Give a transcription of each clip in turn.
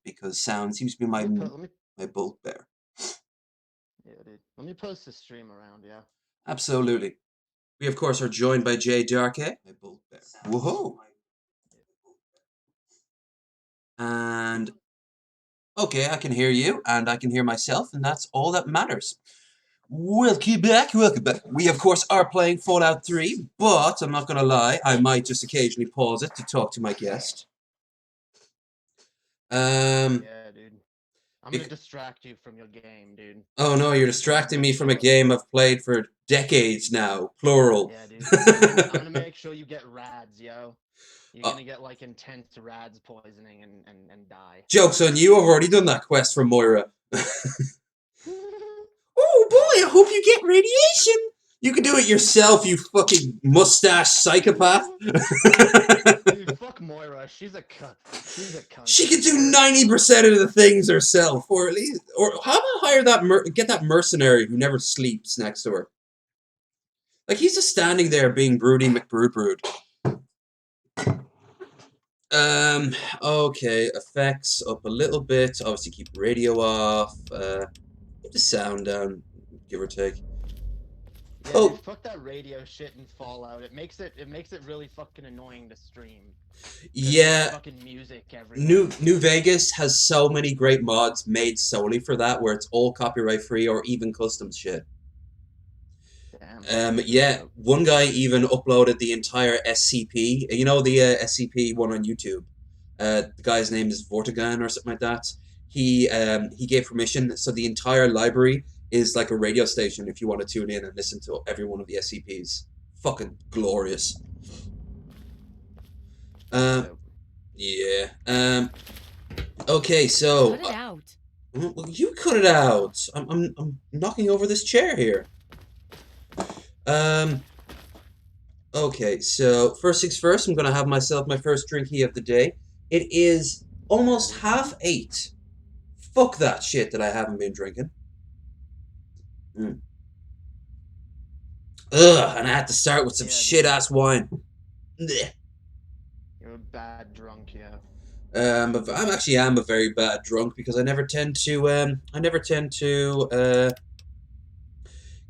because sound seems to be my bugbear. Yeah, dude. Let me post the stream around, yeah. Absolutely. We, of course, are joined by Jae Darke. Woohoo! And, okay, I can hear you, and I can hear myself, and that's all that matters. Welcome back, welcome back. We, of course, are playing Fallout 3, but I'm not going to lie, I might just occasionally pause it to talk to my guest. Yeah, dude. I'm gonna distract you from your game, dude. Oh no, you're distracting me from a game I've played for decades now, plural. Yeah, dude. I'm gonna make sure you get rads, yo. You're gonna get like intense rads poisoning and die. Joke's on you, I've already done that quest for Moira. Oh boy, I hope you get radiation! You can do it yourself, you fucking mustache psychopath. Dude, fuck Moira. She's a cunt. She's a cunt. She can do 90% of the things herself, or at least, or how about hire that get that mercenary who never sleeps next to her. Like he's just standing there being broody McBrood. Okay, effects up a little bit. Obviously, keep radio off. Keep the sound down, give or take. Yeah, dude, fuck that radio shit and Fallout. It makes it really fucking annoying to stream. Yeah. Fucking music everywhere. New Vegas has so many great mods made solely for that, where it's all copyright free or even custom shit. Damn. Yeah, one guy even uploaded the entire SCP. You know the SCP one on YouTube. The guy's name is Vortigan or something like that. He gave permission, so the entire library is like a radio station if you want to tune in and listen to every one of the SCPs. Fucking glorious. Yeah. Okay, so. Cut it out. Well, you cut it out. I'm knocking over this chair here. Okay, so first things first, I'm gonna have myself my first drinky of the day. It is almost 7:30. Fuck that shit that I haven't been drinking. Ugh, and I had to start with some shit-ass wine. Blech. You're a bad drunk, yeah. I'm a very bad drunk because I never tend to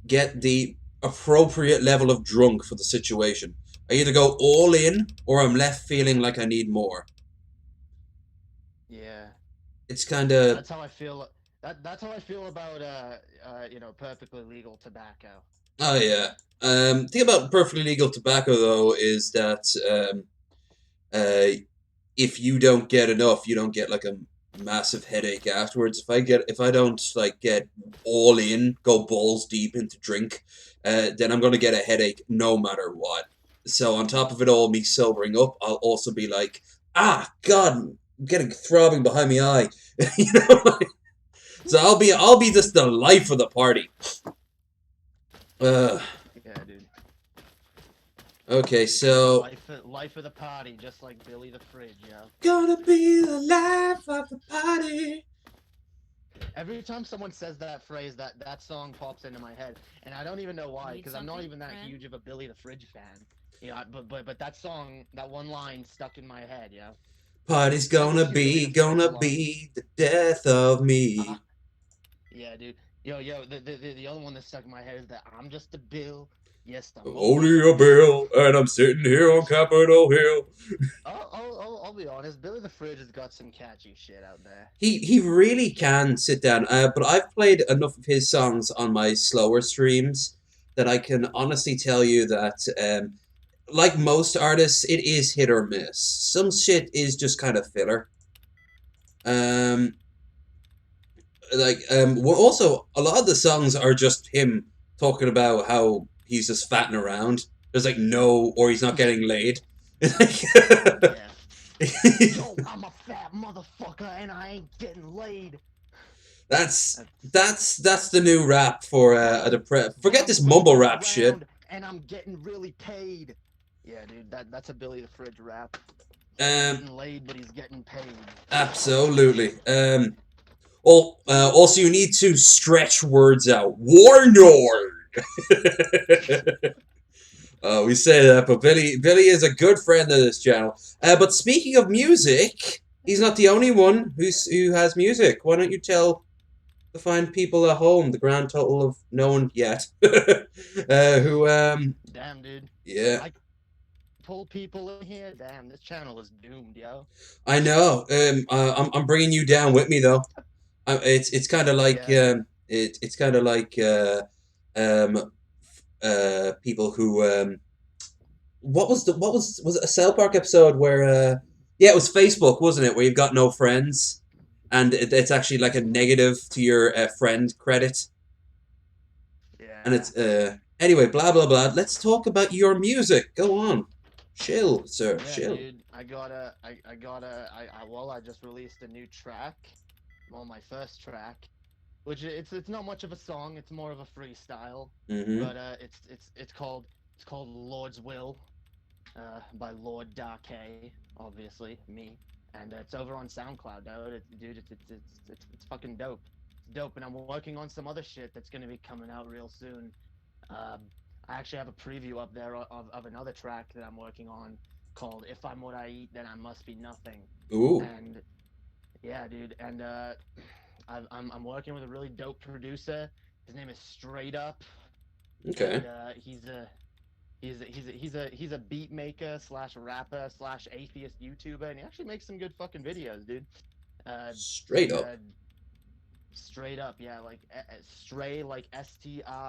get the appropriate level of drunk for the situation. I either go all in or I'm left feeling like I need more. Yeah. It's kind of. That's how I feel. That's how I feel about perfectly legal tobacco. Oh yeah. The thing about perfectly legal tobacco though is that if you don't get enough, you don't get like a massive headache afterwards. If I don't like get all in, go balls deep into drink, then I'm gonna get a headache no matter what. So on top of it all, me sobering up, I'll also be like, God, I'm getting throbbing behind my eye, you know. So I'll be just the life of the party. Yeah, dude. Okay, so life of the party, just like Billy the Fridge, yo. Gonna be the life of the party. Every time someone says that phrase, that song pops into my head, and I don't even know why, because I'm not even that huge of a Billy the Fridge fan. Yeah, but that song, that one line stuck in my head, yeah. Party's gonna be the death of me. Yeah, dude. Yo, the other one that stuck in my head is that I'm just a bill. Yes, I'm only a bill, and I'm sitting here on Capitol Hill. I'll be honest. Billy the Fridge has got some catchy shit out there. He really can sit down. But I've played enough of his songs on my slower streams that I can honestly tell you that, like most artists, it is hit or miss. Some shit is just kind of filler. Also, a lot of the songs are just him talking about how he's just fatting around. There's like or he's not getting laid. Yeah. Yo, I'm a fat motherfucker and I ain't getting laid. That's the new rap for forget this mumble rap shit. And I'm getting really paid. Yeah, dude, that's a Billy the Fridge rap. He's getting laid, but he's getting paid. Absolutely. Also, you need to stretch words out. Warlord. We say that, but Billy is a good friend of this channel. But speaking of music, He's not the only one who has music. Why don't you tell the fine people at home the grand total of no one yet who Damn, dude. yeah, I pull people in here. Damn, this channel is doomed, yo. I know. I'm bringing you down with me though. It's kind of like Yeah, it's kind of like um people who what was it a South Park episode where yeah, it was Facebook, wasn't it, where you've got no friends and it's actually like a negative to your friend credit. And yeah, it's anyway, blah blah blah. Let's talk about your music. Go on, chill, sir, yeah, chill. dude. I just released a new track. Well, my first track, which it's not much of a song. It's more of a freestyle, Mm-hmm. but it's called Lord's Will, by Lord Darke, obviously me, and it's over on SoundCloud, dude. It's fucking dope. It's dope, and I'm working on some other shit that's gonna be coming out real soon. Um, I actually have a preview up there of another track that I'm working on called "If I'm What I Eat, Then I Must Be Nothing," Ooh, and yeah, dude, and I'm working with a really dope producer. His name is Straight Up, okay. and he's a beat maker slash rapper slash atheist YouTuber, and he actually makes some good fucking videos, dude. Uh, Straight up. uh, Straight up, yeah, like stray, like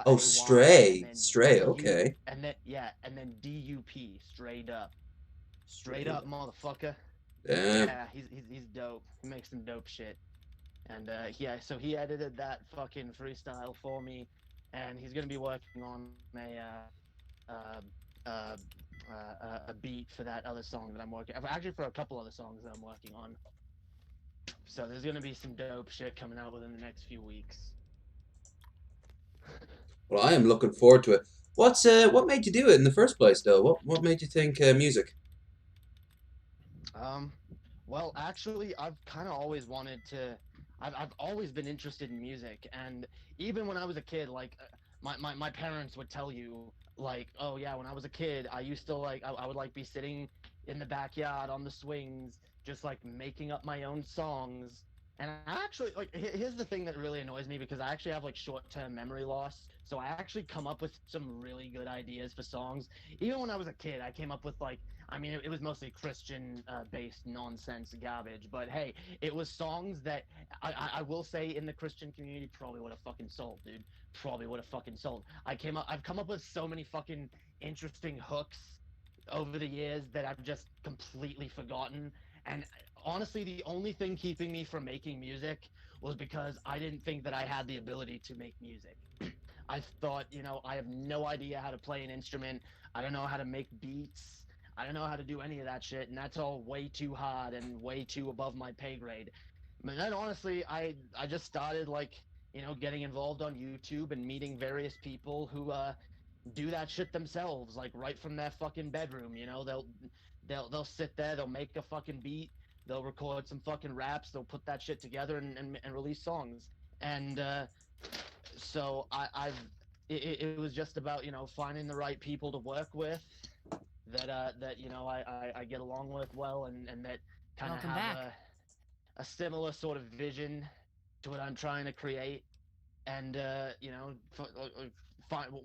Oh, Stray, and stray, then stray. Okay. and then DUP, straight up, straight Straight up, up. motherfucker. Damn. Yeah, he's dope. He makes some dope shit. And yeah, so he edited that fucking freestyle for me, and he's gonna be working on uh, uh, a beat for that other song that I'm working. Actually, for a couple other songs that I'm working on. So there's gonna be some dope shit coming out within the next few weeks. Well, I am looking forward to it. What made you do it in the first place, though? What made you think music? Um, well, actually, I've kind of always wanted to. I've always been interested in music, and even when I was a kid, like my parents would tell you, like, oh yeah, when I was a kid, I used to I would like be sitting in the backyard on the swings, just like making up my own songs. And I actually like here's the thing that really annoys me because I actually have like short-term memory loss. So I actually come up with some really good ideas for songs. Even when I was a kid, I came up with like I mean, it was mostly Christian based nonsense garbage, but hey, it was songs that I will say in the Christian community probably would have fucking sold, dude. Probably would have fucking sold. I've come up with so many fucking interesting hooks over the years that I've just completely forgotten. And honestly, the only thing keeping me from making music was because I didn't think that I had the ability to make music. I thought, I have no idea how to play an instrument. I don't know how to make beats. I don't know how to do any of that shit, and that's all way too hard and way too above my pay grade. But then honestly, I just started like, getting involved on YouTube and meeting various people who do that shit themselves, like right from their fucking bedroom. They'll sit there, they'll make a fucking beat, they'll record some fucking raps, they'll put that shit together and release songs. And so it was just about finding the right people to work with that I get along with well and that kind of Welcome have back. a similar sort of vision to what I'm trying to create. And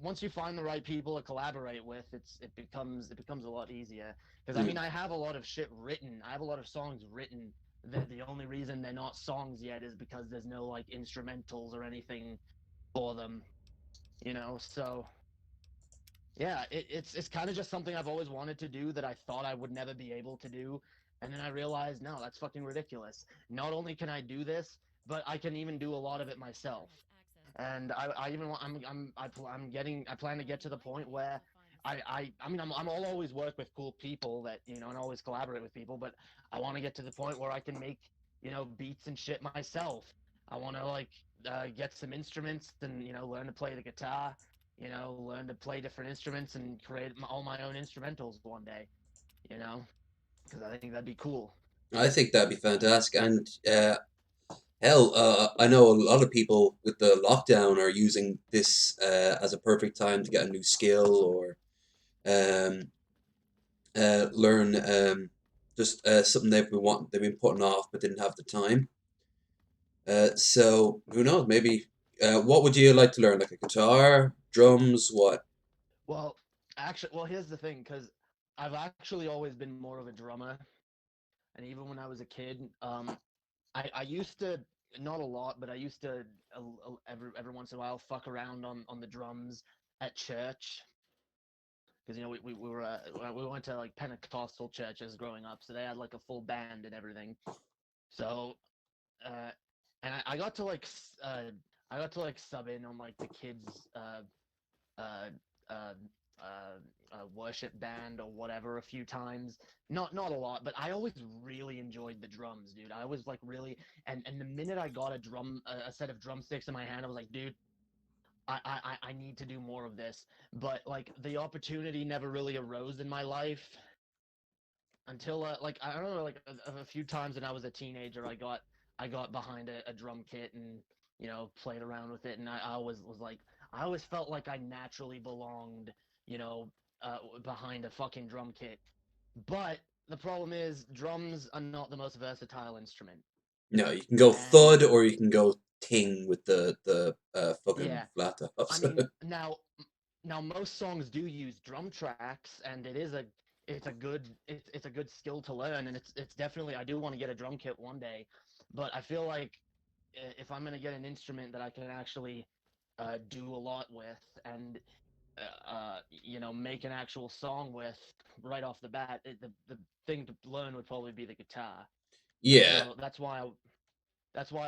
once you find the right people to collaborate with, it becomes a lot easier. Because I Mm. mean, I have a lot of shit written. I have a lot of songs written. That the only reason they're not songs yet is because there's no like instrumentals or anything for them. So yeah, it's kind of just something I've always wanted to do that I thought I would never be able to do, and then I realized, no, that's fucking ridiculous. Not only can I do this, but I can even do a lot of it myself. And I even want, I'm getting, I plan to get to the point where I mean, I'll always work with cool people that and always collaborate with people, but I want to get to the point where I can make beats and shit myself. I want to like get some instruments and learn to play the guitar, learn to play different instruments and create all my own instrumentals one day, you know, because I think that'd be cool. I think that'd be fantastic. And hell, I know a lot of people with the lockdown are using this as a perfect time to get a new skill or um, learn. just something they've been putting off but didn't have the time. So who knows? Maybe what would you like to learn? Like a guitar, drums, what? Well, actually, well, here's the thing, because I've actually always been more of a drummer, and even when I was a kid, I used to, not a lot, but I used to every once in a while fuck around on the drums at church, because we went to like Pentecostal churches growing up, so they had like a full band and everything. So uh, and I got to I got to like sub in on like the kids uh, uh, worship band or whatever a few times. Not a lot, but I always really enjoyed the drums, dude. I was like really, and the minute I got a set of drumsticks in my hand, I was like, dude, I need to do more of this. But like the opportunity never really arose in my life until like I don't know, like a few times when I was a teenager, I got behind a drum kit and played around with it, and I always was like I always felt like I naturally belonged, you know, behind a fucking drum kit. But the problem is drums are not the most versatile instrument, No, you can go thud and or you can go ting with the fucking yeah, flat I tops. mean, now most songs do use drum tracks, and it's a good skill to learn, and it's definitely I do want to get a drum kit one day, but I feel like if I'm gonna get an instrument that I can actually do a lot with and make an actual song with right off the bat, the thing to learn would probably be the guitar, and Yeah. so that's why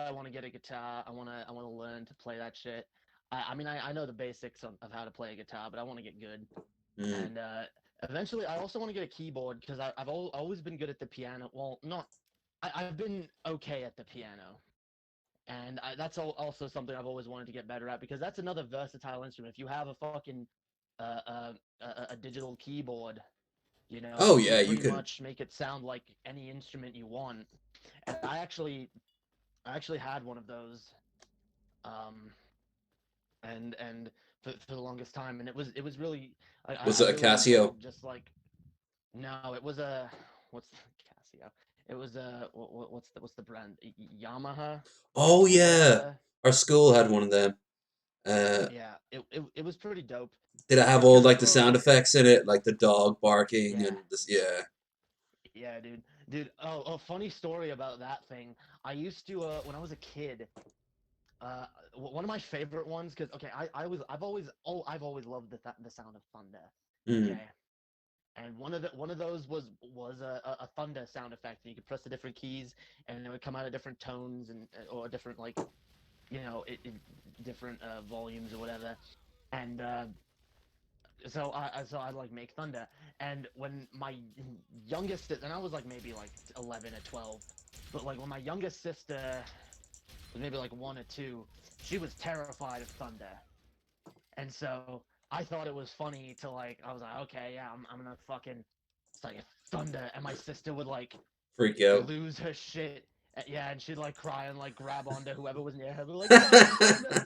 I want to get a guitar. I want to learn to play that shit. I mean, I know the basics of how to play a guitar, but I want to get good. Mm. And eventually, I also want to get a keyboard because always been good at the piano. Well, not I've been okay at the piano, and that's also something I've always wanted to get better at because that's another versatile instrument. If you have a fucking a digital keyboard, Oh you yeah, can you pretty can. much make it sound like any instrument you want. And I actually had one of those, um, and for the longest time, and it was really Was I it a really Casio? enjoyed just like no, it was a what's the Casio? It was a what's the brand? Yamaha Oh or yeah, whatever. our school had one of them. Uh, Yeah, it was pretty dope. did it have It's all good like the sound for effects in it, like the dog barking yeah and this? Yeah. yeah dude. Oh, a funny story about that thing. I used to when I was a kid. Uh, One of my favorite ones because okay, I've always loved the sound of thunder. Mm. Okay, and one of those was a thunder sound effect. You could press the different keys, and it would come out of different tones and or different like different volumes or whatever. And so I'd like make thunder. And when my youngest and I was like maybe like 11 or 12, but like when my youngest sister was maybe like 1 or 2, she was terrified of thunder. And so I thought it was funny to like I was like, okay, yeah, I'm gonna fucking it's like thunder, and my sister would like Freak out. lose her shit. Yeah, and she'd like cry and like grab onto whoever was near her, be like, no, it's thunder.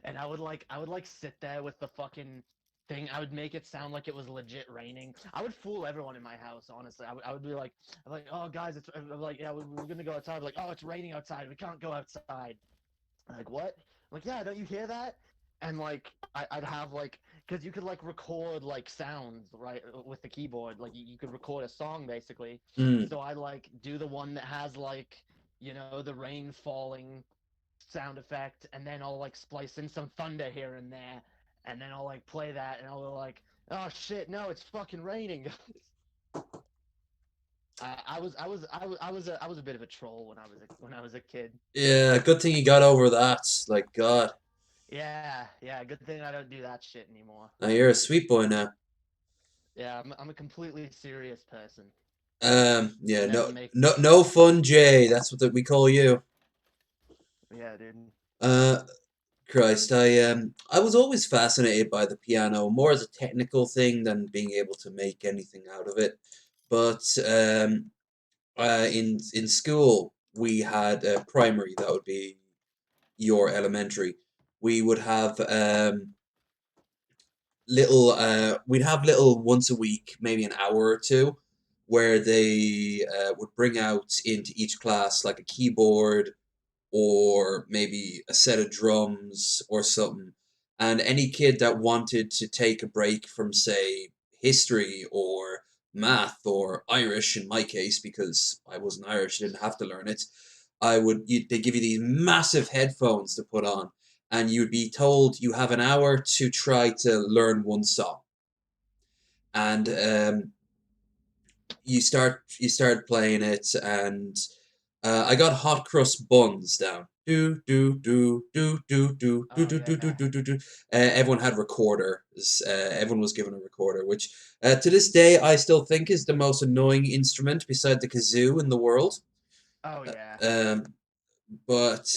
And I would like sit there with the fucking thing. I would make it sound like it was legit raining. I would fool everyone in my house, honestly. I would be like, I'm like, oh guys, I'm like, yeah, we're gonna go outside. I'm like, oh, it's raining outside. We can't go outside. I'm like, what? I'm like, yeah, don't you hear that? And like, I'd have like, because you could like record like sounds right with the keyboard. Like you could record a song basically. Mm. So I like do the one that has like, the rain falling sound effect, and then I'll like splice in some thunder here and there, and then I'll like play that, and I'll be like, oh shit, no, it's fucking raining. I was a bit of a troll when I was a kid. Yeah, good thing you got over that. Like God, Yeah, yeah. Good thing I don't do that shit anymore. now you're a sweet boy now. Yeah, I'm a completely serious person. Yeah, Never no, make. no fun, Jay. That's what we call you. Yeah, dude. Uh, Christ, I was always fascinated by the piano, more as a technical thing than being able to make anything out of it. But in school, we had primary. That would be your elementary. We would have we'd have little once a week, maybe an hour or two, where they would bring out into each class like a keyboard or maybe a set of drums or something. And any kid that wanted to take a break from, say, history or math or Irish, in my case, because I wasn't Irish, I didn't have to learn it. They give you these massive headphones to put on, and you'd be told you have an hour to try to learn one song. And you start playing it, and I got hot crust buns down. Do do do do do do do Oh do do do yeah. do do do. Everyone had recorders. Everyone was given a recorder, which to this day I still think is the most annoying instrument beside the kazoo in the world. Oh Uh, yeah. um, but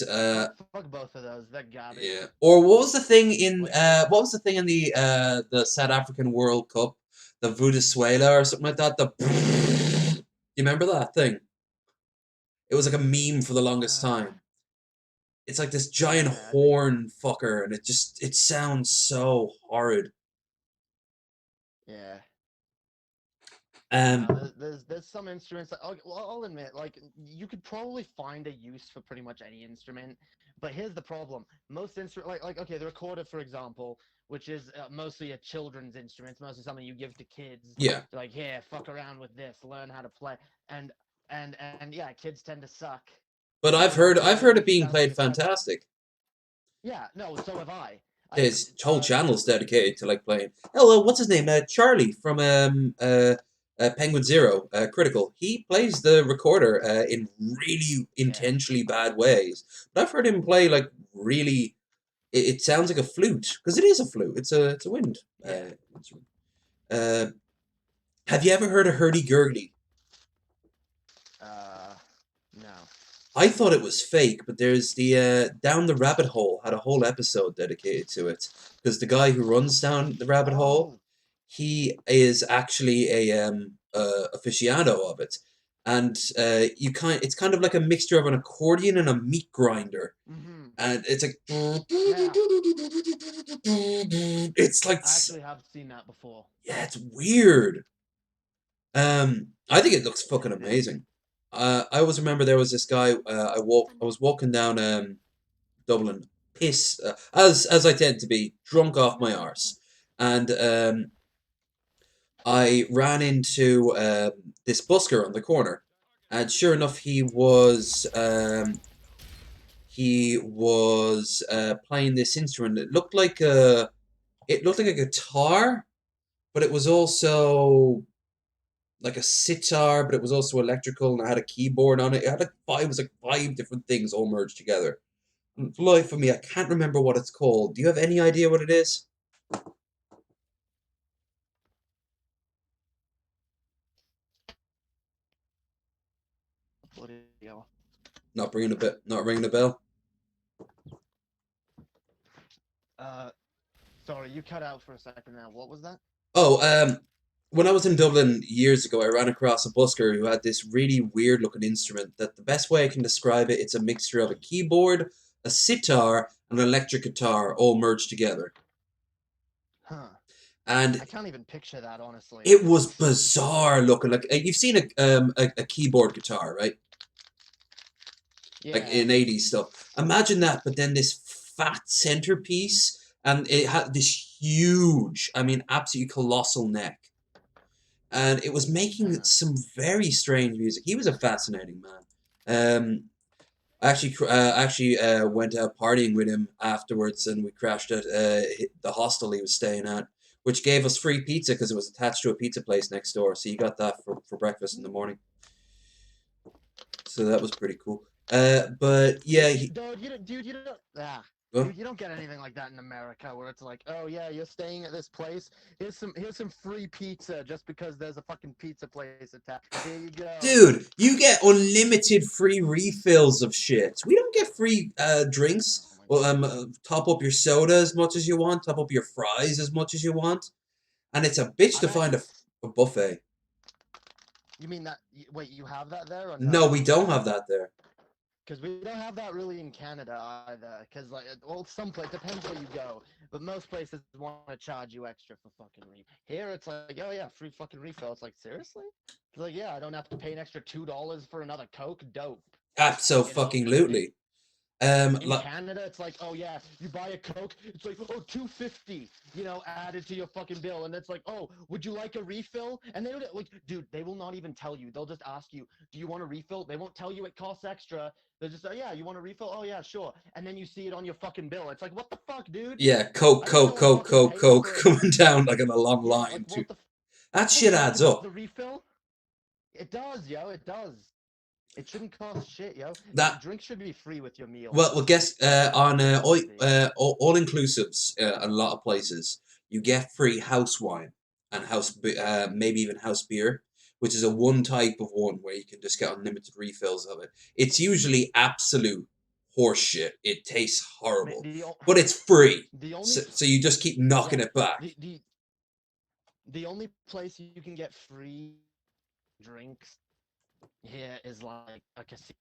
Fuck both of those. They're garbage. yeah. Or what was the thing in Like the the South African World Cup, the Vuduzuela or something like that? The you remember that thing? It was like a meme for the longest uh time. It's like this giant yeah, I think horn fucker, and it sounds so horrid. yeah. Um, There's some instruments that I'll admit, like you could probably find a use for pretty much any instrument, but here's the problem: most instrument, like okay, the recorder, for example, which is mostly a children's instrument, it's mostly something you give to kids, yeah, like here, fuck around with this, learn how to play, and and yeah, kids tend to suck but I've because it heard because I've it heard it makes it being sound like played a seven. fantastic. Yeah, no, so have I. I There's whole channels dedicated to like playing. Hello, what's his name? Charlie from Penguin Zero, Critical. He plays the recorder in really yeah intentionally bad ways. But I've heard him play like really. It sounds like a flute because it is a flute. It's a wind yeah instrument. Uh, have you ever heard of hurdy gurdy? uh no I thought it was fake, but there's the Down the Rabbit Hole had a whole episode dedicated to it because the guy who runs down the rabbit hole, oh he is actually a aficionado of it, and it's kind of like a mixture of an accordion and a meat grinder, mm-hmm and it's like yeah it's like I actually have seen that before. yeah, it's weird. I think it looks fucking Yeah. amazing. I always remember there was this guy. I was walking down Dublin, piss as I tend to be, drunk off my arse, and I ran into this busker on the corner, and sure enough, he was playing this instrument. It looked like a guitar, but it was also like a sitar, but it was also electrical and it had a keyboard on it. It was like five different things all merged together. And for the life of me, I can't remember what it's called. Do you have any idea what it is? Bloody hell. Not ringing a bell. Uh, sorry, you cut out for a second now. What was that? Oh, when I was in Dublin years ago, I ran across a busker who had this really weird looking instrument that the best way I can describe it, it's a mixture of a keyboard, a sitar, and an electric guitar all merged together. Huh. And I can't even picture that, honestly. it was bizarre looking. Like you've seen a keyboard guitar, right? Like Yeah. in 80s stuff. Imagine that, but then this fat centerpiece, and it had this huge, I mean, absolutely colossal neck. And it was making Huh. some very strange music. He was a fascinating man. I actually went out partying with him afterwards, and we crashed at the hostel he was staying at, which gave us free pizza because it was attached to a pizza place next door. So you got that for breakfast in the morning. So that was pretty cool. But yeah, Dude, you don't, uh, dude, you don't get anything like that in America, where it's like, oh yeah, you're staying at this place. Here's some free pizza just because there's a fucking pizza place attached. Here you go. dude, you get unlimited free refills of shit. We don't get free drinks. Oh my Well, god. top up your soda as much as you want. Top up your fries as much as you want. And it's a bitch to I've find actually. a buffet. You mean that? Wait, you have that there or No, no? we don't have that there. Because we don't have that really in Canada either. Because like, well, some place depends where you go, but most places want to charge you extra for fucking refill. Here it's like, oh yeah, free fucking refill. It's like seriously? It's like yeah, I don't have to pay an extra $2 for another Coke. Dope. You know. Absolutely. In Like, Canada, it's like, oh yeah, you buy a Coke, it's like, oh, 250, added to your fucking bill, and it's like, oh, would you like a refill? And they don't like, dude, they will not even tell you. They'll just ask you, do you want a refill? They won't tell you it costs extra. They'll just say, yeah, you want a refill? Oh yeah, sure. And then you see it on your fucking bill. It's like, what the fuck, dude? yeah, Coke, I just Coke, don't want to Coke, fucking Coke, pay Coke, for, coming down like in a long yeah, like line too. what the That fuck, shit you want adds up. the refill? It does, yo, it does. It shouldn't cost shit, yo. That Drinks should be free with your meal. well, guess on Should be. all inclusives, a lot of places you get free house wine and maybe even house beer, which is a one type of one where you can just get unlimited refills of it. It's usually absolute horseshit. It tastes horrible, The but it's free, the only so you just keep knocking yeah it back. the only place you can get free drinks here is like a casino.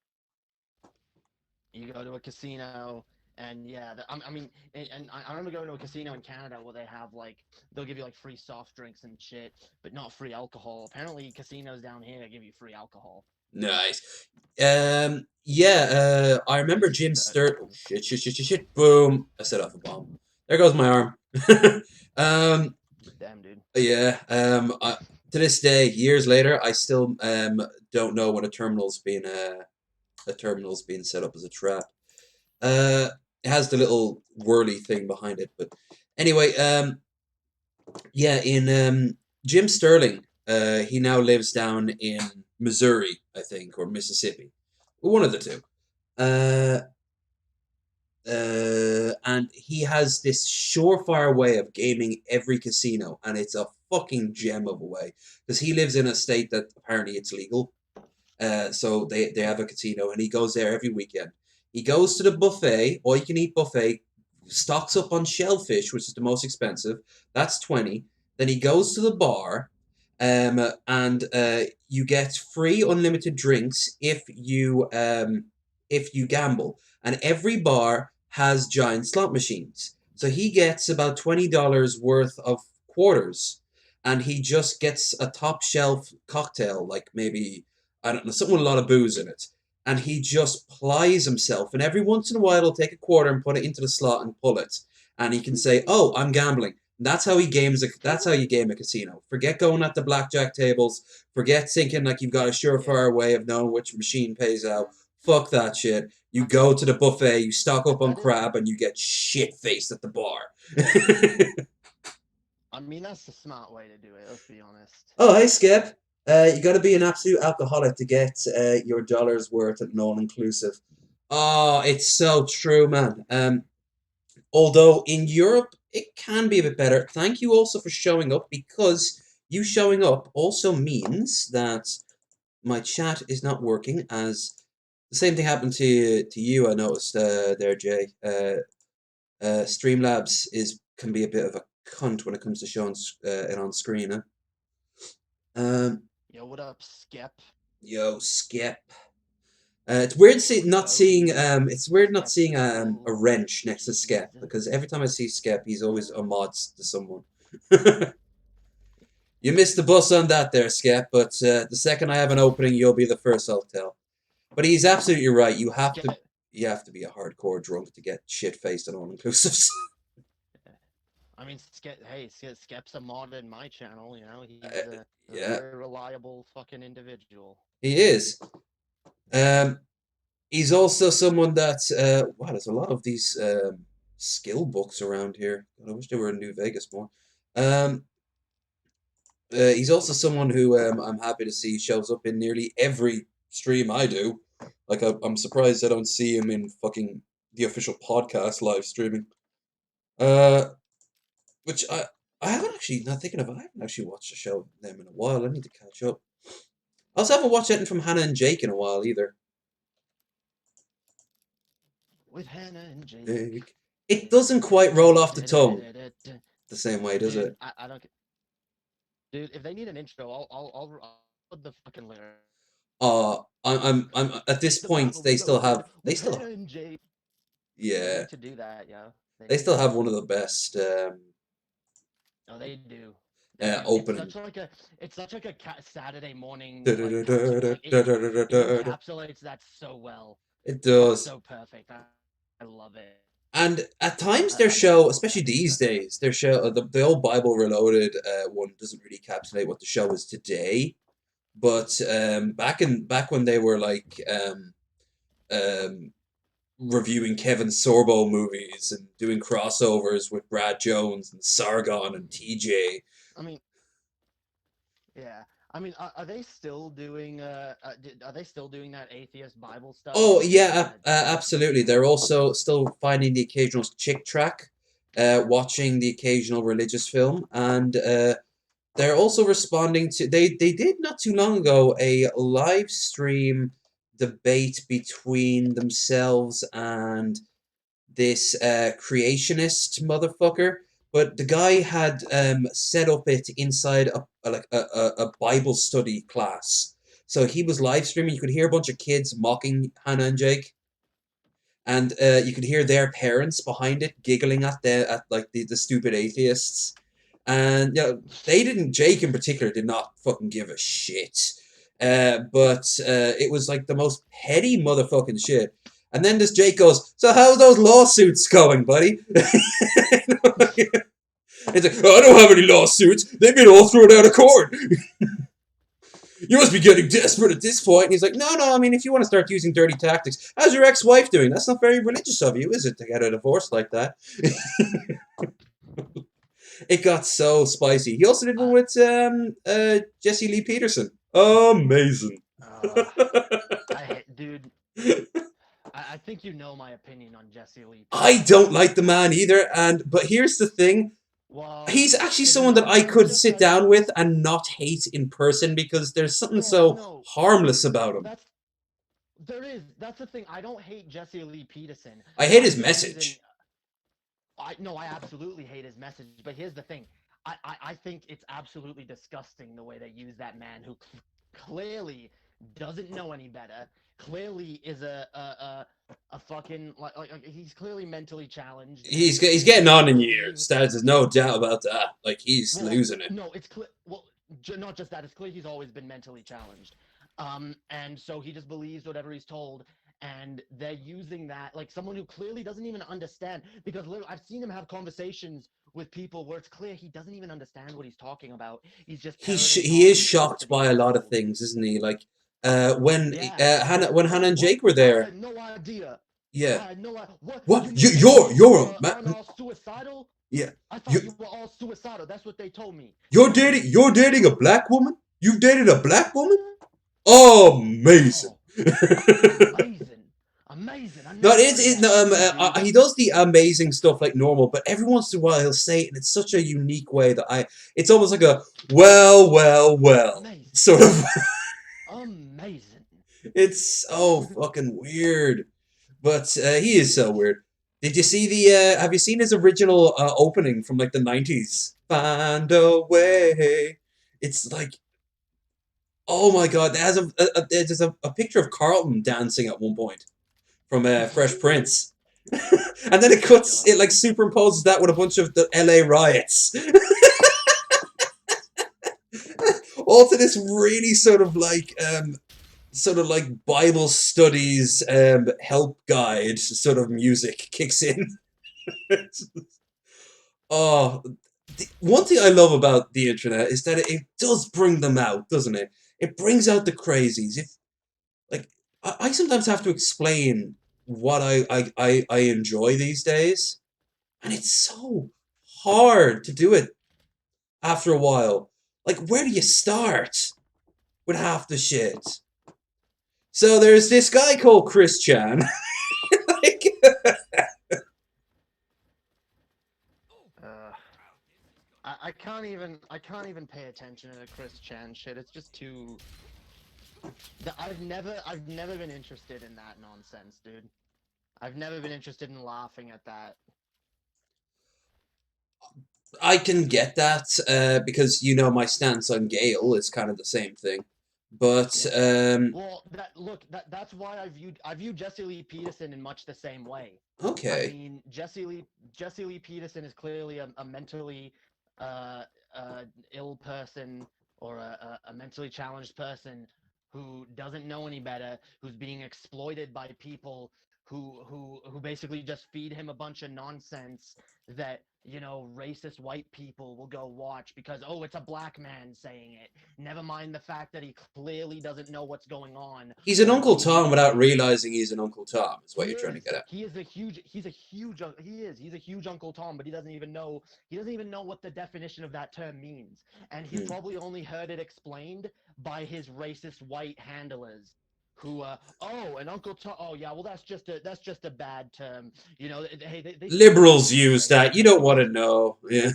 You go to a casino, and yeah, I mean, and I remember going to a casino in Canada where they have like they'll give you like free soft drinks and shit, but not free alcohol. Apparently, casinos down here give you free alcohol. Nice. Yeah. I remember Places Jim that Sturt. Oh shit! Shit! Shit! Shit! Shit! Boom! I set off a bomb. There goes my arm. um. damn dude. Yeah. To this day, years later, I still don't know when a terminal's being set up as a trap. Uh, it has the little whirly thing behind it, but anyway. Yeah. In Jim Sterling. He now lives down in Missouri, I think, or Mississippi. One of the two. Uh, and he has this surefire way of gaming every casino, and it's a fucking gem of a way because he lives in a state that apparently it's legal. So they have a casino, and he goes there every weekend. He goes to the buffet, all you can eat buffet, stocks up on shellfish, which is the most expensive. That's 20. Then he goes to the bar, and you get free unlimited drinks if you gamble. And every bar has giant slot machines. So he gets about $20 worth of quarters, and he just gets a top shelf cocktail, like maybe I don't know, something with a lot of booze in it. And he just plies himself. And every once in a while, he'll take a quarter and put it into the slot and pull it. And he can say, "Oh, I'm gambling." That's how he games. That's how you game a casino. Forget going at the blackjack tables. Forget thinking like you've got a Yeah, surefire way of knowing which machine pays out. Fuck that shit. You I mean go to the buffet, you stock up on that is. crab, and you get shit faced at the bar. I mean that's the smart way to do it. Let's be honest. Oh, hey, Skip. You got to be an absolute alcoholic to get your dollar's worth at an all-inclusive. Oh, it's so true, man. Although in Europe, it can be a bit better. Thank you also for showing up because you showing up also means that my chat is not working as the same thing happened to you, I noticed there, Jay. Streamlabs can be a bit of a cunt when it comes to showing it on screen, huh? Um, Yo, what up, Skep? Yo, Skip. It's weird not Yo, seeing you it's weird not seeing a skeptical wrench next to Skep Jesus. because every time I see Skep, he's always a mod to someone. You missed the bus on that there, Skep, but the second I have an opening, you'll be the first I'll tell. But he's absolutely right. Skep. You have to be a hardcore drunk to get shit faced on all inclusives. I mean, Skep's a mod in my channel. He's uh, a yeah, very reliable fucking individual. he is. Um, he's also someone that wow, there's a lot of these skill books around here. I wish they were in New Vegas more. Um, he's also someone who I'm happy to see shows up in nearly every stream I do. Like I'm surprised I don't see him in fucking the official podcast live streaming. Uh, which I haven't actually not thinking of. I haven't actually watched a show of them in a while. I need to catch up. I also haven't watched anything from Hannah and Jake in a while either. With Hannah and Jake. Jake. It doesn't quite roll off the tongue the same way, does Dude, it? I don't. Dude, if they need an intro, I'll put the fucking lyric. I'm at this The point battle they with the still red have with her and Jay. They yeah need to do that, yeah. They they need still have to. one of the best Oh, they do. They do. opening. It's such like a Saturday morning like catch-up. Like it encapsulates that so well. It It's does. so perfect. I love it. And at times I their love show, all of especially that. It's these days, their show, the old Bible Reloaded one doesn't really encapsulate what the show is today. But back when they were like um, reviewing Kevin Sorbo movies and doing crossovers with Brad Jones and Sargon and TJ. I mean, yeah. I mean, are they still doing are they still doing that atheist Bible stuff, Oh or is it yeah, absolutely. They're also still finding the occasional chick track, watching the occasional religious film, and they're also responding to. They did not too long ago a live stream debate between themselves and this creationist motherfucker. But the guy had set up it inside a Bible study class. So he was live streaming. You could hear a bunch of kids mocking Hannah and Jake, and you could hear their parents behind it giggling at like the stupid atheists. And you know they didn't. Jake in particular did not fucking give a shit. But it was like the most petty motherfucking shit. And then this Jake goes, "So how's those lawsuits going, buddy?" It's like, "Oh, I don't have any lawsuits. They've been all thrown out of court. You must be getting desperate at this point." And he's like, "No, no. I mean, if you want to start using dirty tactics, how's your ex-wife doing? That's not very religious of you, is it, to get a divorce like that?" It got so spicy. He also did one I, with Jesse Lee Peterson. Amazing. uh, dude. I think you know my opinion on Jesse Lee I Peterson. don't like the man either, and but here's the thing. Well, He's actually it's someone that not I even could just sit that. down with and not hate in person because there's something Well, so no, harmless about him. that's there is. That's the thing. I don't hate Jesse Lee Peterson. I hate I his think he's an message. I no, I absolutely hate his message. But here's the thing: I think it's absolutely disgusting the way they use that man who clearly doesn't know any better. Clearly is a fucking he's clearly mentally challenged He's and getting on doesn't in believe. years. There's no doubt about that. Like he's Well, losing it. no, it's clear. Well, not just that. It's clear he's always been mentally challenged. And so he just believes whatever he's told, and they're using that like someone who clearly doesn't even understand. Because literally, I've seen him have conversations with people where it's clear he doesn't even understand what he's talking about. He's just parroting He is talking points shocked that he's by a been lot of told. things, isn't he? Like Yeah. When Hannah and Jake were I there. had no idea. I Yeah. had no idea. What? What? You mean all of you You're a aren't man. all suicidal? Yeah. I thought you You were all suicidal. That's what they told me. you're dating a black woman? You've dated a black woman? Amazing. Oh, amazing. Amazing. I No, never heard it, that no, before, dude. he does the amazing stuff like normal, but every once in a while he'll say it in such a unique way that it's almost like a well Amazing. sort of. Amazing. It's so fucking weird, but he is so weird. Did you see have you seen his original opening from like the 90s? Find a No. way. It's like, oh my god, there's a picture of Carlton dancing at one point from Fresh Prince. And then it cuts, God. it like superimposes that with a bunch of the LA riots. All to this really sort of like Bible studies help guide sort of music kicks in. Oh, one thing I love about the internet is that it does bring them out, doesn't it? It brings out the crazies. If like I sometimes have to explain what I enjoy these days, and it's so hard to do it after a while. Like, where do you start with half the shit? So there's this guy called Chris Chan. Like, Uh, I can't even pay attention to the Chris Chan shit. It's just too. I've never been interested in that nonsense, dude. I've never been interested in laughing at that. I can get that because you know my stance on Gale is kind of the same thing. But Yeah. Well, that's why I view Jesse Lee Peterson in much the same way. I okay. mean, Jesse Lee Peterson is clearly a mentally uh, uh, ill person or a mentally challenged person who doesn't know any better, who's being exploited by people who basically just feed him a bunch of nonsense that racist white people will go watch because, oh, it's a black man saying it. Never mind the fact that he clearly doesn't know what's going on He's an or what Uncle he's Tom without saying. realizing he's an Uncle Tom, is what He you're trying to is. get at. He's a huge Uncle Tom, but he doesn't even know what the definition of that term means. And he's Hmm. probably only heard it explained by his racist white handlers who oh, an Uncle Tom, oh yeah, well that's just a bad term. Hey, they say you're a Liberals race use that. traitor You just don't want because to know. Yeah.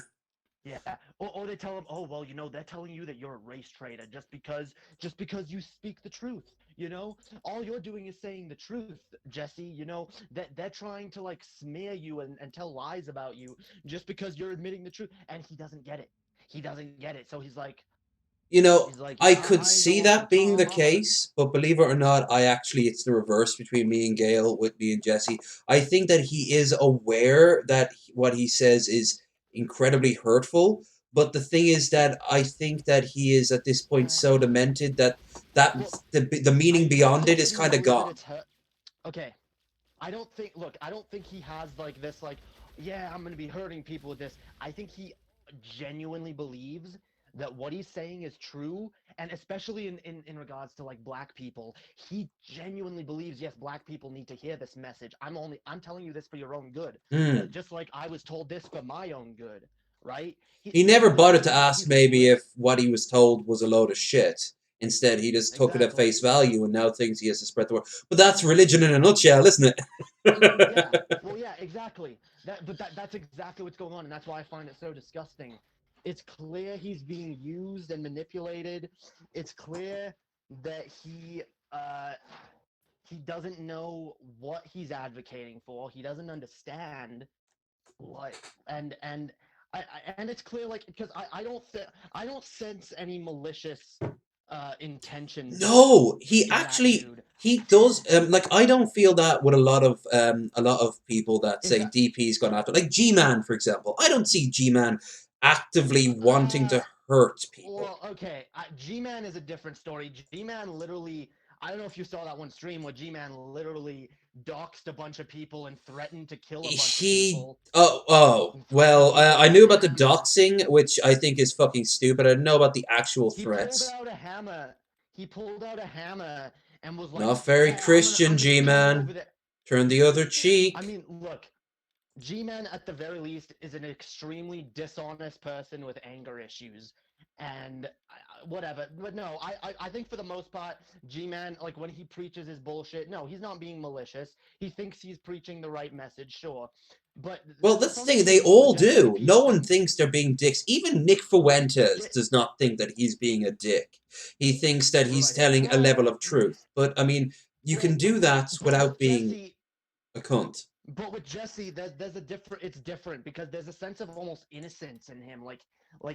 yeah, or they tell them, oh well, they're telling you that you're a race traitor just because you speak the truth. All you're doing is saying the truth, Jesse. That they're trying to like smear you and tell lies about you just because you're admitting the truth, and he doesn't get it. He doesn't get it. So You know, he's like, I yeah, could I ain't no see Uncle that being the Tom. I'm gonna. case, but believe it or not, it's the reverse between me and Gail, Whitney and Jesse. I think that he is aware that what he says is incredibly hurtful, but the thing is that I think that he is at this point so demented that Well, the meaning I don't beyond it think is that he kind of knows that gone. it's hurt. Okay, I don't think he has like this, like, yeah, I'm gonna be hurting people with this. I think he genuinely believes that what he's saying is true, and especially in regards to like black people, he genuinely believes, yes, black people need to hear this message. I'm telling you this for your own good. Hmm. Just like I was told this for my own good, right? He never bothered to He's ask he's maybe lit if what he was told was a load of shit. Instead, he just took it at face exactly. value and now thinks he has to spread the word. But that's religion in a nutshell, isn't Yeah. it? Well, yeah, exactly. That's exactly what's going on, and that's why I find it so disgusting. It's clear he's being used and manipulated. It's clear that uh he doesn't know what he's advocating for. He doesn't understand, like, and it's clear, like, because I don't sense any malicious intentions No, he in that actually dude. he does. Like I don't feel that with a lot of people that Is say that DP's gone after, like G Man, for example. I don't see G Man actively wanting uh to hurt people. Well, okay. G-Man is a different story. G-Man literally, I don't know if you saw that one stream where G-Man literally doxed a bunch of people and threatened to kill a bunch of He people. oh He threatened well, people I with a knew about the hammer. doxing, which I think is fucking stupid. I didn't know about the actual He pulled threats. out a hammer. He pulled out a hammer and was like, Not very "Yeah, Christian, I'm gonna G beat him over Man. there." Turn the other I cheek. mean, look, G-Man at the very least is an extremely dishonest person with anger issues, and whatever. But no, I think for the most part, G-Man, like when he preaches his bullshit, no, he's not being malicious. He thinks he's preaching the right message, sure, but Well, the that's the thing. They foundation for all Jesse Lee do. No one Peterson, thinks they're being dicks. Even Nick Fuentes get does not think that he's being a dick. He thinks that he's right. telling a level Well, of truth. But I mean, you well, can do that but without with being Jesse, a cunt. there's a different. It's different because there's a sense of almost innocence in him. Like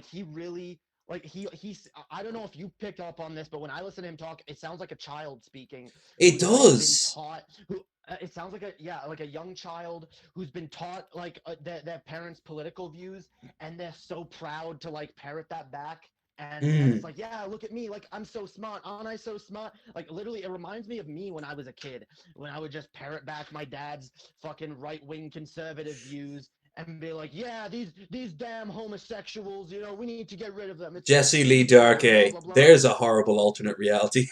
he really, like he's. I don't know if you picked up on this, but when I listen to him talk, it sounds like a child speaking, It who's like been does. taught. Who it sounds like like a young child who's been taught like their parents' political views, and they're so proud to like parrot that back. And it's Mm. like, yeah, look at me, like I'm so smart, aren't I so smart? Like literally, it reminds me of me when I was a kid, when I would just parrot back my dad's fucking right wing conservative views and be like, yeah, these damn homosexuals, we need to get rid of them. Jesse It's Lee wrong, blah Darke. blah blah. There's a horrible alternate reality.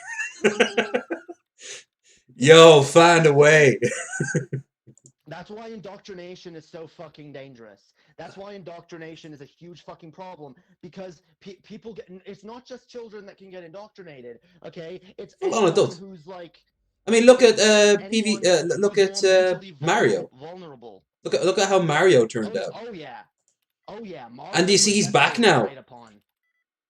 Yo, find a way. That's why indoctrination is so fucking dangerous. That's why indoctrination is a huge fucking problem because people get. It's not just children that can get indoctrinated. Okay, it's Full on anyone adult. who's like, I mean, look at it's PV. anyone Look who's at more mentally Mario. vulnerable. Look at how Mario turned Oh, out. oh yeah, oh yeah. And you Mario see, was he's back definitely now. preyed upon.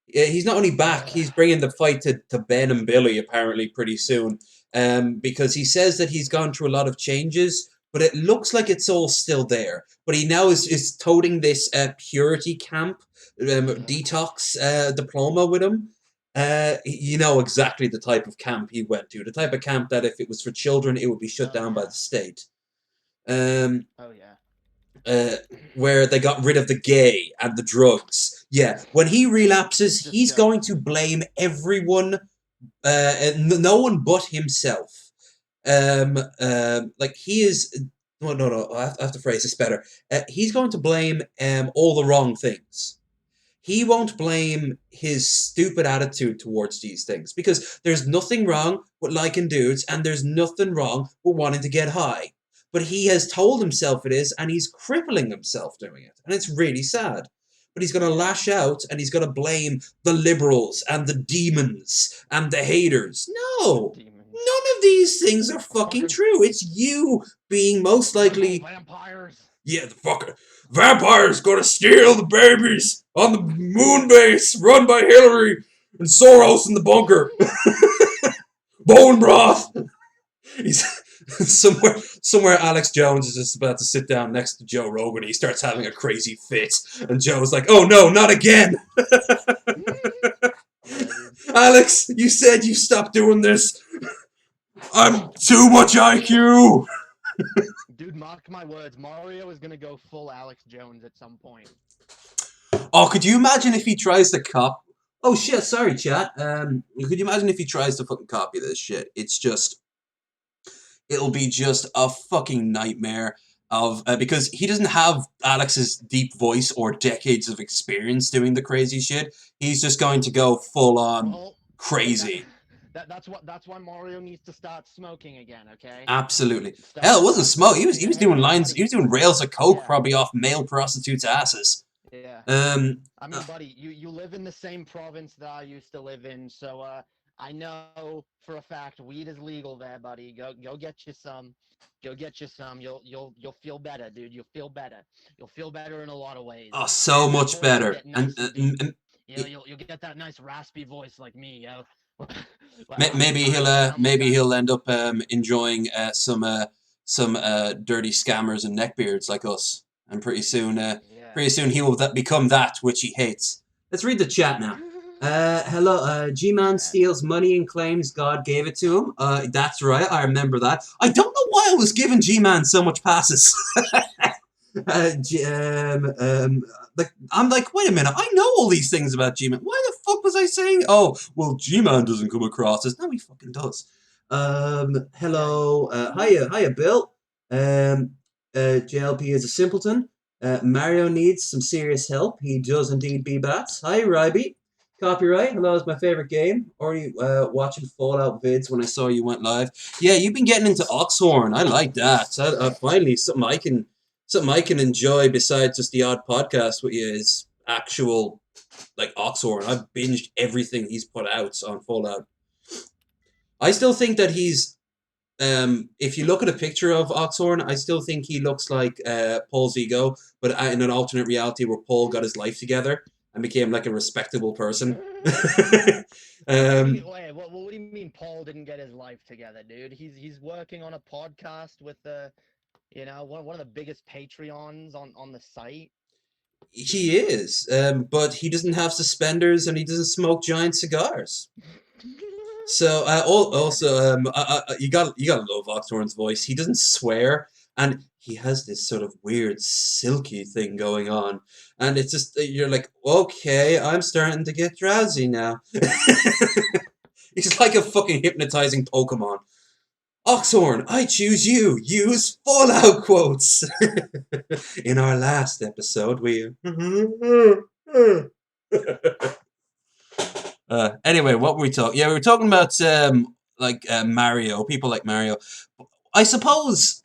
Yeah, he's not only back, Ugh. he's bringing the fight to Ben and Billy apparently pretty soon. Because he says that he's gone through a lot of changes, but it looks like it's all still there. But he now is toting this purity camp detox diploma with him. You know exactly the type of camp he went to. The type of camp that if it was for children, it would be shut Oh down by yeah. the state. Um, Oh yeah. uh, where they got rid of the gay and the drugs. Yeah, when he relapses, he's Disgust. going to blame everyone, no one but himself. Like he is. No, no, no. I have to phrase this better. He's going to blame all the wrong things. He won't blame his stupid attitude towards these things because there's nothing wrong with liking dudes and there's nothing wrong with wanting to get high. But he has told himself it is and he's crippling himself doing it. And it's really sad. But he's going to lash out and he's going to blame the liberals and the demons and the haters. The No! demons. None of these things are fucking Fucking true. It's you being most likely. vampires. Yeah, the fucker. Vampires gonna steal the babies on the moon base run by Hillary and Soros in the bunker. Bone broth. He's somewhere Alex Jones is just about to sit down next to Joe Rogan. He starts having a crazy fit, and Joe's like, "Oh no, not again!" Yeah, dude. Alex, you said you stopped doing this. I'm too much IQ. Dude, mark my words. Mario is gonna go full Alex Jones at some point. Oh, could you imagine if he tries to cop? Oh shit! Sorry, chat. Could you imagine if he tries to fucking copy this shit? It'll be just a fucking nightmare of because he doesn't have Alex's deep voice or decades of experience doing the crazy shit. He's just going to go full on Well, crazy. that's why Mario needs to start smoking again. Okay. Absolutely. Start, Hell, it wasn't start smoke. He was smoking. he was Hey, doing hey, lines. He buddy. was doing rails of coke, Yeah. probably off male prostitutes' asses. Yeah. Um. I mean, buddy, you live in the same province that I used to live in, so I know for a fact weed is legal there, buddy. Go get you some. Go get you some. You'll feel better, dude. You'll feel better. You'll feel better in a lot of ways. Oh, so And that much voice will better. get nice and deep. You know, It- you'll get that nice raspy voice like me, yo. I'm Maybe trying to sound like that. he'll end up enjoying some dirty scammers and neckbeards like us, and Yeah. pretty soon he will become that which he hates. Let's read the chat now. Hello, G-Man Chat. steals money and claims God gave it to him. That's right, I remember that. I don't know why I was giving G-Man so much passes. G- like I'm like, wait a minute, I know all these things about G-Man. Why the fuck was I saying? Oh, well, G-Man doesn't come across as. No, he fucking does. Hello, hiya, Bill. JLP is a simpleton. Mario needs some serious help. He does indeed be bats. Hi, Ryby. Copyright. Hello, it's my favorite game. Already watching Fallout vids when I saw you went live. Yeah, you've been getting into Oxhorn. I like that. Finally, something I can enjoy besides just the odd podcast with you is actual like Oxhorn. I've binged everything he's put out on Fallout. I still think that he's if you look at a picture of Oxhorn, I still think he looks like Paul's ego, but in an alternate reality where Paul got his life together and became like a respectable person. Wait, what do you mean Paul didn't get his life together, dude? He's working on a podcast with the, one of the biggest Patreons on the site. He is, but he doesn't have suspenders and he doesn't smoke giant cigars. So also, you gotta love Oxhorn's voice. He doesn't swear, and he has this sort of weird silky thing going on, and it's just you're like, okay, I'm starting to get drowsy now. He's like a fucking hypnotizing Pokemon. Oxhorn, I choose you. Use Fallout quotes. In our last episode, we. Anyway, what were we talking? Yeah, we were talking about Mario, people like Mario. I suppose,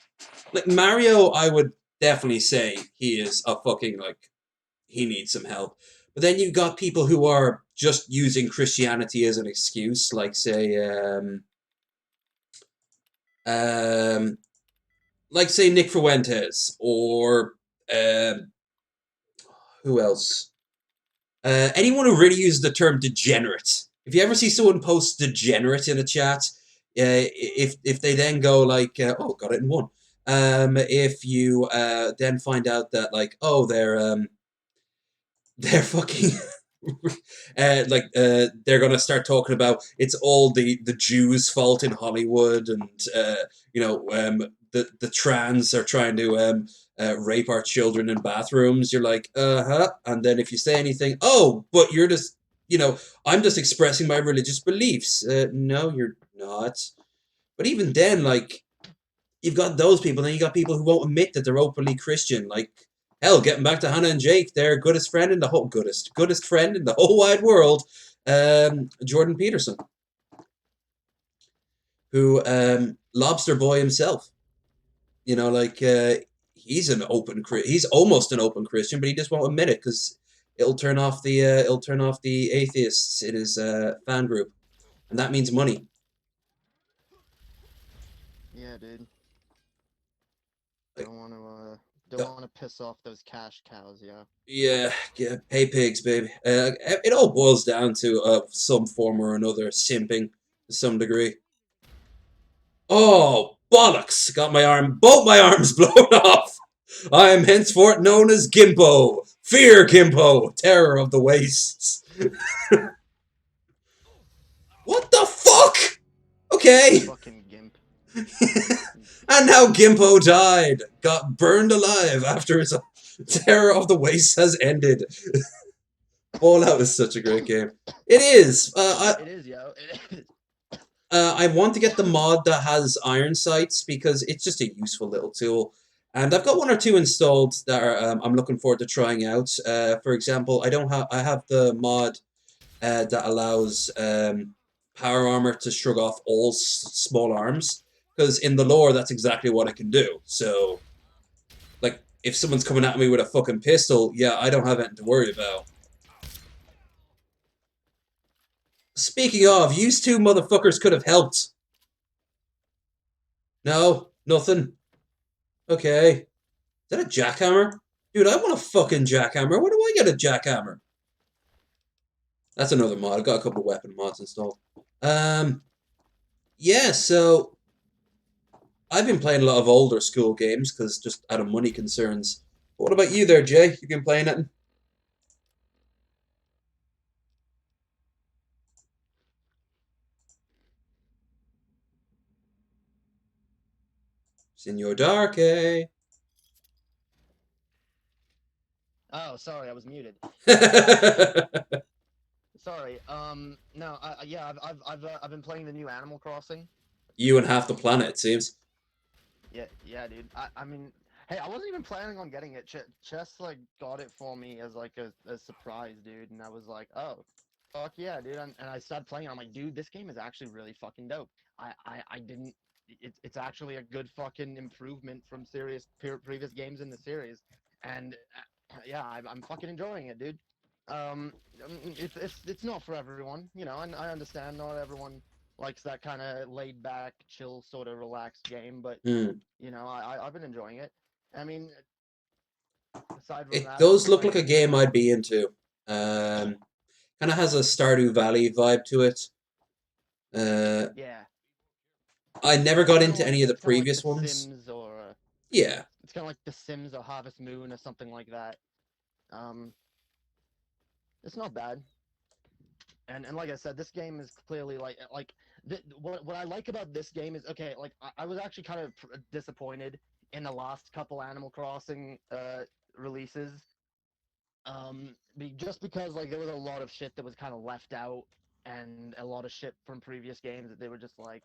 like Mario, I would definitely say he is a fucking like he needs some help. But then you got people who are just using Christianity as an excuse, like say, um, Nick Fuentes or who else? Anyone who really uses the term degenerate. If you ever see someone post degenerate in a chat, if they then go like, oh, got it in one. If you then find out that like, oh, they're fucking They're gonna start talking about it's all the Jews' fault in Hollywood, and the trans are trying to rape our children in bathrooms. You're like, uh-huh. And then if you say anything, oh, but you're just, I'm just expressing my religious beliefs. No, you're not. But even then, like, you've got those people, and you got people who won't admit that they're openly Christian. Like, hell, getting back to Hannah and Jake, their goodest friend in the whole wide world, Jordan Peterson, who Lobster Boy himself. He's almost an open Christian, but he just won't admit it because it'll turn off the atheists in his fan group, and that means money. Yeah, dude. Like, Don't want to piss off those cash cows, yeah. yeah, pay pigs, baby. It all boils down to some form or another simping to some degree. Oh, bollocks! Got both my arms blown off. I am henceforth known as Gimpo. Fear Gimpo, terror of the wastes. What the fuck? Okay. Fucking gimp. And now Gimpo died. Got burned alive after his terror of the wastes has ended. Fallout is such a great game. It is. It is, yo. It is. I want to get the mod that has iron sights because it's just a useful little tool. And I've got one or two installed that I'm looking forward to trying out. For example, I have the mod that allows power armor to shrug off all small arms, because in the lore that's exactly what it can do. So, like, if someone's coming at me with a fucking pistol, yeah, I don't have anything to worry about. Speaking of, yous two motherfuckers could have helped. No? Nothing? Okay. Is that a jackhammer? Dude, I want a fucking jackhammer. Where do I get a jackhammer? That's another mod. I've got a couple of weapon mods installed. Yeah, so I've been playing a lot of older school games because just out of money concerns. But what about you there, Jay? You been playing anything? Senor Darke. Oh, sorry, I was muted. Sorry. No. Yeah. I've been playing the new Animal Crossing. You and half the planet, it seems. Yeah, dude. I mean, hey, I wasn't even planning on getting it. Chess like got it for me as like a surprise, dude. And I was like, oh, fuck yeah, dude. And I started playing. I'm like, dude, this game is actually really fucking dope. I didn't. It's actually a good fucking improvement from previous games in the series. And yeah, I'm fucking enjoying it, dude. It's not for everyone, you know, and I understand not everyone likes that kind of laid back, chill, sort of relaxed game, but Hmm. you know, I've been enjoying it. I mean, aside from It that, I've been does look like a playing. game I'd be into. Kind of has a Stardew Valley vibe to it. Uh, Yeah, I never got kind of into like any of the it's kind of like previous The ones. Sims, or Yeah. it's kind of like The Sims or Harvest Moon or something like that. Um, it's not bad. And like I said, this game is clearly what I like about this game is, okay, like I was actually kind of disappointed in the last couple Animal Crossing releases, just because like there was a lot of shit that was kind of left out, and a lot of shit from previous games that they were just like,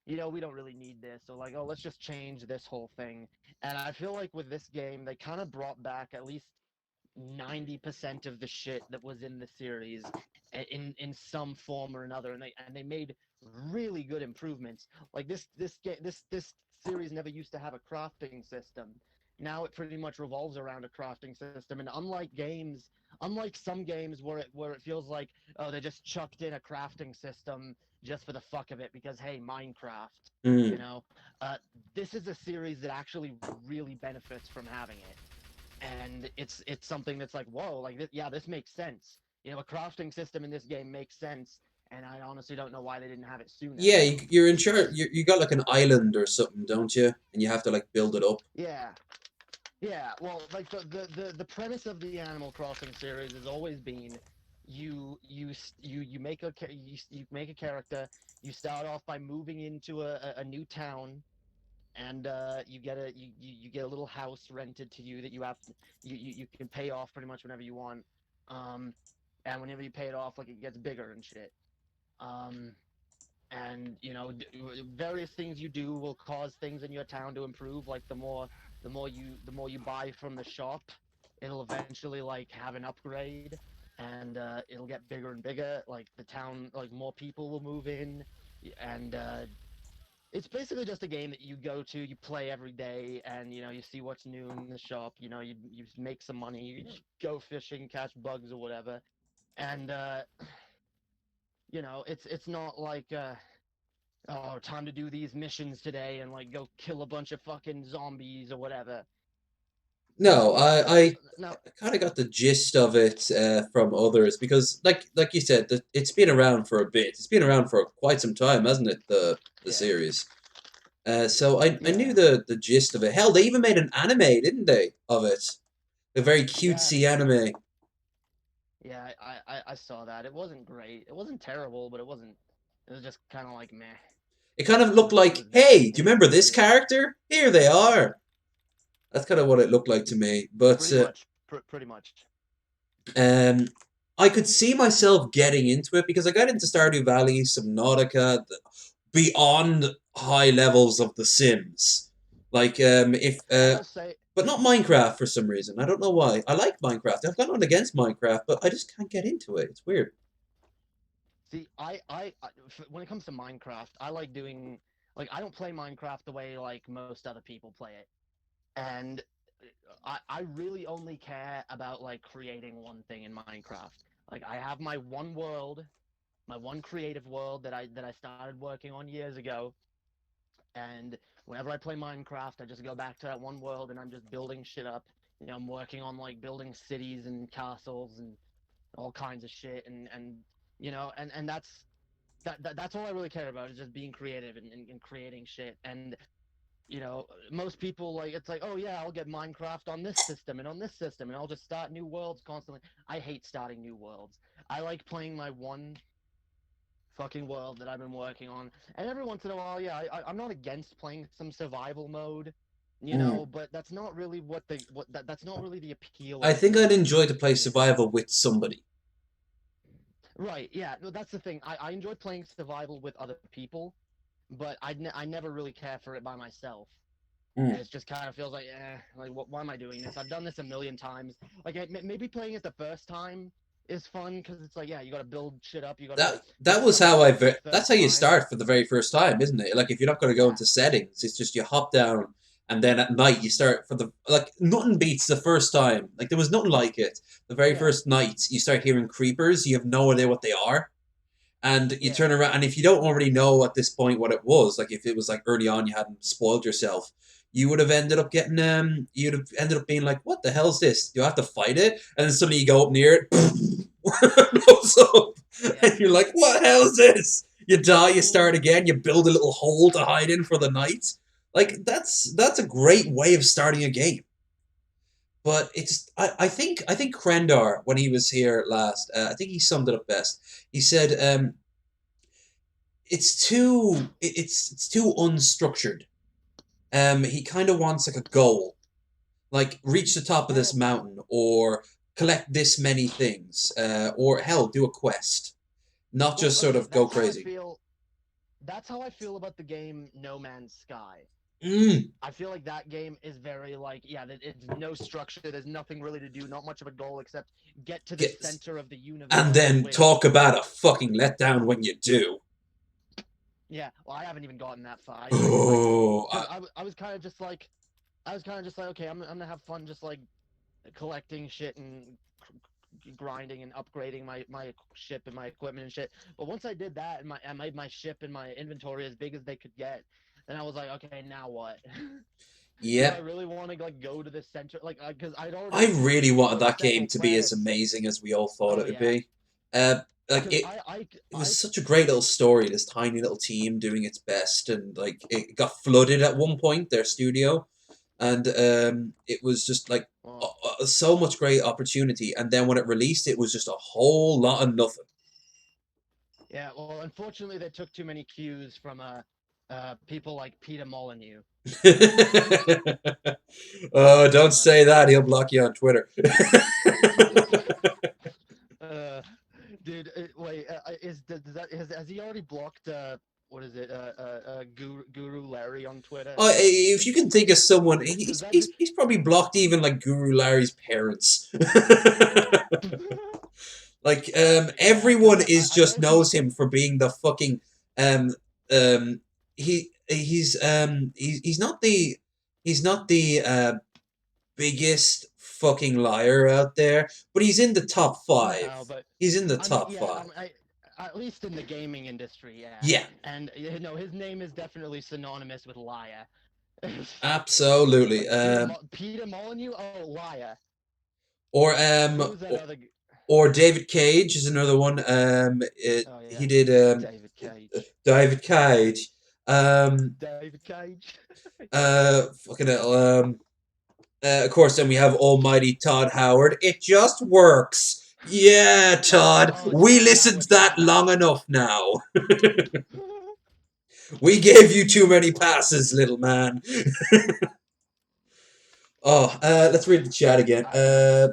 you know, we don't really need this, so like, oh, let's just change this whole thing. And I feel like with this game they kind of brought back at least 90% of the shit that was in the series in some form or another, and they made really good improvements. Like this series never used to have a crafting system. Now it pretty much revolves around a crafting system, and unlike some games where it feels like, oh, they just chucked in a crafting system just for the fuck of it because, hey, Minecraft, you Mm. know, this is a series that actually really benefits from having it. And it's something that's like, whoa, like this, yeah, this makes sense. You know, a crafting system in this game makes sense, and I honestly don't know why they didn't have it sooner. Yeah, you're in charge. Because You got like an island or something, don't you? And you have to like build it up. yeah, yeah, well, like the premise of the Animal Crossing series has always been you make you make a character. You start off by moving into a new town, and you get a little house rented to you that you can pay off pretty much whenever you want. Um, and whenever you pay it off, like it gets bigger and shit. Um, and various things you do will cause things in your town to improve. Like the more you buy from the shop, it'll eventually like have an upgrade, and it'll get bigger and bigger. Like the town, like more people will move in, and it's basically just a game that you go to, you play every day, and you see what's new in the shop. You make some money, you go fishing, catch bugs or whatever, and it's not like oh, time to do these missions today and like go kill a bunch of fucking zombies or whatever. No, No, no, I kind of got the gist of it from others because, like you said, it's been around for a bit. It's been around for quite some time, hasn't it? The yeah, series. So I knew yeah, the gist of it. Hell, they even made an anime, didn't they, of it? A very yeah, cutesy anime. yeah. I saw that. It wasn't great. It wasn't terrible, but it wasn't. It was just kind of like meh. It kind of It looked was it like, was there. hey, do you It remember this existed. character? Here they are. That's kind of what it looked like to me. But Pretty much. Pretty much. um, I could see myself getting into it because I got into Stardew Valley, Subnautica, beyond high levels of The Sims. Like if I will say, but not Minecraft for some reason. I don't know why. I like Minecraft. I've got nothing against Minecraft, but I just can't get into it. It's weird. see, when it comes to Minecraft, I like doing like I don't play Minecraft the way like most other people play it, and I really only care about like creating one thing in Minecraft. Like I have my one world, my one creative world that I started working on years ago, and whenever I play Minecraft, I just go back to that one world and I'm just building shit up. I'm working on like building cities and castles and all kinds of shit, and that's all I really care about is just being creative and creating shit. And most people like it's like, oh yeah, I'll get Minecraft on this system and on this system, and I'll just start new worlds constantly. I hate starting new worlds. I like playing my one fucking world that I've been working on, and every once in a while, yeah, I'm not against playing some survival mode, Mm. but that's not really that's not really the appeal I of think the I'd game enjoy to to play me. survival with somebody. Right? Yeah, no, that's the thing. I enjoy playing survival with other people, but I never really care for it by myself. Mm. It just kind of feels like, like why am I doing this? I've done this a million times. Like maybe playing it the first time is fun because it's like, yeah, you got to build shit up, you got to That fix was stuff how for the that's first how you time. start for the very first time, isn't it? Like if you're not going to go Yeah, into settings, it's just you hop down and then at night you start for the like nothing beats the first time. Like there was nothing like it. The very yeah, first night you start hearing creepers, you have no idea what they are. And you turn yeah, around, and if you don't already know at this point what it was, like if it was like early on, you hadn't spoiled yourself, you would have ended up getting you'd have ended up being like, "What the hell's this? Do I have to fight it?" And then suddenly you go up near it, blows up, yeah. and you're like, "What the hell is this?" You die, you start again, you build a little hole to hide in for the night. Like that's a great way of starting a game. But I think Krendar when he was here last, I think he summed it up best. He said, it's too unstructured. He kind of wants like a goal, like reach the top of this Well, mountain or collect this many things, or hell, do a quest, not well, just sort okay, of go crazy. that's how I feel about the game No Man's Sky. Mm, I feel like that game is very like, yeah, it's no structure. There's nothing really to do, not much of a goal except get to the get, center of the and universe, then which talk about a fucking letdown when you do. yeah, well, I haven't even gotten that far. Oh, Because I was kind of just like, okay, I'm gonna have fun just like collecting shit and grinding and upgrading my ship and my equipment and shit. But once I did that and I made my ship and my inventory as big as they could get, then I was like, okay, now what? Do I yep. really want to like go to the center? Like, because I really I wanted know there's that game several to be as planets. amazing as we all thought Oh it would yeah, be. Like because it was such a great little story. This tiny little team doing its best, and like it got flooded at one point. Their studio, and it was just like Well, so much great opportunity. And then when it released, it was just a whole lot of nothing. yeah. Well, unfortunately, they took too many cues from people like Peter Molyneux. Oh, don't Uh, say that. He'll block you on Twitter. uh, dude, wait, does that has he already blocked what is it Guru Larry on Twitter? Oh, if you can think of someone, Does he's, that he's, he's probably blocked even like Guru Larry's parents. Like yeah, because everyone is I just know he knows him for being the fucking um he's not the biggest fucking liar out there, but he's in the top five. no, but He's in the I mean top yeah, five. at least in the gaming industry, yeah, Yeah, and his name is definitely synonymous with liar. absolutely. Like Peter Molyneux, oh liar. Or Who was that other? or David Cage is another one. Oh He yeah, did David Cage. David Cage. Um, David Cage. fucking hell. Of course, then we have Almighty Todd Howard. It just works. Yeah, Todd. Oh, We Todd listened Howard. to that Yeah. long enough now. We gave you too many passes, little man. Oh, let's read the chat again. I,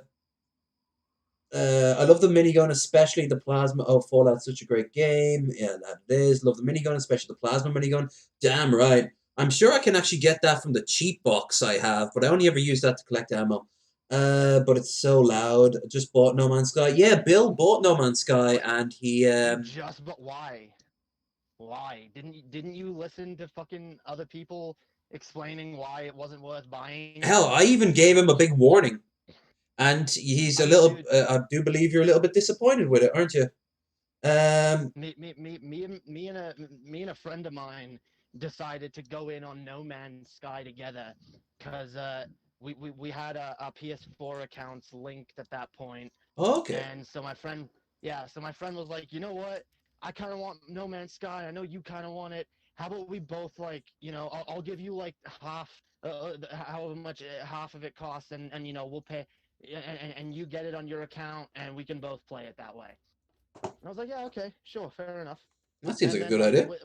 I love the minigun, especially the plasma. Oh, Fallout's such a great game. Yeah, that it is. Love the minigun, especially the plasma minigun. Damn right. I'm sure I can actually get that from the cheap box I have, but I only ever use that to collect ammo. But it's so loud. I just bought No Man's Sky. Yeah, Bill bought No Man's Sky, wait, and he you just but why? Why didn't you listen to fucking other people explaining why it wasn't worth buying? hell, I even gave him a big warning, and he's a I mean, little. dude, I do believe you're a little bit disappointed with it, aren't you? Um, me and a friend of mine decided to go in on No Man's Sky together because we had our PS4 accounts linked at that point. okay. And so my friend, yeah, so my friend was like, you know what? I kind of want No Man's Sky. I know you kind of want it. How about we both like, I'll give you like half, however much half of it costs, and we'll pay, and you get it on your account, and we can both play it that way. And I was like, yeah, okay, sure, fair enough. That seems And like a then good like idea.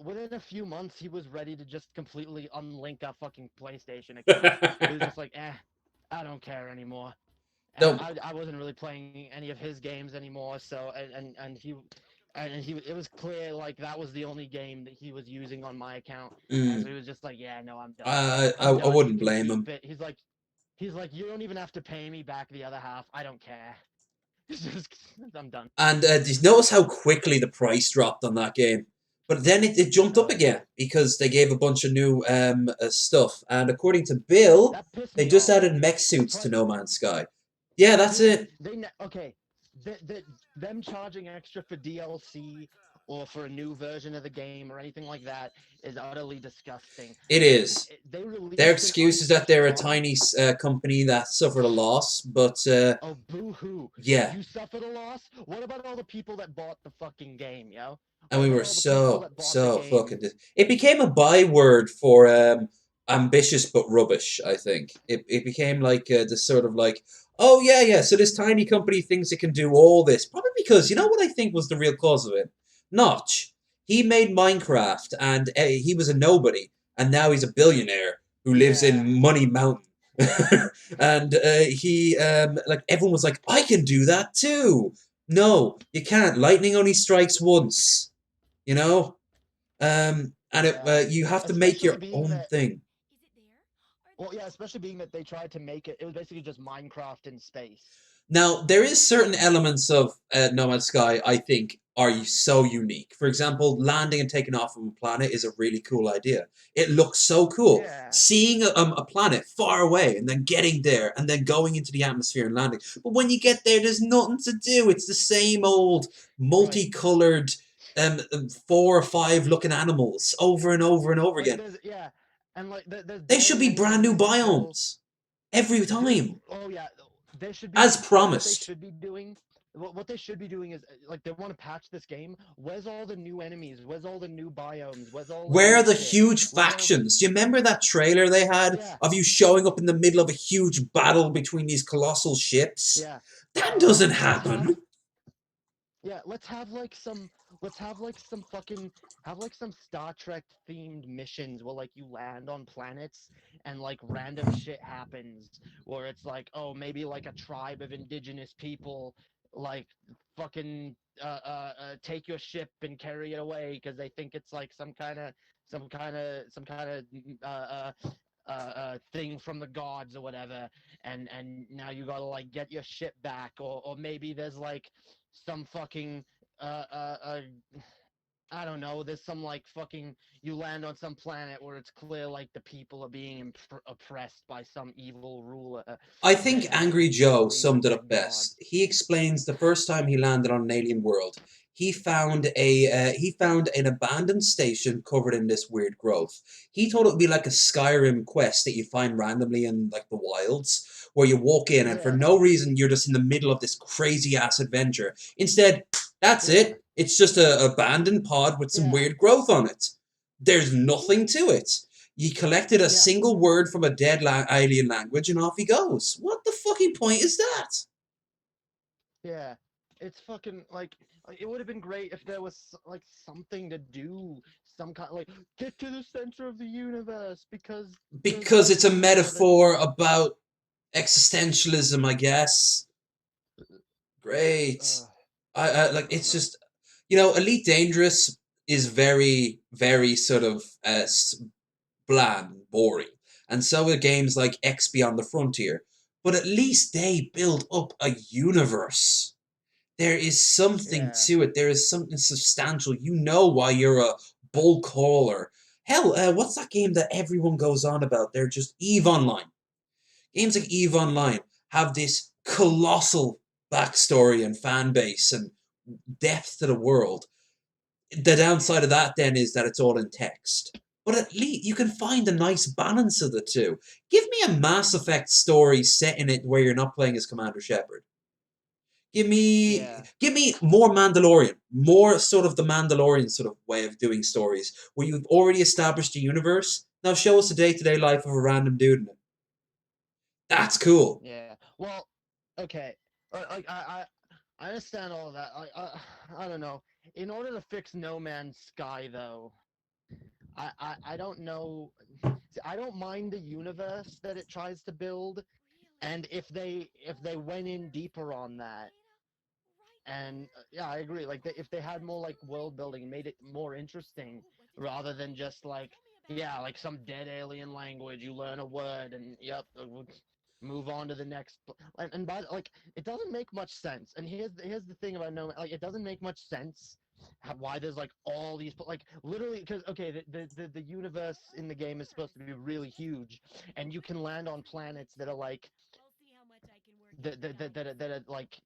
within a few months, he was ready to just completely unlink our fucking PlayStation account. He was just like, I don't care anymore. And No, I wasn't really playing any of his games anymore. So and he it was clear like that was the only game that he was using on my account. And so mm, he was just like, yeah, no, I'm done. I I'm done. You wouldn't can blame keep him. it. He's like, you don't even have to pay me back the other half. I don't care. It's just, I'm done. And did you notice how quickly the price dropped on that game? But then it jumped up Oh again yeah, because they gave a bunch of new stuff. And according to Bill, that pissed they me just off. added mech The suits to price, No Man's Sky. Yeah, that's dude. it. Okay. Them charging extra for DLC or for a new version of the game or anything like that is utterly disgusting. It is. They Their released an excuse is that they're unfinished a product. tiny company that suffered a loss, but Oh, boo hoo. yeah. You suffered a loss? What about all the people that bought the fucking game, yo? And What we about were all the people so that bought the game? fucking. It became a byword for ambitious but rubbish. I think it became like this sort of like, oh yeah, yeah. So this tiny company thinks it can do all this, probably because you know what I think was the real cause of it. Notch. He made Minecraft, and he was a nobody, and now he's a billionaire who lives Yeah. in Money Mountain. And he like everyone was like, I can do that too. No, you can't. Lightning only strikes once. You know, and Yeah. you have to make Especially your being own that thing. well, yeah, especially being that they tried to make it was basically just Minecraft in space. Now, there is certain elements of No Man's Sky I think are so unique. For example, landing and taking off of a planet is a really cool idea. It looks so cool. Yeah. Seeing a planet far away and then getting there and then going into the atmosphere and landing. But when you get there, there's nothing to do. It's the same old Right. multicolored 4 or 5 looking animals over and over and over Like again. there's yeah, and like there's They should barely be any brand new reason to go. biomes every Dude, time, oh yeah, there should be. as You know what they promised. should be doing? what they should be doing is like they want to patch this game. Where's all the new enemies? Where's all the new biomes? Where's all the Where new are the shit? huge Where's all the factions? Do you remember that trailer they had yeah, of you showing up in the middle of a huge battle between these colossal ships? yeah. That doesn't Let's have happen. yeah, let's have like some fucking have like some Star Trek themed missions where like you land on planets and like random shit happens where it's like, oh, maybe like a tribe of indigenous people like fucking take your ship and carry it away because they think it's like some kind of thing from the gods or whatever, and now you gotta like get your ship back, or maybe there's like some fucking uh uh uh I don't know. There's some like fucking you land on some planet where it's clear like the people are being oppressed by some evil ruler I think that Angry thinks they Joe believe summed that it they're up God. best. He explains the first time he landed on an alien world, he found an abandoned station covered in this weird growth. He thought it would be like a Skyrim quest that you find randomly in like the wilds, where you walk in and for Yeah, no reason you're just in the middle of this crazy ass adventure. Instead, that's yeah, it. It's just a abandoned pod with some yeah, weird growth on it. There's nothing to it. He collected a yeah, single word from a dead alien language and off he goes. What the fucking point is that? yeah. It's fucking like it would have been great if there was like something to do, some kind like get to the center of the universe because Because there's it's a more than metaphor about existentialism, I guess. Great. uh, I like I don't it's know. just Elite Dangerous is very very sort of bland and boring, and so are games like X Beyond the Frontier. But at least they build up a universe. There is something Yeah, to it. There is something substantial. You know why you're a bull caller. Hell, what's that game that everyone goes on about? They're just Eve Online. Games like Eve Online have this colossal backstory and fan base and depth to the world. The downside of that then is that it's all in text. But at least you can find a nice balance of the two. Give me a Mass Effect story set in it where you're not playing as Commander Shepard. yeah, Give me more Mandalorian, more sort of the Mandalorian sort of way of doing stories where you've already established a universe. Now show us the day-to-day life of a random dude in it. That's cool. yeah. Well, okay. Like I understand all of that. I don't know. In order to fix No Man's Sky, though, I don't know. See, I don't mind the universe that it tries to build, and if they went in deeper on that, and yeah, I agree. Like if they had more like world building and made it more interesting, rather than just like yeah, like some dead alien language. You learn a word and yep, move on to the next. And by like it doesn't make much sense. And here's the thing about no like it doesn't make much sense why there's like all these like literally because okay the universe in the game is supposed to be really huge and you can land on planets that are like that are like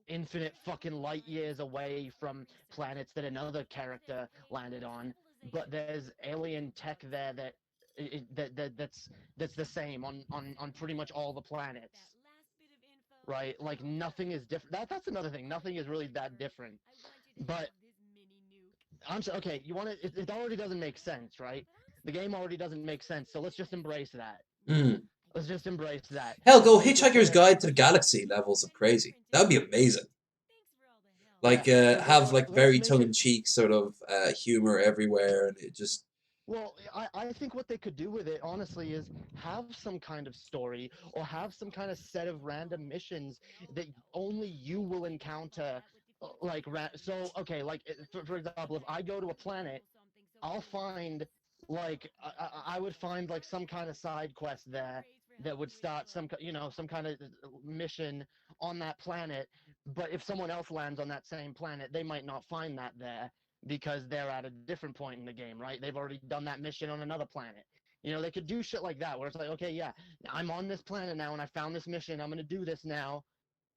infinite fucking light years away from planets that another character landed on, but there's alien tech there that's the same on pretty much all the planets, right? Like nothing is different. That's another thing. Nothing is really that different. But I'm so okay. You want to? It already doesn't make sense, right? The game already doesn't make sense. So let's just embrace that. Mm. Let's just embrace that. Hell, Let's go make it Hitchhiker's where Guide to the Galaxy levels of crazy. That would be amazing. yeah, Like, have like let's very make tongue it in cheek sort of humor everywhere, and it just well, I think what they could do with it, honestly, is have some kind of story or have some kind of set of random missions that only you will encounter. So, okay, like, for example, if I go to a planet, I'll find, like, I would find, like, some kind of side quest there that would start some kind of mission on that planet. But if someone else lands on that same planet, they might not find that there because they're at a different point in the game, right? They've already done that mission on another planet. They could do shit like that where it's like, okay, yeah, I'm on this planet now and I found this mission. I'm going to do this now.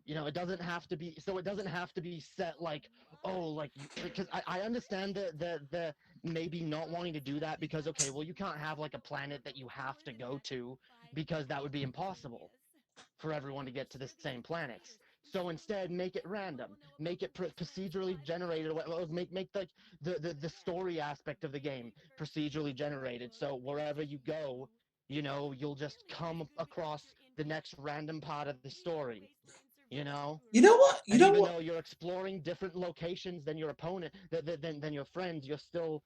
It doesn't have to be so it doesn't have to be set like oh like because I understand the maybe not wanting to do that because okay well you can't have like a planet that you have to go to because that would be impossible for everyone to get to the same planets. So instead, make it random, make it procedurally generated, make the story aspect of the game procedurally generated. So wherever you go, you'll just come across the next random part of the story. You know, You know what? You and know even what? though you're exploring different locations than your opponent, than your friends, you're still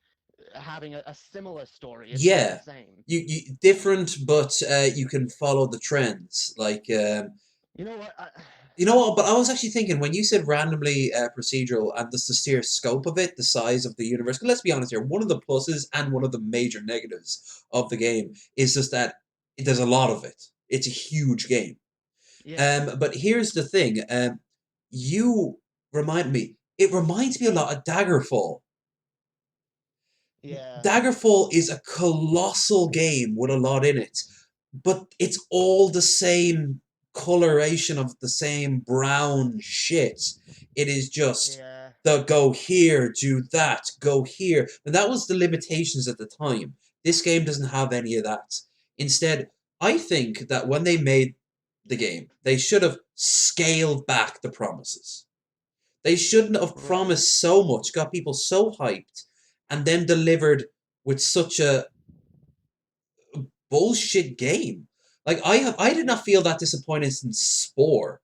having a similar story. It's not the Yeah, same. you different, but you can follow the trends. Like, You know what? you know what? But I was actually thinking when you said randomly procedural and the sheer scope of it, the size of the universe. 'Cause let's be honest here. One of the pluses and one of the major negatives of the game is just that there's a lot of it. It's a huge game. Yeah, But here's the thing. You remind me. It reminds me a lot of Daggerfall. yeah, Daggerfall is a colossal game with a lot in it, but it's all the same coloration of the same brown shit. It is just yeah, the go here, do that, go here. And that was the limitations at the time. This game doesn't have any of that. Instead, I think that when they made the game, they should have scaled back the promises. They shouldn't have right. promised so much, got people so hyped, and then delivered with such a bullshit game. Like I did Yeah, not feel that disappointed in Spore,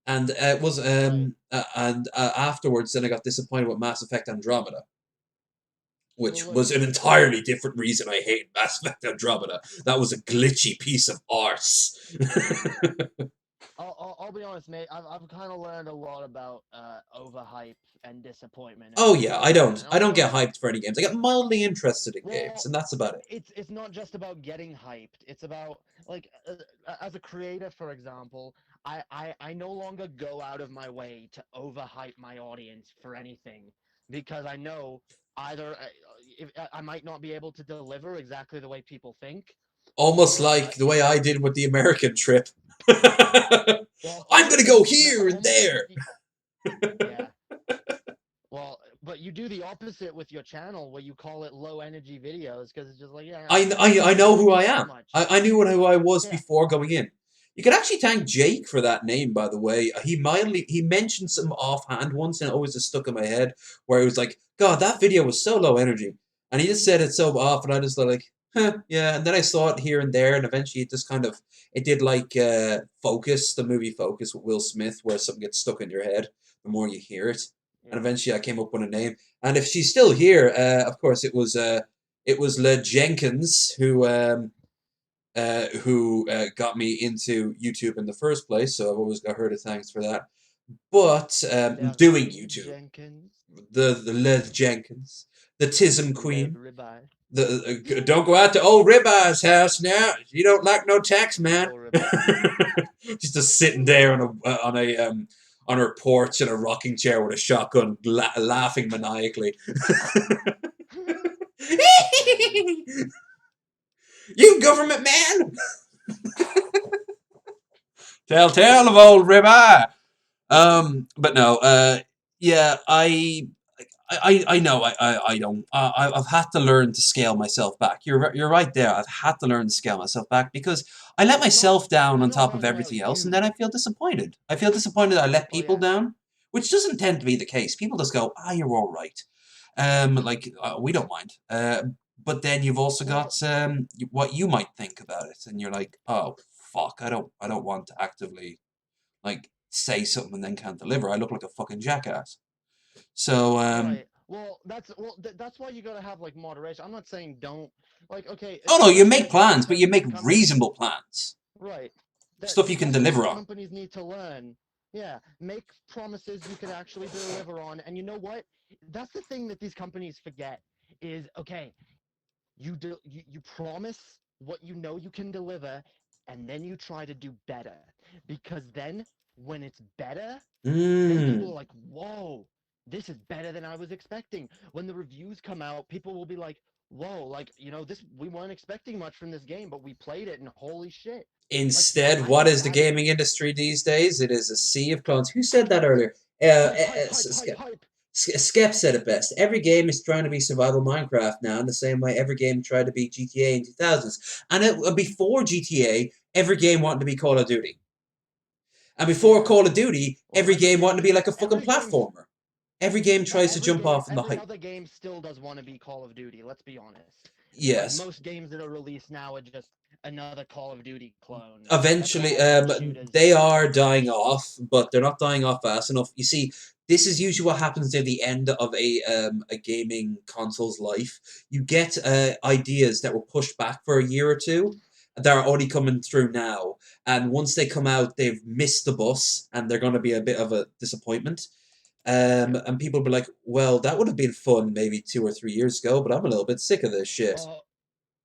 and it was right. and afterwards then I got disappointed with Mass Effect Andromeda, Well, which look, was an entirely different reason I hate Mass Effect Andromeda. That was a glitchy piece of arse. I'll be honest, mate. I've kind of learned a lot about overhype and disappointment Oh over yeah, this game, and I I'll be don't get honest. hyped for any games. I get mildly interested in games, Well, and that's about it. it's not just about getting hyped. It's about like as a creator, for example, I no longer go out of my way to overhype my audience for anything because I know either if I might not be able to deliver exactly the way people think, Almost or like the way if I did with the American trip. well, I'm gonna almost go no, here and almost like there. yeah. Well, but you do the opposite with your channel where you call it low energy videos because it's just like, yeah, I I know don't who need I that am. much. I knew who I was Yeah, before going in. You could actually thank Jake for that name, by the way. He mentioned some offhand once, and it always just stuck in my head. Where he was like, "God, that video was so low energy," and he just said it so off, and I just thought like, "Huh, yeah." And then I saw it here and there, and eventually it just kind of it did like Focus, the movie Focus with Will Smith, where something gets stuck in your head the more you hear it, and yeah, eventually I came up with a name. And if she's still here, of course it was Le Jenkins who got me into YouTube in the first place. So I've always got her to thanks for that. But doing Darlene YouTube, Jenkins, the Le Jenkins, the Tism Le Queen. Ribeye, The don't go out to old Ribeye's house now. You don't like no tax, man. oh Ribeye. She's just sitting there on her porch in a rocking chair with a shotgun, laughing maniacally. Yeah, You government man! Tell of old ribeye. But no, yeah, I know I don't. I've had to learn to scale myself back. You're right there. I've had to learn to scale myself back because I let it's not myself down it's on not top of learning about everything else, and then you. I feel disappointed. I feel disappointed that I let Well, people yeah, down, which doesn't tend to be the case. People just go, "Ah, you're all right." Like we don't mind. But then you've also well, got what you might think about it, and you're like, "Oh fuck, I don't want to actively like say something and then can't deliver. I look like a fucking jackass." So right. That's why you gotta have like moderation. I'm not saying don't like okay. oh no, you make That's something plans, but that you make these companies reasonable plans. right. Stuff you can That's what deliver these on. companies need to learn. Yeah, make promises you can actually deliver on. And you know what? That's the thing that these companies forget is okay, you promise what you know you can deliver and then you try to do better. Because then when it's better, then people Mm. are like, "Whoa, this is better than I was expecting." When the reviews come out, people will be like, "Whoa, like, this we weren't expecting much from this game, but we played it and holy shit." Like Instead, I what know is the that gaming industry these days? It is a sea of clones. Who said that earlier? hype, hype, hype, hype, hype. Skep said it best. Every game is trying to be survival Minecraft now, in the same way every game tried to be GTA in 2000s. And before GTA, every game wanted to be Call of Duty. And before Yeah. Call of Duty, Well, every game wanted to be like a fucking every game's platformer. Every game tries to jump off in the every hype. other game still does want to be Call of Duty. Let's be honest. Like Yes. most games that are released now are just another Call of Duty clone. That's Eventually, all like shooters they are pretty dying much. off, but they're not dying off fast enough. You see, this is usually what happens near the end of a gaming console's life. You get ideas that were pushed back for a year or two that are only coming through now, and once they come out, they've missed the bus, and they're going to be a bit of a disappointment. Yep. And people will be like, "Well, that would have been fun maybe 2 or 3 years ago, but I'm a little bit sick of this shit." Well,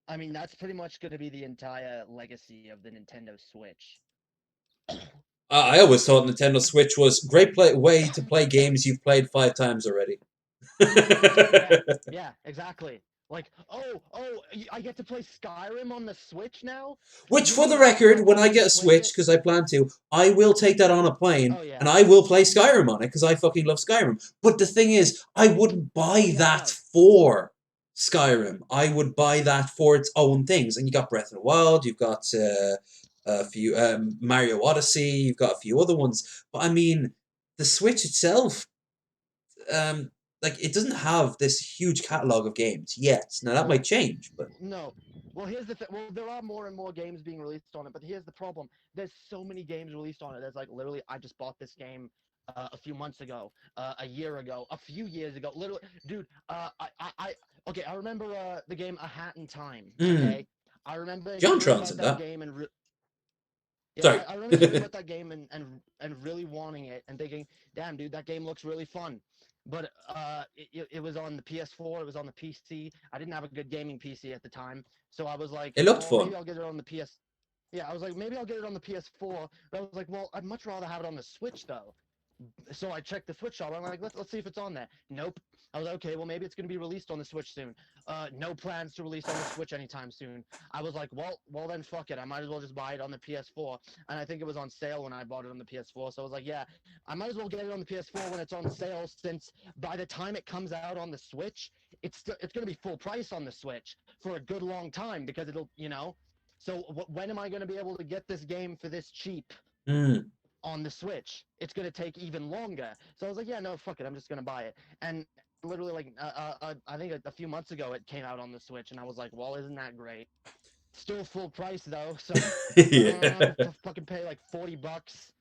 I mean that's pretty much going to be the entire legacy of the Nintendo Switch. I always thought Nintendo Switch was a great way to play games you've played 5 times already. Yeah, yeah, exactly. Like, I get to play Skyrim on the Switch now. Which, You for the mean I record, when I already get a played Switch, it? because I plan to, I will take that on a plane Oh and yeah. I will play Skyrim on it because I fucking love Skyrim. But the thing is, I wouldn't Oh buy yeah, that no. for Skyrim. I would buy that for its own things. And you got Breath of the Wild, you've got a few Mario Odyssey, you've got a few other ones. But I mean, the Switch itself, um, like it doesn't have this huge catalog of games yet. Now that Well, might change, but no. Well, here's the thing. Well, there are more and more games being released on it, but here's the problem. There's so many games released on it. There's like literally, I just bought this game a few months ago, a year ago, a few years ago. Literally, dude. Okay, I remember the game A Hat in Time. mm, Okay, I remember hearing JonTron's about in that that. game and yeah, Sorry. I remember hearing about that game and really wanting it and thinking, damn, dude, that game looks really fun. But it was on the PS4, it was on the PC. I didn't have a good gaming PC at the time, so I was like, It looked well, maybe fun. I'll get it on the PS. Yeah, I was like, maybe I'll get it on the PS4. But I was like, well, I'd much rather have it on the Switch though. So I checked the Switch shop. I'm like, let's see if it's on there. Nope. I was like, okay, well maybe it's gonna be released on the Switch soon. No plans to release on the Switch anytime soon. I was like, well then fuck it. I might as well just buy it on the PS4. And I think it was on sale when I bought it on the PS4. So I was like, yeah, I might as well get it on the PS4 when it's on sale, since by the time it comes out on the Switch, it's gonna be full price on the Switch for a good long time because it'll, you know. So when am I gonna be able to get this game for this cheap Mm. on the Switch? It's gonna take even longer. So I was like, yeah, no, fuck it, I'm just gonna buy it. And literally, like, I think a few months ago it came out on the Switch, and I was like, well, isn't that great? Still full price though, so Yeah. to fucking pay like $40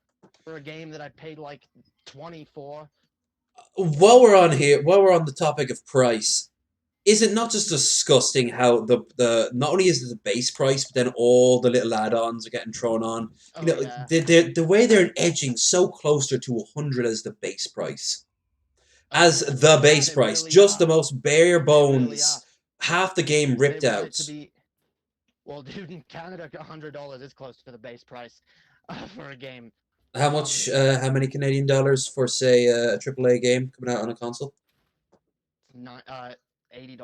for a game that I paid like 20 for. While we're on the topic of price, is it not just disgusting how the not only is it the base price, but then all the little add-ons are getting thrown on? You Oh know, yeah. the way they're edging so closer to 100 as the base price. Oh As yeah. the Yeah, base they price. really Just are. the most bare They really are. bones, half the game They ripped want it out. to be. Well, dude, in Canada, $100 is close to the base price for a game. How Um, much? How many Canadian dollars for say a AAA game coming out on a console? not $80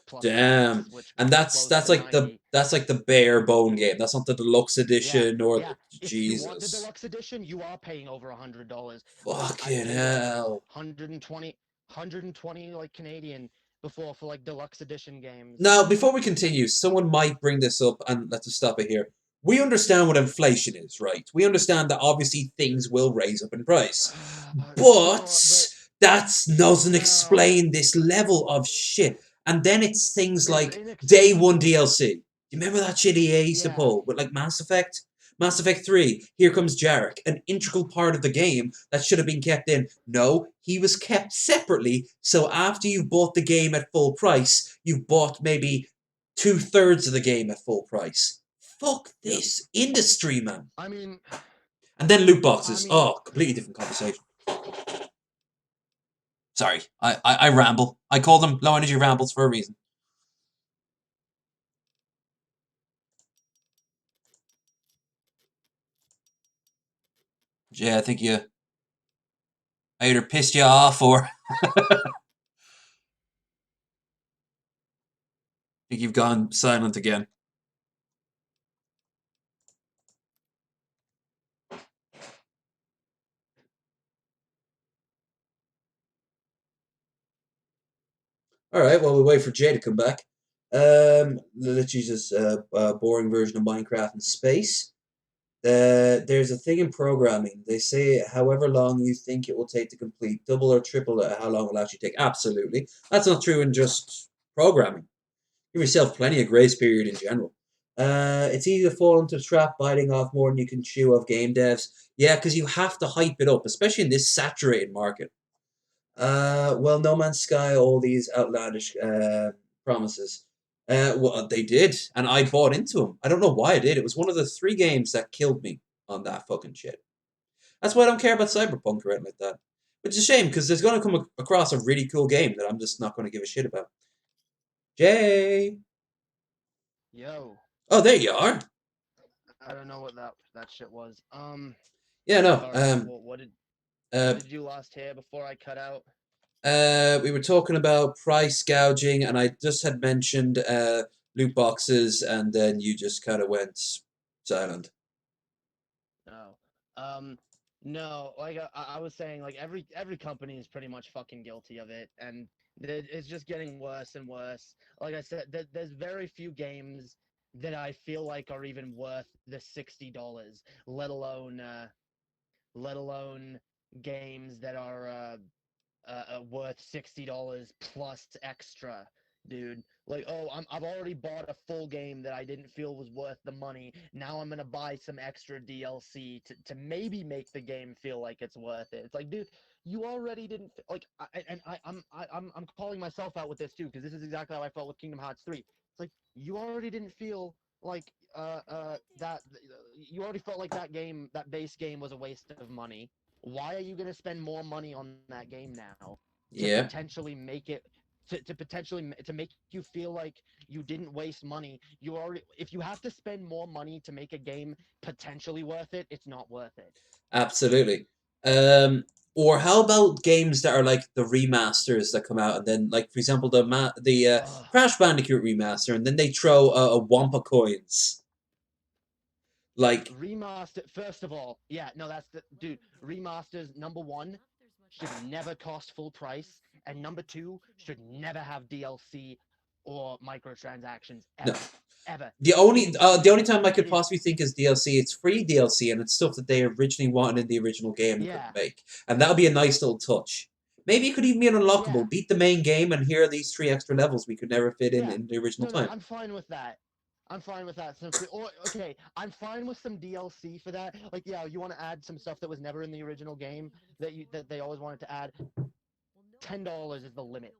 plus tax, Damn. which And comes close to 90. that's like the bare bone game. That's not the deluxe Yeah, edition or yeah. the If you want the Jesus. deluxe edition, you are paying over $100. Like I Fucking paid like hell. 120 like Canadian before for like deluxe edition games. Now, before we continue, someone might bring this up, and let's just stop it here. We understand what inflation is, right? We understand that obviously things will raise up in price. Sure, But but that doesn't no, explain this level of shit. And then it's things it's like day one inexcusable. DLC. Do you remember that shit EA used to Yeah. pull with like Mass Effect? Mass Effect 3, here comes Jarek, an integral part of the game that should have been kept in. No, he was kept separately, so after you've bought the game at full price, you've bought maybe two-thirds of the game at full price. Fuck Yep. this industry, man. I mean, And then loot I boxes. mean, Oh, completely different conversation. Sorry, I ramble. I call them low energy rambles for a reason. Yeah, I think I either pissed you off or I think you've gone silent again. All right, while we wait for Jay to come back, let's use this boring version of Minecraft in space. There's a thing in programming. They say however long you think it will take to complete, double or triple how long it will actually take. Absolutely. That's not true in just programming. Give yourself plenty of grace period in general. It's easy to fall into the trap biting off more than you can chew of game devs. Yeah, because you have to hype it up, especially in this saturated market. Well, No Man's Sky, all these outlandish promises. Well, they did, and I bought into them. I don't know why I did. It was one of the three games that killed me on that fucking shit. That's why I don't care about Cyberpunk or anything like that. Which is a shame because there's going to come across a really cool game that I'm just not going to give a shit about. Jay. Yo, Oh, there you are. I don't know what that shit was. Yeah, no. Sorry. What Uh, did you last hear before I cut out? we were talking about price gouging, and I just had mentioned loot boxes, and then you just kind of went silent. No. No. Like I was saying, like every company is pretty much fucking guilty of it, and it's just getting worse and worse. Like I said, there's very few games that I feel like are even worth the $60, let alone games that are worth $60 plus extra, dude. Like, oh, I've already bought a full game that I didn't feel was worth the money. Now I'm gonna buy some extra DLC to maybe make the game feel like it's worth it. It's like, dude, you already didn't like. I'm calling myself out with this too because this is exactly how I felt with Kingdom Hearts 3. It's like you already didn't feel like that you already felt like that base game was a waste of money. Why are you going to spend more money on that game now to Yeah, potentially make it to potentially to make you feel like you didn't waste money? You already, if you have to spend more money to make a game potentially worth it, it's not worth it. absolutely. Um, or how about games that are like the remasters that come out, and then, like for example, the Ugh. Crash Bandicoot remaster, and then they throw a wampa coins. Like, Remaster, first of all, yeah, no, that's the dude. Remasters, number one, should never cost full price, and number two, should never have DLC or microtransactions no, ever, ever. the only time I It could is, possibly think is DLC. It's free DLC, and it's stuff that they originally wanted in the original game and couldn't yeah, make, and that would be a nice little touch. Maybe it could even be an yeah, unlockable. Beat the main game, and here are these three extra levels we could never fit yeah. in the original No, no, time. I'm fine with that. I'm fine with that. Simply, or okay, I'm fine with some DLC for that. Like, yeah, you want to add some stuff that was never in the original game that they always wanted to add. $10 is the limit.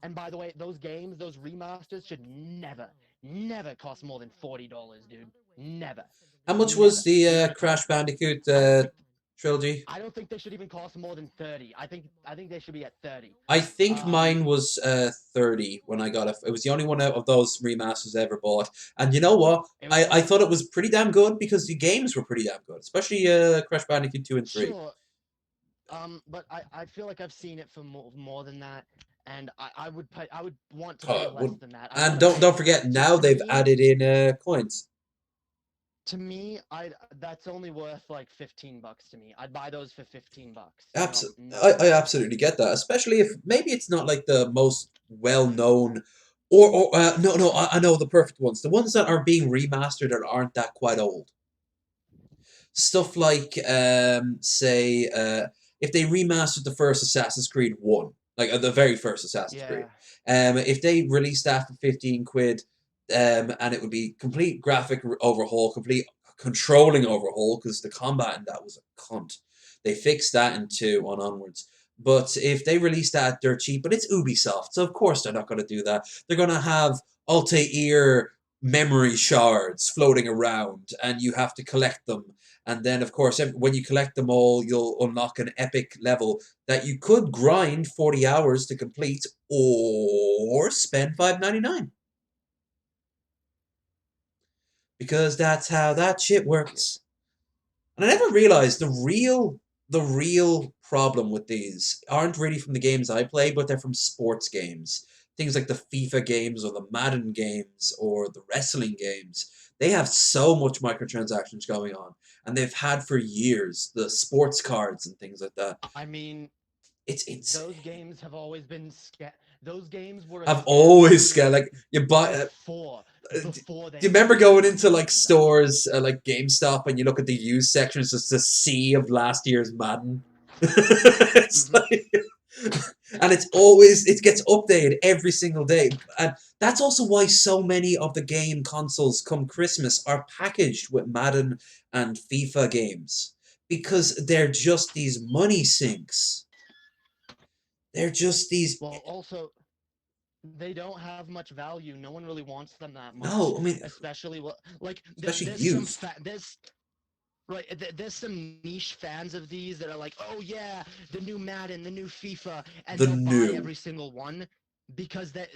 And by the way, those games, those remasters should never, never cost more than $40, dude. Never, How much was never. the You're gonna cost. Crash Bandicoot I don't think. trilogy? I don't think they should even cost more than 30. I think they should be at 30. I think Um, mine was 30 when I got it. It was the only one out of those remasters I ever bought. And you know what? it was I only thought it was pretty damn good because the games were pretty damn good, especially Crash Bandicoot 2 and 3. sure. But I feel like I've seen it for more than that, and I would want to pay less Would than that. I'd and want to don't pay forget now they've added in coins. to me, I that's only worth like $15 to me. I'd buy those for $15. No, Absolutely, no I less. absolutely get that, especially if maybe it's not like the most well known. Or no, I know the perfect ones. The ones that are being remastered and aren't that quite old. Stuff like say if they remastered the first Assassin's Creed 1, like the very first Assassin's Creed, Yeah. if they released that for 15 quid, and it would be complete graphic overhaul, complete controlling overhaul, because the combat in that was a cunt. They fixed that in 2 on onwards. But if they release that dirt cheap, but it's Ubisoft, so of course they're not going to do that. They're going to have Altair memory shards floating around, and you have to collect them, and then, of course, when you collect them all, you'll unlock an epic level that you could grind 40 hours to complete or spend $5.99. Because that's how that shit works. And I never realized the real problem with these aren't really from the games I play, but they're from sports games. Things like the FIFA games or the Madden games or the wrestling games. They have so much microtransactions going on, and they've had for years the sports cards and things like that. I mean, It's insane. those games have always been those games were a I've scam to always me scared like you buy. before. Do before they you had remember the going into like microtransactions. stores like GameStop and you look at the used section, it's just a sea of last year's Madden. It's Hmm. like, and it gets updated every single day, and that's also why so many of the game consoles come Christmas are packaged with Madden and FIFA games because they're just these money sinks. They're just these. Well, also, they don't have much value. No one really wants them that much, No, I mean, especially what like especially there's some used. there's right there's some niche fans of these that are like, oh yeah, the new Madden, the new FIFA, and The they'll buy new. every single one because they're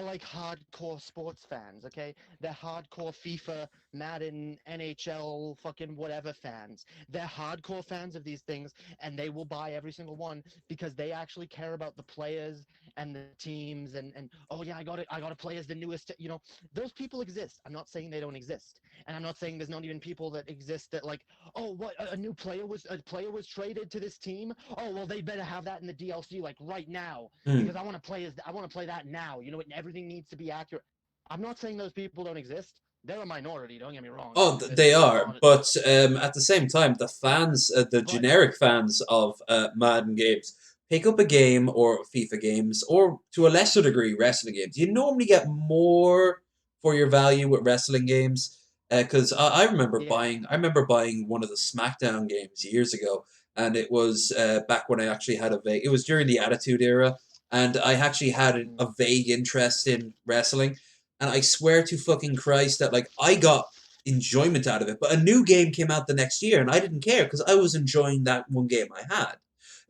like hardcore sports fans. Okay, they're hardcore FIFA, Madden, NHL, fucking whatever fans. They're hardcore fans of these things, and they will buy every single one because they actually care about the players and the teams and oh yeah, I gotta play as the newest. You know, those people exist. I'm not saying they don't exist, and I'm not saying there's not even people that exist that like, oh, what a player was traded to this team. Oh well, they better have that in the DLC like right now Hmm. because I want to play that now. You know, and everything needs to be accurate. I'm not saying those people don't exist. They're a minority. Don't get me wrong. Oh, they They're are, on, but at the same time, the fans, the but generic fans of Madden games, pick up a game or FIFA games, or to a lesser degree, wrestling games. You normally get more for your value with wrestling games. Because yeah. I remember buying one of the SmackDown games years ago, and it was back when I actually had it was during the Attitude Era, and I actually had Mm. a vague interest in wrestling. And I swear to fucking Christ that like I got enjoyment out of it. But a new game came out the next year, and I didn't care because I was enjoying that one game I had,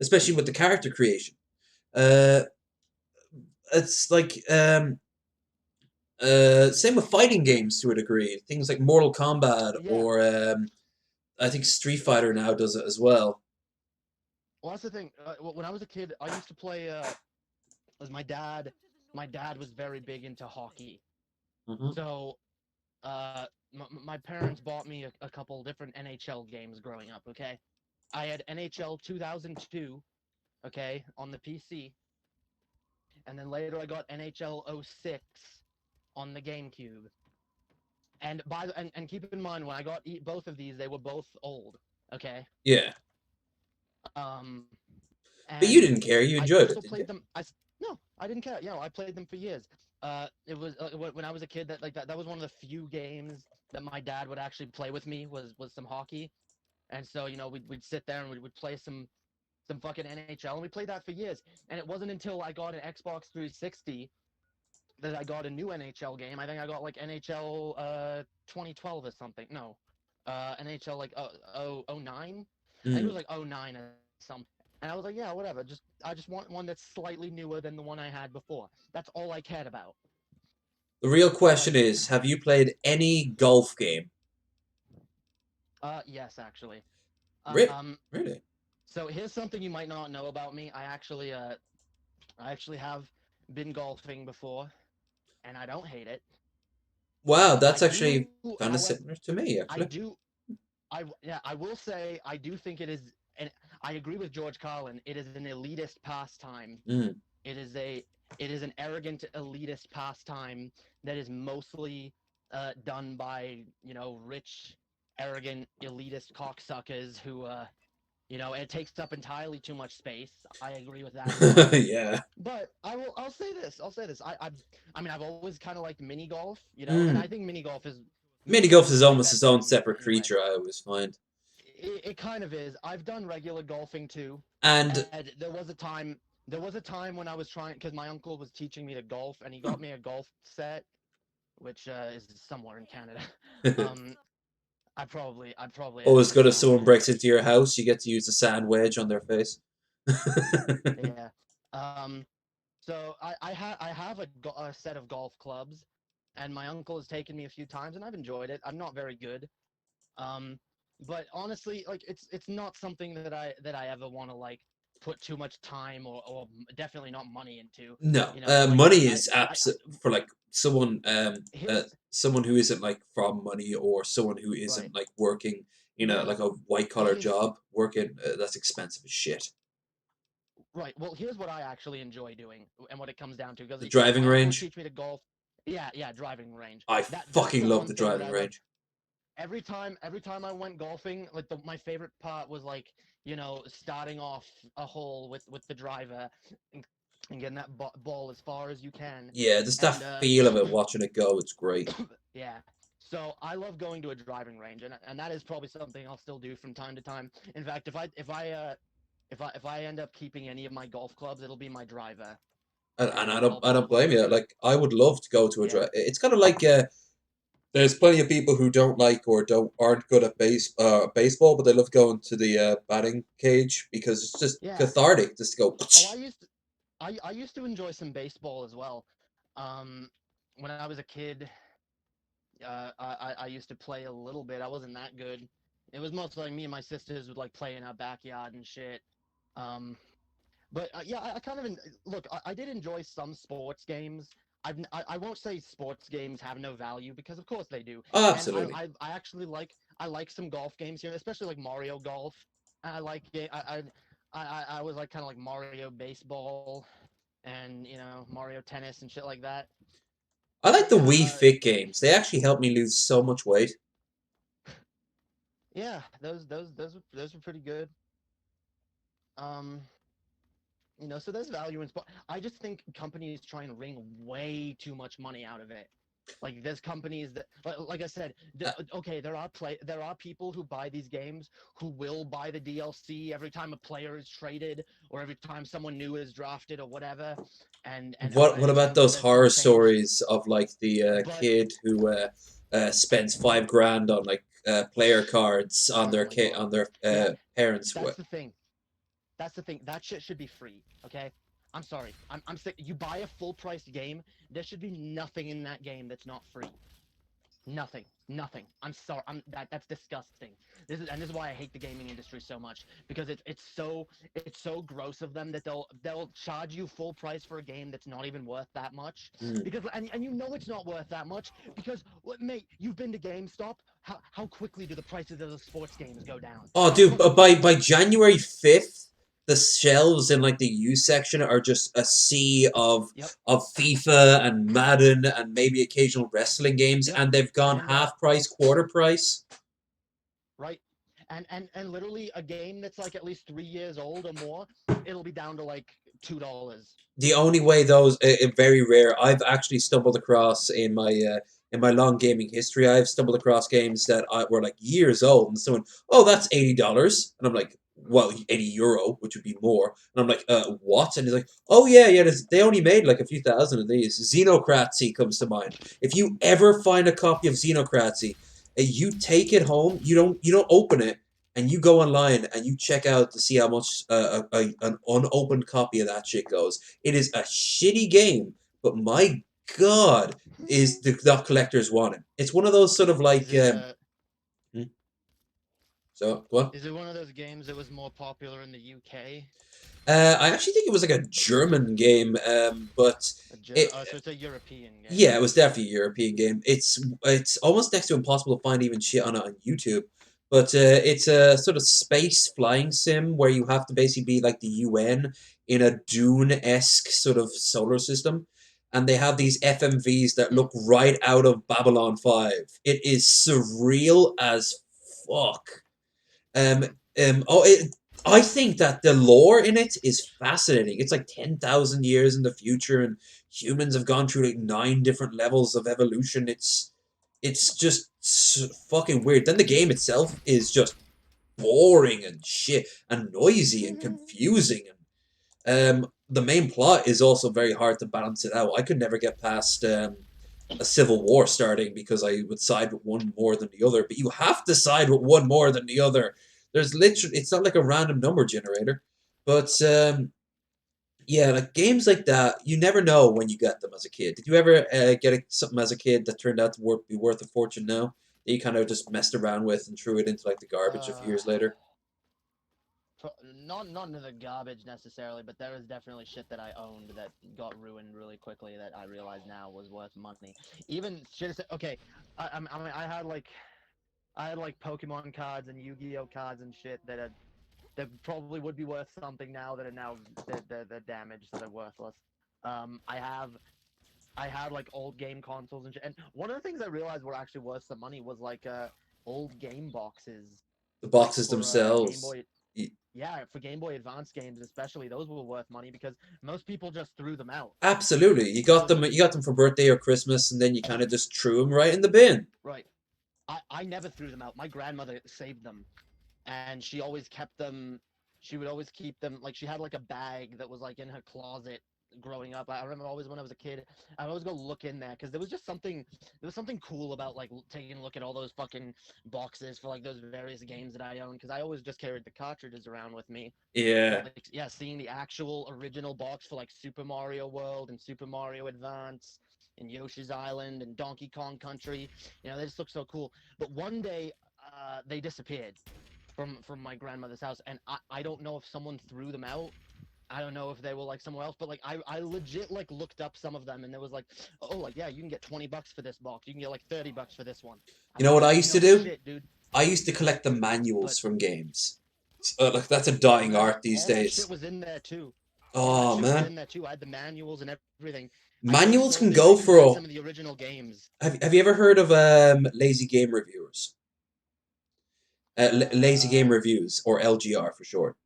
especially with the character creation. Uh, it's like same with fighting games to a degree. Things like Mortal Kombat Yeah. or I think Street Fighter now does it as well. Well, that's the thing. When I was a kid, I used to play. As my dad was very big into hockey, Hmm. so my parents bought me a couple different NHL games growing up. Okay, I had NHL 2002. Okay, on the PC, and then later I got NHL '06 on the GameCube. And keep in mind when I got both of these, they were both old. Okay, Yeah, um, but you and didn't care. You I enjoyed also it, didn't you? played them. No, I didn't care. You know, I played them for years. It was when I was a kid that like that was one of the few games that my dad would actually play with me was some hockey, and so you know we'd sit there and we'd play some fucking NHL, and we played that for years. And it wasn't until I got an Xbox 360 that I got a new NHL game. I think I got like NHL 2012 or something. No, NHL like oh 09. I think it was Mm. like oh 09 or something. And I was like, yeah, whatever. I just want one that's slightly newer than the one I had before. That's all I cared about. The real question Like, is, have you played any golf game? yes, actually. Really? Um, Really? so here's something you might not know about me. I actually have been golfing before, and I don't hate it. Wow, I that's do, actually kind of however, similar to me, I actually. do yeah, I will say I do think it is, and I agree with George Carlin. It is an elitist pastime. Mm. It is a it is an arrogant elitist pastime that is mostly done by rich, arrogant elitist cocksuckers who it takes up entirely too much space. I agree with that as well. Yeah. But I'll say this. I'll say this. I mean I've always kind of liked mini golf, and I Mm. think Mini mini golf golf is is way almost its better own than separate anyway. creature, I always find. It kind of is. I've done regular golfing too, And and there was a time when I was trying because my uncle was teaching me to golf, and he got me a golf set, which is somewhere in Canada. Um, I'd probably have always to good if find someone it. breaks into your house, you get to use a sand wedge on their face. Yeah. Um, so I have a set of golf clubs, and my uncle has taken me a few times, and I've enjoyed it. I'm not very good. Um, but honestly, like it's not something that I ever want to like put too much time or definitely not money into. No, Like money is absent for like here's someone who isn't like from money or someone who right. isn't like working Well, like a white collar here's job working that's expensive as shit. right. Well, here's what I actually enjoy doing, and what it comes down to, because The driving my uncle would range. teach me to golf. Yeah, driving range. I That's fucking the love one the thing that driving I love. range. Every time I went golfing, like my favorite part was like, starting off a hole with the driver and, and getting that ball as far as you can. Yeah, just that And feel of it watching it go. It's great. yeah. So I love going to a driving range, and that is probably something I'll still do from time to time. In fact, if I end up keeping any of my golf clubs, it'll be my driver, And and I'll I don't probably blame you. Like I would love to go to a yeah drive. It's kind of like there's plenty of people who don't like or don't aren't good at baseball, but they love going to the batting cage because it's just yeah. cathartic just to go. Oh, I used to enjoy some baseball as well. Um, when I was a kid, I used to play a little bit. I wasn't that good. It was mostly like me and my sisters would like play in our backyard and shit. Um, but yeah, I kind of look. I did enjoy some sports games. I won't say sports games have no value because of course they do. Oh, And absolutely. I actually like some golf games here, especially like Mario Golf. I like it. I was like kind of like Mario Baseball and Mario Tennis and shit like that. I like But the yeah, Wii Fit games. They actually helped me lose so much weight. yeah, those were pretty good. Um, so there's value in sport. I just think companies try and wring way too much money out of it. Like there's companies that, like I said, Uh, okay, there are people who buy these games who will buy the DLC every time a player is traded or every time someone new is drafted or whatever, what about and those there's some horror change. stories of like the But kid who spends 5 grand on like player cards on oh their my god, yeah, parents' that's the thing. That's the thing. That shit should be free. Okay. I'm sorry. I'm sick. You buy a full price game. There should be nothing in that game that's not free. Nothing. Nothing. I'm sorry. That's disgusting. This is why I hate the gaming industry so much because it's so gross of them that they'll charge you full price for a game that's not even worth that much Mm. because and you know it's not worth that much because what mate you've been to GameStop how quickly do the prices of the sports games go down? Oh, How dude! quickly? By January 5th, the shelves in like the used section are just a sea Yep. of FIFA and Madden and maybe occasional wrestling games, Yep. and they've gone And half price, quarter price. right. And literally a game that's like at least 3 years old or more, it'll be down to like $2. The only way those very rare. I've actually stumbled across in my long gaming history. I've stumbled across games that were like years old, and someone, oh, that's $80, and I'm like, well, €80, which would be more, and I'm like, what? And he's like, oh yeah, yeah, they only made like a few thousand of these. Xenocracy comes to mind. If you ever find a copy of Xenocracy, you take it home. You don't open it and you go online and you check out to see how much an unopened copy of that shit goes. It is a shitty game, but my god, is the collectors want it. It's one of those sort of Is like it hmm, so go on. is it one of those games that was more popular in the UK? I actually think it was like a German game, but it Oh, so it's a European game. yeah, it was definitely a European game. It's almost next to impossible to find even shit on it on YouTube. But it's a sort of space flying sim where you have to basically be like the UN in a Dune-esque sort of solar system. And they have these FMVs that Hmm. look right out of Babylon 5. It is surreal as fuck. Um, I think that the lore in it is fascinating. It's like 10,000 years in the future, and humans have gone through like 9 different levels of evolution. It's just fucking weird. Then the game itself is just boring and shit, and noisy and confusing. And the main plot is also very hard to balance it out. I could never get past a civil war starting because I would side with one more than the other. But you have to side with one more than the other. There's literally, it's not like a random number generator. But yeah, like games like that, you never know when you get them as a kid. Did you ever get something as a kid that turned out to be worth a fortune now? That you kind of just messed around with and threw it into like the garbage a few Uh, years later? not into the garbage necessarily, but there was definitely shit that I owned that got ruined really quickly that I realize now was worth money. Even shit. Okay, I mean, I had like Pokemon cards and Yu-Gi-Oh cards and shit that probably would be worth something now that are now they're damaged, that are worthless. I have I had like old game consoles and shit. And one of the things I realized were actually worth some money was like old game boxes, The like boxes for Game themselves. Boy. Yeah, for Game Boy Advance games especially, those were worth money because most people just threw them out. Absolutely. So You got them for birthday or Christmas, and then you kind of just threw them right in the bin. right, I never threw them out. My grandmother saved them, and she always kept them. She would always keep them like she had like a bag that was like in her closet growing up. I remember always when I was a kid, I'd always go look in there because there was just something there was something cool about like taking a look at all those fucking boxes for like those various games that I own because I always just carried the cartridges around with me. But Yeah. like yeah, seeing the actual original box for like Super Mario World and Super Mario Advance and Yoshi's Island and Donkey Kong Country, they just look so cool. But one day they disappeared from my grandmother's house, and I don't know if someone threw them out. I don't know if they were like somewhere else, but like I legit like looked up some of them, and there was like, oh, like yeah, you can get $20 for this box, you can get like $30 for this one. You I'm know like, what I used to no do? shit, dude. I used to collect the manuals But from games. Like that's a dying art these all that shit days. was in there too. All that Oh shit was man, in there too. I had the manuals and everything. I even manuals can sold it. I go even for had a. some of the original games. Have you ever heard of lazy game reviewers? Lazy game Uh, reviews, or LGR for short.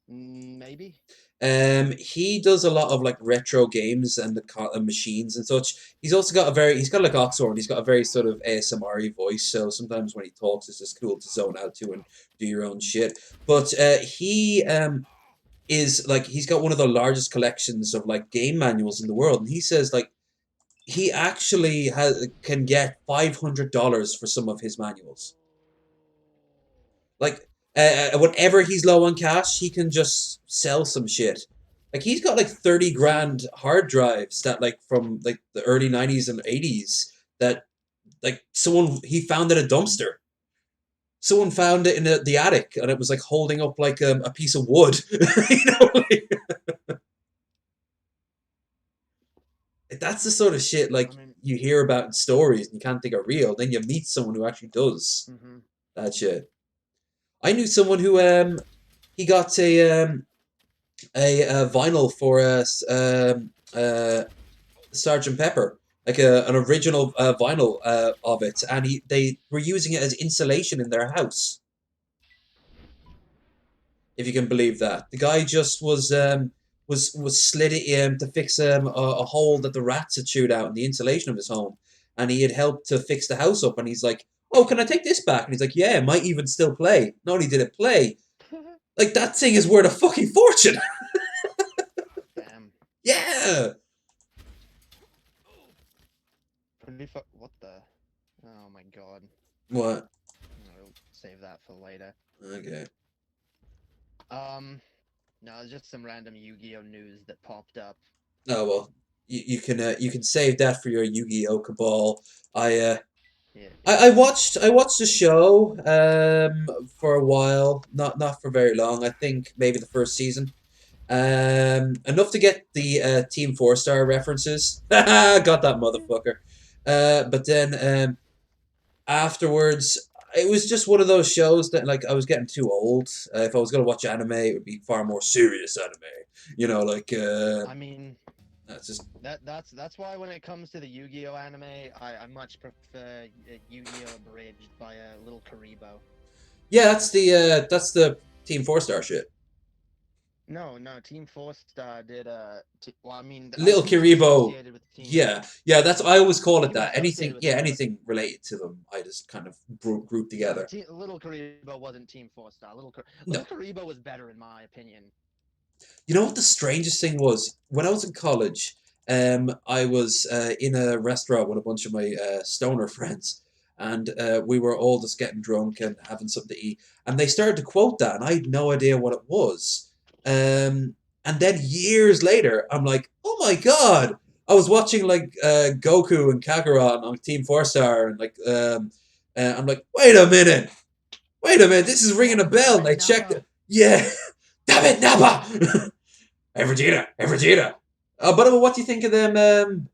Maybe. He does a lot of like retro games and machines and such. He's got like Oxor, and he's got a very sort of ASMR voice. So sometimes when he talks, it's just cool to zone out to and do your own shit. But he is like he's got one of the largest collections of like game manuals in the world, and he says like he actually can get $500 for some of his manuals. Like, whenever he's low on cash, he can just sell some shit. Like he's got like 30 See, grand hard drives that like from like the early 90s and 80s that like someone he found in a dumpster. Someone found it in the attic and it was like holding up like a piece of wood. Like, that's the sort of shit like I mean, you hear about in stories and you can't think are real. Then you meet someone who actually does hmm that shit. I knew someone who he got a vinyl for Sergeant Pepper, like an original vinyl of it, and they were using it as insulation in their house. If you can believe that, the guy just was slid it to fix a hole that the rats had chewed out in the insulation of his home, and he had helped to fix the house up. And he's like, "Oh, can I take this back?" And he's like, "Yeah, it might even still play." Not only did it play, like that thing is worth a fucking fortune. damn. Yeah. What the? Oh my god. What? I'll save that for later. Okay. Um, no, it's just some random Yu-Gi-Oh news that popped up. Oh well, you can save that for your Yu-Gi-Oh Cabal. I uh Yeah, I watched the show for a while, not for very long. I think maybe the first season. Enough to get the Team 4 Star references. Got that motherfucker. But then afterwards, it was just one of those shows that like I was getting too old. If I was gonna watch anime, it would be far more serious anime. You know, like I mean, that's just that's why when it comes to the Yu-Gi-Oh anime, I much prefer Yu-Gi-Oh abridged by a little Karibo. yeah, that's the Team 4 Star shit. No, no, Team Four Star did well, I mean, Little he was Kiribo, associated with Team. yeah, yeah. That's I always call it He was that. associated with them, but Anything related to them, I just kind of group yeah, together. Little Karibo wasn't Team Four Star. Little No, Karibo was better in my opinion. you know what the strangest thing was when I was in college. I was in a restaurant with a bunch of my stoner friends, and we were all just getting drunk and having something to eat. And they started to quote that, and I had no idea what it was. And then years later, I'm like, oh my god! I was watching like Goku and Kakarot on Team 4 Star, and like I'm like, wait a minute, this is ringing a bell. And Damn they it, checked Nappa. it. Yeah, damn it, Nappa! Hey Vegeta, hey Vegeta. But what do you think of them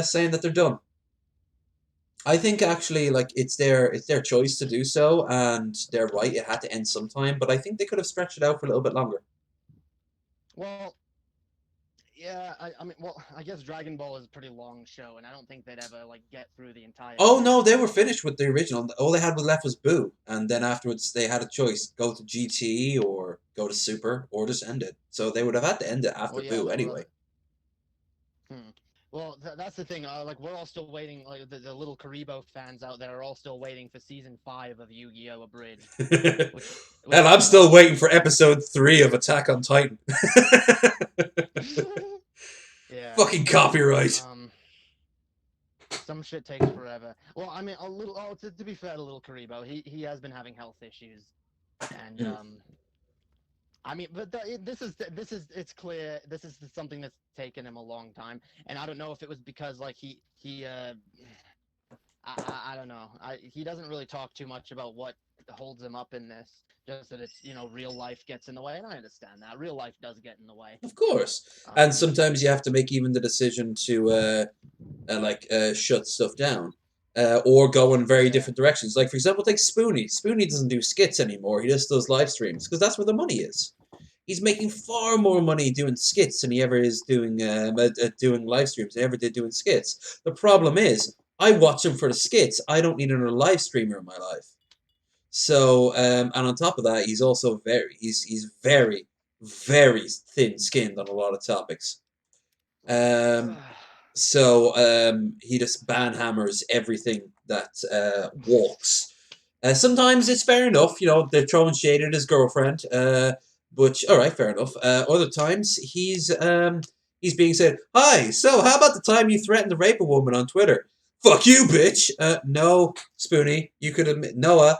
saying that they're done? I think actually, like it's their choice to do so, and they're right. It had to end sometime, but I think they could have stretched it out for a little bit longer. Well, Yeah, I mean, well, I guess Dragon Ball is a pretty long show, and I don't think they'd ever like get through the entire Oh no, they series. were finished with the original. All they had was left was Boo, and then afterwards they had a choice: go to GT or go to Super, or just end it. So they would have had to end it after Well, yeah, Boo anyway. hmm. Well, that's the thing. Like, we're all still waiting. Like, the little Karibo fans out there are all still waiting for season 5 of Yu-Gi-Oh! Abridged, which, Hell, which I'm you know, still waiting for episode 3 of Attack on Titan. yeah. Fucking copyright. Um, some shit takes forever. Well, I mean, a little. Oh, to be fair to little Karibo, he has been having health issues, and Mm. I mean, but this is it's clear this is something that's taken him a long time, and I don't know if it was because like he I don't know. He doesn't really talk too much about what holds him up in this. Just that it's real life gets in the way, and I understand that real life does get in the way. Of course. And Um, sometimes you have to make even the decision to shut stuff down. Or go in very yeah, different directions. Like, for example, take Spoonie. Spoonie doesn't do skits anymore. He just does live streams because that's where the money is. He's making far more money doing skits than he ever is doing live streams than he ever did doing skits. The problem is, I watch him for the skits. I don't need another live streamer in my life. So, and on top of that, he's also he's very, very thin-skinned on a lot of topics. Um, so he just banhammers everything that walks. Sometimes it's fair enough, they're throwing shade at his girlfriend. But all right, fair enough. Other times he's being said, "Hi, so how about the time you threatened to rape a woman on Twitter?" Fuck you, bitch. No, Spoonie, you could admit Noah,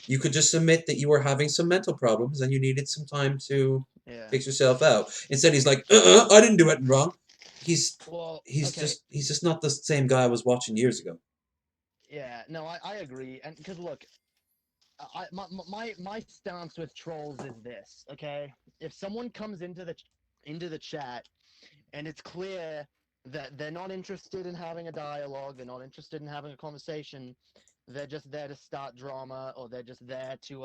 you could just admit that you were having some mental problems and you needed some time to yeah. fix yourself out. Instead, he's like, I didn't do anything wrong. He's Well, he's okay. just he's just not the same guy I was watching years ago. Yeah, no, I agree, and because look, my stance with trolls is this, okay? If someone comes into the chat and it's clear that they're not interested in having a dialogue, they're not interested in having a conversation, they're just there to start drama, or they're just there to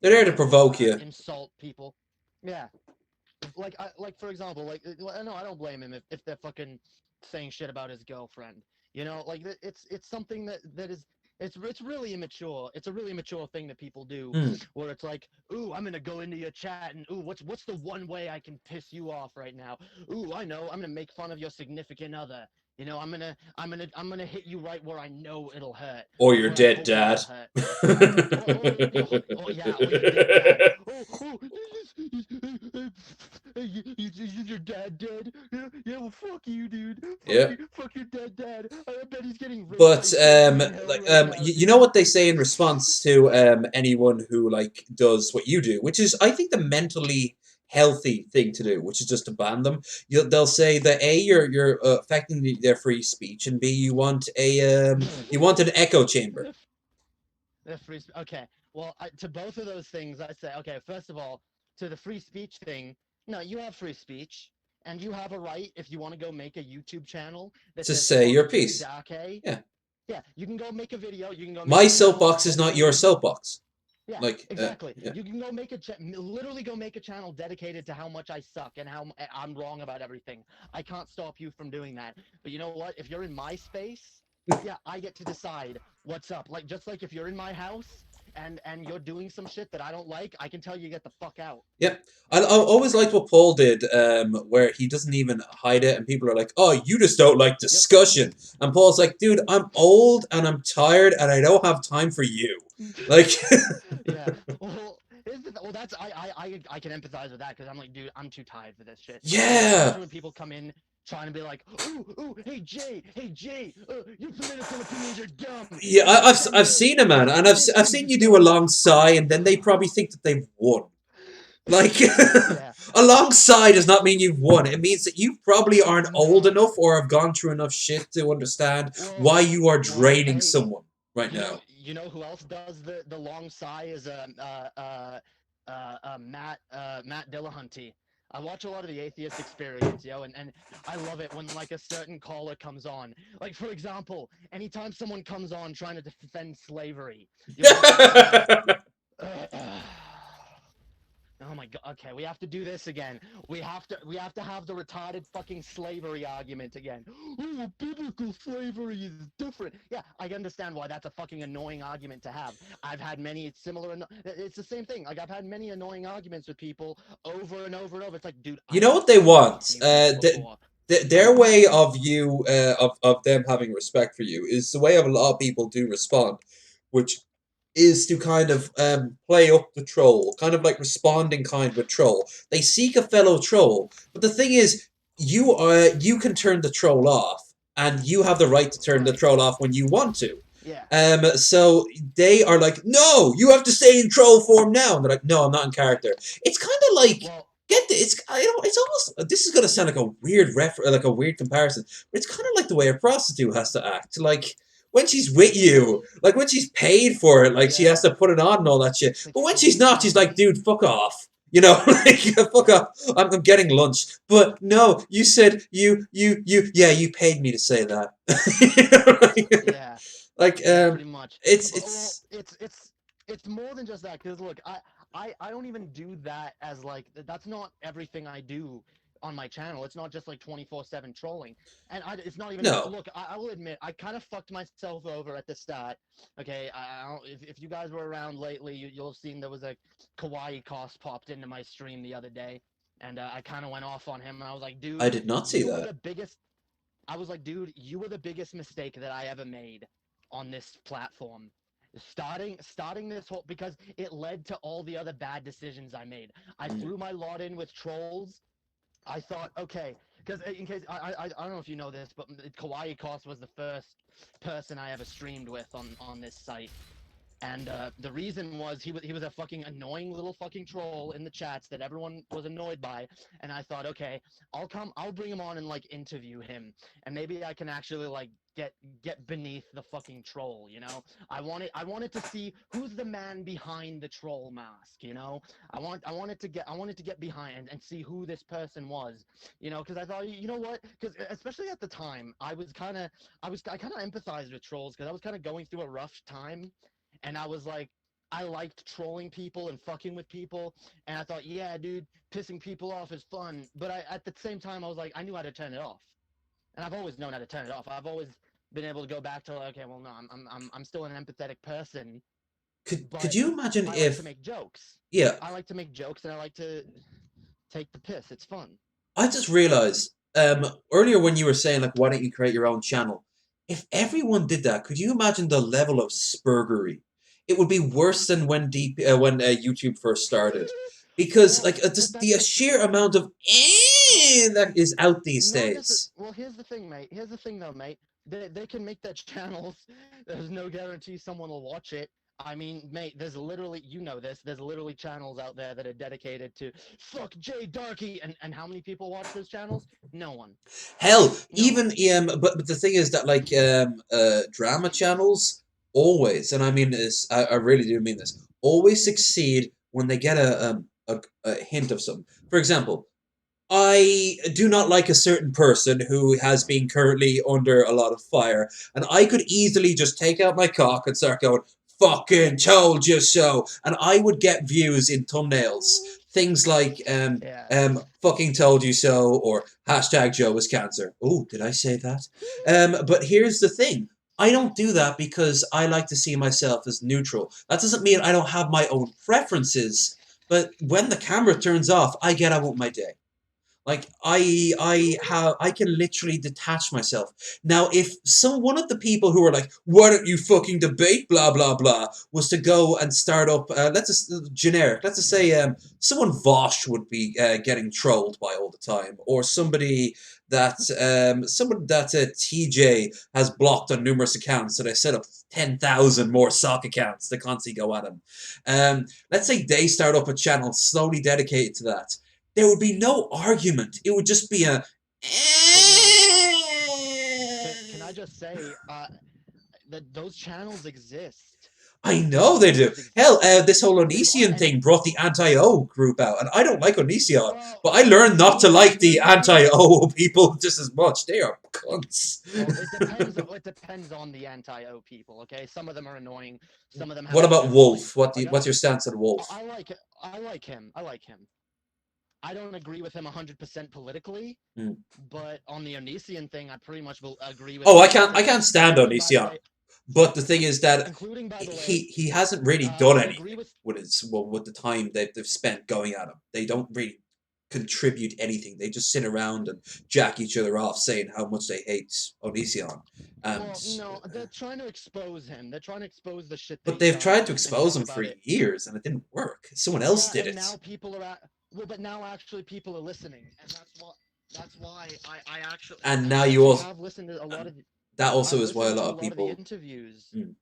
They're there to provoke you. insult people. Yeah, like for example, like no, I don't blame him if they're fucking saying shit about his girlfriend. Like it's something that is it's really immature. It's a really immature thing that people do, Hmm. where it's like, ooh, I'm gonna go into your chat and ooh, what's the one way I can piss you off right now? Ooh, I know, I'm gonna make fun of your significant other. I'm gonna hit you right where I know it'll hurt, Or or your where I dead hope dad. it'll hurt. Oh, yeah, or your dead dad. Is your dad dead? Yeah, yeah, well, fuck you, dude. Yeah. Fuck your dead dad. I bet he's getting raped by But Satan in hell right now, you know dude. what they say in response to anyone who like does what you do, which is I think the mentally healthy thing to do, which is just to ban them. They'll say that A, you're affecting their free speech, and B, you want an echo chamber. The okay. Well, to both of those things, I say, okay, first of all, to the free speech thing, no, you have free speech, and you have a right if you want to go make a YouTube channel that To says say "fuck your Jae piece. Darke." Yeah. Yeah, you can go make a video. You can go make My a channel soapbox is not your dedicated. soapbox. Yeah, Like, exactly. yeah. You can go make literally go make a channel dedicated to how much I suck and how I'm wrong about everything. I can't stop you from doing that. But you know what? If you're in my space, yeah, I get to decide what's up. Like, just like if you're in my house and you're doing some shit that I don't like, I can tell you get the fuck out. Yep. I Okay? always liked what Paul did, where he doesn't even hide it, and people are like, "Oh, you just don't like Yep. discussion." And Paul's like, "Dude, I'm old and I'm tired, and I don't have time for you." Like, Yeah. Well, that's I can empathize with that because I'm like, dude, I'm too tired for this shit. yeah, Especially when people come in trying to be like, ooh, hey Jay, your political opinions are dumb. yeah. Hey, I've Samuel, seen it, man, and this I've thing's seen you do a dumb. long sigh, and then they probably think that they've won. Like, Yeah. a long sigh does not mean you've won. It means that you probably aren't old No. enough or have gone through enough shit to understand Well, why you are well, draining hey, someone right now. you know who else does the long sigh is Matt Dillahunty. I watch a lot of the Atheist Experience, and I love it when like a certain caller comes on. Like for example, anytime someone comes on trying to defend slavery, you'll get this guy. Oh my god. Okay, we have to do this again. We have to have the retarded fucking slavery argument again. Oh, biblical slavery is different. Yeah, I understand why that's a fucking annoying argument to have. I've had many similar. It's the same thing. Like I've had many annoying arguments with people over and over and over. It's like, dude, You I've know what they explained want? to you this before. Their way of you of them having respect for you is the way of a lot of people do respond, which is to kind of play up the troll, kind of like responding kind with troll. They seek a fellow troll, but the thing is, you can turn the troll off, and you have the right to turn the Right. troll off when you want to. Yeah. So they are like, no, you have to stay in troll form now, and they're like, no, I'm not in character. It's kind of like Well, get the, it's I don't it's almost this is gonna sound like a weird like a weird comparison, but it's kind of like the way a prostitute has to act. Like when she's with you, like when she's paid for it, like she has yeah. to put it on and all that shit. It's But when she's not, she's like, exclusivity. dude, fuck off. You know, like fuck Yeah. off. I'm getting lunch. But no, you said yeah, you paid me to say that. Yeah. like Yeah, pretty much. Well, it's it's more than just that. Cause look, I don't even do that as like that's not everything I do on my channel. It's not just like 24/7 trolling, and it's not even. no. Look, I will admit I kind of fucked myself over at the start. Okay, I don't, if you guys were around lately, you'll have seen there was a kawaii cost popped into my stream the other day, and I kind of went off on him, and I was like, I dude, did not see you were that. the biggest. I was like, dude, you were the biggest mistake that I ever made on this platform. Starting this whole because it led to all the other bad decisions I made. I Mm. threw my lot in with trolls. I thought, okay, because in case I don't know if you know this, but Kawaii Cost was the first person I ever streamed with on this site. And the reason was he was a fucking annoying little fucking troll in the chats that everyone was annoyed by. And I thought, okay, I'll bring him on and like interview him, and maybe I can actually like get beneath the fucking troll. I wanted to see who's the man behind the troll mask. I wanted to get behind and see who this person was. Because I thought, you know what? Because especially at the time, I kind of empathized with trolls because I was kind of going through a rough time, and I was like, I liked trolling people and fucking with people, and I thought, yeah, dude, pissing people off is fun. But at the same time, I was like, I knew how to turn it off, and I've always known how to turn it off. I've always been able to go back to like, okay, well, no, I'm still an empathetic person, Could but you imagine I like to if make jokes. yeah, I like to make jokes, and I like to take the piss. It's fun. I just realized earlier when you were saying like why don't you create your own channel? If everyone did that, could you imagine the level of spurgery? It would be worse than when YouTube first started, because Well, like but just the that's the sheer amount of that is out these not necessarily. days. Well, here's the thing, mate. Here's the thing, though, mate. They can make their channels. There's no guarantee someone will watch it. I mean, mate, there's literally, you know this, there's literally channels out there that are dedicated to fuck Jae Darke, and how many people watch those channels? No one. Hell, No one. even but the thing is that like drama channels always, and I mean this, I really do mean this, always succeed when they get a hint of something. For example, I do not like a certain person who has been currently under a lot of fire, and I could easily just take out my cock and start going, fucking told you so, and I would get views in thumbnails. Things like, Yeah. fucking told you so, or hashtag Joe is cancer. Oh, did I say that? But here's the thing. I don't do that because I like to see myself as neutral. That doesn't mean I don't have my own preferences, but when the camera turns off, I get on with my day. Like I can literally detach myself. Now, if one of the people who are like, "Why don't you fucking debate?" blah blah blah, was to go and start up, let's just generic. Let's just say someone Vosh would be getting trolled by all the time, or somebody that someone that TJ has blocked on numerous accounts, so they set up 10,000 more sock accounts to constantly go at him. Let's say they start up a channel slowly dedicated to that, there would be no argument. It would just be a. But mate, can I just say that those channels exist? I know they do. That's Hell, this whole they've Onision and thing brought the anti-O group out, and I don't like Onision, well, but I learned not to like they're the not. anti-O people just as much. They are cunts. Well, it depends. It depends on the anti-O people. Okay, some of them are annoying. Some of them have What some about good points. Wolf? Like What's your stance on Wolf? I like it. I like him. I like him. I don't agree with him 100% politically, Mm. but on the Onision thing, I pretty much will agree with Oh, him. I can't stand Including, by the Onision. way, But the thing is that including by the way, he hasn't really done I agree anything with. with his with the time they've spent going at him. They don't really contribute anything. They just sit around and jack each other off, saying how much they hate Onision. And Well, no, they're trying to expose him. They're trying to expose the shit that but he's they've done tried to and expose talk him for about it. years, and it didn't work. Someone else Yeah, did and it. now people are at. Well, but now actually people are listening, and that's what. That's why And now I you actually also, have listened to a lot and of. that also I've is why a listened lot to a of lot of the people. interviews. Mm.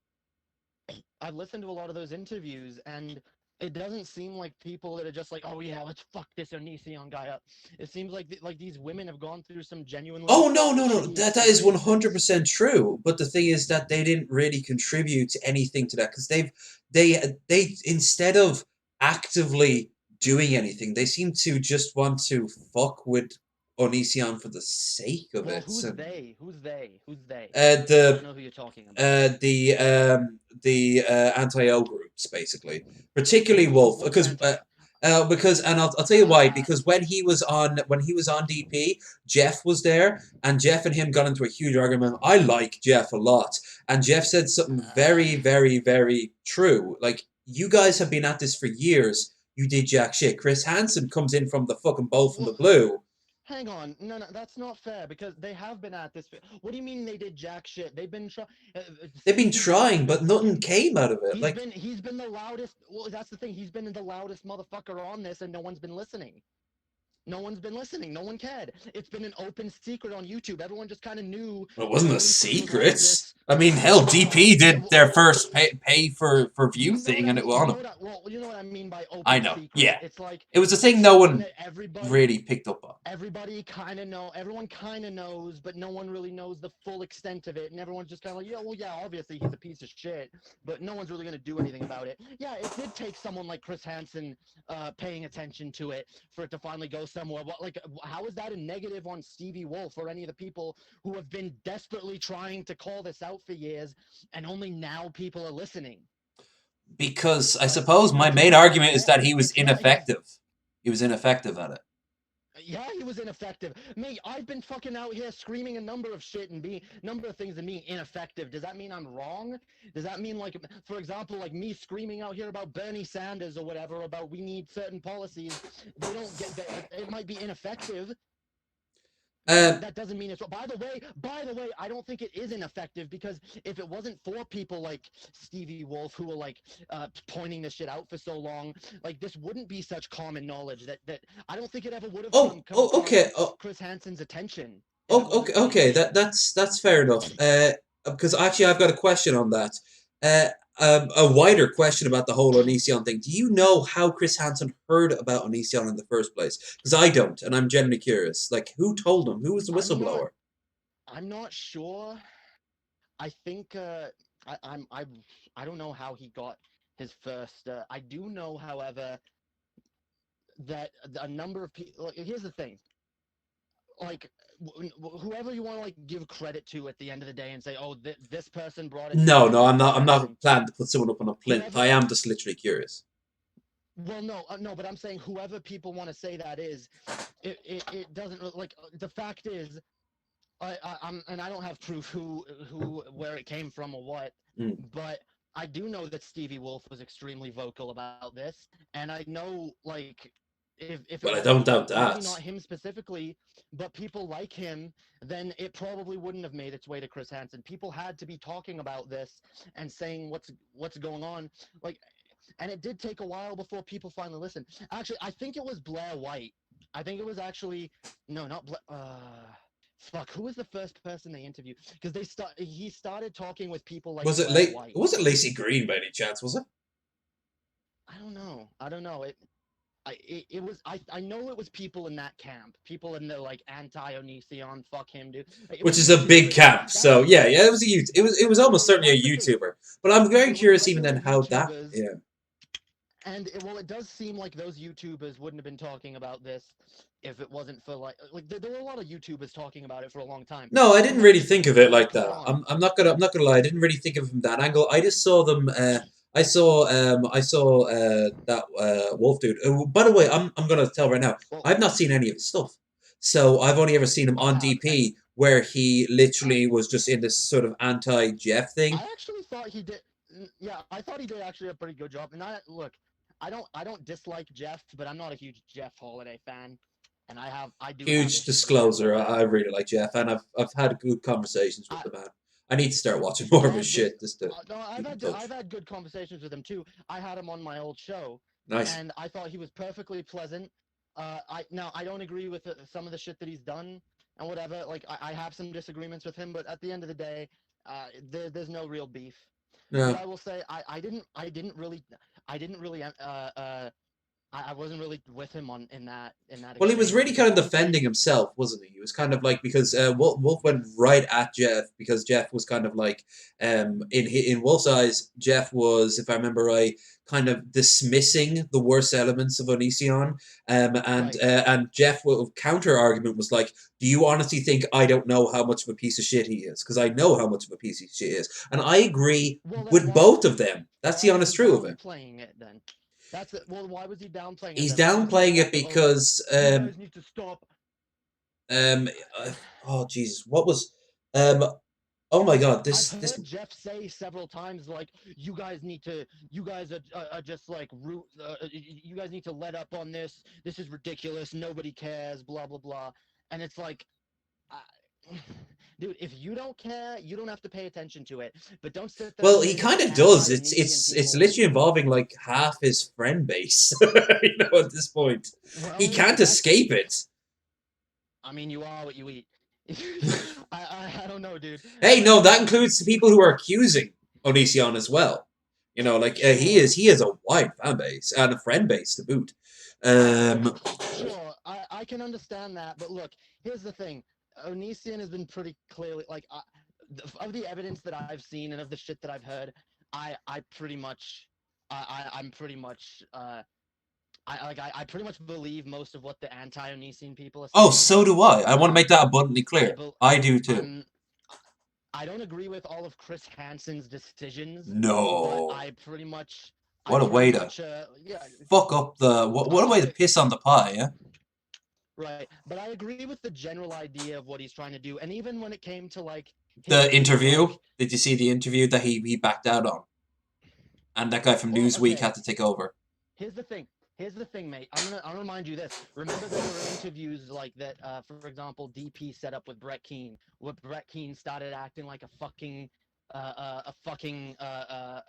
I've listened to a lot of those interviews, and it doesn't seem like people that are just like, oh yeah, let's fuck this Onision guy up. It seems like like these women have gone through some genuinely Oh no, no, no! shitty That is 100% experiences. true. But the thing is that they didn't really contribute to anything to that because they instead of actively doing anything, they seem to just want to fuck with Onision for the sake of Well, it. who's So, they? Who's they? Who's they? uh, I don't the know who you're talking about. anti-O groups basically, particularly Wolf, Which anti? because and I'll tell you why, Uh, because when he was on DP, Jeff was there, and Jeff and him got into a huge argument. I like Jeff a lot, and Jeff said something uh, very very very true. Like, you guys have been at this for years. You did jack shit. Chris Hansen comes in from the fucking bowl from the well, blue. hang on. No, no, that's not fair because they have been at this. What do you mean they did jack shit? They've been trying. They've been Stevie Wolf has trying, been but nothing fucking. came out of it. Like, He's been the loudest. Well, that's the thing. He's been the loudest motherfucker on this, and no one's been listening. No one's been listening. No one cared. It's been an open secret on YouTube. Everyone just kind of knew it that wasn't a Onision was like secret. this. I mean, hell, Well, DP yeah, did their first pay for view you know what thing, I and it mean. was You on know them. what? Well, you know what I mean by I open know. secret. Yeah, It's like it was a thing it's no something one that everybody really picked up on. everybody kind of know everyone kind of knows, but no one really knows the full extent of it, and everyone's just kind of like, yeah, well, yeah, obviously he's a piece of shit, but no one's really going to do anything about it. Yeah, it did take someone like Chris Hansen paying attention to it for it to finally go somewhere. But like, how is that a negative on Stevie Wolf or any of the people who have been desperately trying to call this out for years, and only now people are listening? Because I Like, suppose my it's main not his argument is fault. that he was It's not his. ineffective. He was ineffective at it. Yeah, he was ineffective. Me, I've been fucking out here screaming a number of shit and being number of things and being ineffective. Does that mean I'm wrong? Does that mean, like, for example, like me screaming out here about Bernie Sanders or whatever, about we need certain policies? They don't get that. It might be ineffective, Uh, but that doesn't mean it's. By the way, I don't think it is ineffective because if it wasn't for people like Stevie Wolf who were like pointing this shit out for so long, like this wouldn't be such common knowledge that I don't think it ever would have come okay. across Oh, Chris Hansen's attention if it okay, wasn't for the okay. Onision. That's fair enough. Because actually, I've got a question on that. Uh, a wider question about the whole Onision thing. Do you know how Chris Hansen heard about Onision in the first place? Because I don't, and I'm genuinely curious. Like, who told him? Who was the I'm not. whistleblower? I'm not sure. I think I, I'm. I don't know how he got his first. I do know, however, that a number of people. Like, here's the thing. Like whoever you want to like give credit to at the end of the day and say, oh, this person brought it to No, light, no, like I'm Chris not. I'm not Hansen. planning to put someone up on a plinth. Whoever. I am just literally curious. Well, no, no, but I'm saying whoever people want to say that is, it doesn't like the fact is, I'm and I don't have proof who where it came from or what, Mm. but I do know that Stevie Wolf was extremely vocal about this, and I know like if it Well, I don't wasn't doubt maybe that. not him specifically, but people like him, then it probably wouldn't have made its way to Chris Hansen. People had to be talking about this and saying what's going on, like, and it did take a while before people finally listened. Actually, I think it was Blair White. I think it was actually no, not Blair. Fuck, who was the first person they interviewed? Because he started talking with people like Was it Blair late? White. Was it Lacey Green by any chance? Was it? I don't know. I don't know. I know it was people in that camp, people in the like anti-Onision, fuck him, dude. Like, it Which was is a big YouTubers. camp. That's So yeah, yeah, it was it was almost well, certainly a that's the thing. YouTuber. But I'm very It was curious even regular then how that. YouTubers, Yeah. and well, it does seem like those YouTubers wouldn't have been talking about this if it wasn't for like there were a lot of YouTubers talking about it for a long time, No, I and didn't then really just think of it like caught that. on. I'm not gonna lie. I didn't really think of it from that angle. I just saw them. I saw that Wolf dude. By the way, I'm gonna tell right now. Well, I've not seen any of his stuff. So I've only ever seen him I on have, and DP, where he I literally was just in this sort of anti Jeff thing. I actually thought he did. Yeah, I thought he did actually a pretty good job. And I look, I don't dislike Jeff, but I'm not a huge Jeff Holiday fan, and I do have Huge issues with Jeff disclosure. I Holiday. really like Jeff, and I've had good conversations with I the man. I need to start watching more I of his had good. shit just to No, keep in I've touch. had good conversations with him too. I had him on my old show, Nice. and I thought he was perfectly pleasant. I don't agree with some of the shit that he's done and whatever. Like I have some disagreements with him, but at the end of the day, there's no real beef. But No. I will say I didn't really I wasn't really with him on in that Well, he was exchange really because kind of honestly, defending himself, wasn't he? He was kind of like because Wolf went right at Jeff because Jeff was kind of like in Wolf's eyes, Jeff was, if I remember right, kind of dismissing the worst elements of Onision, right. and Jeff counter argument was like, "Do you honestly think I don't know how much of a piece of shit he is? Because I know how much of a piece of shit he is." And I agree Well, then with both of them. That's the why was honest he truth of it. downplaying it then? Well, why was he downplaying it He's then? Why was he downplaying just it like, oh, because you guys need to stop? Um. Oh Jesus! What was? Um. Oh my God! I've This. heard Jeff say several times like, you guys are just like you guys need to let up on this. This is ridiculous. Nobody cares. Blah blah blah. And it's like, I, dude, if you don't care, you don't have to pay attention to it. But don't sit there and Well, he say that kind the of does. anti-Onision It's people. literally involving like half his friend base. At this point, he Well, can't escape it. I mean, you are what you eat. I don't know, dude. Hey, But no, that includes the people who are accusing Onision as well. Like sure, he is a wide fan base and a friend base to boot. Um. sure, I can understand that. But look, here's the thing: Onision has been pretty clearly like of the evidence that I've seen and of the shit that I've heard. I pretty much I'm pretty much I pretty much believe most of what the anti-Onision people are Oh, saying. so do I. I want to Uh, make that abundantly I clear. bel I do too. I'm I don't agree with all of Chris Hansen's decisions, but No. I What a pretty way to much yeah, fuck up the what a way to I piss on the pie, yeah? right, but I agree with the general idea of what he's trying to do, and even when it came to like his The being interview. like, Did you see the interview that he backed out on? And that guy from well, Newsweek okay, had to take over. here's the thing. Here's the thing, mate. I'll remind you this. Remember, there were interviews like that. For example, DP set up with Brett Keane, where Brett Keane started acting like a fucking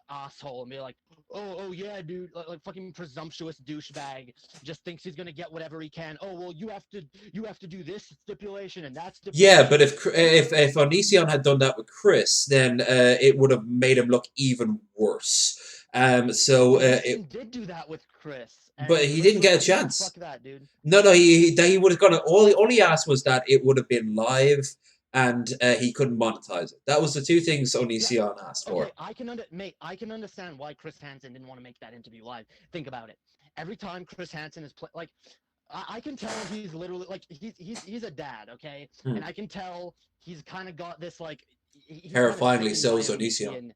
asshole, and be like, oh yeah, dude, like fucking presumptuous douchebag, just thinks he's gonna get whatever he can. Oh well, you have to do this stipulation and that Yeah, but stipulation, and then if Onision had done that with Chris, then it would have made him look even worse. Onision did do that with Chris, But and he Chris didn't was get a like, nah, fuck chance. that, dude. No, he would have gone. All he asked was that it would have been live, and he couldn't monetize it. That was the two things Yeah, Onision asked okay, for. mate, I can understand why Chris Hansen didn't want to make that interview live. Think about it. Every time Chris Hansen is like, I can tell he's literally like he's a dad, okay, Hmm. and I can tell he's kind of got this like he's kind of Terrifyingly sickened so by is Onision. Onision.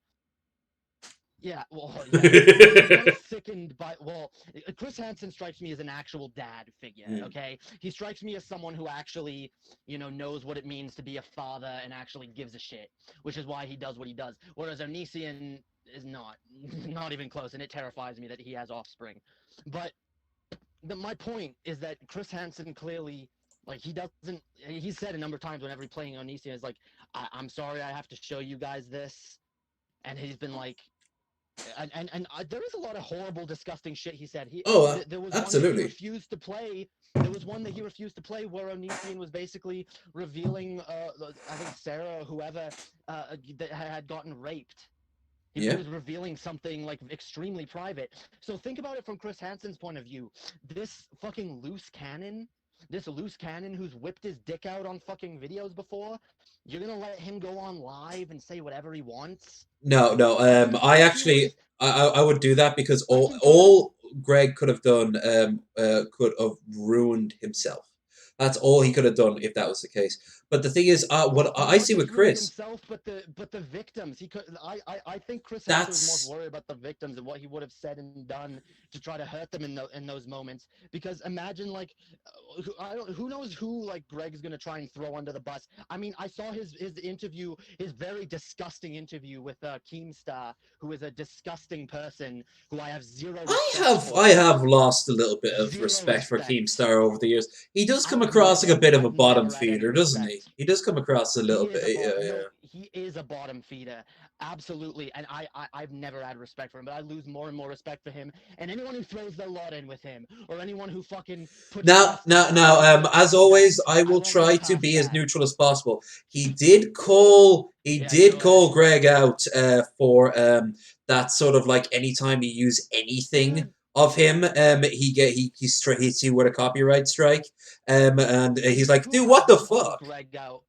Yeah, well, yeah, he's kind of sickened by. Well, Chris Hansen strikes me as an actual dad figure. Hmm. Okay, he strikes me as someone who actually, knows what it means to be a father and actually gives a shit, which is why he does what he does. Whereas Onision is not, not even close, and it terrifies me that he has offspring. But my point is that Chris Hansen clearly. Like he doesn't. He said a number of times whenever he's playing Onision, is like, I'm sorry, I have to show you guys this, and he's been like, there is a lot of horrible, disgusting shit he said. Oh, There was one that he absolutely. refused to play. There was one that he refused to play where Onision was basically revealing, I think Sarah or whoever that had gotten raped, He Yeah. was revealing something like extremely private. So think about it from Chris Hansen's point of view. This fucking loose cannon who's whipped his dick out on fucking videos before, you're gonna let him go on live and say whatever he wants? No, no. I Let's be actually, honest. I would do that because I all can kind of all Greg could have done, could have ruined himself. That's all he could have done if that was the case. But the thing is, what I not see with just ruined Chris, himself, but the victims. He could. I think Chris Hansen was most that's worried about the victims and what he would have said and done to try to hurt them in those moments. Because imagine like, I don't. Who knows who like Greg's gonna try and throw under the bus. I mean, I saw his interview, his very disgusting interview with Keemstar, who is a disgusting person who I have zero respect I for. have lost a little bit of Zero respect for respect. Keemstar over the years. He does come I've across like a never bit of a I've bottom never had any feeder, doesn't he? respect. He does come across a little He bit. is a bottom. Yeah, No, he is a bottom feeder. Absolutely. And I've never had respect for him, but I lose more and more respect for him. And anyone who throws their lot in with him, or anyone who fucking puts Now, trust in now, him, now, I won't get as past that. always, I I will won't get try to past be as that. neutral as possible. He Yeah, did go call ahead. Greg out for that sort of like anytime you use anything Dude, of him, hits you with a copyright strike, and he's like, who dude, what the hasn't called fuck? Greg out?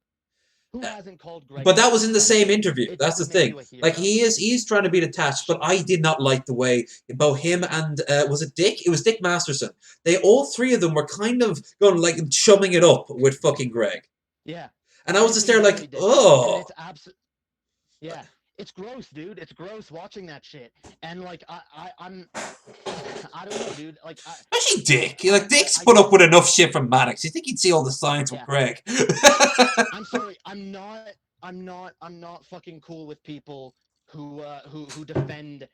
Who hasn't called Greg But that out was for in the same something? interview. It That's the doesn't make thing. you a Like hero. he's trying to be detached, but I did not like the way both him and was it Dick? It was Dick Masterson. They all three of them were kind of going like chumming it up with fucking Greg, Yeah. and I was just They there definitely like, did. And oh. it's yeah. It's gross, dude. It's gross watching that shit. And like I'm I don't know, dude. Like Especially Dick. Like Dick's I put up get with enough shit from Maddox. You think he'd see all the signs with yeah. Greg? I'm sorry. I'm not fucking cool with people who defend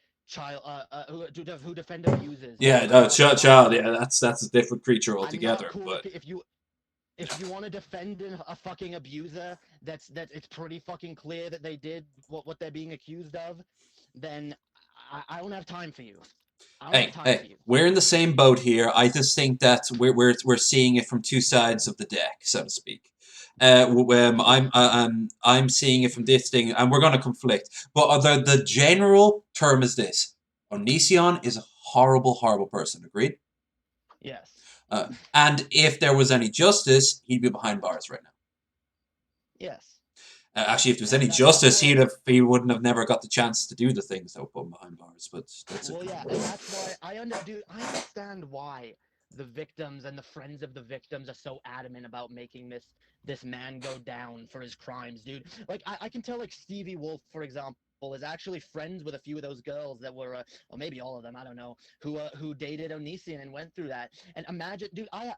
who defend abusers. Yeah, I'm no, not I'm not child. cool Yeah, with it. that's a different creature I'm not altogether. cool But if you want to defend a fucking abuser that it's pretty fucking clear that they did what they're being accused of, then I don't have time for you. I don't have time for hey, you. we're in the same boat here. I just think that we're seeing it from two sides of the deck, so to speak. Yeah. I'm seeing it from this thing, and we're going to conflict. But the general term is this: Onision is a horrible, horrible person. Agreed. Yes. And if there was any justice, he'd be behind bars right now. Yes. Actually, if there was any And that's justice, why he wouldn't have never got the chance to do the things that were put him behind bars. But that's a well, yeah, and that's why dude, I understand why the victims and the friends of the victims are so adamant about making this man go down for his crimes, dude. Like I can tell like Stevie Wolf, for example, is actually friends with a few of those girls that were or maybe all of them, I don't know, who dated Onision and went through that. And imagine, dude, I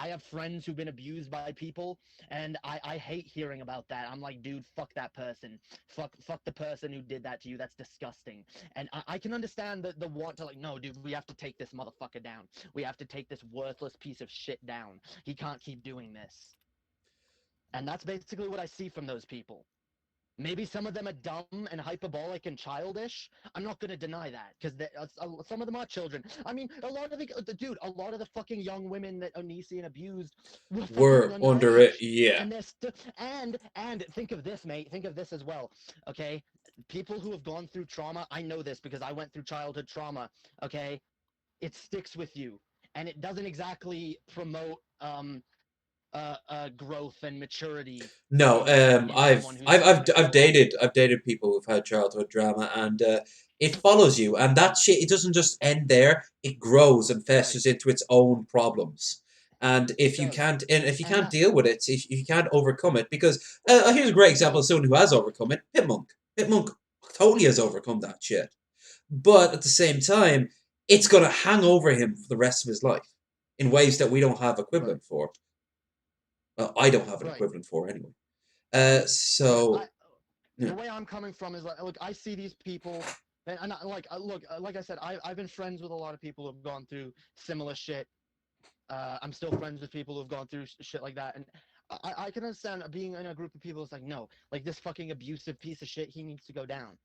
have friends who've been abused by people, and I hate hearing about that. I'm like, dude, fuck that person. Fuck the person who did that to you. That's disgusting. And I can understand the want to like, no, dude, we have to take this motherfucker down. We have to take this worthless piece of shit down. He can't keep doing this. And that's basically what I see from those people. Maybe some of them are dumb and hyperbolic and childish. I'm not going to deny that because some of them are children. I mean, a lot of a lot of the fucking young women that Onision abused were fucking we're under underage, it. Yeah. and they're still. And think of this, mate. Think of this as well. Okay, people who have gone through trauma. I know this because I went through childhood trauma. Okay, it sticks with you, and it doesn't exactly promote growth and maturity No, in someone who's trying to grow up. I've dated people who've had childhood drama, and it follows you, and that shit it doesn't just end there. It grows and Right. festers into its own problems. And It if you does. And can't that deal with it, if you can't overcome it, because here's a great example of someone who has overcome it. Pitmonk. Pitmonk totally has overcome that shit, but at the same time, it's gonna hang over him for the rest of his life in ways that we don't have right. equivalent for. Well, I don't have an Right. equivalent for anyway. But I So the yeah. way I'm coming from is like, look, I see these people, and look, like I said, I've been friends with a lot of people who've gone through similar shit. I'm still friends with people who've gone through shit like that, and I can understand being in a group of people. It's like, no, like this fucking abusive piece of shit, he needs to go down.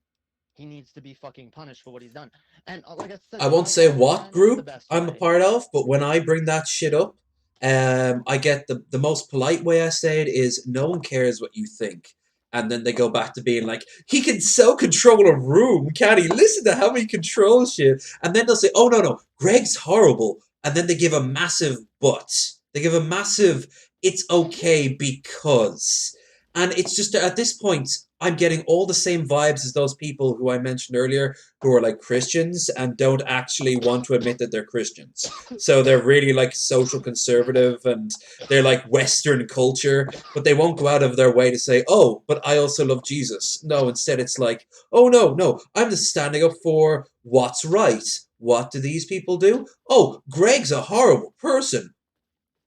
He needs to be fucking punished for what he's done. And like I said, I dude, won't say I what understand it's the group best I'm a way. part of, but when I bring that shit up, I get the most polite way I say it is no one cares what you think. and then they go back to being like, he can so control a room, can he? Listen to how he controls shit. And then they'll say, oh, no, no, Greg's horrible. And then they give a massive but. They give a massive, it's okay because. And it's just at this point, I'm getting all the same vibes as those people who I mentioned earlier who are like Christians and don't actually want to admit that they're Christians. So they're really like social conservative and they're like Western culture, but they won't go out of their way to say, oh, but I also love Jesus. No, instead it's like, oh, no, no, I'm just standing up for what's right. What do these people do? Oh, Greg's a horrible person.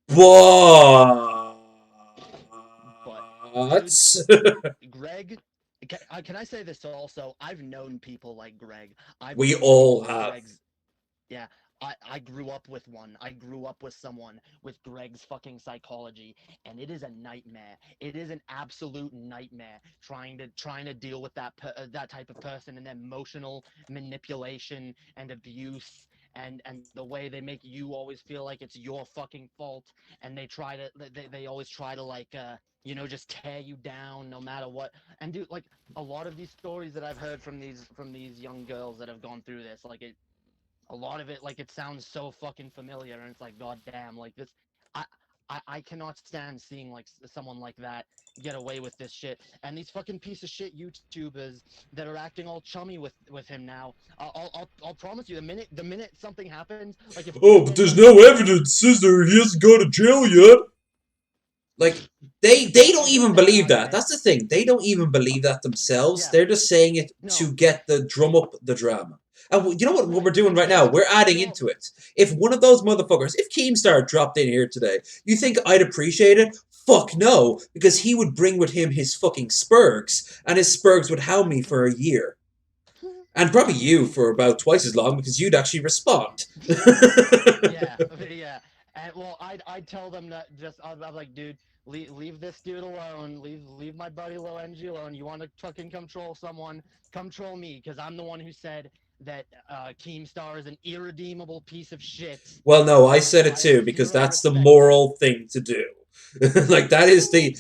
What? But dude, Greg, can I say this also? I've known people like Greg. I've We known all people with have. Greg's. Yeah, I grew up with one. I grew up with someone with Greg's fucking psychology, and it is a nightmare. It is an absolute nightmare trying to deal with that type of person and emotional manipulation and abuse. And the way they make you always feel like it's your fucking fault, and they always try to like just tear you down no matter what. And dude, like a lot of these stories that I've heard from these young girls that have gone through this, like a lot of it, like it sounds so fucking familiar, and it's like, god damn, like this. I I cannot stand seeing like someone like that get away with this shit. And these fucking piece of shit YouTubers that are acting all chummy with him now. I'll promise you, the minute something happens, like if Oh, Greg but ends there's up no getting evidence, is there? He hasn't gone to jail yet. Like they yeah, don't I get even that believe that. argument. That's the thing. They don't even believe that themselves. Yeah, They're just saying it no, to get the drum up the drama. And you know what we're right. doing right now? We're adding Well, into it. If one of those motherfuckers, if Keemstar dropped in here today, you think I'd appreciate it? Fuck no, because he would bring with him his fucking spurgs, and his spurgs would hound me for a year. And probably you for about twice as long because you'd actually respond. yeah, yeah. And well, I'd tell them that I'm like, dude, leave this dude alone. Leave my buddy Low NG alone. You want to fucking control someone? Control me, because I'm the one who said that Keemstar is an irredeemable piece of shit, Well, no, I and said it I have too because zero that's the respect for him. moral thing to do. Like that is the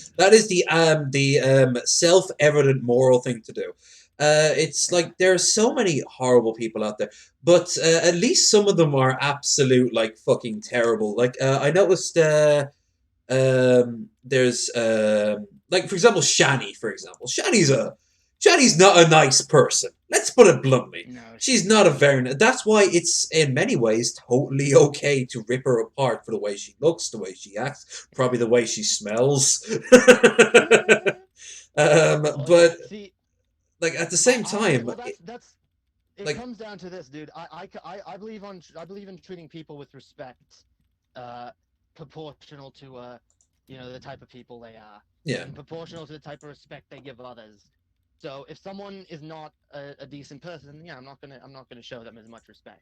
self-evident moral thing to do. It's Yeah. like there are so many horrible people out there, but at least some of them are absolute like fucking terrible. Like I noticed there's like for example Shani, for example. Shani's not a nice person. Let's put it bluntly. No, She's she's not a not. very. That's why it's in many ways totally okay to rip her apart for the way she looks, the way she acts, probably the way she smells. Well, But see, like at the same time, well, that's it like comes down to this, dude. I believe in treating people with respect, uh, proportional to the type of people they are, yeah, and proportional to the type of respect they give others. So if someone is not a decent person, yeah, I'm not gonna show them as much respect.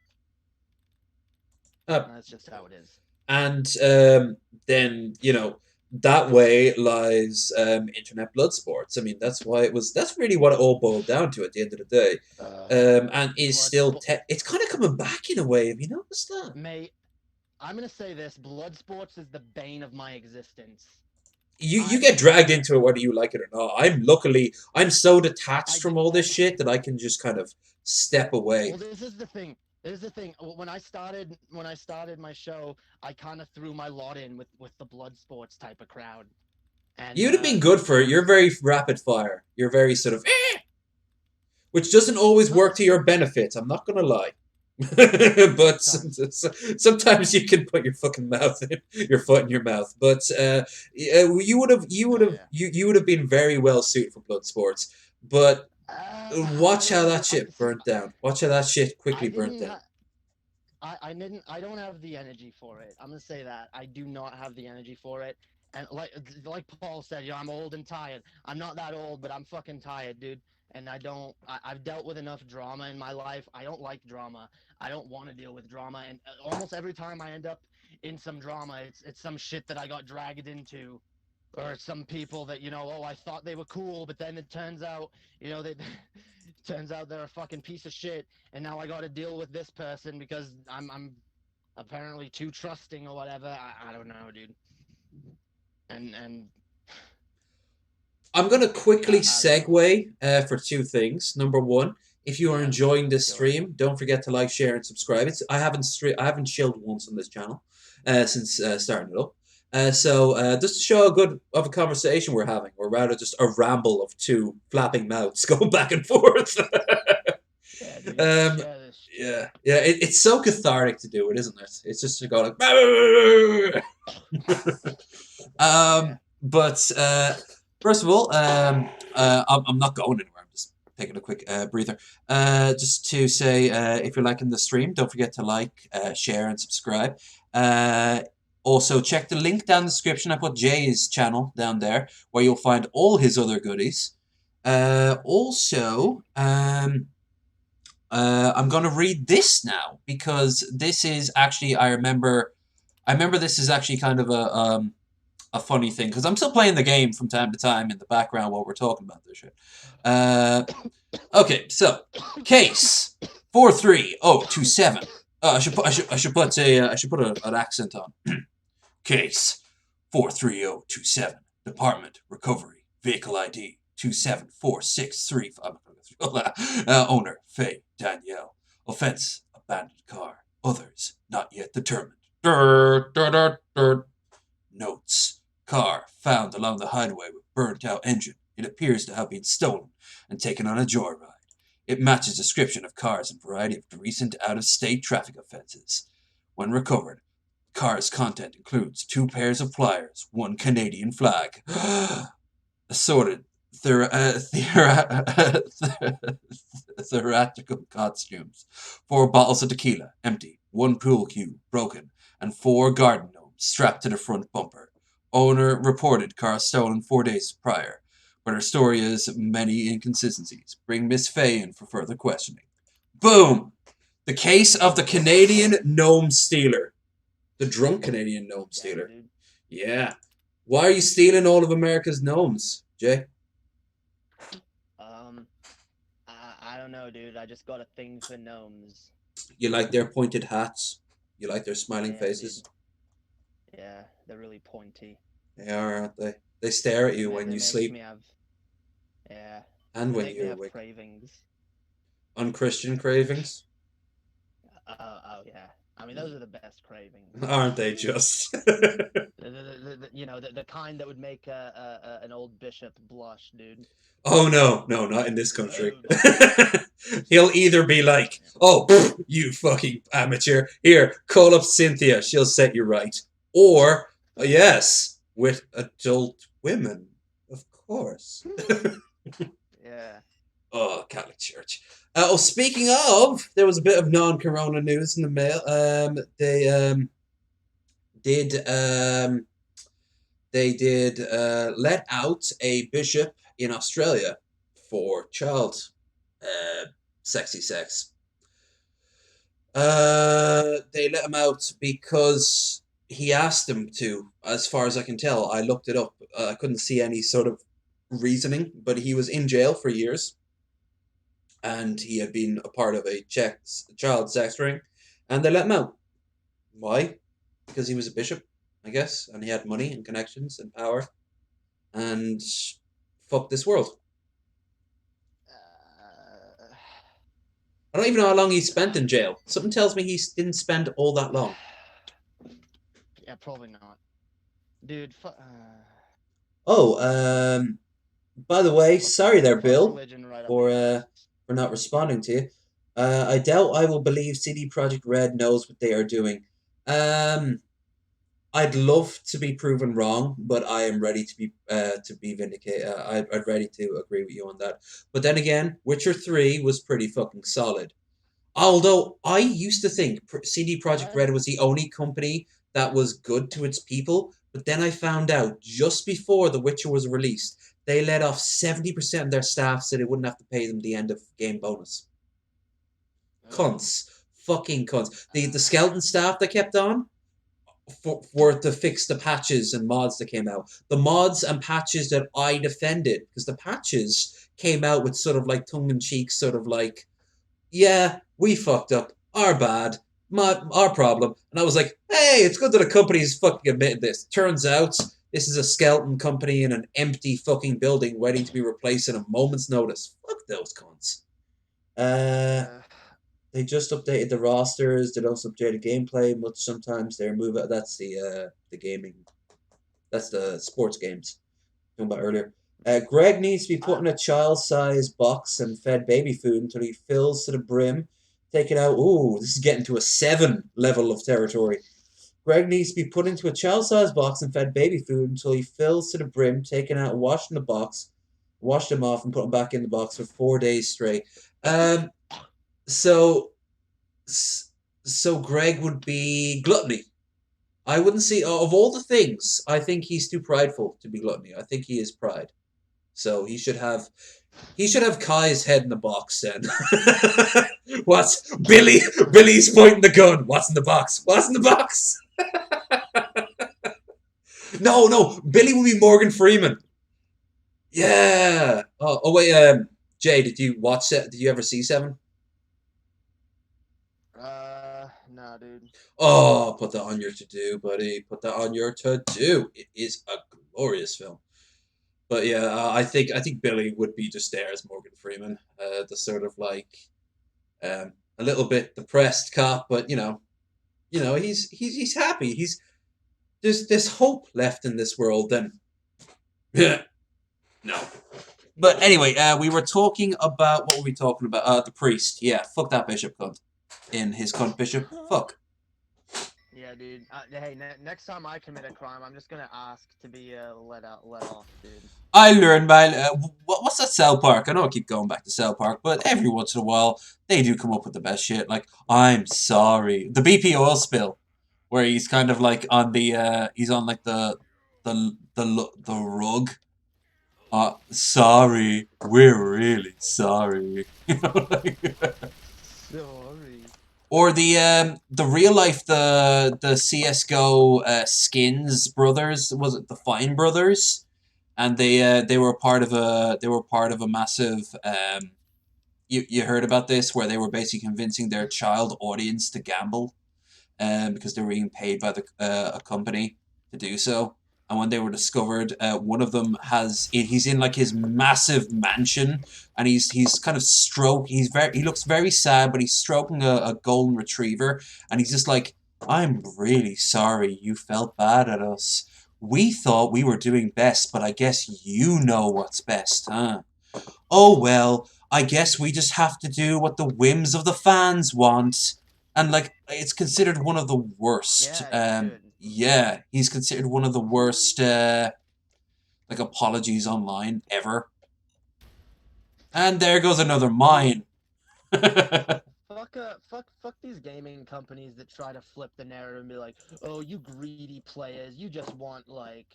uh, That's just how it is. and then that way lies internet blood sports. I mean, that's why it was. That's really what it all boiled down to at the end of the day, Uh, and is blood still. sport. It's kind of coming back in a way. Have you noticed that? May I'm gonna say this: blood sports is the bane of my existence. You I get dragged into it whether you like it or not. I'm so detached I from all this shit that I can just kind of step away. Well, this is the thing. This is the thing. When I started my show, I kind of threw my lot in with the blood sports type of crowd, and You'd have been good for it. You're very rapid fire. You're very sort of, which doesn't always work to your benefit. I'm not gonna lie. But sometimes. sometimes you can put your fucking mouth in your foot in your mouth. But yeah, Oh yeah. you would have been very well suited for blood sports. But I watch don't how know. that I shit see. burnt down. Watch how that shit quickly I burnt didn't. down. I don't have the energy for it. I'm gonna say that I do not have the energy for it. And like Paul said, I'm old and tired. I'm not that old, but I'm fucking tired, dude. And I don't. I've dealt with enough drama in my life. I don't like drama. I don't want to deal with drama. And almost every time I end up in some drama, it's some shit that I got dragged into, or some people that oh, I thought they were cool, but then it turns out they turns out they're a fucking piece of shit, and now I got to deal with this person because I'm apparently too trusting or whatever. I don't know, dude. And I'm going to quickly I don't know. segue for two things. Number one, if you are Yeah, enjoying this go ahead. stream, don't forget to like, share, and subscribe. I haven't chilled once on this channel since starting it up. Just to show how good of a conversation we're having, or rather just a ramble of two flapping mouths going back and forth. Yeah, dude. um, Share this yeah, shit. yeah, it's so cathartic to do it, isn't it? It's just to go like. Yeah. But first of all, I'm not going anywhere. I'm just taking a quick breather. Just to say, if you're liking the stream, don't forget to like, share, and subscribe. Uh, Also, check the link down in the description. I put Jay's channel down there, where you'll find all his other goodies. I'm going to read this now because this is actually I remember this is actually kind of a funny thing because I'm still playing the game from time to time in the background while we're talking about this shit. Uh, okay, so case 43027. I should put an accent on. Case 43027. Department Recovery Vehicle ID 27463. Owner Faye Danielle. Offense abandoned car. Others not yet determined. Notes. Car found along the highway with burnt out engine. It appears to have been stolen and taken on a joyride. It matches description of cars in variety of recent out-of-state traffic offenses. When recovered, car's content includes 2 pairs of pliers, 1 Canadian flag, assorted theatrical costumes, 4 bottles of tequila, empty, 1 pool cue, broken, and 4 garden gnomes strapped to the front bumper. Owner reported car stolen 4 days prior, but her story has many inconsistencies. Bring Miss Faye in for further questioning. Boom! The case of the Canadian gnome stealer. The drunk Canadian gnome Damn, stealer. dude. Yeah. Why are you stealing all of America's gnomes, Jay? Um, I don't know, dude. I just got a thing for gnomes. You like their pointed hats? You like their smiling Yeah, dude. faces? Yeah, they're really pointy. They are, aren't they? They stare at They you ma when they you makes sleep me have yeah. and They when make me you're have awake. cravings. Unchristian cravings? Oh yeah. I mean, those are the best cravings. Aren't they just? The kind that would make an old bishop blush, dude. Oh no, no, not in this country. Oh boy. He'll either be like, "Oh, pfft, you fucking amateur! Here, call up Cynthia. She'll set you right." Or, yes, with adult women, of course. Yeah. Oh, Catholic Church. Speaking of, there was a bit of non-corona news in the mail. Did they did let out a bishop in Australia for child uh, sexy sex. They let him out because he asked them to. As far as I can tell, I looked it up. I couldn't see any sort of reasoning, but he was in jail for years, and he had been a part of a child sex ring, and they let him out. Why? Because he was a bishop, I guess, and he had money and connections and power, and fuck this world. Uh, I don't even know how long he spent in jail. Something tells me he didn't spend all that long. yeah, probably not, dude. Oh, by the way, sorry there, Fuck Bill, religion right up for my uh, ass. for not responding to you. I doubt I will believe CD Projekt Red knows what they are doing. Um, I'd love to be proven wrong, but I am ready to be vindicated. I'm ready to agree with you on that. But then again, Witcher 3 was pretty fucking solid. Although I used to think CD Projekt I Red was the only company that was good to its people, but then I found out just before The Witcher was released, they let off 70% of their staff so they wouldn't have to pay them the end of game bonus. oh Cunts. Fucking cunts. The uh, skeleton staff that kept on were to fix the patches and mods that came out. The mods and patches that I defended, because the patches came out with sort of like tongue in cheek, sort of like, yeah, we fucked up. Our bad. Our problem. And I was like, hey, it's good that a company's fucking admitted this. Turns out This is a skeleton company in an empty fucking building waiting to be replaced in a moment's notice. Fuck those cons. Yeah. They just updated the rosters. They don't update the gameplay much. Sometimes they remove it. That's the gaming. That's the sports games talking about earlier. Greg needs to be put in a child-sized box and fed baby food until he fills to the brim. Take it out. Ooh, this is getting to a 7 level of territory. Greg needs to be put into a child-sized box and fed baby food until he fills to the brim. Taken out, washed in the box, washed him off, and put him back in the box for 4 days straight. So, so Greg would be gluttony. I wouldn't see of all the things. I think he's too prideful to be gluttony. I think he is pride. So he should have Kai's head in the box then. What's Billy? Billy's pointing the gun. What's in the box? What's in the box? No. Billy will be Morgan Freeman. Yeah. Oh wait. Jay, did you watch it? Did you ever see Seven? Nah, dude. Oh, put that on your to do, buddy. Put that on your to do. It is a glorious film. But yeah, I think Billy would be just there as Morgan Freeman, the sort of like a little bit depressed cop, but he's happy. There's hope left in this world. Then yeah, no. But anyway, we were talking about what were we talking about? The priest. Yeah, fuck that bishop cunt. In his cunt bishop. Fuck. Yeah, dude. Hey, next time I commit a crime, I'm just gonna ask to be let off, dude. I learned by what's that South Park? I know I keep going back to South Park, but every once in a while they do come up with the best shit. Like I'm sorry, the BP oil spill, where he's kind of like on the he's on like the rug. Sorry, we're really sorry. Sorry. Or the real life the CS:GO Skins brothers, was it the Fine brothers? And they were part of a massive you heard about this, where they were basically convincing their child audience to gamble because they were being paid by a company to do so. And when they were discovered, one of them he's in like his massive mansion, and he's kind of he looks very sad, but he's stroking a golden retriever, and he's just like, I'm really sorry you felt bad at us. We thought we were doing best, but I guess you know what's best, huh? Oh well, I guess we just have to do what the whims of the fans want. And like, it's considered one of the worst. Yeah, you should. Yeah, he's considered one of the worst like apologies online ever. And there goes another mine. Fuck these gaming companies that try to flip the narrative and be like, oh, you greedy players, you just want like,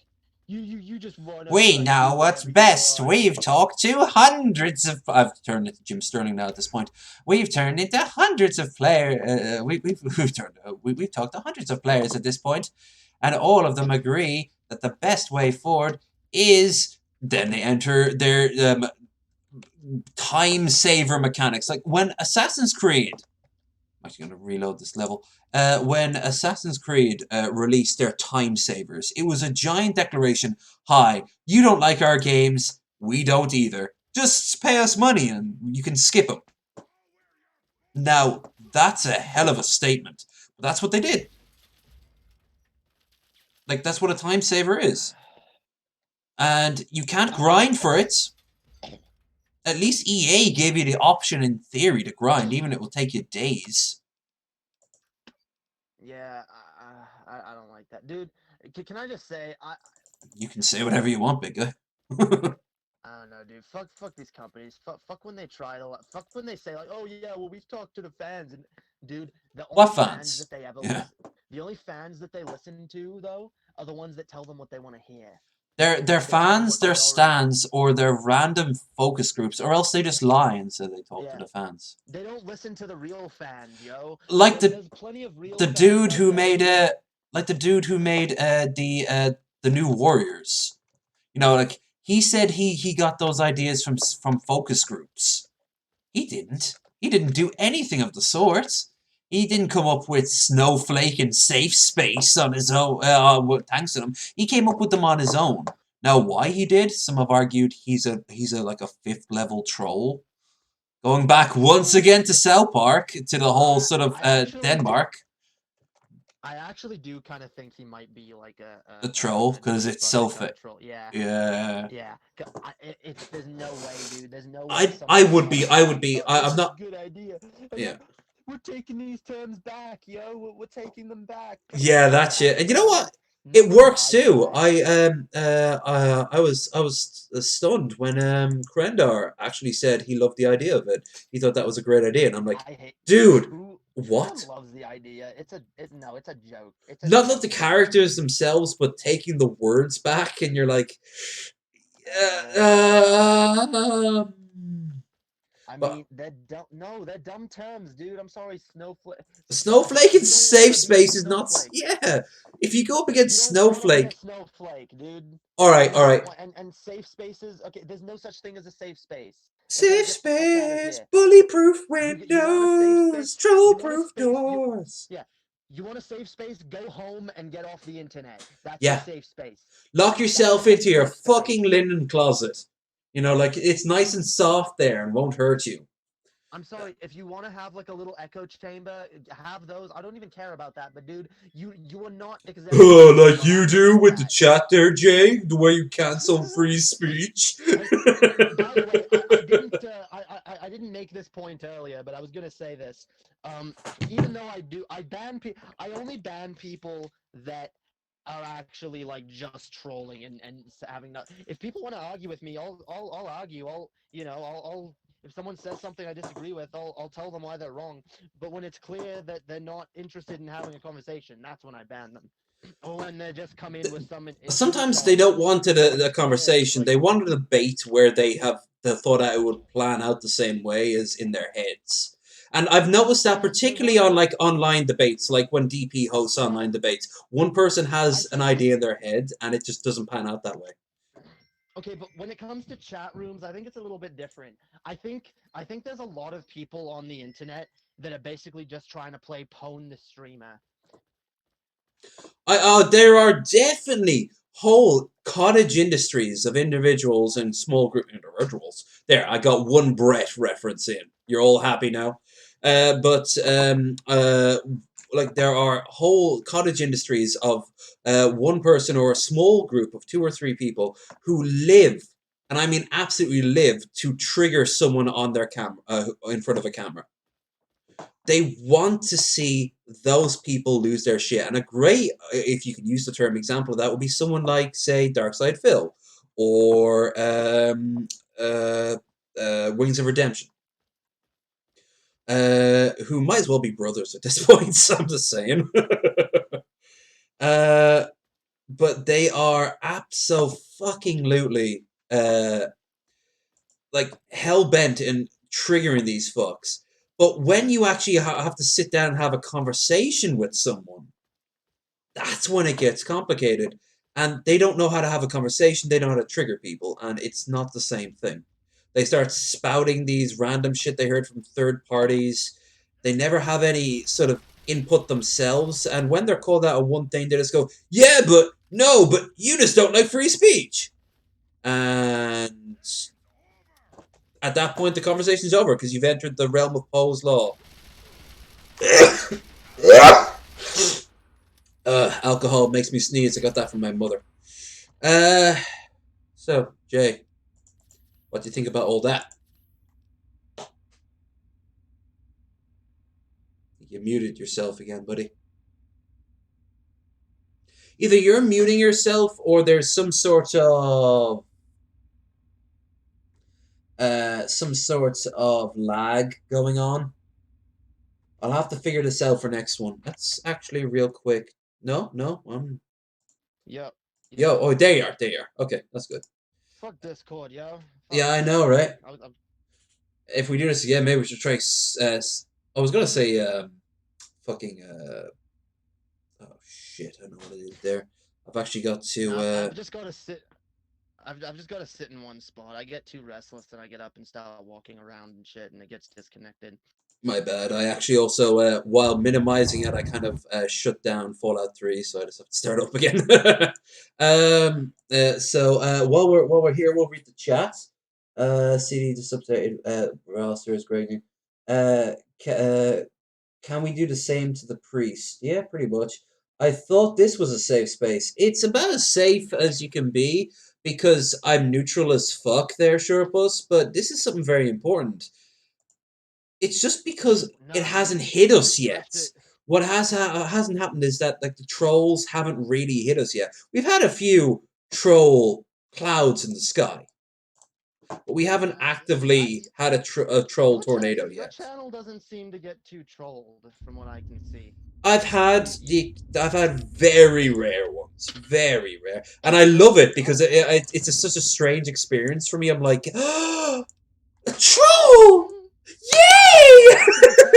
you just want to We like know do what's whatever you best. want. We've talked to hundreds of. I've turned into Jim Sterling now at this point. We've turned into hundreds of players. We've talked to hundreds of players at this point, and all of them agree that the best way forward is. Then they enter their time saver mechanics, like when Assassin's Creed. I'm actually going to reload this level. When Assassin's Creed released their time savers, it was a giant declaration. Hi, you don't like our games, we don't either. Just pay us money and you can skip them. Now, that's a hell of a statement. But that's what they did. Like, that's what a time saver is. And you can't grind for it. At least EA gave you the option in theory to grind, even if it will take you days. Yeah, I don't like that, dude. Can I just say You can say whatever you want, big guy. I don't know, dude. Fuck these companies. Fuck when they try to. Fuck when they say like, oh yeah, well we've talked to the fans, and dude, the only What fans fans? that they ever Yeah. listen, the only fans that they listen to though are the ones that tell them what they want to hear. They're They tell them fans, what they're they already. stands, or they're random focus groups, or else they just lie and say they talk to Yeah, the fans. they don't listen to the real fans, yo. Like There's plenty of real the fans dude out who there made who. the new Warriors. You know, like he said he got those ideas from focus groups. He didn't. He didn't do anything of the sort. He didn't come up with Snowflake and Safe Space on his own, thanks to them. He came up with them on his own. Now, why he did? Some have argued he's a like a fifth level troll. Going back once again to South Park, to the whole sort of Denmark. I actually do kind of think he might be like The troll, a because it's so fit. troll. Yeah. Yeah. Yeah, there's no way, dude. There's no way I someone would would be. come I up would be. this I'm is a not. good idea. And Yeah. we're taking these terms back, yo. We're taking them back. Yeah, that's it. And you know No, what? no It works buys too. that. I was stunned when Krendar actually said he loved the idea of it. He thought that was a great idea, and I'm like, I hate dude, no one what? loves the idea. No, it's a joke. It's a Not the joke, dude. characters themselves, but taking the words back, and you're like, um, I but mean, they're dumb. No, they're dumb terms, dude. I'm sorry, snowflake. Snowflake and You don't want safe to be a space is not. snowflake. Yeah, if you go up You against don't want to be a Snowflake, snowflake, dude. all right, You all don't right. want and safe spaces. Okay, there's no such thing as a safe space. Okay, Safe get the fuck out of space, here. bulletproof You want a safe space? windows, You want a troll-proof space? doors. Yeah. You want a safe space? Go home and get off the internet. That's your Yeah, safe space. lock That's yourself your into your safe fucking space. linen closet. You know, like it's nice and soft there and won't hurt you. I'm sorry, if you want to have like a little echo chamber, have those. I don't even care about that, but dude, you are not exactly Like you allowed to do do with the that. chat there, Jay. The way you cancel free speech. I, by the way, I didn't make this point earlier, but I was gonna say this. Even though I only ban people that are actually like just trolling and having not. If people want to argue with me, I'll argue. I'll if someone says something I disagree with, I'll tell them why they're wrong. But when it's clear that they're not interested in having a conversation, that's when I ban them. Or when they just come in with some Sometimes they insult. don't want a Yeah, conversation. like They want a debate where they have the thought that it would plan out the same way as in their heads. And I've noticed that they particularly want on like online debates, like when DP hosts yeah. online debates, one person I has an think idea in their head and it just doesn't pan out that way. okay, but when it comes to chat rooms, I think it's a little bit different. I think there's a lot of people on the internet that are basically just trying to play Pwn the streamer. There are definitely whole cottage industries of individuals and small group individuals. There, I got one Brett reference in. You're all happy now. But like there are whole cottage industries of one person or a small group of two or three people who live, and I mean absolutely live, to trigger someone on their camera, in front of a camera. They want to see those people lose their shit. And a great, if you could use the term example of that, would be someone like, say, Darkside Phil or Wings of Redemption, who might as well be brothers at this point. So I'm just saying. uh, but they are absolutely like hell bent in triggering these fucks. But when you actually have to sit down and have a conversation with someone, that's when it gets complicated. And they don't know how to have a conversation, they know how to trigger people, and it's not the same thing. They start spouting these random shit they heard from third parties. They never have any sort of input themselves, and when they're called out on one thing, they just go, yeah, but no, but you just don't like free speech. And at that point, the conversation's over because you've entered the realm of Poe's law. Alcohol makes me sneeze. I got that from my mother. Uh, so, Jay, what do you think about all that? You muted yourself again, buddy. Either you're muting yourself or there's some sort of lag going on. I'll have to figure this out for next one. That's actually real quick. No, no, Yep. yo, Yep. oh, there you are, there you are. Okay, that's good. Fuck Discord, yo. Fuck. Yeah, I know, right? I'm If we do this again, maybe we should try. I was gonna say, fucking. Oh shit! I know what it is there. I've actually got to. I've just got to sit. I've just got to sit in one spot. I get too restless and I get up and start walking around and shit, and it gets disconnected. My bad. I actually also, while minimizing it, I kind of shut down Fallout 3, so I just have to start up again. While we're here, we'll read the chat. CD just updated. Roster is Greg. Uh, ca- uh, can we do the same to the priest? Yeah, pretty much. I thought this was a safe space. It's about as safe as you can be because I'm neutral as fuck there, Sherpus, but this is something very important. It's just because No, it I mean hasn't hit us you yet. have to. What hasn't happened is that like the trolls haven't really hit us yet. We've had a few troll clouds in the sky, but we haven't actively had a troll tornado Your yet. channel doesn't seem to get too trolled, from what I can see. You I've had very rare ones, very rare, and oh I love really? it because Oh wow. such a strange experience for me. I'm like, a troll, yay! Well, to be fair,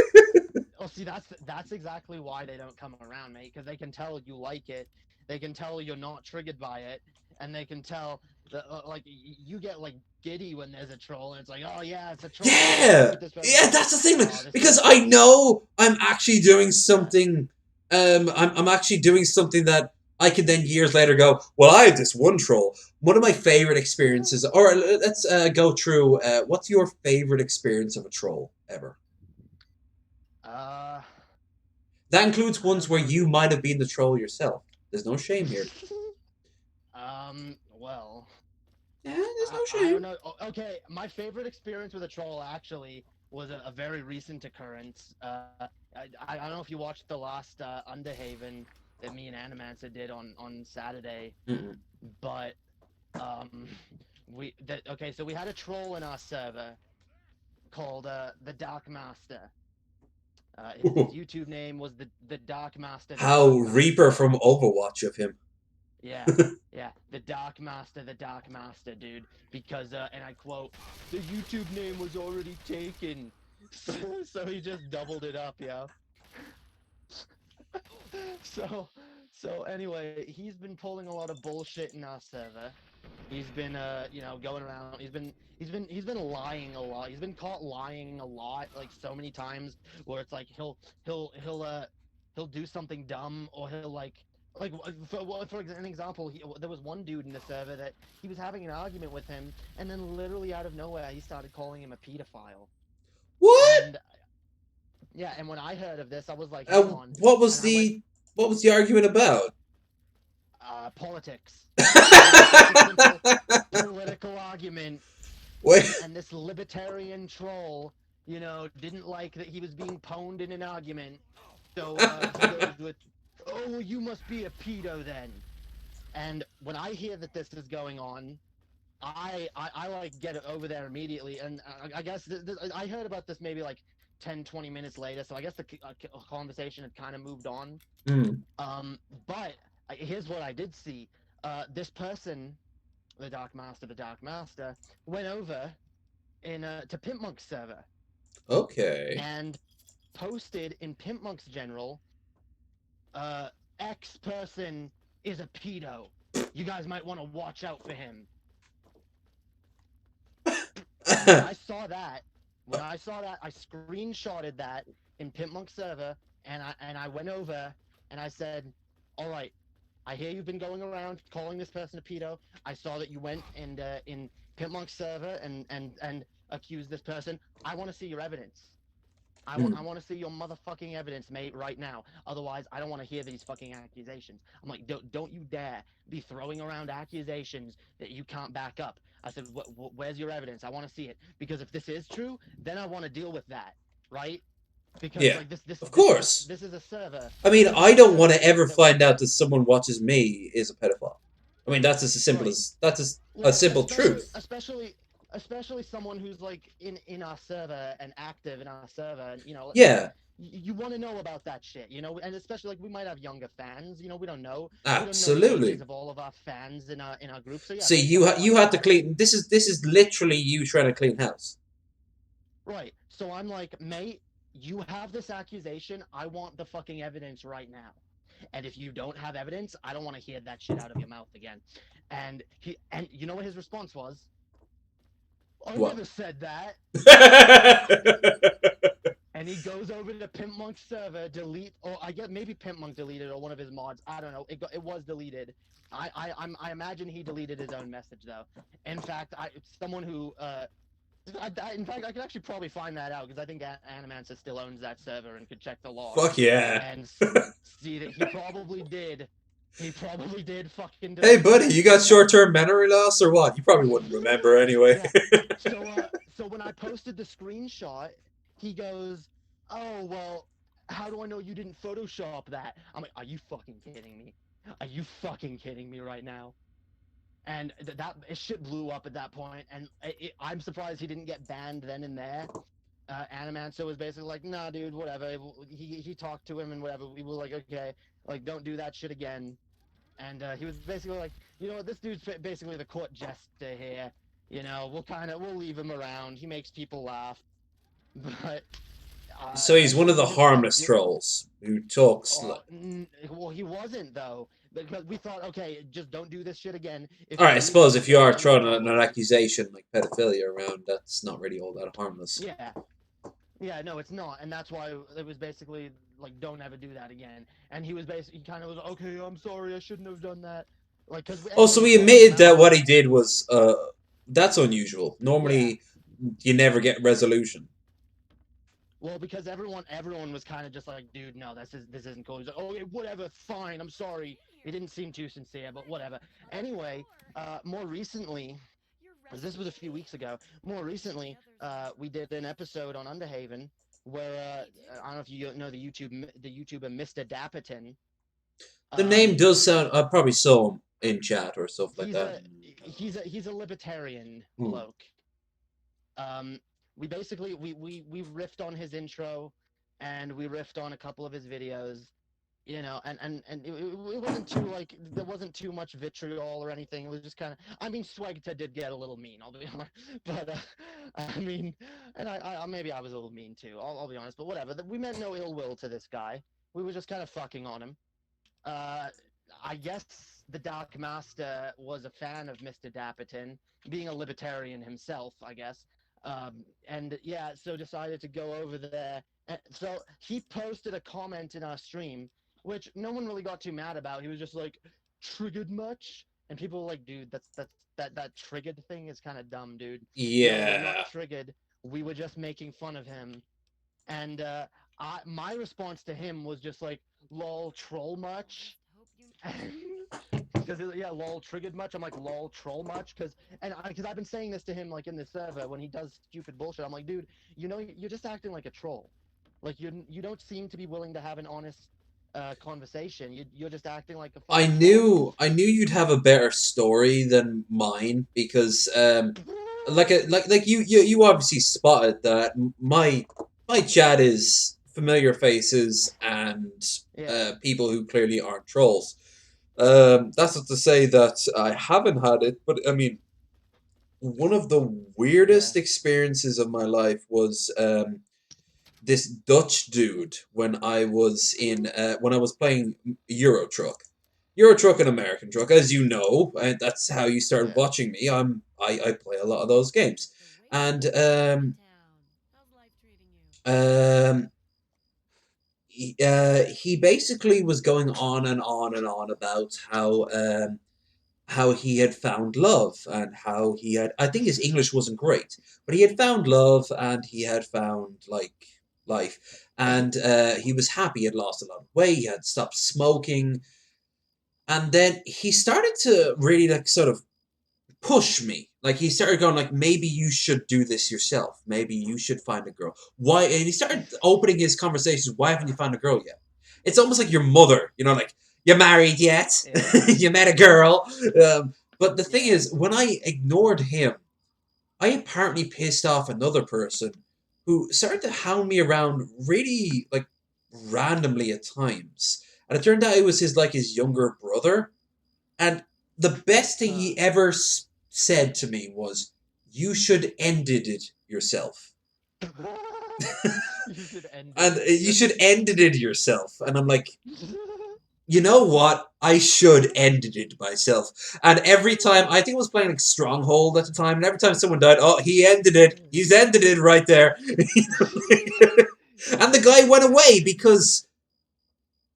well, see, that's exactly why they don't come around, mate. Because they can tell you like it, they can tell you're not triggered by it, and they can tell that like you get like giddy when there's a troll, and it's like, oh yeah, it's a troll. I want to fuck Yeah, with this person. yeah, that's the thing, like, Oh, this is because I know I'm actually doing yeah. something. I'm actually doing something that I can then years later go, well, I had this one troll. One of my favorite experiences, or let's go through. What's your favorite experience of a troll ever? Uh, That includes I ones don't where know. you might have been the troll yourself. There's no shame here. Well, Yeah, there's no I don't shame. know. Okay, my favorite experience with a troll actually was a very recent occurrence. I don't know if you watched the last Underhaven that me and Animancer did on Saturday, Mm-mm. but um, okay. So we had a troll in our server called the Dark Master. His YouTube name was the Dark Master, the How Dark Reaper Master. from Overwatch of him. Yeah, yeah, the Dark Master, dude. Because, and I quote, the YouTube name was already taken. So he just doubled it up, yeah. So, so anyway, he's been pulling a lot of bullshit in our server. He's been, going around. He's been lying a lot. He's been caught lying a lot, like so many times, where it's like he'll do something dumb, or he'll for an example, there was one dude in the server that he was having an argument with him, and then literally out of nowhere, he started calling him a pedophile. What? And yeah, and when I heard of this, I was like, hang on, What was and I went, the argument about? politics. It was just a simple political argument, Wait. and this libertarian troll, didn't like that he was being pwned in an argument. So he goes with, "Oh, well, you must be a pedo then." And when I hear that this is going on, I like get it over there immediately. And I guess I heard about this maybe like 10, 20 minutes later. So I guess the conversation had kind of moved on. Mm. But here's what I did see. This person, the Dark Master, went over to Pimp Monk's server Okay. and posted in Pimp Monk's general, uh, X person is a pedo. You guys might want to watch out for him. And when I saw that, I screenshotted that in Pimp Monk's server, and I went over and I said, "All right, I hear you've been going around calling this person a pedo. I saw that you went and in Pimp Monk's server and accused this person. I want to see your evidence. I Mm. want to see your motherfucking evidence, mate, right now. Otherwise, I don't want to hear these fucking accusations." I'm like, don't you dare be throwing around accusations that you can't back up. I said, where's your evidence? I want to see it. Because if this is true, then I want to deal with that, right? Because Yeah. like Of course. this is a server. I mean, This is I a don't want server to ever that was find out that someone watches me is a pedophile. I mean, that's as simple right. as a Well, simple truth. especially someone who's like in our server and active in our server, and like Yeah, you want to know about that shit, and especially like we might have younger fans, we don't know the ages absolutely. of all of our fans in our group. So yeah, See, based on all you of had to that, clean. This is literally you trying to clean house. right? So I'm like, mate, you have this accusation. I want the fucking evidence right now. And if you don't have evidence, I don't want to hear that shit out of your mouth again. And you know what his response was? I What? never said that. and he goes over to Pimp Monk's server, delete, or I get maybe Pimp Monk deleted or one of his mods. I don't know. It was deleted. I imagine he deleted his own message though. In fact, someone who in fact, I could actually probably find that out because I think Animancer still owns that server and could check the logs Fuck yeah. and see that he probably did. He probably did fucking Hey, delete buddy, that. you got Yeah. short-term memory loss or what? You probably wouldn't remember anyway. Yeah. So when I posted the screenshot, he goes, "Oh well, how do I know you didn't Photoshop that?" I'm like, "Are you fucking kidding me? Are you fucking kidding me right now?" And that shit blew up at that point, and I'm surprised he didn't get banned then and there. Animancer was basically like, "Nah, dude, whatever." He talked to him and whatever. We were like, "Okay, like don't do that shit again." And he was basically like, "You know what? This dude's basically the court jester here. You know, we'll leave him around. He makes people laugh." But So he's one eventually of we the just stopped. harmless trolls who talks like. Well, he wasn't though, because we thought, okay, just don't do this shit again. If All you right, I do, suppose if you then are let me throwing know. an accusation like pedophilia around, that's not really all that harmless. Yeah, yeah, no, it's not, and that's why it was basically like, don't ever do that again. And he was basically, he kind of was, okay, I'm sorry, I shouldn't have done that. Like, because Oh, anyway, so we he called him admitted that out. what he did was that's unusual. Yeah. Normally, you never get resolution. Well, because everyone was kind of just like, dude, no, this isn't cool. He's like, okay, whatever, fine, I'm sorry. He didn't seem too sincere, but whatever. Anyway, more recently, this was a few weeks ago. More recently, we did an episode on Underhaven where I don't know if you know the YouTuber Mr. Dapperton. The name Um, does sound. I probably saw him in chat or stuff like he's that. a he's a libertarian Hmm. bloke. We basically we riffed on his intro, and we riffed on a couple of his videos, you know, and it wasn't too like, there wasn't too much vitriol or anything. It was just kind of, I mean, Swagta did get a little mean, I'll be honest, but I mean, and I maybe I was a little mean too. I'll be honest, but whatever. We meant no ill will to this guy. We were just kind of fucking on him. Uh, I guess the Dark Master was a fan of Mr. Dapperton, being a libertarian himself, I guess. And yeah, so decided to go over there. And so he posted a comment in our stream, which no one really got too mad about. He was just like, "Triggered much?" And people were like, "Dude, that triggered thing is kind of dumb, dude. No, we're not Yeah. triggered. We were just making fun of him." And my response to him was just like, "Lol, troll much?" Because yeah, lol, triggered much. I'm like, "Lol, troll much?" Because I've been saying this to him like in the server when he does stupid bullshit. I'm like, "Dude, you know, you're just acting like a troll. Like you don't seem to be willing to have an honest conversation. You're just acting like a fucking troll." I knew you'd have a better story than mine because you obviously spotted that my chat is familiar faces and Yeah, people who clearly aren't trolls. That's not to say that I haven't had it, but I mean, one of the yeah, weirdest experiences of my life was this Dutch dude when I was playing Euro Truck. Euro Truck and American Truck, as you know, and that's how you started yeah. watching me. I play a lot of those games, and um, he basically was going on and on and on about how he had found love and how he had, I think his English wasn't great, but he had found love and he had found like life, and he was happy. He had lost a lot of weight, he had stopped smoking, and then he started to really like sort of push me. Like he started going like, maybe you should do this yourself, maybe you should find a girl. Why? And he started opening his conversations, why haven't you found a girl yet? It's almost like your mother, you know, like, you married yet? Yeah, You met a girl? But the thing yeah. is, when I ignored him, I apparently pissed off another person who started to hound me around really like randomly at times. And it turned out it was his younger brother. And the best thing Huh. he ever said to me was, "You should ended it yourself." You should end And it. you should ended it yourself. And I'm like, you know what? I should ended it myself. And every time, I think I was playing like Stronghold at the time, and every time someone died, oh, he ended it. He's ended it right there. And the guy went away because,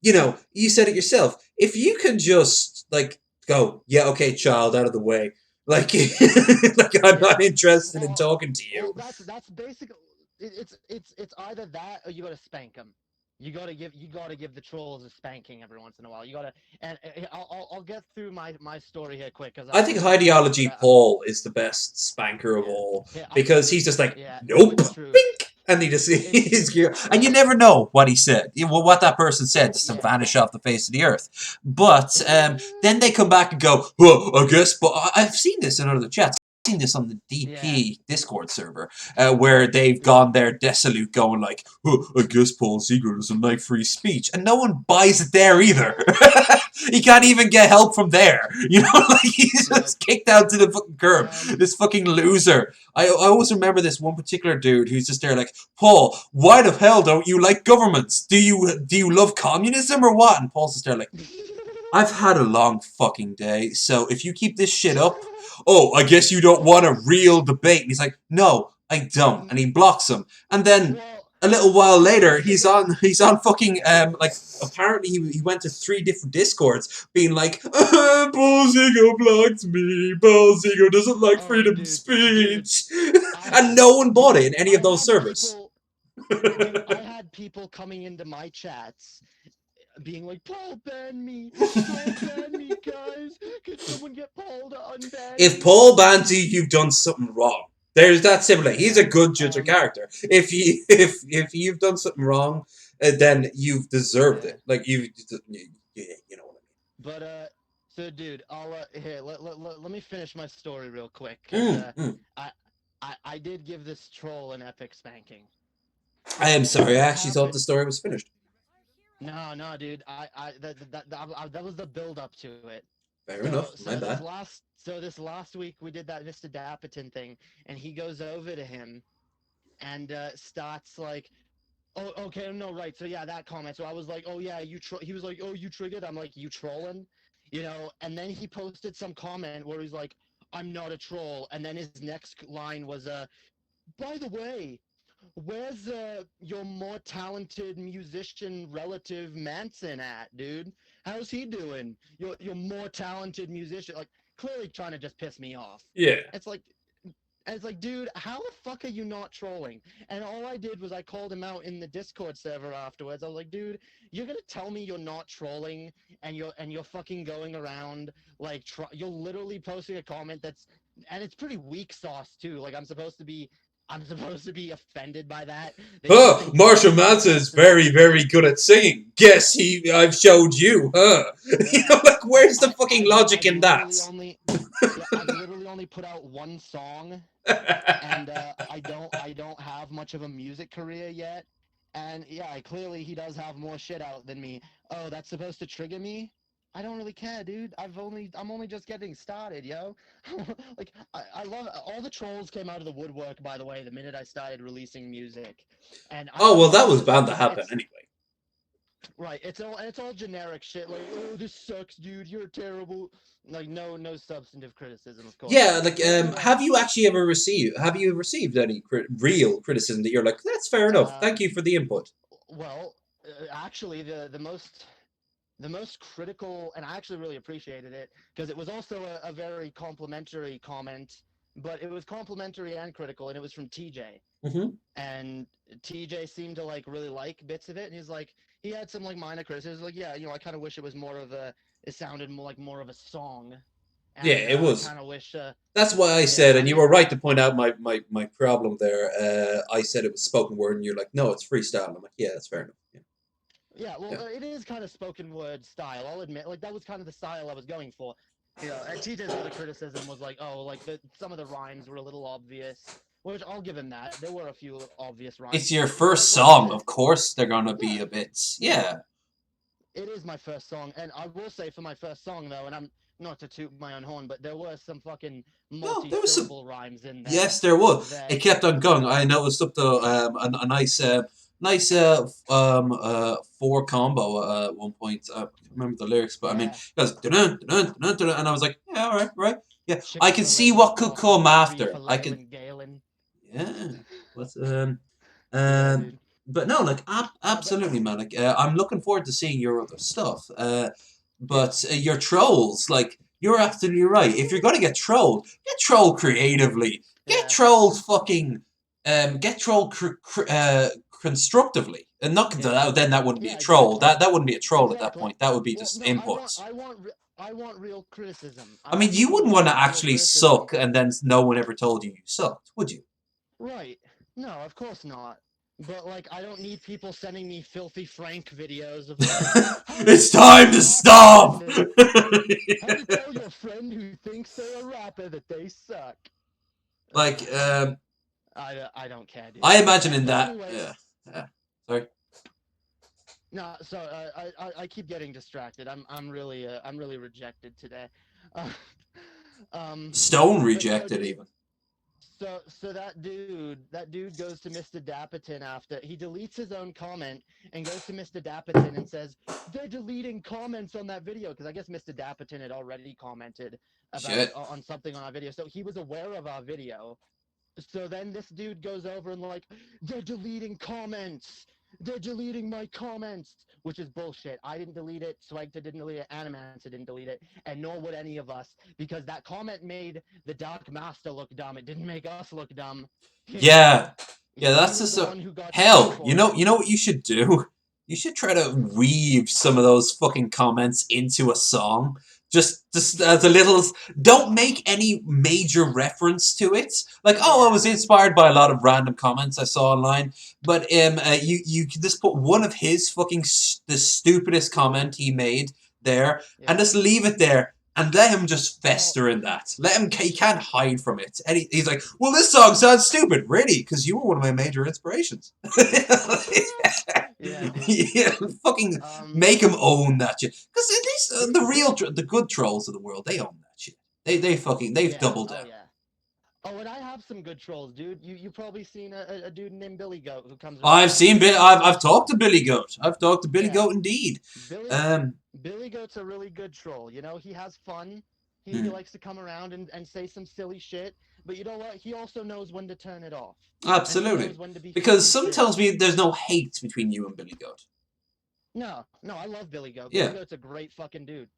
you said it yourself. If you can just, like, go, yeah, okay, child, out of the way. Like, like I'm Yeah. not interested in Well, talking to well, you. that's basically it's either that or you gotta spank them. You gotta give the trolls a spanking every once in a while. You gotta and I'll get through my story here quick because I I think could go on, but Ideology Paul is the best spanker of yeah all yeah because he's just like, yeah no, nope, it's true. bink, and he just It's true. and you never know what he said, what that person said, just to Yeah. vanish off the face of the earth. But then they come back and go, well, I guess, but I've seen this in other chats. I've seen this on the Yeah. DP Discord server where they've Yeah. gone there desolate, going like, I guess Paul Ziegler doesn't like free speech, and no one buys it there either. He can't even get help from there. Like he's No. just kicked out to the fucking curb. Um. This fucking loser. I always remember this one particular dude who's just there like, Paul, why the hell don't you like governments? Do you love communism or what? And Paul's just there like, I've had a long fucking day, so if you keep this shit up, oh, I guess you don't want a real debate. And he's like, no, I don't. And he blocks him. And then Well. a little while later, Okay. he's on fucking like apparently he went to 3 different discords being like, Bolzigo blocked me. Bolzigo doesn't like Oh, freedom of dude, speech, and no one bought it in any of I those had servers. people, dude, I had people coming into my chats being like, Paul ban me, Paul ban me, guys. Could someone get Paul to unban If me? Paul bans you, you've done something wrong. There's that simple. He's Yeah. a good judge of character. If you've done something wrong, then you've deserved Yeah. it. Like you know what But so dude, I'll here let me finish my story real quick I because mean. I, I did give this troll an epic spanking. I am So sorry. I what actually thought happened? the story was finished. No, dude. That was the build up to it. Fair So enough. My so this bad. last so this last week we did that Mr. Dapperton thing, and he goes over to him and starts like, oh, okay, no, right. So yeah, that comment. So I was like, oh yeah, he was like, oh, you triggered. I'm like, you trolling, And then he posted some comment where he's like, I'm not a troll. And then his next line was, by the way, where's your more talented musician relative Manson at, dude? How's he doing? Your more talented musician, like clearly trying to just piss me off. Yeah. It's like and it's like, dude, how the fuck are you not trolling? And all I did was I called him out in the Discord server afterwards. I was like, dude, you're gonna tell me you're not trolling and you're fucking going around like you're literally posting a comment and it's pretty weak sauce too. Like I'm supposed to be offended by that. They don't Huh, think Marshall Marshall Manson is Manson's very, very good at singing. Guess I've showed you, huh? yeah. Like, where's the fucking I've logic I've in that? literally only yeah, I've literally only put out one song and I don't have much of a music career yet. And yeah, clearly he does have more shit out than me. Oh, that's supposed to trigger me? I don't really care, dude. I'm only just getting started, yo. Like I love all the trolls came out of the woodwork, by the way, the minute I started releasing music. And Oh, I well, that love was this bound to because happen it's anyway. right, it's all generic shit like, oh, this sucks, dude, you're terrible. Like no substantive criticism, of course. Yeah, like, But have you received any real criticism that you're like, that's fair enough, uh thank you for the input? well, actually the most critical, and I actually really appreciated it because it was also a very complimentary comment, but it was complimentary and critical, and it was from TJ. Mm-hmm. And TJ seemed to like really like bits of it, and he's like, he had some like minor criticisms, like, yeah, I kind of wish it was it sounded more of a song, Yeah, and it I was. kind of wish, That's why I yeah, said, I and you mean, were right to point out my problem there. I said it was spoken word, and you're like, no, it's freestyle. I'm like, yeah, that's fair enough. Yeah. yeah, well, Yeah. it is kind of spoken word style. I'll admit, like that was kind of the style I was going for. And TJ's other criticism was like, oh, like some of the rhymes were a little obvious, which I'll give him that. There were a few obvious rhymes, It's your but first like I song, said, of course they're gonna be yeah, a bit. well, Yeah. it is my first song, and I will say for my first song though, and I'm not to toot my own horn, but there were some fucking No, there was some. multi-syllable rhymes in there Yes, there was. It that, kept on going. I noticed up to a nice four combo at one point. I can't remember the lyrics, but I mean, yeah, it goes dun dun dun dun, and I was like, yeah, all right, right, yeah. I can see chick-fil-a, what could come coffee, after. I reef-a-lale, can, and Galen. yeah. What's Yeah, um dude. but no, like absolutely, man. Like I'm looking forward to seeing your other stuff. But your trolls, like you're absolutely right. If you're gonna get trolled creatively. Get Yeah, trolled fucking. Get trolled constructively, and not yeah, then that wouldn't be a yeah. troll. Exactly, That wouldn't be a troll at that exactly. point. That would be Well, just no, inputs. I want real criticism. I I mean, want you people wouldn't to want to send me real actually criticism. suck, and then no one ever told you sucked, would you? Right. No, of course not. But like, I don't need people sending me filthy Frank videos of like, how do you It's tell time your to rapper stop. friend how do you tell your friend who thinks they're a rapper that they suck? Like, I don't care, dude. I imagine in But that. anyways, Yeah. Sorry. no. So I keep getting distracted. I'm really rejected today. Uh, Stone but no, rejected dude. even. So that dude goes to Mr. Dapiton after he deletes his own comment and goes to Mr. Dapiton and says they're deleting comments on that video because I guess Mr. Dapiton had already commented about Shit. on something on our video, so he was aware of our video. So then this dude goes over and like, they're deleting comments. They're deleting my comments, which is bullshit. I didn't delete it. Swagta didn't delete it. Animancer didn't delete it, and nor would any of us because that comment made the Dark Master look dumb. It didn't make us look dumb. You know, Yeah. Yeah, he that's was just the so. one who got screwed Hell, for it. you know what you should do? You should try to weave some of those fucking comments into a song. Just as a little. Don't make any major reference to it. Like, oh, I was Yeah. inspired by a lot of random comments I saw online. But you could just put one of his fucking the stupidest comment he made there, and Yeah. just leave it there. And let him just fester in that. Let him. He can't hide from it. And he's like, "Well, this song sounds stupid, really, because you were one of my major inspirations." Yeah, dude. Yeah, fucking Um. make him own that shit. Because at least the good trolls of the world, they own that shit. They've Yeah. doubled Oh down. yeah. Oh, and I have some good trolls, dude. You probably seen a dude named Billy Goat who comes around I've and seen says Bill. some I've stuff. talked to Billy Goat. I've talked to Billy Yeah, Goat indeed. Billy Um. Billy Goat's a really good troll. You know, he has fun. He hmm, likes to come around and say some silly shit. But you know what? He also knows when to turn it off. And he Absolutely. knows when to be Because fucking some tells serious. me there's no hate between you and Billy Goat. No, no, I love Billy Goat. Billy Yeah. Goat's a great fucking dude.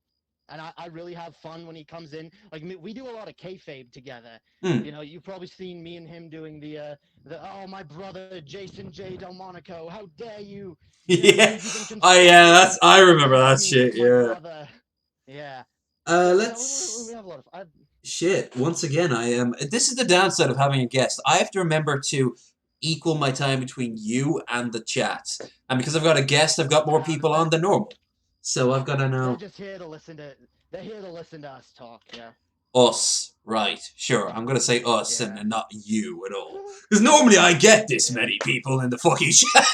And I really have fun when he comes in. Like we do a lot of kayfabe together. Hmm. You know, you've probably seen me and him doing the oh my brother Jason J Delmonico, how dare you? You know, Yeah. you can Oh construct yeah. your I remember that economy with shit. my Yeah. brother. Yeah. So you know, we Let's have a lot of. shit. Once again, I am. This is the downside of having a guest. I have to remember to equal my time between you and the chat, and because I've got a guest, I've got more I people on understand. than normal. So I've got to They're know just here to listen to. They're here to listen to us talk. Yeah. us. Right. Sure. I'm gonna say us and, Yeah. and not you at all. Because normally I get this Yeah. many people in the fucking chat.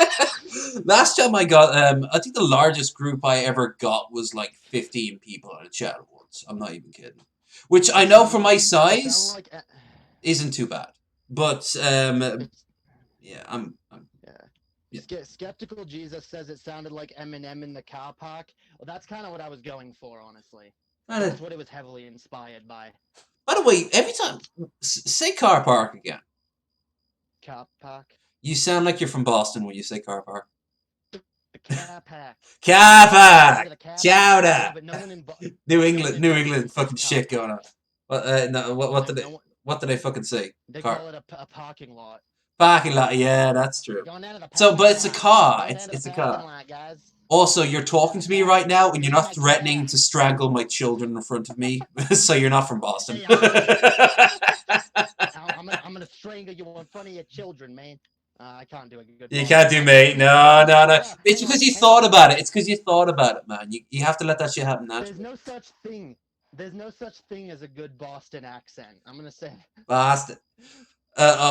Last time I got, I think the largest group I ever got was like 15 people on a chat at once. I'm not even kidding. Which I It know sounded for my like. It sounded size like. isn't too bad. But It's yeah, yeah. yeah. Skeptical Jesus says it sounded like Eminem in the car park. Well, that's kind of what I was going for, honestly. Uh, That's what it was heavily inspired by. by the way, every time say car park again. Car park. You sound like you're from Boston when you say car park. The car park. Car You ever been park. to the car park? Yeah, Chowder. but New No one in New Boston England, says fucking car shit going on. park. No, No one. what did they fucking say? They Car call it a parking lot. parking lot. Yeah, that's We're true. going down to the So, but parking it's a lot. car. Going down to the It's a parking car. lot, guys. Also, you're talking to me right now, and Get you're in not my car. threatening to strangle my children in front of me. So you're not from Boston. Yeah, I'm gonna strangle you in front of your children, man. I can't do a good You can't Boston do accent. mate. No, no, no. Well, It's because you hang on, thought man. about it. It's because you thought about it, man. You have to let that shit happen There's naturally. no such thing. There's no such thing as a good Boston accent. I'm gonna say. Boston. That.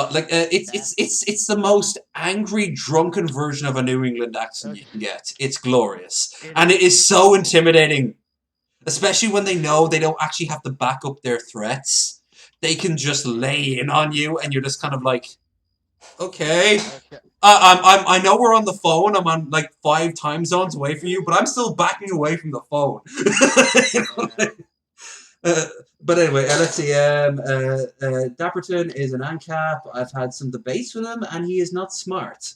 It's the most angry, drunken version of a New England accent you Okay. can get. It's glorious, It and is. it is so It is. intimidating, especially when they know they don't actually have to back up their threats. They can just lay in on you, and you're just kind of like, okay. Okay. I know we're on the phone. I'm on like 5 time zones away from you, but I'm still backing away from the phone. Yeah. Uh, but anyway, let's see. Dapperton is an ANCAP. I've had some debates with him, and he is not smart.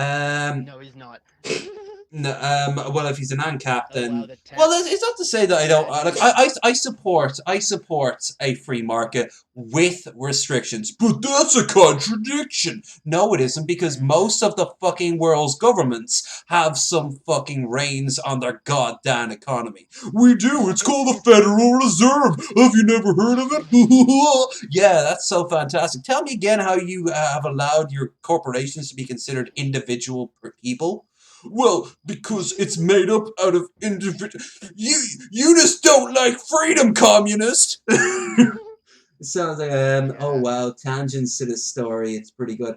Um, No, he's not. No, well, if he's an ANCAP, Oh wow, then the well, it's not to say that I don't like. tangency. I support a free market with restrictions, but that's a contradiction. No, it isn't because Yeah. most of the fucking world's governments have some fucking reins on their goddamn economy. We do. Well, It's called the Federal Reserve. Have you never heard of it? Yeah, that's so fantastic. Tell me again how you have allowed your corporations to be considered individual people. Well, because it's made up out of individual. You just don't like freedom, communist. It sounds like oh yeah. wow, tangents to this story. It's pretty good.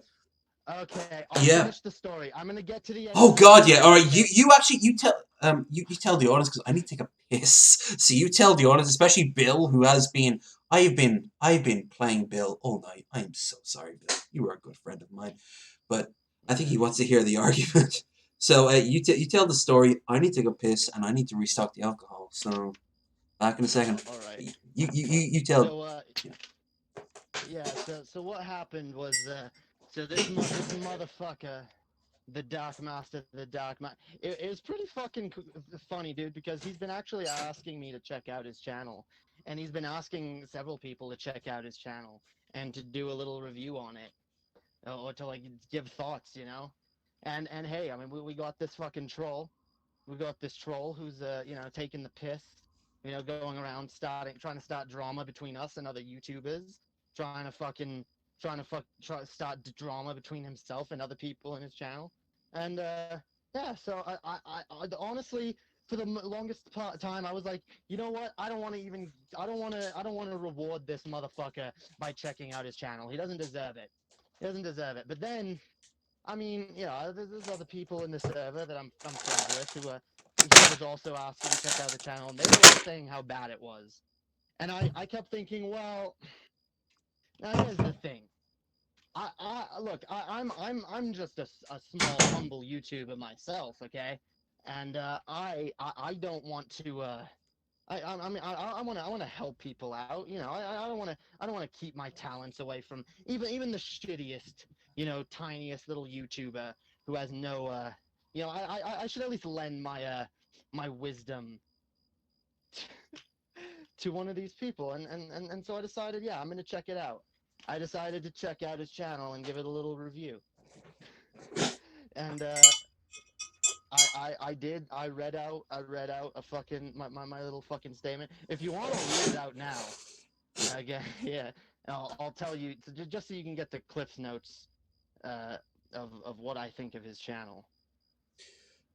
Okay, I'll Yeah. finish the story. I'm gonna get to the end Oh of the god, yeah. story All in a right, bit. you actually you tell the audience because I need to take a piss. So you tell the audience, especially Bill, who has been I've been playing Bill all night. I am so sorry, Bill. You were a good friend of mine, but I think he wants to hear the argument. So you tell the story. I need to take a piss and I need to restock the alcohol. So back in a second. All right. You tell. So yeah. So what happened was so this motherfucker, the Dark Master, the Dark Ma it was pretty fucking funny, dude, because he's been actually asking me to check out his channel, and he's been asking several people to check out his channel and to do a little review on it, or to like give thoughts, you know. And hey, I mean, we got this fucking troll. We got this troll who's taking the piss, going around trying to start drama between us and other YouTubers, trying to fucking start drama between himself and other people in his channel, and yeah. So I honestly, for the longest time, I was like, you know what? I don't want to reward this motherfucker by checking out his channel. He doesn't deserve it. He doesn't deserve it. But then I mean, there's other people in the server that I'm friends with who he was also asking to check out the channel, and they were all saying how bad it was. And I kept thinking, well, now here's the thing. I look, I'm just a small humble YouTuber myself, okay? And I don't want to I mean I want to help people out, I don't want to keep my talents away from even the shittiest, tiniest little YouTuber who has no I should at least lend my wisdom to one of these people, and so I decided, yeah, I'm gonna check it out. I decided to check out his channel and give it a little review. And I did. I read out a fucking my little fucking statement. If you want, I'll read it out now. Okay, yeah. I'll tell you just so you can get the Cliff's notes uh, of what I think of his channel.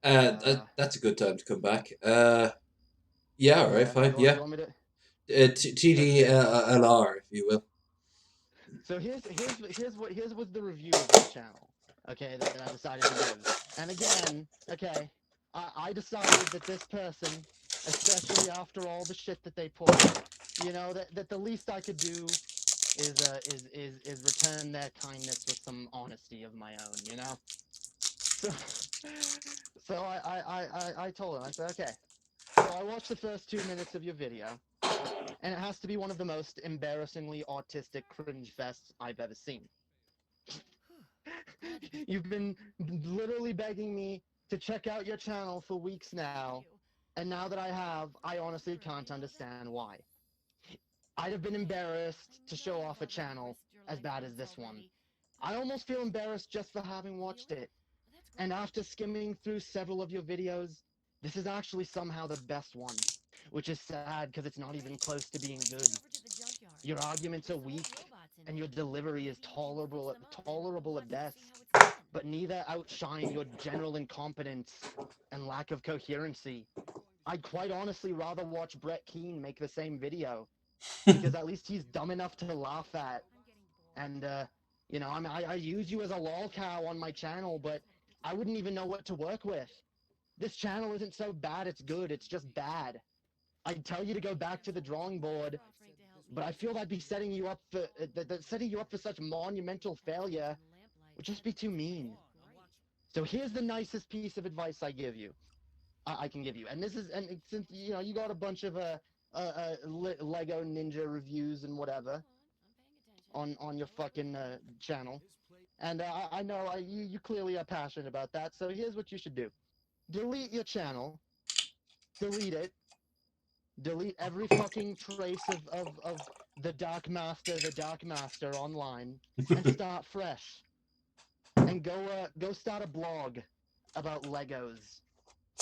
That's a good time to come back. Yeah, all right, Yeah. fine. You Yeah, want me to? Okay. TDLR, if you will. So here's what the review of his channel. Okay, that I decided to give. And again, okay, I decided that this person, especially after all the shit that they pulled, that the least I could do is return their kindness with some honesty of my own, you know. So so I told him, I said, okay. So I watched the first 2 minutes of your video, and it has to be one of the most embarrassingly autistic cringe fests I've ever seen. You've been literally begging me to check out your channel for weeks now, and now that I have, I honestly can't understand why. I'd have been embarrassed to show off a channel as bad as this one. I almost feel embarrassed just for having watched it. And after skimming through several of your videos, this is actually somehow the best one, which is sad because it's not even close to being good. Your arguments are weak, and your delivery is tolerable at best, but neither outshine your general incompetence and lack of coherency. I'd quite honestly rather watch Brett Keane make the same video, because at least he's dumb enough to laugh at. And I mean, I use you as a lol cow on my channel, but I wouldn't even know what to work with. This channel isn't so bad it's good, it's just bad. I'd tell you to go back to the drawing board, but I feel that'd be setting you up for such monumental failure would just be too mean. So here's the nicest piece of advice I can give you, and since you got a bunch of Lego Ninja reviews and whatever on your fucking channel. And I know you clearly are passionate about that. So here's what you should do: delete your channel, delete it, delete every fucking trace of the Dark Master online, and start fresh. And go start a blog about Legos,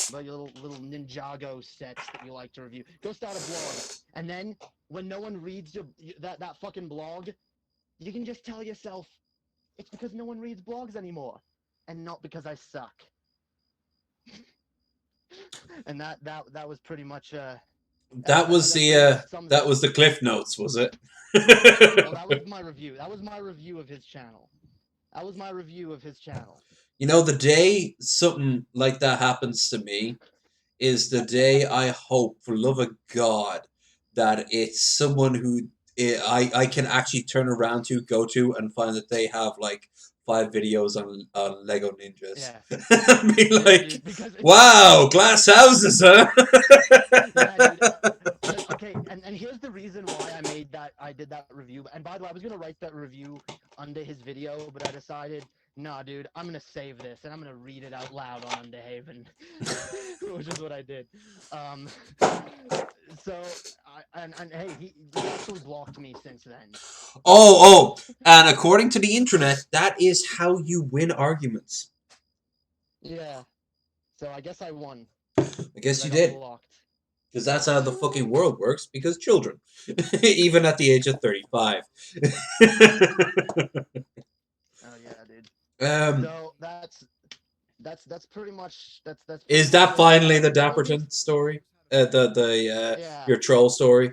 about your little Ninjago sets that you like to review. Go start a blog, and then when no one reads that fucking blog, you can just tell yourself it's because no one reads blogs anymore, and not because I suck. And that was pretty much That was that pretty much the sums it that up. was the Cliff Notes, was it? Well, that was my review. That was my review of his channel. That was my review of his channel. You know, the day something like that happens to me is the day I hope, for love of God, that it's someone who I can actually turn around to, go to, and find that they have like 5 videos on Lego Ninjas. Yeah, I mean, yeah, like, dude. Because wow, glass houses, huh? yeah, dude. Okay, and here's the reason why I did that review. And by the way, I was gonna write that review under his video, but I decided, nah, dude, I'm gonna save this and I'm gonna read it out loud on Underhaven, which is what I did. Um, so and hey, he actually blocked me since then. Oh, and according to the internet, that is how you win arguments. Yeah. So I guess I won I because guess I you got did. blocked. Because that's how the fucking world works, because children. Even at the age of 35. Oh yeah, dude. um, So that's pretty much that's pretty is much that it. And finally the all these Dapperton story? yeah. Your troll story?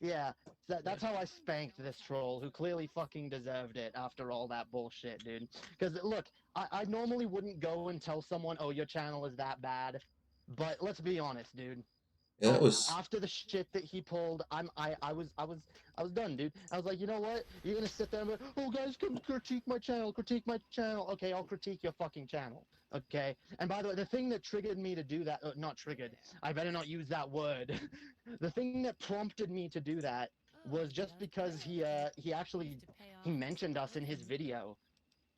Yeah, that's how I spanked this troll who clearly fucking deserved it after all that bullshit, dude. Because look, I normally wouldn't go and tell someone, oh, your channel is that bad, but let's be honest, dude. Yeah, it was. After the shit that he pulled, I was done, dude. I was like, you know what? You're gonna sit there and be, oh, guys, come critique my channel, critique my channel. Okay, I'll critique your fucking channel. Okay. And by the way, the thing that triggered me to do that, not triggered. I better not use that word. The thing that prompted me to do that was just because he actually he mentioned us in his video,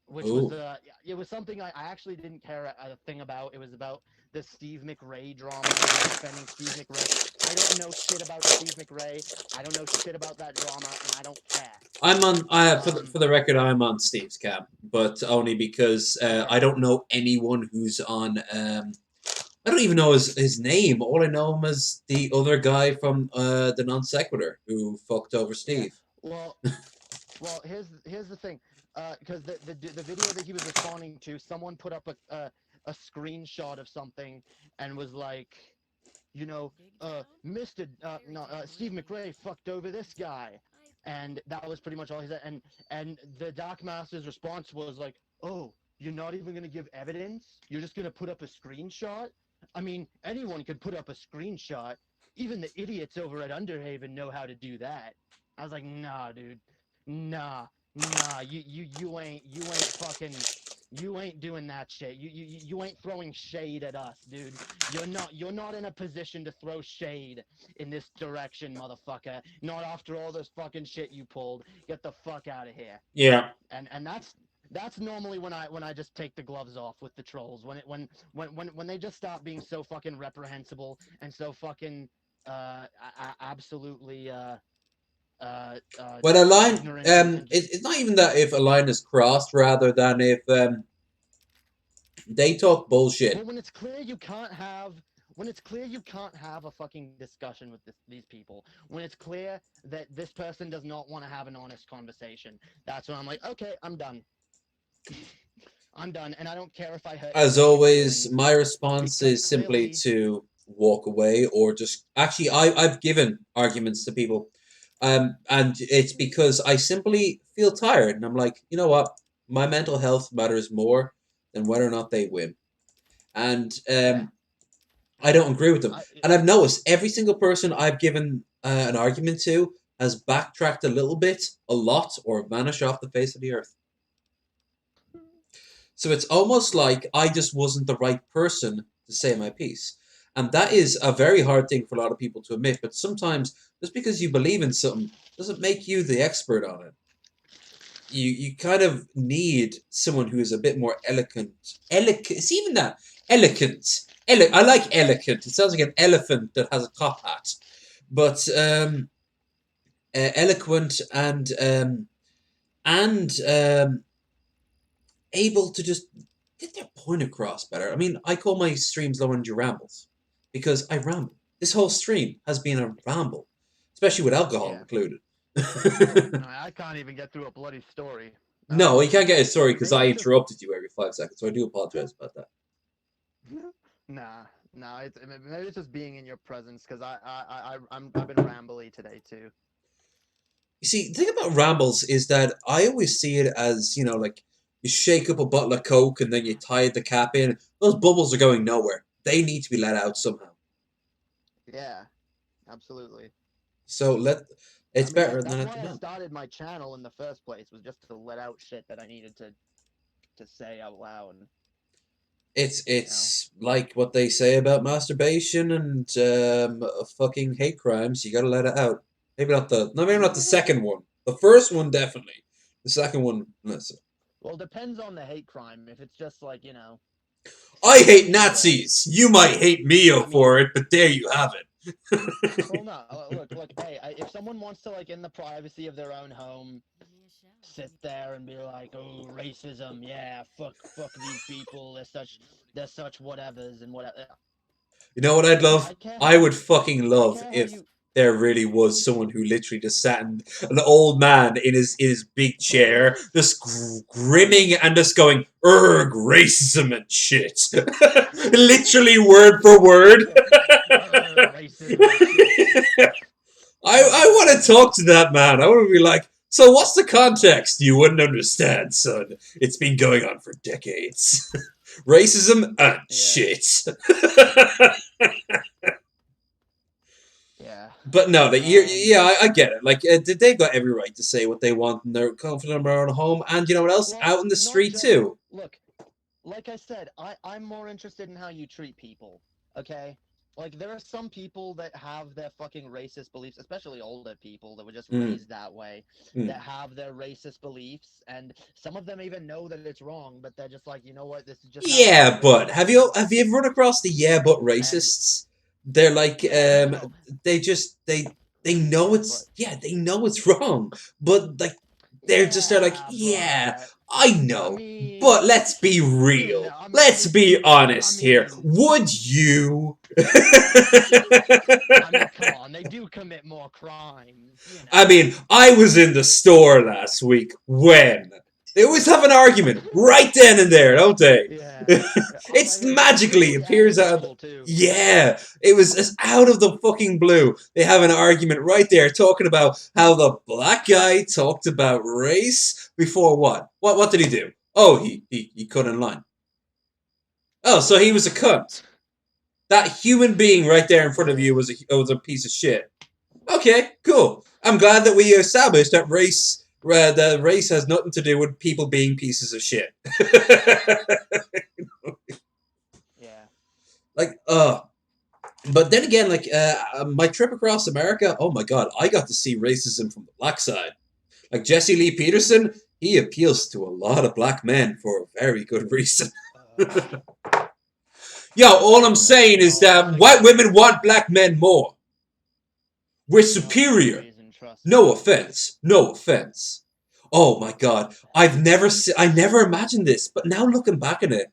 which was Oh. it was something I actually didn't care a thing about. It was about the Steve McRae drama, him defending Steve McRae. I don't know shit about Steve McRae. I don't know shit about that drama, and I don't care. I'm on. Um, For the record, I'm on Steve's camp, but only because okay, I don't know anyone who's on. I don't even know his name. All I know him as the other guy from the non sequitur who fucked over yeah. Steve. Well, here's the thing, because the video that he was responding to, someone put up a screenshot of something and was like, you know, Mr. No, Steve McRae fucked over this guy, and that was pretty much all he said. And the Dark Master's response was like, "Oh, you're not even gonna give evidence? You're just gonna put up a screenshot? I mean, anyone could put up a screenshot. Even the idiots over at Underhaven know how to do that." I was like, "Nah, dude, nah, nah. You ain't fucking." You ain't doing that shit. You ain't throwing shade at us, dude. You're not in a position to throw shade in this direction, motherfucker. Not after all this fucking shit you pulled. Get the fuck out of here. Yeah. And that's normally when I just take the gloves off with the trolls. When they just stop being so fucking reprehensible and so fucking absolutely Well, a line. ignorant and just It's not even that if a line is crossed, rather than if they talk bullshit. well, when it's clear you can't have a fucking discussion with these people, when it's clear that this person does not want to have an honest conversation, that's when I'm like, okay, I'm done. I'm done, and I don't care if I hurt As anyone's always, feelings my response because is simply clearly, to walk away or just. Actually, I've given arguments to people, and it's because I simply feel tired, and I'm like, you know what, my mental health matters more than whether or not they win, and yeah, I don't agree with them. I, And I've noticed every single person I've given an argument to has backtracked a little bit, a lot, or vanished off the face of the earth. So it's almost like I just wasn't the right person to say my piece. And that is a very hard thing for a lot of people to admit. But sometimes just because you believe in something doesn't make you the expert on it. you kind of need someone who is a bit more eloquent. Eloquent. It's even that eloquent. I like eloquent. It sounds like an elephant that has a top hat, but eloquent and able to just get their point across better. I mean, I call my streams Low Energy Rambles because I ramble. This whole stream has been a ramble, especially with alcohol Yeah. included. I can't even get through a bloody story. No, you can't get a story because I Maybe it's just interrupted you every 5 seconds, so I do apologize about that. nah, nah. Maybe it's just being in your presence because I've been rambly today too. You see, the thing about rambles is that I always see it as, like you shake up a bottle of Coke and then you tie the cap in. Those bubbles are going nowhere. They need to be let out somehow. Yeah, absolutely. So I it's mean better than that's let why them I out. started my channel in the first place was just to let out shit that I needed to say out loud. It's You know. it's like what they say about masturbation and fucking hate crimes. You gotta let it out. Maybe not the second one. The first one definitely. The second one, listen. Well, depends on the hate crime. If it's just like I saying the hate N word. Nazis. You might hate me I for mean, it, but there you have well, it. no. Look. Hey, if someone wants to like in the privacy of their own home sit there and be like, "Oh, racism, yeah, fuck these people. They're such whatevers and whatever." You know what I'd love? I care how I would you, fucking I love care how if you. there really was someone who literally just sat in an old man in his big chair, just grinning and just going, "Erg, racism and shit," literally word for word. Racism and shit. I want to talk to that man. I want to be like, so what's the context? You wouldn't understand, son. It's been going on for decades. Racism and Yeah, shit. yeah. But no, Um. yeah, I get it. Like, they got every right to say what they want, and they're confident in their own home. And you know what else? Well, Out in the not street just too. look. Like I said, I'm more interested in how you treat people. Okay. Like there are some people that have their fucking racist beliefs, especially older people that were just Mm, raised that way, mm. that have their racist beliefs, and some of them even know that it's wrong, but they're just like, you know what, this is just how I Yeah, live but my have you life. ever run across the yeah but And racists? They're like yeah, no, they just they know yeah, but they know it's wrong, but like they're like, yeah, yeah, but I I know, but mean, let's be you know, real. I mean, Let's be I honest here. mean, Would you? I mean, come on, they do commit more crimes, you I know. mean, I was in the store last week when they always have an argument right then and there, don't they? Yeah. Yeah. Oh my It's god, it's magically usually appears out of amicable too. yeah, it was just out of the fucking blue. They have an argument right there talking about how the black guy talked about race before what? What did he do? Oh, he cut in line. Oh, so he was a cunt. That human being right there in front of you Yeah. was a piece of shit. Okay, cool. I'm glad that we established that the race has nothing to do with people being pieces of shit. Yeah. like, but then again, like, my trip across America, oh my god, I got to see racism from the black side. Like Jesse Lee Peterson, he appeals to a lot of black men for a very good reason. Uh, Yo, all I'm yeah. saying is No, that not a white good women reason. want black men more. We're Not a good superior. reason, trust me. No offense. No offense. Oh my god. I never imagined this, but now looking back at it,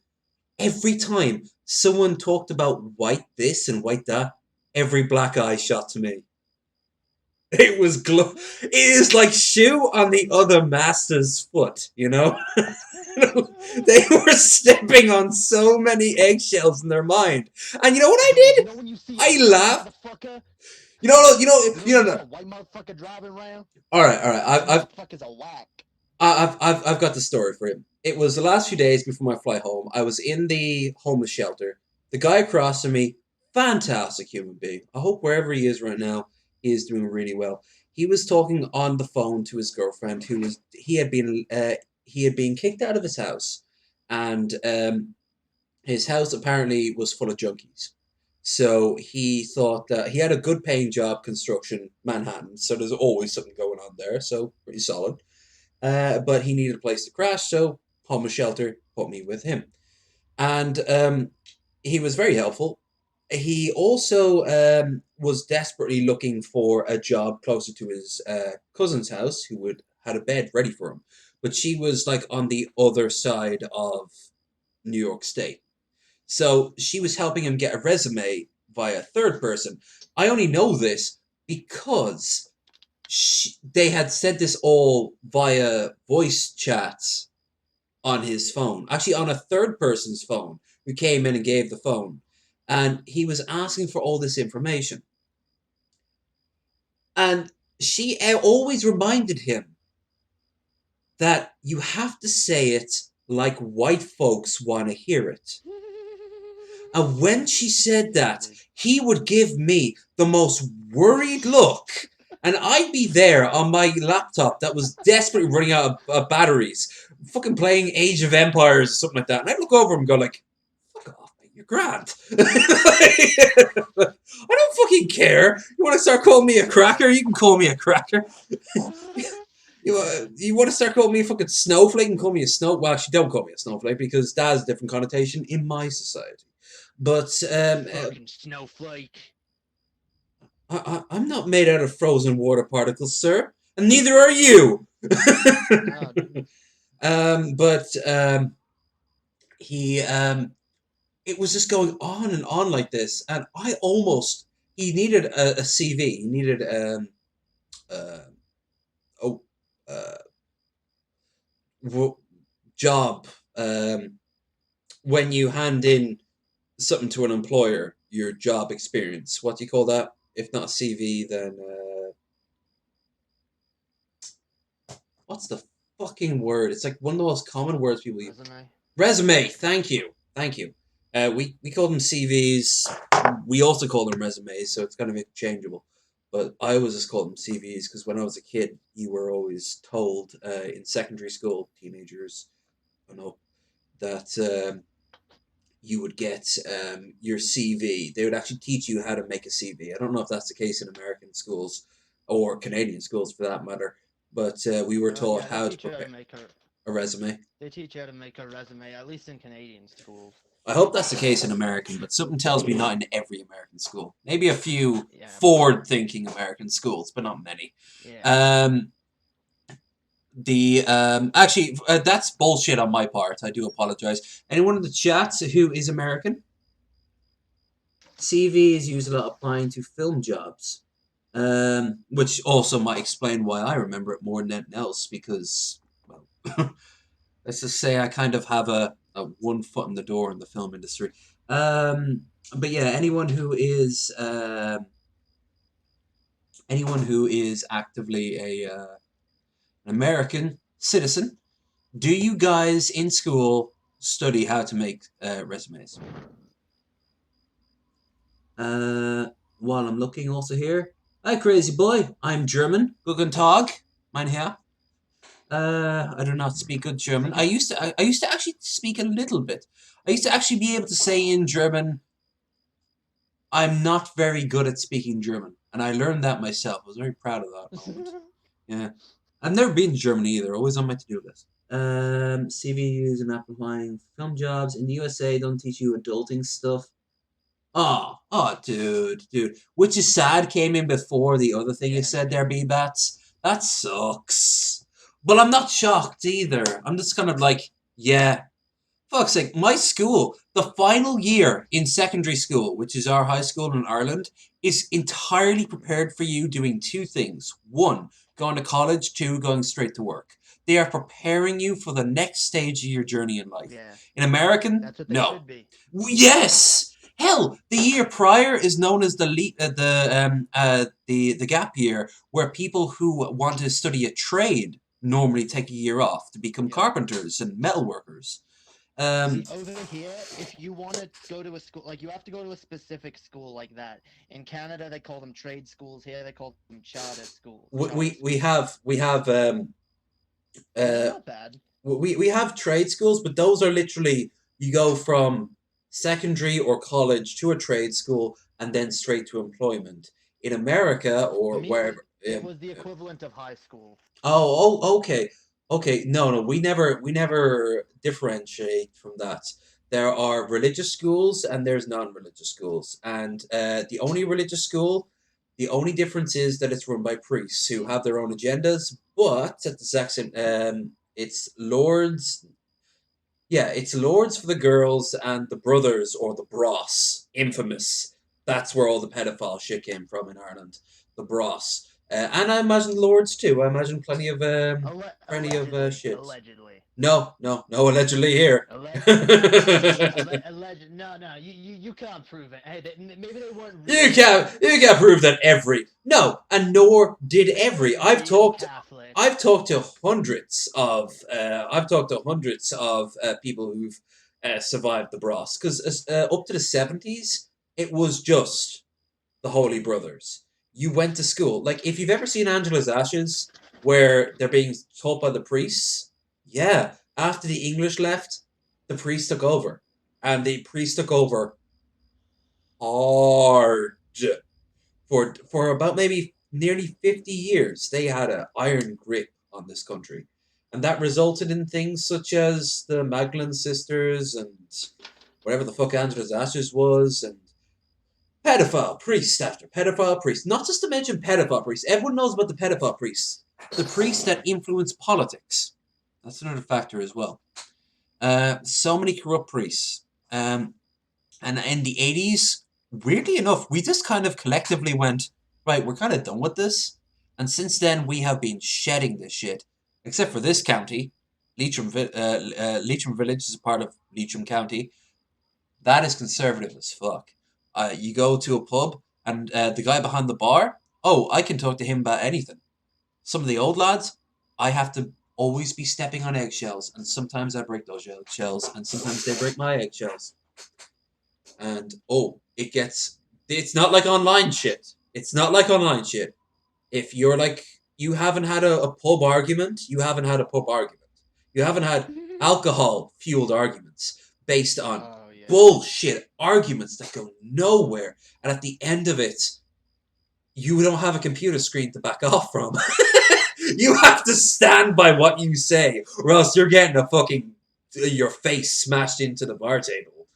every time someone talked about white this and white that, every black eye shot to me. It was it is like shoe on the other master's foot, you know? They were stepping on so many eggshells in their mind. And you know what I Yo, did? when you see a I white laughed. motherfucker, You know. when you see No. a white motherfucker driving around, All right. them motherfuckers are whack. I've got the story for him. It was the last few days before my flight home. I was in the homeless shelter. The guy across from me, fantastic human being. I hope wherever he is right now, he is doing really well. He was talking on the phone to his girlfriend, who was he had been kicked out of his house, and his house apparently was full of junkies. So he thought that he had a good paying job, construction, Manhattan. So there's always something going on there. So pretty solid. but he needed a place to crash, so homeless shelter put me with him. And he was very helpful. He also was desperately looking for a job closer to his cousin's house, who would had a bed ready for him. But she was like on the other side of New York State, so she was helping him get a resume via third person. I only know this because they had said this all via voice chats on his phone, actually on a third person's phone, who came in and gave the phone. And he was asking for all this information. And she always reminded him that you have to say it like white folks want to hear it. And when she said that, he would give me the most worried look. And I'd be there on my laptop that was desperately running out of batteries, fucking playing Age of Empires or something like that. And I'd look over him and go like, fuck off, mate, you're grand. I don't fucking care. You want to start calling me a cracker? You can call me a cracker. You want to start calling me a fucking snowflake and call me a snow? Well, actually, don't call me a snowflake because that has a different connotation in my society. But Fucking snowflake. I'm not made out of frozen water particles, sir, and neither are you. Oh, But he it was just going on and on like this, and I almost he needed a CV. He needed uh, oh uh, job when you hand in something to an employer, your job experience. What do you call that? If not a CV, then what's the fucking word? It's like one of the most common words people use. resume. Resume. Thank you. Thank you. We call them CVs. We also call them resumes, so it's kind of interchangeable. But I always just called them CVs because when I was a kid, you were always told in secondary school, teenagers, I know, that you would get your CV. They would actually teach you how to make a CV. I don't know if that's the case in American schools or Canadian schools for that matter, but we were taught Yeah, they how to teach you how to prepare make a resume. they teach you how to make a resume, at least in Canadian schools. I hope that's the case in American, but something tells me not in every American school. Maybe a few Yeah, forward-thinking American schools, but not many. yeah. Um, the actually that's bullshit on my part. I do apologize. Anyone in the chat who is American? CV is used a lot applying to film jobs, which also might explain why I remember it more than anything else. Because, well, let's just say I kind of have a one foot in the door in the film industry. But yeah, anyone who is actively an American citizen, do you guys in school study how to make resumes? While I'm looking also here. Hi, crazy boy. I'm German. Guten Tag, mein Herr. I do not speak good I German. think I it's used to. I used to actually speak a little bit. I used to actually be able to say in German, "I'm not very good at speaking German," and I learned that myself. I was very proud of that moment. Yeah, I've never been to Germany either. Always on my to-do list. CVs and applying film jobs in the USA don't teach you adulting stuff. Dude. Which is sad came in before the other thing you yeah, said there, B-Bats. That sucks. But I'm not shocked either. I'm just kind of like, yeah. Fuck's sake, my school, the final year in secondary school, which is our high school in Ireland, is entirely prepared for you doing two things. One, going to college. Two, going straight to work. They are preparing you for the next stage of your journey in life. yeah. In American, That's what they no. should be. Yes! Hell, the year prior is known as the gap year, where people who want to study a trade normally take a year off to become Yep. carpenters and metal workers. See, Um, over here, if you want to go to a school, like you have to go to a specific school like that. In Canada, they call them trade schools. Here, they call them charter school. we, Charter we, we schools, have we have and they're uh, not bad. we have trade schools, but those are literally you go from secondary or college to a trade school and then straight to employment. In America For or me, wherever. it was the equivalent of high school. Oh, okay. Okay, no, we never differentiate from that. There are religious schools and there's non-religious schools, and the only religious school, the only difference is that it's run by priests who have their own agendas, but at the exact same, it's lords. Yeah, it's lords for the girls and the brothers or the bros, infamous. That's where all the pedophile shit came from in Ireland, the bros, and I imagine lords too. I imagine plenty of Allegedly, shit. allegedly. No, allegedly here. Alleged. No, no, you can't prove it. Hey, maybe they weren't You really can't bros. you can't prove that every no, and nor did They every. weren't real Catholics. I've talked to hundreds of people who've survived the Bros because up to the 70s it was just the Holy Brothers. You went to school. Like if you've ever seen Angela's Ashes where they're being taught by the priests, yeah, after the English left, the priest took over. And the priest took over hard for about maybe nearly 50 years. They had an iron grip on this country, and that resulted in things such as the Magdalene sisters and whatever the fuck Angela's Ashes was, and pedophile priest after pedophile priest. Not just to mention pedophile priests. Everyone knows about the pedophile priests, the priests that influence politics. That's another factor as well. So many corrupt priests. And in the 80s, weirdly enough, we just kind of collectively went, right, we're kind of done with this. And since then, we have been shedding this shit. Except for this county. Leitrim Village is a part of Leitrim County. That is conservative as fuck. You go to a pub, and the guy behind the bar, oh, I can talk to him about anything. Some of the old lads, I have to always be stepping on eggshells, and sometimes I break those eggshells, and sometimes they break my eggshells. And oh, it's not like online shit. It's not like online shit. If you're like you haven't had a pub argument, you haven't had a pub argument. You haven't had alcohol fueled arguments based on Oh yeah. bullshit arguments that go nowhere. And at the end of it, you don't have a computer screen to back off from. You have to stand by what you say, or else you're getting a fucking your face smashed into the bar table.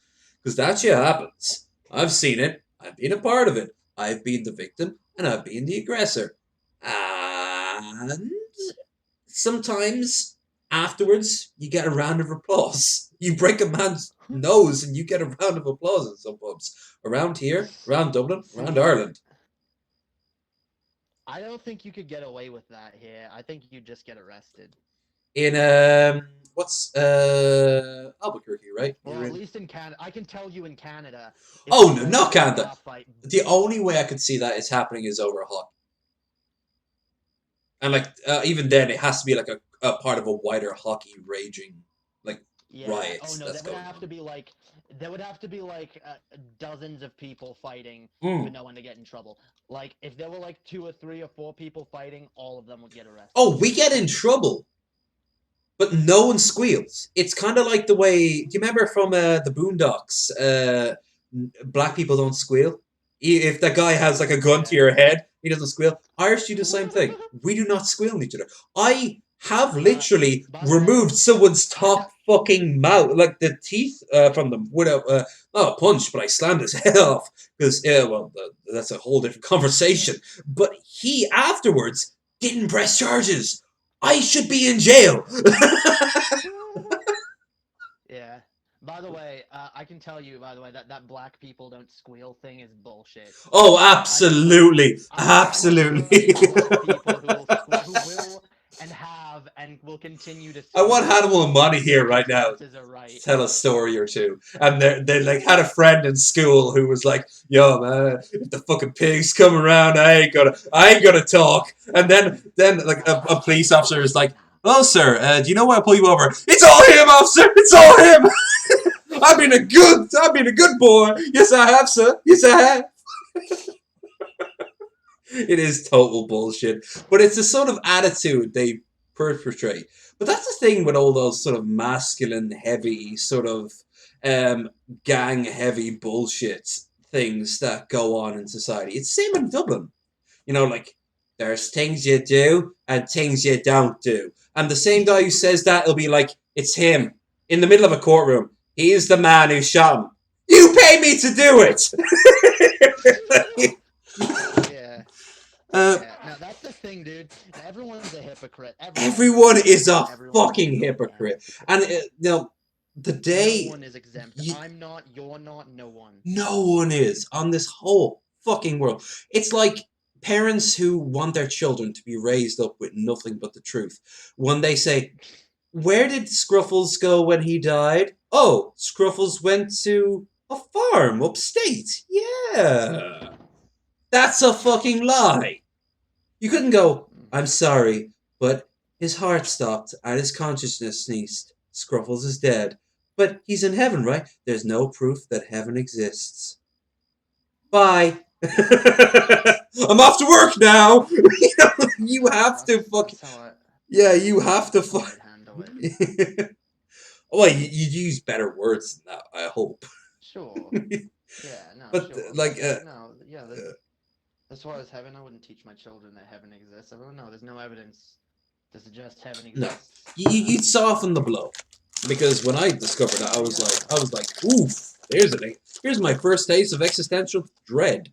Because that shit happens. I've seen it. I've been a part of it. I've been the victim, and I've been the aggressor. And sometimes afterwards, you get a round of applause. You break a man's nose, and you get a round of applause in some pubs. Around here, around Dublin, around See, Ireland. I don't think you could get away with that here. I think you just get arrested. In what's Albuquerque, right? Well, You're at in. least in Canada, I can tell you in Canada, if Oh you no, go to not a Canada. bar fight, The only way I could see that is happening is over hockey, and like even then, it has to be like a part of a wider hockey raging like yeah. Oh riots no, that's that would going have on. to be like there would have to be like dozens of people fighting for Mm. no one to get in trouble. Like if there were like two or three or four people fighting, all of them would get arrested. Oh, we get in trouble, but no one squeals. It's kind of like the way. Do you remember from the Boondocks? Black people don't squeal. If that guy has like a gun to Yeah. your head, he doesn't squeal. Irish do the same thing. We do not squeal on each other. I have literally By the way, removed someone's I top have. fucking mouth, like the teeth from them, without not a punch, but I slammed his head off because yeah, well, that's a whole different conversation. But he afterwards didn't press charges. I should be in jail. Yeah. By the way, I can tell you, by the way, that black people don't squeal thing is bullshit. Oh, I know plenty. absolutely, I know absolutely. plenty of black people who will and have and will continue to I want squeal Hannibal and when Monty the here right now to circumstances are right. tell a story or two. And they like had a friend in school who was like, "Yo, man, if the fucking pigs come around, I ain't gonna talk." And then like a police officer is like, "Oh, sir, do you know why I pull you over?" It's all him, officer. It's all him. I've been a good boy. Yes, I have, sir. Yes, I have. It is total bullshit. But it's the sort of attitude they perpetrate. But that's the thing with all those sort of masculine, heavy, sort of um, gang heavy bullshit things that go on in society. It's the same in Dublin. You know, like There's things you do and things you don't do. And the same guy who says that will be like, it's him in the middle of a courtroom. He is the man who shot him. You pay me to do it. Yeah. uh, Yeah. Now that's the thing, dude. Everyone's a hypocrite. Everyone is a Everyone is a fucking goddamn hypocrite, hypocrite. and the No day one is exempt. you, I'm not. You're not. No one. no one is on this whole fucking world. It's like parents who want their children to be raised up with nothing but the truth. When they say, "Where did Scruffles go when he died?" Oh, Scruffles went to a farm upstate. Yeah, that's a fucking lie. You couldn't go, I'm sorry, but his heart stopped and his consciousness ceased. Scruffles is dead. But he's in heaven, right? There's no proof that heaven exists. Bye. I'm off to work now. You have to fuck. That's how I. Yeah, you have to That's how fuck. I'd handle it. Well, you'd use better words than that, I hope. Sure. Yeah. No. But, Sure. like, But no. Yeah. uh, As far as heaven, I wouldn't teach my children that heaven exists. I don't know. There's no evidence to suggest heaven no. exists. You'd soften the blow. Because when I discovered that, I was like, oof, here's my first taste of existential dread.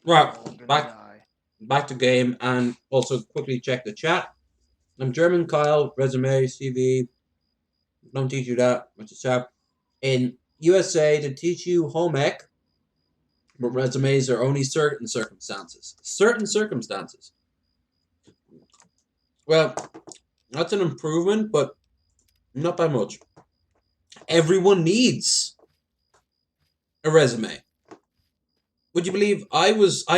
Right, All gonna back die. back to game, and also quickly check the chat. I'm German Kyle, resume, CV. Don't teach you that. What's the chat? In USA, to teach you home ec, but resumes are only certain circumstances. Certain circumstances. Well, that's an improvement, but not by much. Everyone needs a resume. Would you believe I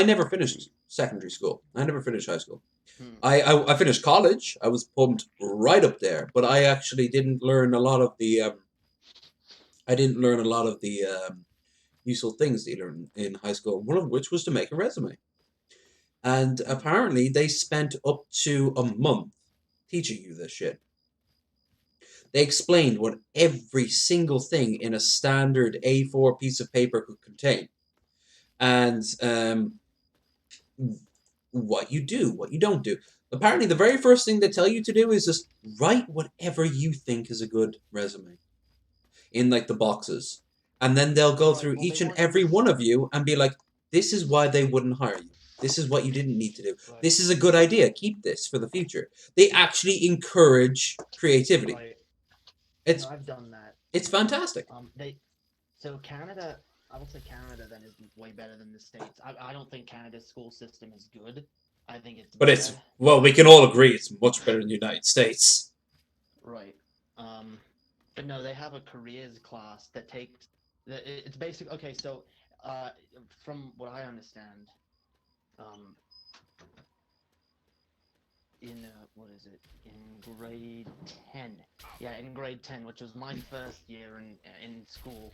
never finished secondary school. I never finished high school. Hmm. I finished college. I was pumped right up there, but I actually didn't learn a lot of the I didn't learn a lot of the useful things that you learn in high school. One of which was to make a resume. And apparently they spent up to a month teaching you this shit. They explained what every single thing in a standard A4 piece of paper could contain. And what you do, what you don't do. Apparently, the very first thing they tell you to do is just write whatever you think is a good resume in like the boxes. And then they'll go Right. through Well, they each and want you to. every one of you and be like, this is why they wouldn't hire you. This is what you didn't need to do. Right. This is a good idea. Keep this for the future. They actually encourage creativity. Right. It's No, I've done that. it's fantastic. They. So Canada, I would say Canada then is way better than the States. I don't think Canada's school system is good. I think it's But it's bad. well, we can all agree it's much better than the United States. Right. Um, but no, they have a careers class that takes. It's basic. Okay, so uh, from what I understand, um, in what is it? In grade 10. Yeah, in grade 10, which was my first year in school.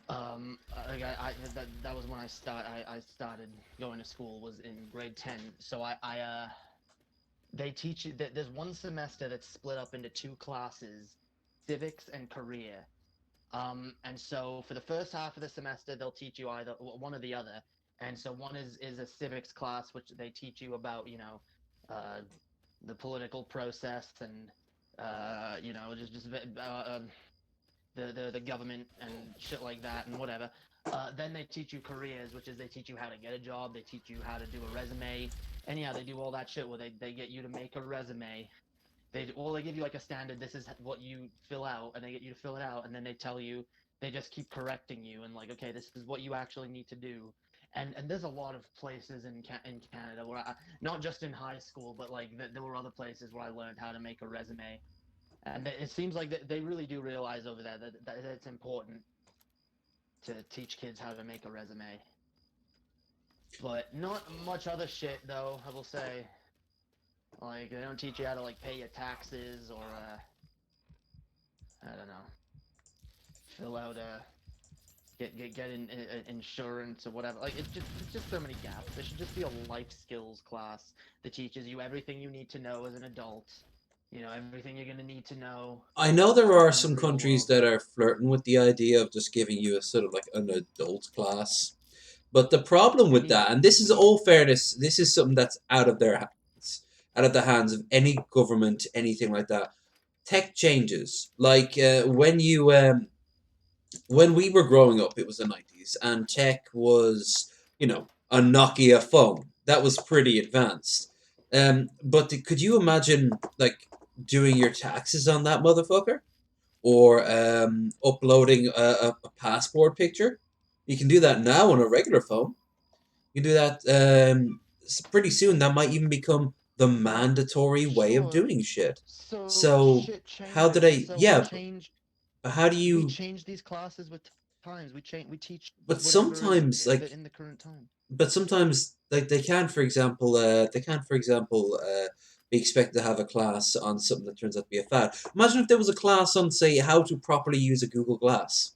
That was when I started going to school was in grade 10. So they teach you that there's one semester that's split up into two classes, civics and career. And so for the first half of the semester, they'll teach you either one or the other. And so one is a civics class, which they teach you about, uh, the political process and, just the government and shit like that and whatever. Then they teach you careers, which is they teach you how to get a job, they teach you how to do a resume, and yeah, they do all that shit where they get you to make a resume. They give you like a standard. This is what you fill out, and they get you to fill it out, and then they tell you they just keep correcting you and like, okay, this is what you actually need to do. And there's a lot of places in Canada where not just in high school, but like there were other places where I learned how to make a resume, and it seems like they really do realize over there that it's important to teach kids how to make a resume. But not much other shit though, I will say. Like they don't teach you how to like pay your taxes or I don't know, fill out a get insurance or whatever. Like it's just so many gaps. There should just be a life skills class that teaches you everything you need to know as an adult. Everything you're gonna need to know I know there are in the some real countries world. that are flirting with the idea of just giving you a sort of like an adult class. But the problem We with need that, it. and this is We need all it. fairness, this is something that's out of their hands, out of the hands of any government, anything like that. Tech changes. Like when we were growing up, it was the 90s, and tech was, a Nokia phone. That was pretty advanced. But could you imagine, like, doing your taxes on that motherfucker? Or uploading a passport picture? You can do that now on a regular phone. You can do that pretty soon. That might even become the mandatory way of Sure. doing shit. So So, shit how do changes. they. So we Yeah, change. but how do We you. change these classes with times. We change. We teach But whatever is sometimes, like, in the current time. like they can't, for example, be expected to have a class on something that turns out to be a fad. Imagine if there was a class on, say, how to properly use a Google Glass.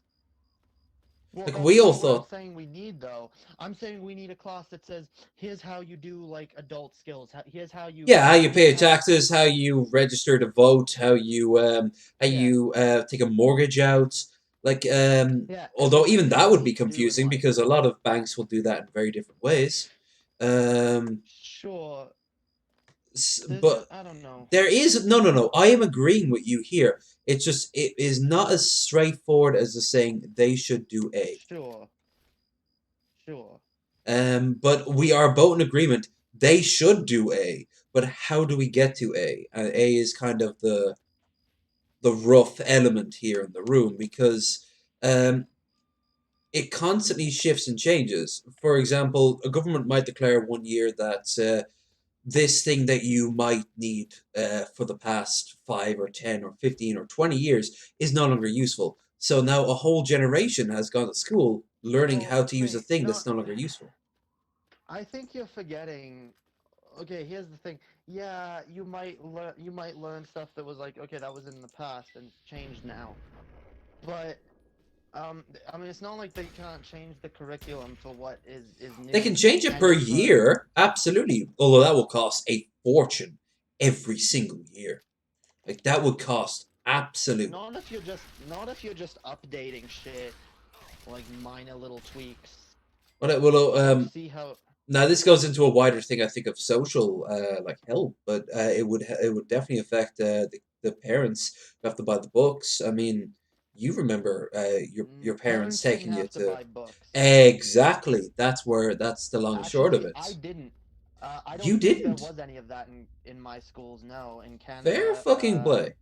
Well, Like, that's we all not what I'm thought, saying we need, though. I'm saying we need a class that says, here's how you do like adult skills. Here's how you, yeah, how you pay here's your how, taxes, how you register to vote, how yeah, you take a mortgage out. Like, yeah, although even everything you that would be need to do in confusing life. because a lot of banks will do that in very different ways. Um, Sure, there's just, but I don't know. there is no, no, no. I am agreeing with you here. It's just it is not as straightforward as the saying they should do A. Sure, sure. But we are both in agreement they should do A. But how do we get to A? A is kind of the rough element here in the room because um, it constantly shifts and changes. For example, a government might declare one year that this thing that you might need for the past 5 or 10 or 15 or 20 years is no longer useful. So now a whole generation has gone to school learning Well, how to use a mate, thing not. that's no longer useful. I think you're forgetting. Okay, here's the thing. Yeah, you might learn stuff that was like, okay, that was in the past and it's changed now. But I mean, it's not like they can't change the curriculum for what is They can new, change it and per just for year, absolutely. Although that will cost a fortune every single year. Like that would cost absolute. not if you're just updating shit like minor little tweaks. Well, I don't see how. now this goes into a wider thing, I think, of social like help, but it would definitely affect the parents who have to buy the books. I mean, you remember your parents Parents shouldn't taking you have to to buy books. exactly. That's the long and short of Actually, it. I didn't. I You don't think there didn't. was any of that in my schools. No, in Fair Canada. fucking play.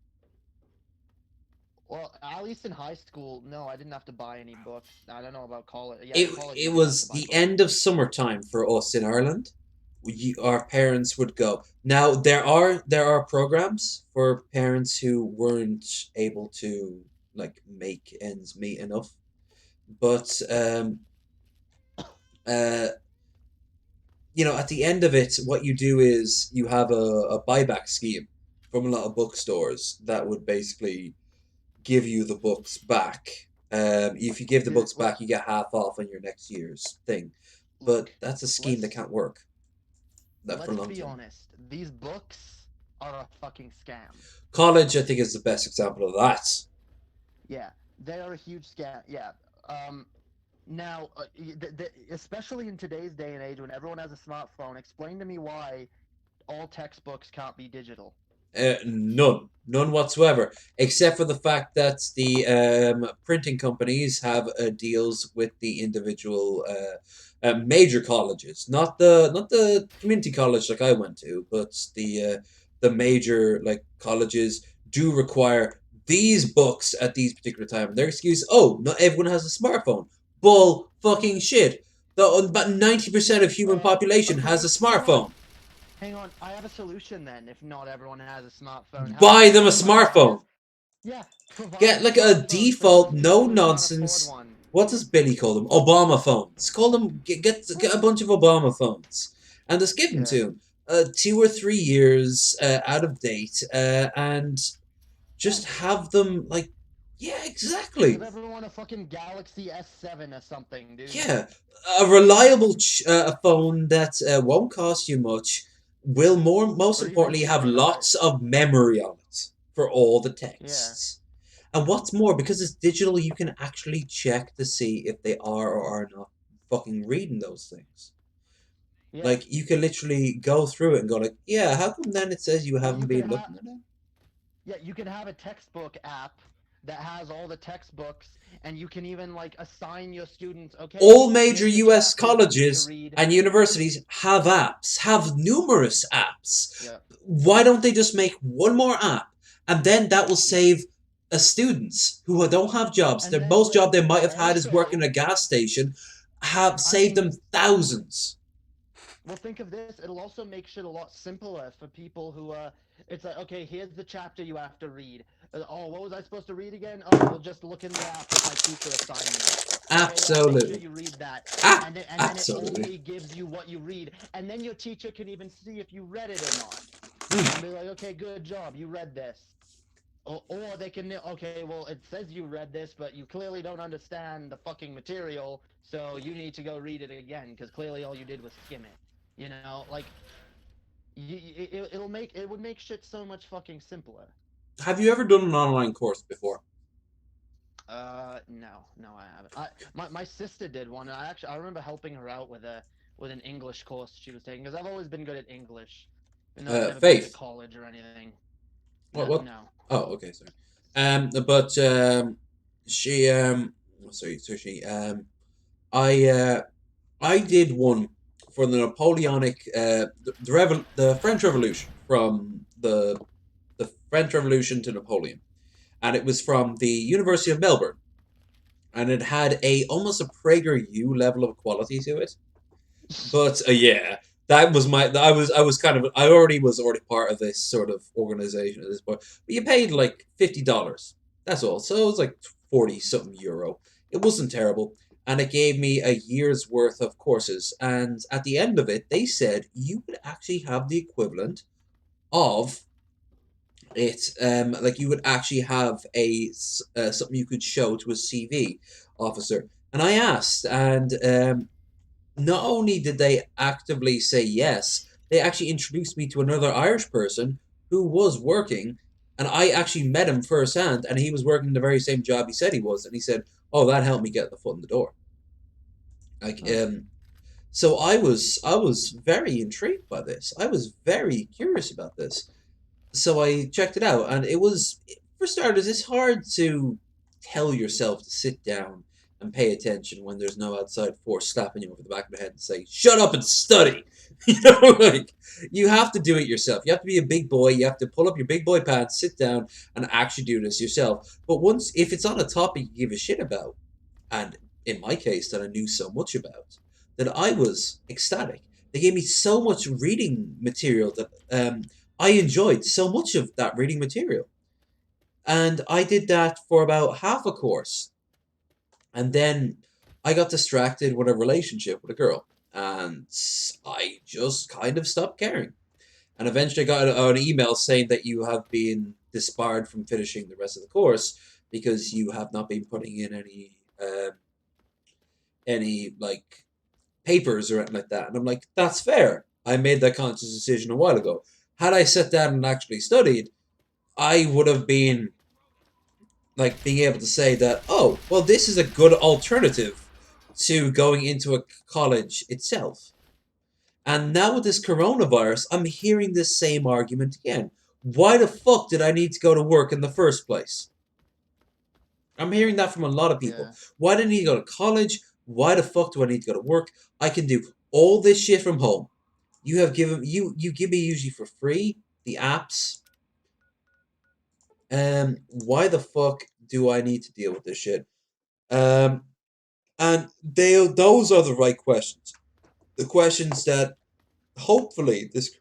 Well, at least in high school, no, I didn't have to buy any books. I don't know about college. Yeah, It college it you did have to was buy the books. end of summertime for us in Ireland. Our parents would go. Now there are programs for parents who weren't able to like make ends meet enough, but uh, at the end of it, what you do is you have a buyback scheme from a lot of bookstores that would basically give you the books back. If you give the Dude, books back, you get half off on your next year's thing. But look, that's a scheme that let's can't work that for let's long be term. honest. These books are a fucking scam. College, I think, is the best example of that. Yeah, they are a huge scam. Yeah. Now, especially in today's day and age when everyone has a smartphone, explain to me why all textbooks can't be digital. None whatsoever, except for the fact that the printing companies have deals with the individual major colleges, not the community college like I went to, but the major like colleges do require these books at these particular time. Their excuse, oh, not everyone has a smartphone. Bull fucking shit. About 90% of human population has a Okay, hang on. smartphone. Hang on. I have a solution then. If not everyone has a smartphone, how Buy about them a provide smartphone. yeah, provide Get a like a smartphone for those default, no people who can't afford nonsense. one. What does Billy call them? Obama phones. Call them. Get a bunch of Obama phones, and just give them Yeah. to him. 2 or 3 years out of date, and Yeah. just have them like, yeah, Give exactly. everyone a fucking Galaxy S7 or something, dude. Yeah, a reliable a phone that won't cost you much. Will most Or even importantly have cheaper. lots of memory on it. for all the Yeah. texts. And what's more, because it's digital, you can actually check to see if they are or are not fucking reading those things. Yeah. Like you can literally go through it and go like, yeah, how come then it says you Well, haven't you could been have looking at it? yeah, you can have a textbook app that has all the textbooks, and you can even like assign your students, okay, All major here's the US chapter you need to colleges read. and universities have apps, have numerous apps. Yeah. Why don't they just make one more app? And then that will Yeah. save students who don't have jobs. And The then most job they might have had is working also, at a gas station, have I saved them mean, thousands. well, think of this. It'll also make shit a lot simpler for people who, it's like, okay, here's the chapter you have to read. Oh, what was I supposed to read again? Oh, well, just look in the app that my teacher assigned me. Okay, yeah, make sure Absolutely. you read that. And then it Absolutely. only gives you what you read. And then your teacher can even see if you read it or not. And Mm. be like, okay, good job, you read this. Or they can, okay, well, it says you read this, but you clearly don't understand the fucking material, so you need to go read it again, because clearly all you did was skim it. You know, like, it would make shit so much fucking simpler. Have you ever done an online course before? No, no, I haven't. My sister did one. And I remember helping her out with an English course she was taking, because I've always been good at English, even though I've never been to Faith. college or anything. What? No, What? no. Oh, okay, sorry. But she sorry, so she I did one for the Napoleonic the French Revolution from the French Revolution to Napoleon, and it was from the University of Melbourne, and it had a almost a PragerU level of quality to it. But yeah, that was my. I was kind of. I already was already part of this sort of organization at this point. But you paid like $50. That's all. So it was like 40 something euro. It wasn't terrible, and it gave me a year's worth of courses. And at the end of it, they said you could actually have the equivalent of it. Like you would actually have something you could show to a CV officer. And I asked, and not only did they actively say yes, they actually introduced me to another Irish person who was working, and I actually met him firsthand, and he was working the very same job he said he was, and he said, "Oh, that helped me get the foot in the door." Like, Huh. so I was very intrigued by this. I was very curious about this, so I checked it out, and it was, for starters, it's hard to tell yourself to sit down and pay attention when there's no outside force slapping you over the back of the head and say, "Shut up and study." You know, like you have to do it yourself. You have to be a big boy. You have to pull up your big boy pants, sit down, and actually do this yourself. But once, if it's on a topic you give a shit about, and in my case, that I knew so much about, that I was ecstatic. They gave me so much reading material that I enjoyed so much of that reading material. And I did that for about half a course. And then I got distracted with a relationship with a girl. And I just kind of stopped caring. And eventually I got an email saying that you have been disbarred from finishing the rest of the course because you have not been putting in any like papers or anything like that. And I'm like, that's fair. I made that conscious decision a while ago. Had I sat down and actually studied, I would have been like being able to say that, oh, well, this is a good alternative to going into a college itself. And now with this coronavirus, I'm hearing this same argument again. Why the fuck did I need to go to work in the first place? I'm hearing that from a lot of people. Yeah. Why do I need to go to college? Why the fuck do I need to go to work? I can do all this shit from home. You give me usually for free the apps. Why the fuck do I need to deal with this shit? Um, and those are the right questions. The questions that hopefully this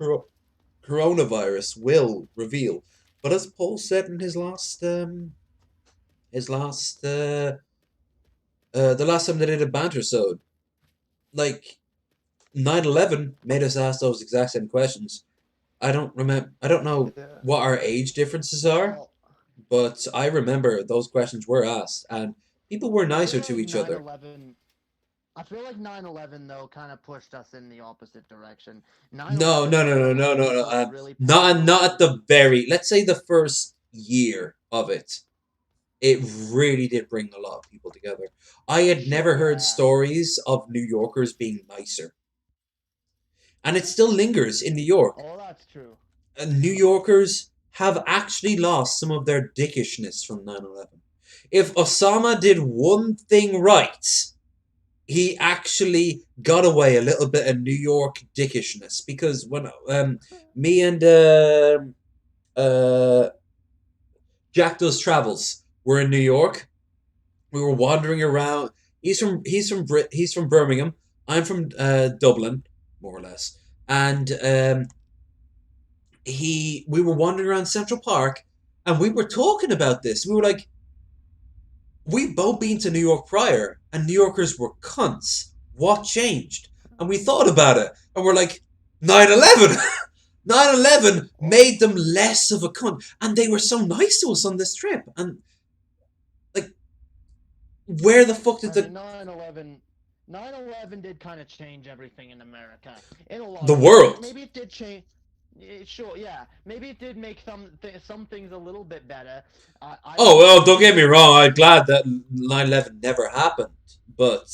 coronavirus will reveal. But as Paul said in his last the last time they did a banter so like 9/11 made us ask those exact same questions. I don't remember. I don't know Yeah. what our age differences are, Well, but I remember those questions were asked, and people were I nicer feel to like each nine other. eleven. I feel like 9/11 though kind of pushed us in the opposite direction. No, 9/11 no, was no, no, one no, of no, the no. first really Not powerful at things. the very. Let's say the first. year of it, it really did bring a lot of people together. I had Shit, never heard yeah. stories of New Yorkers being nicer. And it still lingers in New York. Oh, that's true. New Yorkers have actually lost some of their dickishness from 9/11. If Osama did one thing right, he actually got away a little bit of New York dickishness. Because when me and uh, Jack Does Travels were in New York, we were wandering around. He's from Birmingham. I'm from Dublin, more or less, and we were wandering around Central Park, and we were talking about this. We were like, we've both been to New York prior, and New Yorkers were cunts. What changed? And we thought about it, and we're like, 9/11. 9/11 made them less of a cunt, and they were so nice to us on this trip. And like, where the fuck did I mean, the 9/11 did kind of change everything in America in a lot the of ways. world? Maybe it did change. Sure, yeah. Maybe it did make some things a little bit better. I Oh don't well, think don't get me the wrong. I'm glad that 9/11 never happened, but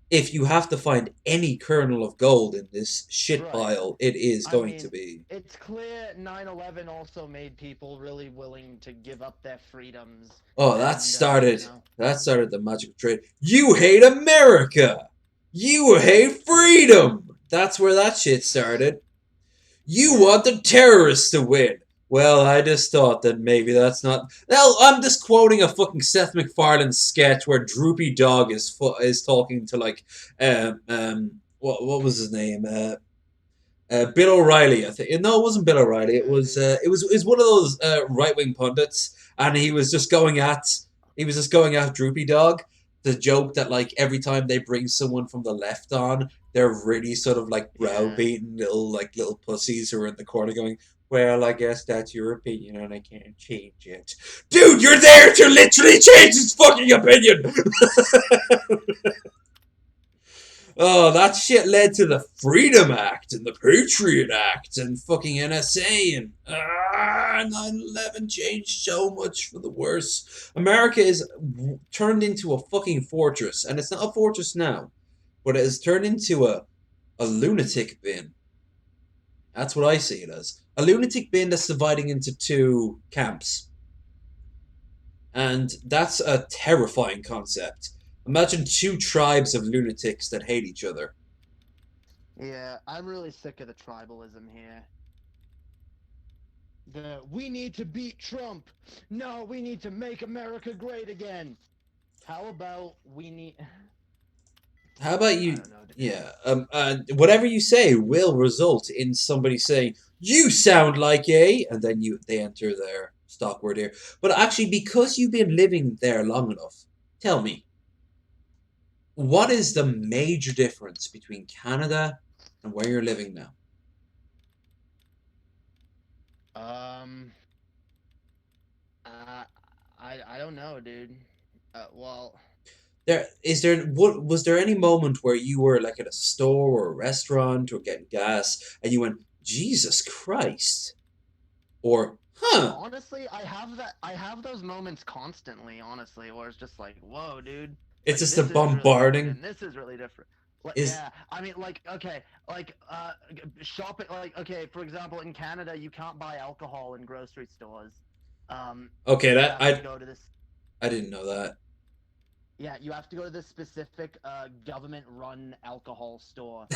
if you have to find any kernel of gold in this shit right. pile, it is I going to mean, be. it's clear 9/11 also made people really willing to give up their freedoms, Oh, and that started the magical trade. You hate America. You hate yeah, freedom. That's where that shit started. You yeah. want the terrorists to win. Well, I just thought that maybe that's not. Well, I'm just quoting a fucking Seth MacFarlane sketch where Droopy Dog is talking to like, what was his name? Bill O'Reilly, I think. No, it wasn't Bill O'Reilly. It Yeah, was dude. one of those right wing pundits, and he was just going at Droopy Dog. The joke that like every time they bring someone from the left on, they're really sort of like Yeah. browbeaten little pussies who are in the corner going, "Well, I guess that's your opinion, and I can't change it." Dude, you're there to literally change his fucking opinion. Oh, that shit led to the Freedom Act and the Patriot Act and fucking NSA and 9/11 changed so much for the worse. America is turned into a fucking fortress, and it's not a fortress now, but it has turned into a lunatic bin. That's what I see it as. A lunatic bin that's dividing into two camps. And that's a terrifying concept. Imagine two tribes of lunatics that hate each other. Yeah, I'm really sick of the tribalism here. We need to beat Trump. No, we need to make America great again. How about we need How about I you? don't know, dude. Yeah. Whatever you say will result in somebody saying you sound like a, and then they enter their stock word here. But actually, because you've been living there long enough, tell me, what is the major difference between Canada and where you're living now? Um uh, I don't know, dude. Well, What was there any moment where you were like at a store or a restaurant or getting gas and you went, Jesus Christ, or huh? honestly, I have those moments constantly, honestly, where it's just like, whoa, dude, It's like just a this is really weird bombarding. and this is really different. Like, Is yeah, I mean, like, okay, like, shopping, like, okay, for example, in Canada, you can't buy alcohol in grocery stores. okay. You That have to go to this. I didn't know that. Yeah, you have to go to this specific government-run alcohol store.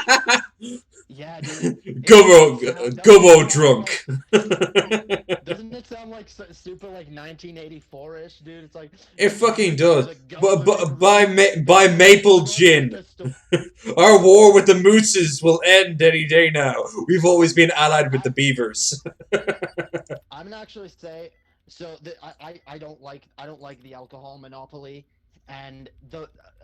Um, yeah, dude, Gubbo, doesn't it Gubbo sound drunk. like doesn't it sound like super like 1984-ish, dude? It's like It fucking does. the But government-run buy maple drug gin. liquor store. Our war with the mooses will end any day now. We've always been allied with the I beavers. I'm gonna actually say so. I don't like the alcohol monopoly, and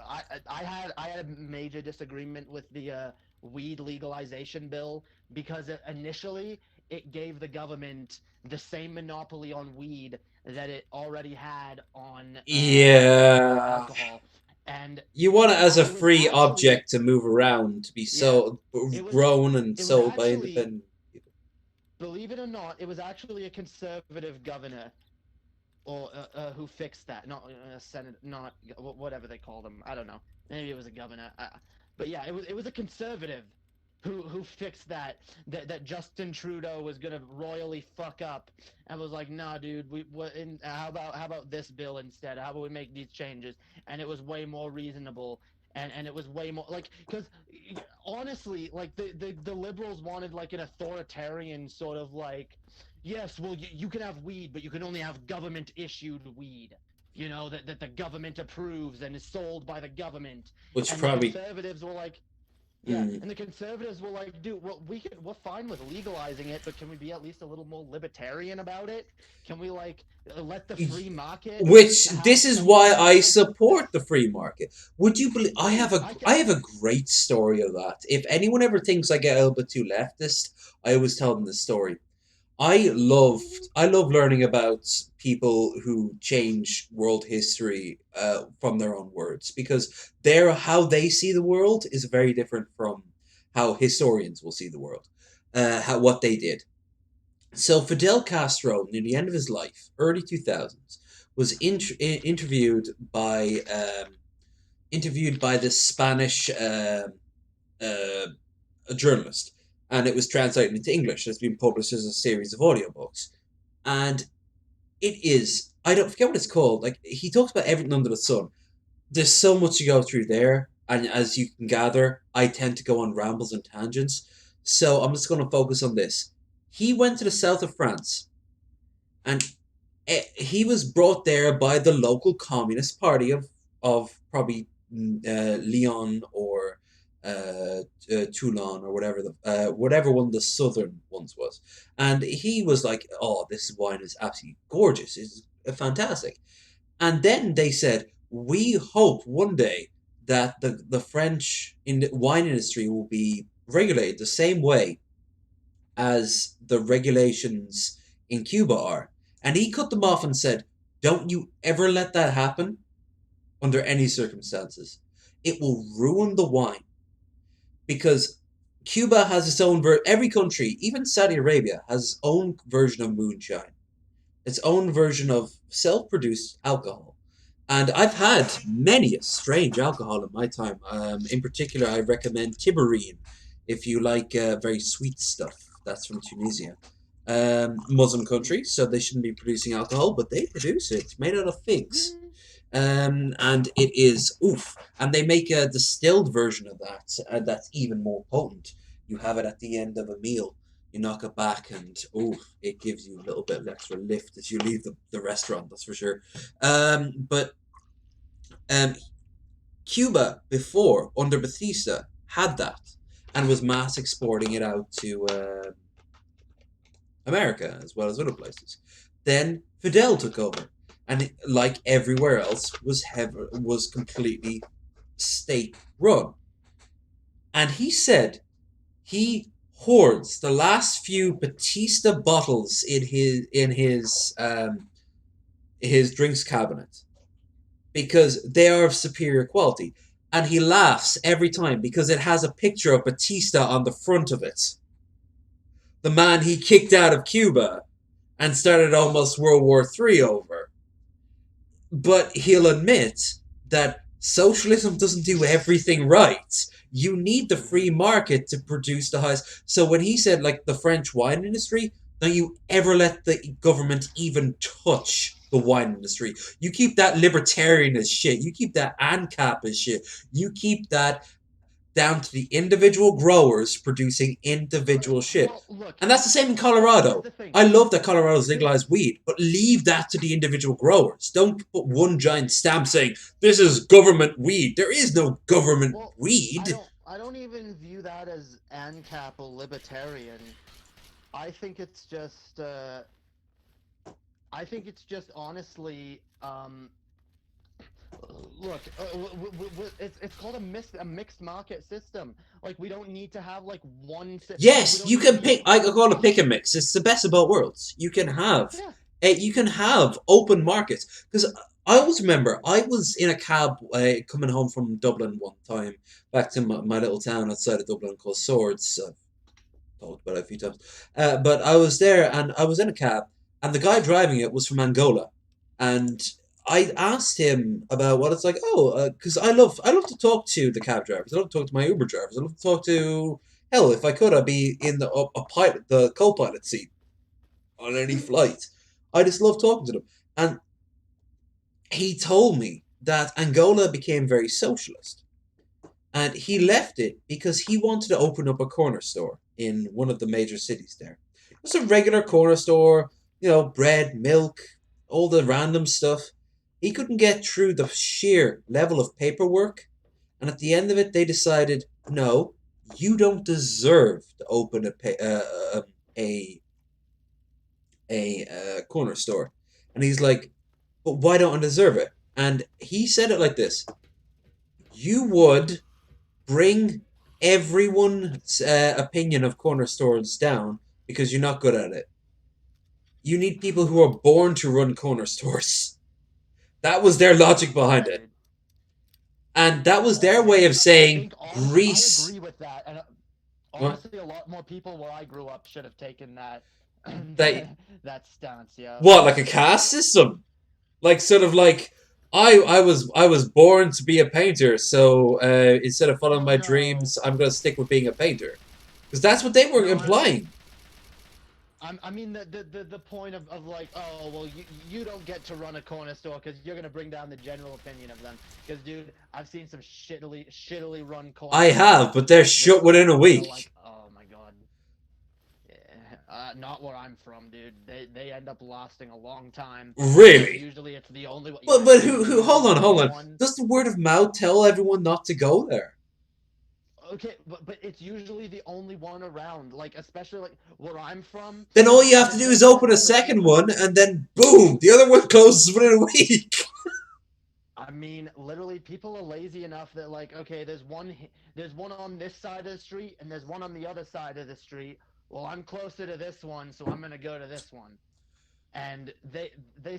I had a major disagreement with the weed legalization bill because initially it gave the government the same monopoly on weed that it already had on Yeah. alcohol, and You want it as a it was free actually object to move around, to be yeah, sold, it was grown and it was sold by actually independent people. believe it or not, it was actually a conservative governor or who fixed that. Not a senate, not whatever they called him. I don't know. Maybe it was a governor. But yeah, it was a conservative who fixed that Justin Trudeau was gonna royally fuck up and was like, nah, dude, how about this bill instead? How about we make these changes? And it was way more reasonable. And it was way more like because honestly like the liberals wanted like an authoritarian sort of like yes, well, you can have weed, but you can only have government issued weed. That the government approves and is sold by the government. Which And the probably. conservatives were like, yeah, Mm, and the conservatives were like, dude, well, we're fine with legalizing it, but can we be at least a little more libertarian about it? Can we like let the free market which have this is why something I to support the free market. Would you believe dude, I have a great story of that. If anyone ever thinks I get a little bit too leftist, I always tell them this story. I love learning about people who change world history from their own words because how they see the world is very different from how historians will see the world. What they did. So Fidel Castro, near the end of his life, early 2000s, was interviewed by this Spanish uh, journalist, and it was translated into English. It's been published as a series of audiobooks, and it is I don't forget what it's called. Like he talks about everything under the sun. There's so much to go through there, and as you can gather, I tend to go on rambles and tangents. So I'm just going to focus on this. He went to the south of France and he was brought there by the local communist party of probably Lyon or Toulon or whatever one of the southern ones was, and he was like, "Oh, this wine is absolutely gorgeous. It's fantastic." And then they said, "We hope one day that the French in the wine industry will be regulated the same way as the regulations in Cuba are." And he cut them off and said, "Don't you ever let that happen under any circumstances. It will ruin the wine because Cuba has its own every country, even Saudi Arabia, has its own version of moonshine, its own version of self-produced alcohol. And I've had many a strange alcohol in my time. In particular, I recommend Tiberine if you like very sweet stuff. That's from Tunisia. Muslim country, so they shouldn't be producing alcohol, but they produce it. It's made out of figs. And it is oof. And they make a distilled version of that that's even more potent. You have it at the end of a meal. You knock it back, and oof, it gives you a little bit of extra lift as you leave the restaurant. That's for sure. But um, Cuba before under Batista had that and was mass exporting it out to America as well as other places. Then Fidel took over, and like everywhere else, was completely state run. And he said he hoards the last few Batista bottles in his drinks cabinet because they are of superior quality. And he laughs every time because it has a picture of Batista on the front of it. The man he kicked out of Cuba and started almost World War III over. But he'll admit that socialism doesn't do everything right. You need the free market to produce the highest. So when he said, like, the French wine industry, don't you ever let the government even touch the wine industry. You keep that libertarian as shit. You keep that ANCAP as shit. You keep that down to the individual growers producing individual shit. well, look, And that's the same in here's Colorado. the thing. I love that Colorado's Here's legalized weed, but leave that to the individual growers. Don't put one giant stamp saying this is government weed. There is no government well, weed. I don't even view that as ANCAP or libertarian. I think it's just honestly look, it's called a mixed market system. Like we don't need to have like like we Yes, don't you need to can be pick. I call it pick and mix. It's the best of both worlds. yeah. You can have open markets because I always remember I was in a cab coming home from Dublin one time back to my little town outside of Dublin called Swords. talked about it a few times. But I was there and I was in a cab, and the guy driving it was from Angola, and I asked him about what it's like. Oh, because I love to talk to the cab drivers. I love to talk to my Uber drivers. I love to talk to hell. If I could, I'd be in a pilot, the co-pilot seat on any flight. I just love talking to them, and he told me that Angola became very socialist and he left it because he wanted to open up a corner store in one of the major cities there. Just a regular corner store, bread, milk, all the random stuff. He couldn't get through the sheer level of paperwork, and at the end of it, they decided, no, you don't deserve to open a corner store. And he's like, but why don't I deserve it? And he said it like this: you would bring everyone's opinion of corner stores down because you're not good at it. You need people who are born to run corner stores. That was their logic behind Yeah, it. dude. And that was their way And of I saying think honestly, I Greece. agree with that. And What? honestly, a lot more people where I grew up should have taken that They, that stance. Yeah. what, like a caste system? Like, sort of like, I was born to be a painter, so instead of following Oh my no. dreams, I'm going to stick with being a painter. Because that's what they were No, implying. I mean the point of like, oh well, you don't get to run a corner store because you're gonna bring down the general opinion of them. Because dude, I've seen some shittily run corner I have, stores but they're that shut within a that are like, week. oh my god. Yeah, not where I'm from, dude. They end up lasting a long time because Really? usually it's the only one. But Yeah, but it's who? usually Hold the on, hold only on. one. Does the word of mouth tell everyone not to go there? Okay, but it's usually the only one around. Like especially like where I'm from. Then all you have to do is There's like open a literally. second one, and then boom, the other one closes within a week. I mean, literally, people are lazy enough that like, okay, there's one on this side of the street, and there's one on the other side of the street. Well, I'm closer to this one, so I'm gonna go to this one. And they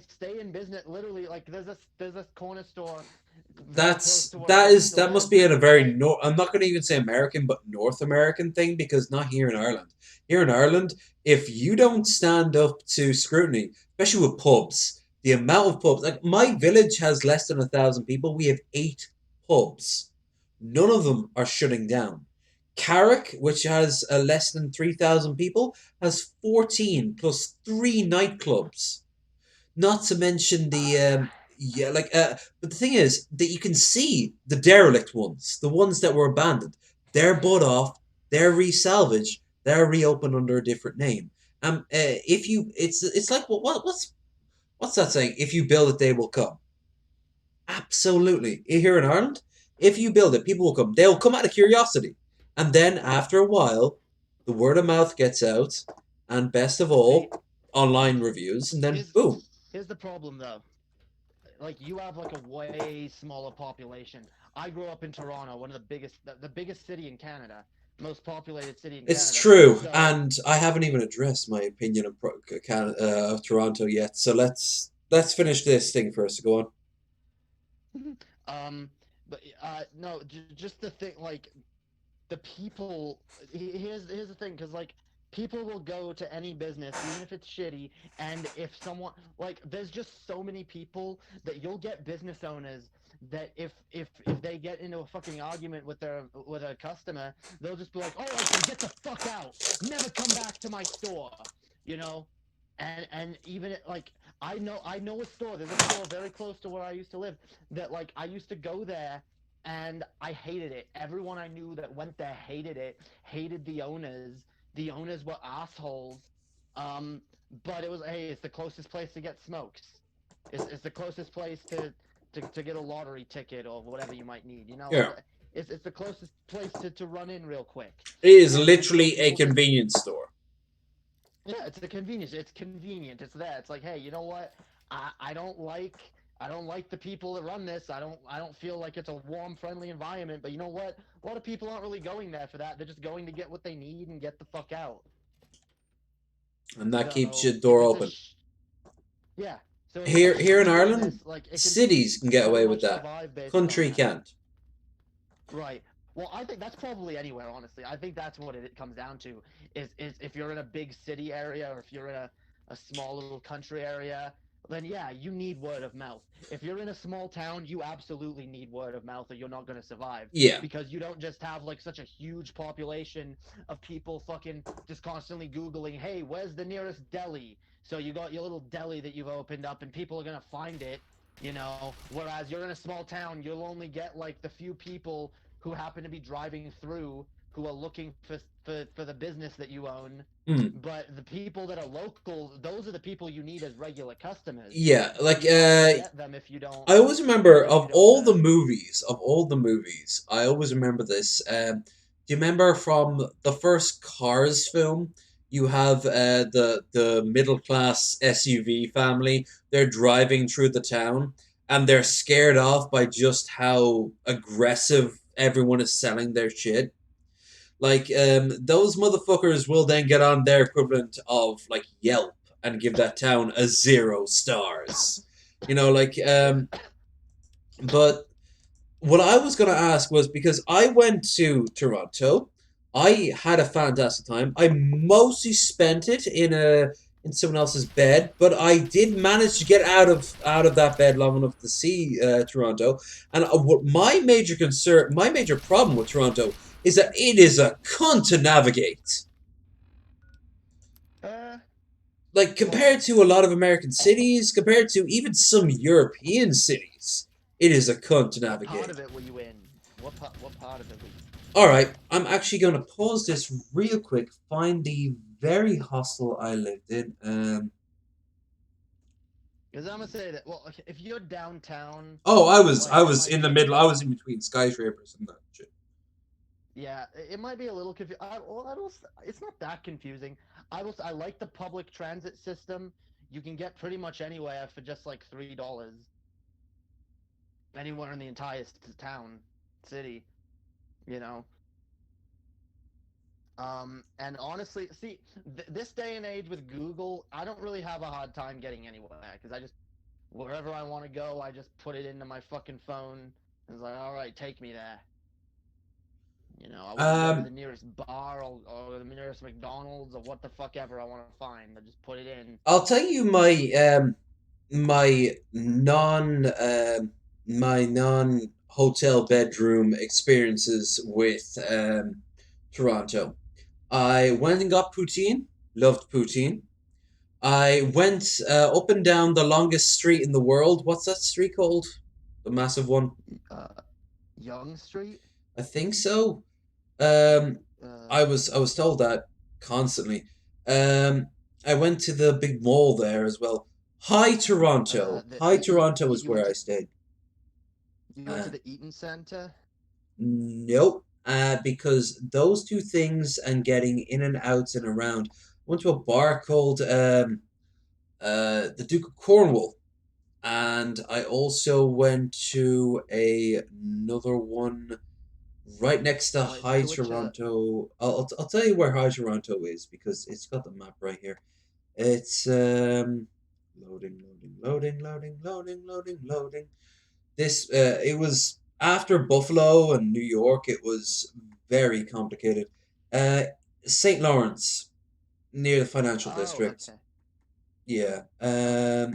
stay in business. Literally, like there's a corner store very close That's to where I that used is to that must live. be in a very They I'm not going to even say American, but North American thing because not here in Ireland. Here in Ireland, if you don't stand up to scrutiny, especially with pubs, the amount of pubs, like my village has less than 1,000 people. We have 8 pubs. None of them are shutting down. Carrick, which has less than 3,000 people, has 14 plus 3 nightclubs. Not to mention the uh, yeah, but the thing is that you can see the derelict ones, the ones that were abandoned. They're bought off, they're resalvaged, they're reopened under a different name. If you, it's like what's that saying? If you build it, they will come. Absolutely. Here in Ireland, if you build it, people will come. They'll come out of curiosity, and then after a while, the word of mouth gets out, and best of see, all, online reviews, and then here's boom. here's the problem though. Like you have like a way smaller population. I grew up in Toronto, one of the biggest city in Canada, most populated city in It's Canada. true, So, and I haven't even addressed my opinion of Toronto yet. So let's finish this thing first. Go on. um, but no, just the thing, like the people. Here's the thing, because like people will go to any business, even if it's shitty, and if someone like, there's just so many people that you'll get business owners that if they get into a fucking argument with a customer, they'll just be like, "Oh, okay, get the fuck out, never come back to my store," you know. And even like I know a store. There's a store very close to where I used to live that like I used to go there and I hated it. Everyone I knew that went there hated it, hated the owners. The owners were assholes. Um, but it was, hey, it's the closest place to get smokes. It's the closest place to get a lottery ticket or whatever you might need. You know, Yeah, it's the closest place to run in real quick. it is And so literally a people just, convenience store. yeah, it's a convenience. It's convenient. It's there. It's like, hey, you know what? I don't like the people that run this. I don't feel like it's a warm, friendly environment. But you know what? A lot of people aren't really going there for that. They're just going to get what they need and get the fuck out. And that keeps So your if door it's a open. yeah. So if it's a Here in shitty Ireland, business, like it can cities can get very away with much that. survive based on Country that. can't. Right. Well, I think that's probably anywhere, honestly. I think that's what it comes down to is if you're in a big city area or if you're in a small little country area, then yeah, you need word of mouth. If you're in a small town, you absolutely need word of mouth or you're not going to survive Yeah. because you don't just have like such a huge population of people fucking just constantly Googling, hey, where's the nearest deli? So you got your little deli that you've opened up and people are going to find it. Whereas you're in a small town, you'll only get like the few people who happen to be driving through who are looking for the business that you own. Mm. But the people that are local, those are the people you need as regular customers. Yeah, So like you're not gonna get them if you don't I always remember if you of don't all the movies, I always remember this. Do you remember from the first Cars film? You have the middle class SUV family. They're driving through the town, and they're scared off by just how aggressive everyone is selling their shit. Like, those motherfuckers will then get on their equivalent of like Yelp and give that town a 0 stars. Like, Yeah. but what I was going to ask was, because I went to Toronto, I had a fantastic time. I mostly spent it in someone else's bed, but I did manage to get out of that bed long enough to see Toronto. And what my major problem with Toronto is that it is a cunt to navigate. Uh, Like, well, compared to a lot of American cities, compared to even some European cities, it is a cunt to what part navigate. of it were you in? What part of it were you? All right, I'm actually going to pause this real quick. Find the very hostel I lived in. Because I'm gonna say that. Well, if you're downtown, Oh, I like it was might in the be middle. I was in between skyscrapers and that shit. Yeah, it might be a little confusing. It's not that confusing. I like the public transit system. You can get pretty much anywhere for just like $3, anywhere in the entire town, city. You know. And honestly, see, this day and age with Google, I don't really have a hard time getting anywhere because I just wherever I want to go, I just put it into my fucking phone. And it's like, all right, take me there. I want to go to Um, the nearest bar or the nearest McDonald's or what the fuck ever I want to find. I just put it in. I'll tell you my non hotel bedroom experiences with Toronto. I went and got poutine. Loved poutine. I went up and down the longest street in the world. What's that street called? The massive one. Uh, Young Street. I think so. Um, Uh, I was told that constantly. Um, I went to the big mall there as well. Hi Toronto. Hi Toronto is you went where I to stayed. Uh, the Eaton Center. nope. Because those two things and getting in and out and around. I went to a bar called the Duke of Cornwall, and I also went to another one right next to Wait, High which Toronto. I'll tell you where High Toronto is because it's got the map right here. It's loading. This it was after Buffalo and New York. It was very complicated. Uh, St. Lawrence, near the financial Oh, district. okay, Yeah. okay.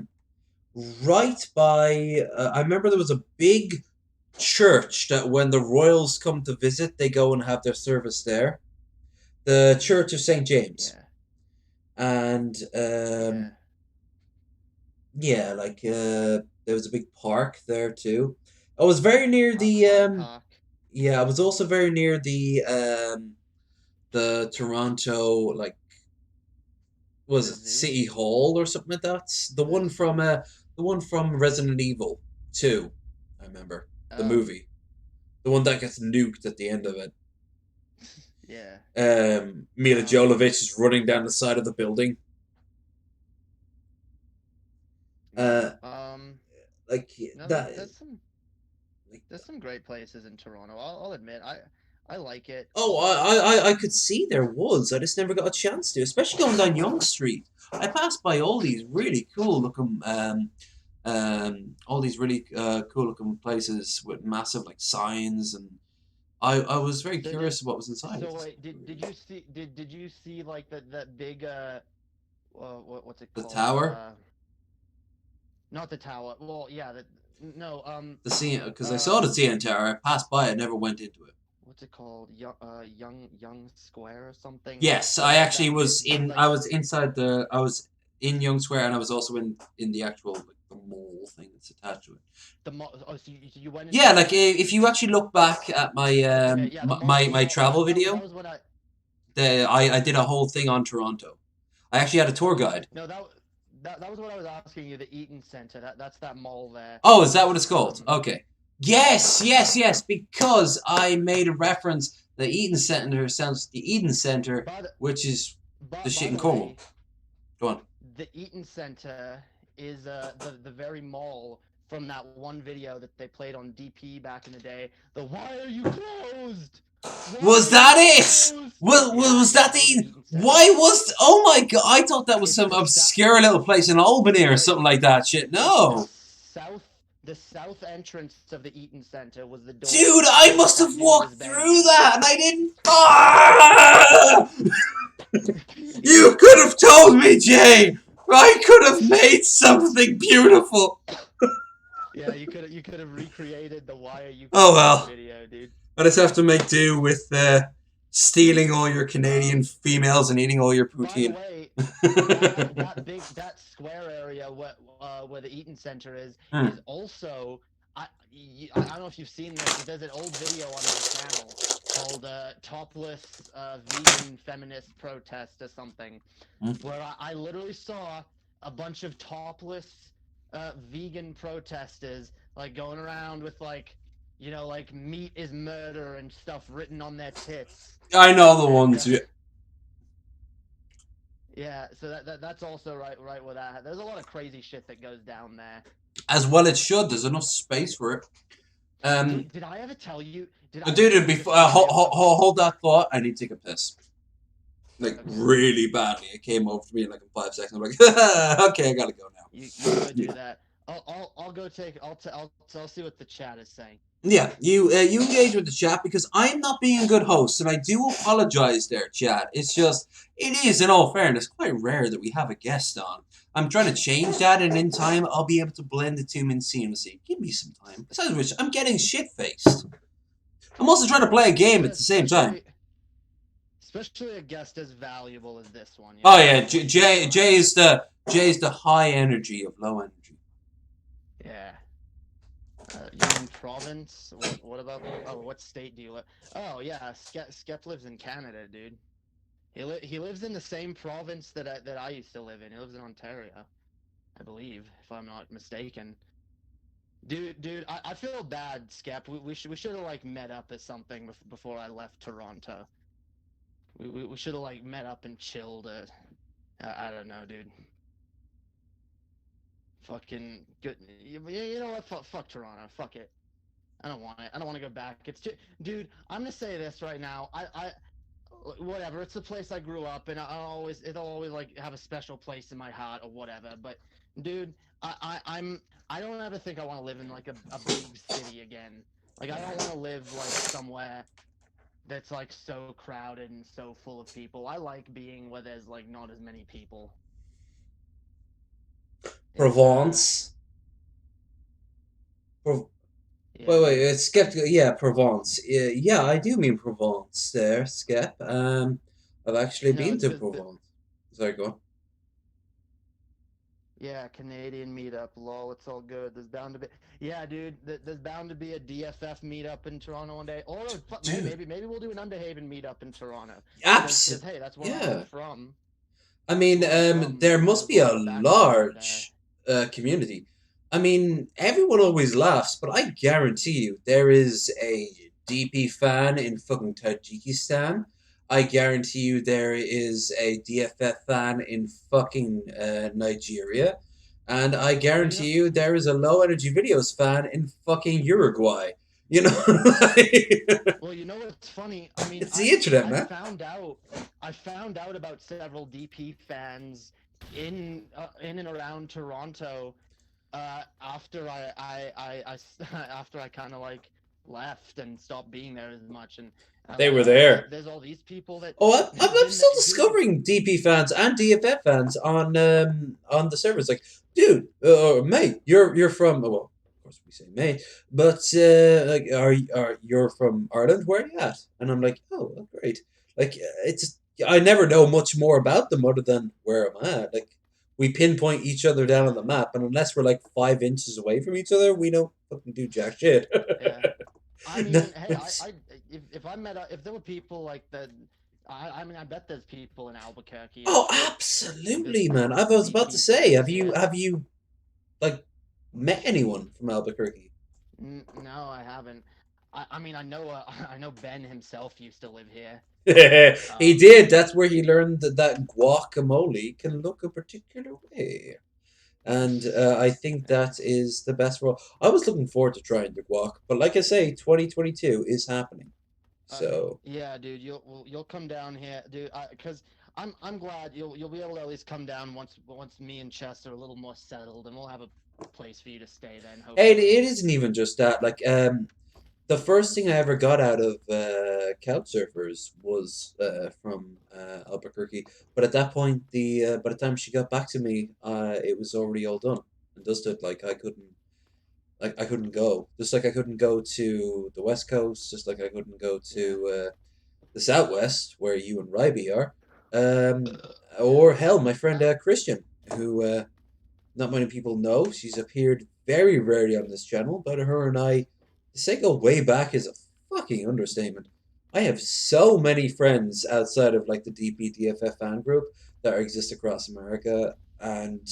Right by. I remember there was a big church that when the royals come to visit, they go and have their service there. The Church of St. James. Yeah, And yeah. yeah, like there was a big park there too. I was very near the High Park, yeah, I was also very near the Toronto, like, was the it zoo, City Hall or something like that? the zoo. The one from Resident Evil 2, I remember. The Oh, movie. The one that gets nuked at the end of it. yeah. Mila Um, Jovovich is running down the side of the building. yeah. Uh, like No, that. Like, there's some great places in Toronto. I'll admit, I like it. oh, I could see there was. I just never got a chance to, especially going down Yonge Street. I passed by all these really cool looking, all these really cool looking places with massive like signs and I was very So curious what was inside so it. wait, did you see like that big what's it The called? tower, Not the tower. Well, yeah, no, the CN, because I saw uh the CN tower. I passed by it, never went into it. what's it called? Young Square or something. Yes, I actually was in. I was inside the. I was in Young Square, and I was also in the actual like the mall thing that's attached to it. Oh, so you went into Yeah, the like mall. if you actually look back at my Okay, yeah, the my mall. travel That video, was what I. I did a whole thing on Toronto. I actually had a tour Okay, guide. no, that was what I was asking you. The Eaton Center. That's that mall there. Oh, is that what it's called? Um, Okay. Yes, yes, yes. Because I made a reference. The Eden Center sounds the Eden Center, by the which is the shit by in the Cornwall. way, Go on. the Eaton Center is the very mall from that one video that they played on DP back in the day. The Why are you closed? Why Was are you that it? closed? Was Yeah, that that was the the? Eaton Center. Why was? Oh my god! I thought that was It's some the obscure little place in Albany or no, something like that. Shit, it's no, south the south entrance of the Eaton Center was the door dude, I that must that have dude was walked through banging that and I didn't. Ah! on. You could have told me, Jay. I could have made something beautiful. Yeah, you could have recreated the Why Are You Oh Closed well. video, dude. I just have to make do with stealing all your Canadian females and eating all your By the poutine. way, that square area where the Eaton Center Hmm. is also I don't know if you've seen this, but there's an old video on my channel called "Topless Vegan Feminist Protest" or something, Hmm. where I literally saw a bunch of topless vegan protesters like going around with like like meat is murder and stuff written on their tits. I know the And ones. Yeah. yeah, so that's also right where that. There's a lot of crazy shit that goes down there. As well, it should. There's enough space for it. Did I ever tell you? Did I ever Dude, tell you the before story of hold that thought. I need to take a piss. Like Okay, really badly. It came over to me in like 5 seconds. I'm like, okay, I gotta go now. you go Yeah. do that. I'll go take. I'll see what the chat is saying. Yeah, you engage with the chat because I'm not being a good host, and I do apologize there, chat. It's just it is, in all fairness, quite rare that we have a guest on. I'm trying to change that, and in time I'll be able to blend the two in seamlessly. Give me some time. Besides which, I'm getting shit faced. I'm also trying to play a game at the same time. Especially a guest as valuable as this one. Oh yeah, Jay is the high energy of low energy. Yeah. You mean province? What about? Oh, what state do you live? Oh yeah, Skep lives in Canada, dude. He lives in the same province that I used to live in. He lives in Ontario, I believe, if I'm not mistaken. Dude, I feel bad, Skep. We should have like met up at something before I left Toronto. We should have like met up and chilled. I don't know, dude. Fucking good. You know what? Fuck Toronto. Fuck it. I don't want it. I don't want to go back. It's just, dude. I'm gonna say this right now. Whatever. It's the place I grew up, and it'll always like have a special place in my heart or whatever. But, dude, I don't ever think I want to live in like a big city again. Like I don't want to live like somewhere that's like so crowded and so full of people. I like being where there's like not as many people. It's Provence. yeah, Wait, dude. it's skeptical. Yeah, Provence. Yeah, I do mean Provence there, Skep. I've actually No, been it's to because Provence. Sorry, go on. yeah, Canadian meetup, lol, it's all good. There's bound to be, yeah, dude. There's bound to be a DFF meetup in Toronto one day, or Dude, maybe we'll do an Underhaven meetup in Toronto, because absolutely. hey, that's where I'm Yeah. from. I That's mean, where I'm from. there I must was be a born back in the day. large community. I mean, everyone always laughs, but I guarantee you there is a DP fan in fucking Tajikistan. I guarantee you there is a DFF fan in fucking Nigeria. And I Well, you know, guarantee you there is a low energy videos fan in fucking Uruguay. You know, well, you know what's funny? I mean, it's the internet, I man. found out, about several DP fans in and around Toronto after I after I kind of like left and stopped being there as much, and I'm They like, were oh, there. there's all these people that Oh, who've I'm been still who discovering DP fans and DFF fans on the servers. Like, dude, mate, you're from well, of course we say mate, but like, are you're from Ireland? Where are you at? And I'm like, oh, well, great. Like, it's I never know much more about them other than where am I at. Like, we pinpoint each other down on the map, and unless we're like 5 inches away from each other, we don't fucking do jack shit. yeah. I No, mean, hey, if I met if there were people like that, I mean, I bet there's people in Albuquerque and oh, shit. There's absolutely, man. I was about to DP say, fans here. have you like met anyone from Albuquerque? No, I haven't. I mean, I know I know Ben himself used to live here. He Um, did. That's where he learned that guacamole can look a particular way. And I think yeah. that is the best role. I was looking forward to trying the guac, but like I say, 2022 is happening. So, Yeah, dude, you'll come down here, dude. Because I'm glad you'll be able to at least come down once me and Chess are a little more settled, and we'll have a place for you to stay then, hey, hopefully. it isn't even just that. Like, the first thing I ever got out of couch surfers was from Albuquerque, but at that point, the by the time she got back to me, it was already all done and dusted. Like I couldn't go. Just like I couldn't go to the West Coast, just like I couldn't go Yeah, to the Southwest, where you and Ryby are, yeah, or hell, my friend Christian, who not many people know. She's appeared very rarely on this channel, but her and I, to say go way back is a fucking understatement. I have so many friends outside of like the DPDFF fan group that exist across America, and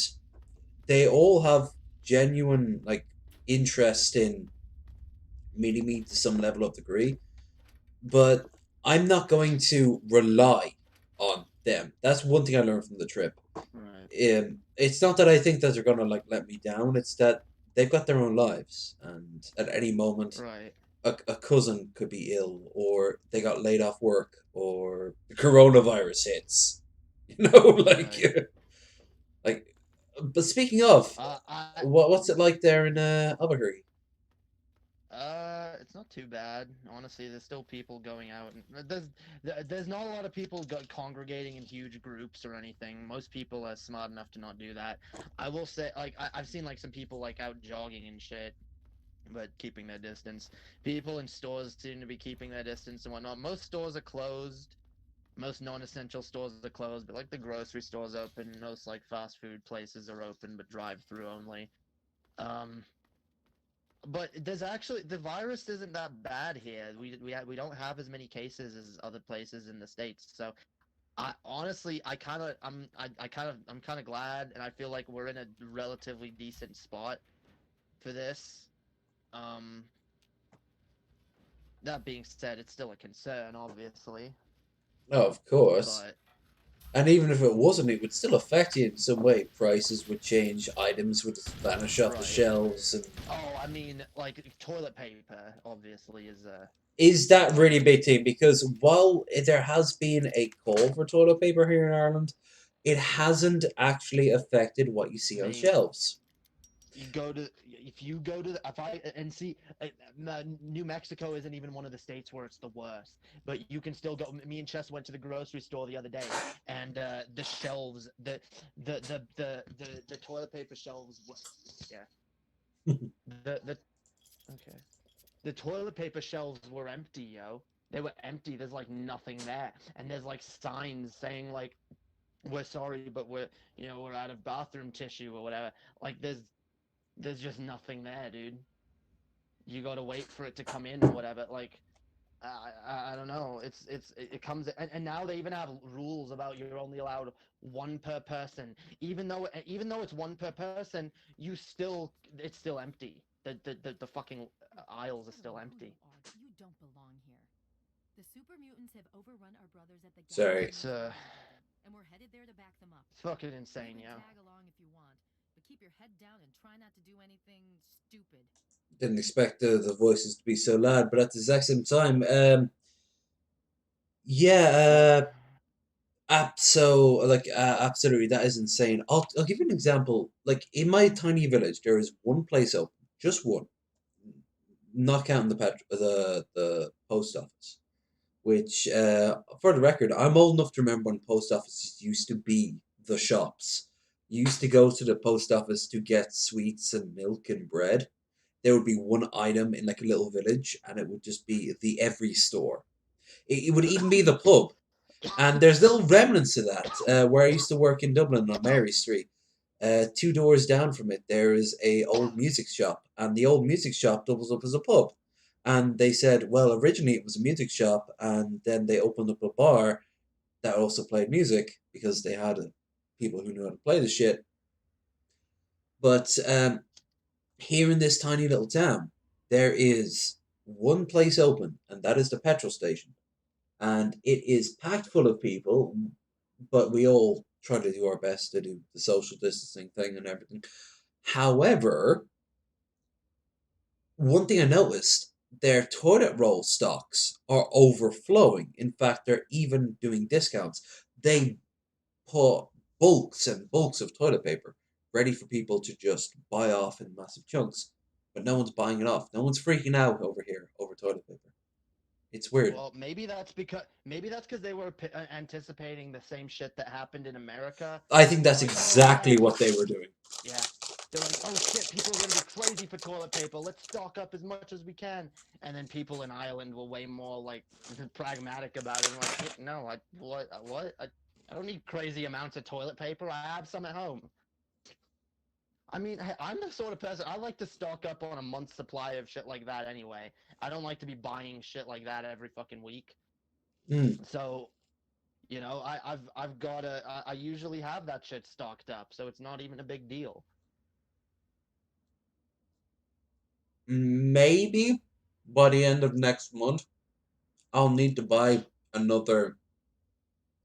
they all have genuine like interest in meeting me to some level of degree, but I'm not going to rely on them. That's one thing I learned from the trip. right, It's not that I think that they're gonna like let me down. It's that they've got their own lives, and at any moment, right. a cousin could be ill, or they got laid off work, or the coronavirus hits. You know, Right. like. But speaking of, I what's it like there in Albuquerque? It's not too bad. Honestly, there's still people going out, and there's not a lot of people congregating in huge groups or anything. Most people are smart enough to not do that. I will say, like, I've seen like some people like out jogging and shit, but keeping their distance. People in stores seem to be keeping their distance and whatnot. Most stores are closed. Most non-essential stores are closed, but like the grocery stores open. Most like fast food places are open, but drive-through only. Um, but there's actually the virus isn't that bad here. We don't have as many cases as other places in the states. So I honestly I'm kind of glad, and I feel like we're in a relatively decent spot for this. Um, that being said, it's still a concern, obviously. Oh, of course. But And even if it wasn't, it would still affect you in some way. Prices would change, items would just vanish off the right. shelves, and Oh, I mean, like toilet paper, obviously is is that really a big thing? Because while there has been a call for toilet paper here in Ireland, it hasn't actually affected what you see on mate. shelves. You go to if you go to if I and see New Mexico isn't even one of the states where it's the worst, but you can still go. Me and Chess went to the grocery store the other day, and the shelves, the toilet paper shelves, yeah, the okay, the toilet paper shelves were empty, yo. They were empty. There's like nothing there, and there's like signs saying like we're sorry, but we're out of bathroom tissue or whatever. Like there's just nothing there, dude. You gotta wait for it to come in or whatever. Like, I don't know. It comes and now they even have rules about you're only allowed one per person. Even though it's one per person, it's still empty. The fucking aisles are still empty. You don't belong here. The super mutants have overrun our brothers at the Sorry. galaxy It's and we're headed there to back them up. it's fucking You insane, can yo. tag along if you want, but keep your head down and try not to do anything stupid. Didn't expect the voices to be so loud, but at the exact same time, yeah, absolutely, that is insane. I'll give you an example. Like in my tiny village, there is one place open, just one, not counting the post office. Which, for the record, I'm old enough to remember when post offices used to be the shops. You used to go to the post office to get sweets and milk and bread. There would be one item in like a little village, and it would just be the every store. It would even be the pub. And there's little remnants of that. Where I used to work in Dublin on Mary Street, two doors down from it, there is a old music shop, and the old music shop doubles up as a pub. And they said, well, originally it was a music shop, and then they opened up a bar that also played music because they had people who knew how to play the shit. But here in this tiny little town, there is one place open, and that is the petrol station. And it is packed full of people, but we all try to do our best to do the social distancing thing and everything. However, one thing I noticed, their toilet roll stocks are overflowing. In fact, they're even doing discounts. They put bulks and bulks of toilet paper ready for people to just buy off in massive chunks, but no one's buying it off. No one's freaking out over here over toilet paper. It's weird. Well, maybe that's because they were anticipating the same shit that happened in America, I think and they're that's like, oh yeah, exactly what they were doing. yeah. They're like, oh shit, people are gonna be crazy for toilet paper. Let's stock up as much as we can. And then people in Ireland were way more like pragmatic about it. And like, no, what? I don't need crazy amounts of toilet paper. I have some at home. I mean, I'm the sort of person I like to stock up on a month's supply of shit like that anyway. I don't like to be buying shit like that every fucking week. Mm. So, I've got I usually have that shit stocked up, so it's not even a big deal. Maybe by the end of next month, I'll need to buy another,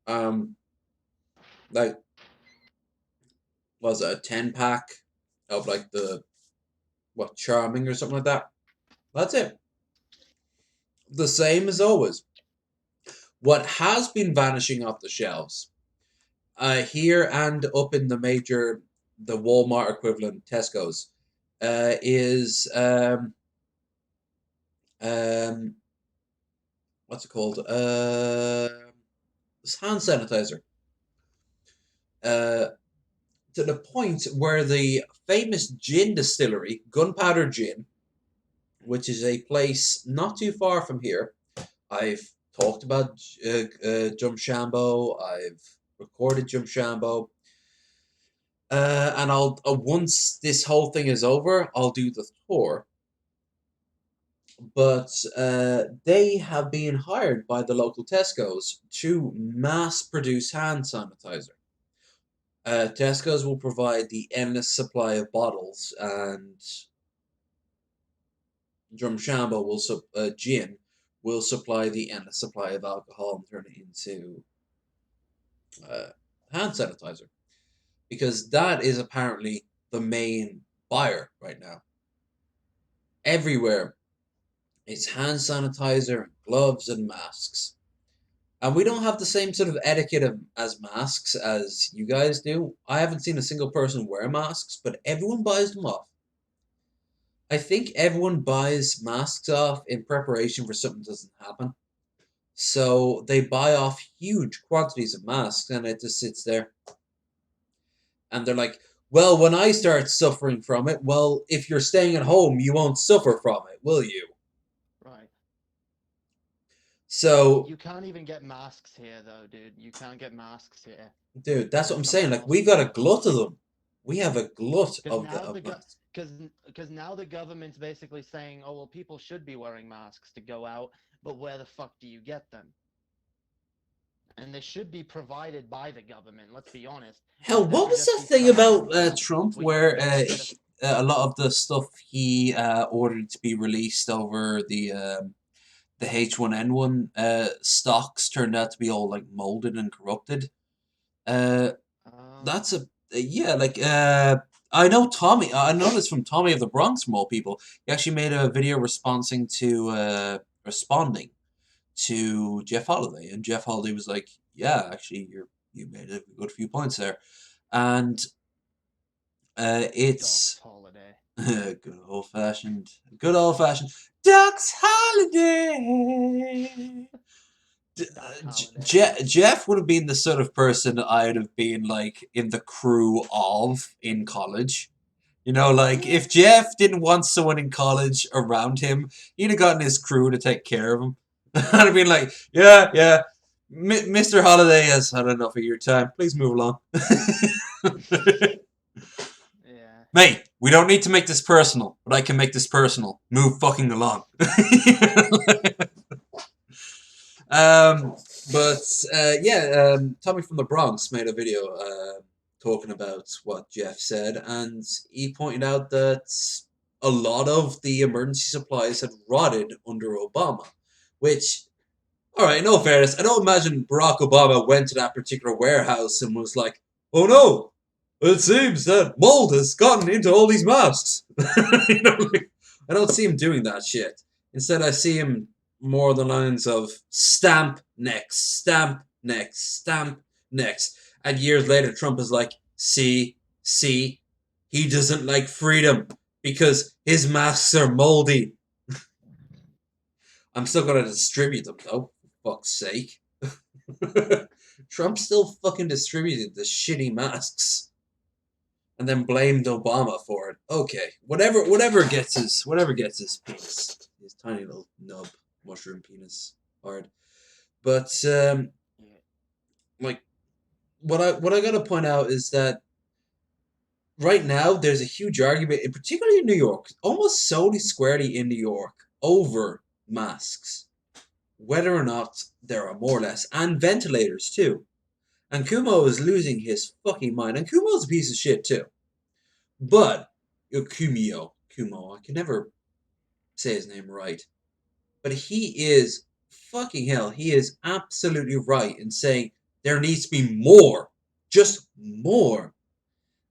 um, like, was it a 10 pack of like what, Charming or something like that? That's it. The same as always. What has been vanishing off the shelves, here and up in the Walmart equivalent, Tesco's, is um, what's it called? It's hand sanitizer. Uh, to the point where the famous gin distillery, Gunpowder Gin, which is a place not too far from here. I've talked about Jumshambo. I've recorded Jumshambo. And I'll once this whole thing is over, I'll do the tour. But they have been hired by the local Tesco's to mass produce hand sanitizer. Tesco's will provide the endless supply of bottles, and Drumshambo gin will supply the endless supply of alcohol and turn it into uh, hand sanitizer, because that is apparently the main buyer right now. Everywhere, it's hand sanitizer, gloves, and masks. And we don't have the same sort of etiquette as masks as you guys do. I haven't seen a single person wear masks, but everyone buys them off. I think everyone buys masks off in preparation for something doesn't happen. So they buy off huge quantities of masks and it just sits there. And they're like, well, when I start suffering from it, well, if you're staying at home, you won't suffer from it, will you? Right. So, You can't even get masks here, though, dude. You can't get masks here. dude, that's what I'm saying. Something Like, else we've is got a going on. glut of them. We have a glut Because of now masks. because now the government's basically saying, oh well, people should be wearing masks to go out, but where the fuck do you get them? And they should be provided by the government. Let's be honest. Hell, There what should was just that be thing some about Trump where you can where go and get a. a lot of the stuff he ordered to be released over the H1N1 stocks turned out to be all like molded and corrupted? Uh, that's a yeah, like I know Tommy. I know this from Tommy of the Bronx, from all people. He actually made a video responding to Jeff Holiday, and Jeff Holiday was like, "Yeah, actually, you made a good few points there," and Docs it's holiday. Good old fashioned Ducks Holiday. Duck holiday. Jeff would have been the sort of person I'd have been like in the crew of in college. You know, like Yeah. if Jeff didn't want someone in college around him, he'd have gotten his crew to take care of him. I'd have been like, yeah, Mr. Holiday has had enough of your time. Please move along. Yeah. Mate, we don't need to make this personal, but I can make this personal. Move fucking along. Um, Tommy from the Bronx made a video talking about what Jeff said, and he pointed out that a lot of the emergency supplies had rotted under Obama, which, all right, no fairness, I don't imagine Barack Obama went to that particular warehouse and was like, "Oh no, it seems that mold has gotten into all these masks." You know, like, I don't see him doing that shit. Instead, I see him more the lines of stamp next, stamp next, stamp next. And years later, Trump is like, see, he doesn't like freedom because his masks are moldy. I'm still gonna distribute them though, for fuck's sake. Trump still fucking distributed the shitty masks and then blamed Obama for it. Okay, whatever gets his penis, his tiny little nub mushroom penis hard. But like what I gotta point out is that right now there's a huge argument, in particularly in New York, almost solely squarely in New York, over masks, whether or not there are more or less, and ventilators too. And Kumo is losing his fucking mind, and Kumo's a piece of shit too. But Kumo, I can never say his name right. But he is fucking hell. He is absolutely right in saying there needs to be more, just more.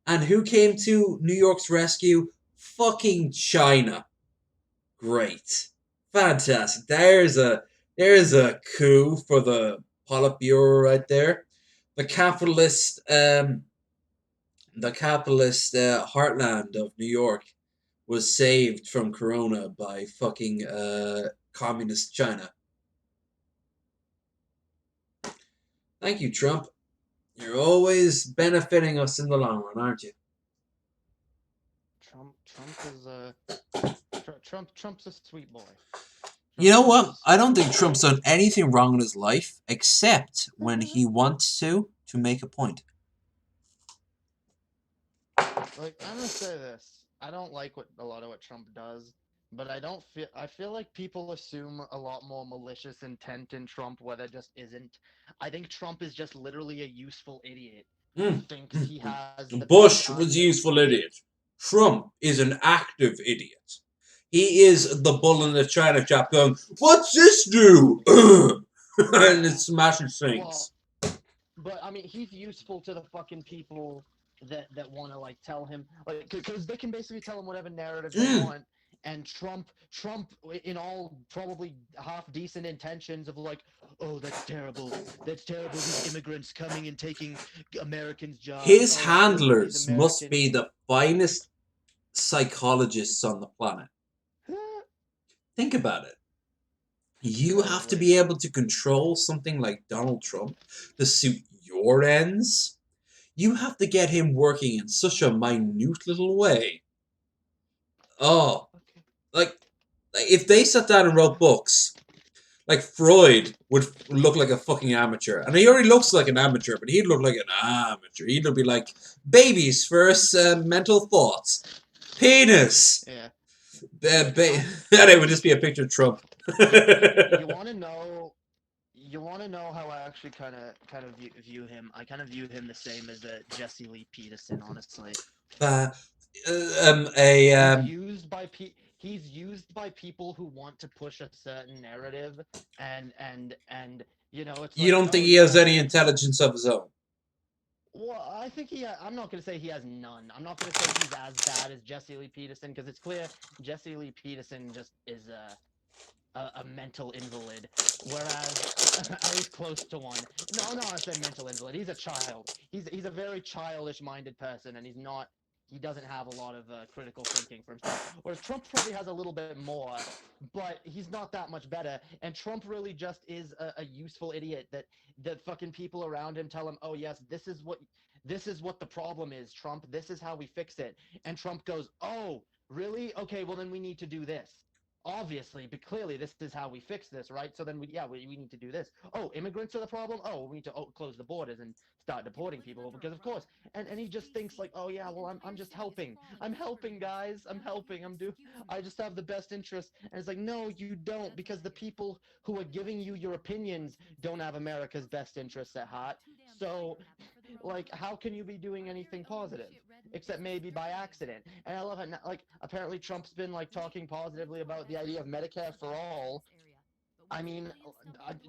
And who came to New York's rescue? Fucking China. Great, fantastic. There's a coup for the Politburo right there. The capitalist heartland of New York was saved from Corona by fucking communist China. Thank you, Trump. You're always benefiting us in the long run, aren't you? Trump's a sweet boy. You know what? I don't think Trump's done anything wrong in his life except when he wants to make a point. Like, I'm gonna say this. I don't like a lot of what Trump does, but I feel like people assume a lot more malicious intent in Trump where there just isn't. I think Trump is just literally a useful idiot who thinks he has the Bush time was a to- useful idiot. Trump is an active idiot. He is the bull in the china shop going, "What's this do?" And it's smashing things. Well, but I mean, he's useful to the fucking people that want to like tell him, like, because they can basically tell him whatever narrative they want. And Trump, in all probably half decent intentions of like, oh, that's terrible, these immigrants coming and taking Americans' jobs. His Oh, handlers must be the finest psychologists on the planet. Think about it. You have to be able to control something like Donald Trump to suit your ends. You have to get him working in such a minute little way. Oh, like if they sat down and wrote books, like Freud would look like a fucking amateur. And he already looks like an amateur, but he'd look like an amateur. He'd be like, babies first, mental thoughts. Penis. Yeah. And it would just be a picture of Trump. You want to know? You want to know how I actually kind of view him? I kind of view him the same as Jesse Lee Peterson, honestly. He's used by people who want to push a certain narrative, and you know, it's. You like, don't think he has any intelligence of his own? Well, I think I'm not going to say he has none. I'm not going to say he's as bad as Jesse Lee Peterson, because it's clear Jesse Lee Peterson just is a mental invalid, whereas at least close to one. No, I say mental invalid. He's a child. He's a very childish-minded person, and he's not he doesn't have a lot of critical thinking for himself. Whereas Trump probably has a little bit more, but he's not that much better. And Trump really just is a useful idiot that fucking people around him tell him, oh yes, this is what the problem is, Trump. This is how we fix it. And Trump goes, oh, really? Okay, well then we need to do this. Obviously, but clearly this is how we fix this, right? So then we need to do this. Oh, immigrants are the problem? Oh, we need to close the borders and start deporting people because of course. And he just thinks like, oh yeah, well I'm just helping. I'm helping, guys. I'm helping. I just have the best interest. And it's like, no, you don't, because the people who are giving you your opinions don't have America's best interests at heart. So like, how can you be doing anything positive except maybe by accident? And I love it. Like, apparently Trump's been like talking positively about the idea of Medicare for all. I mean,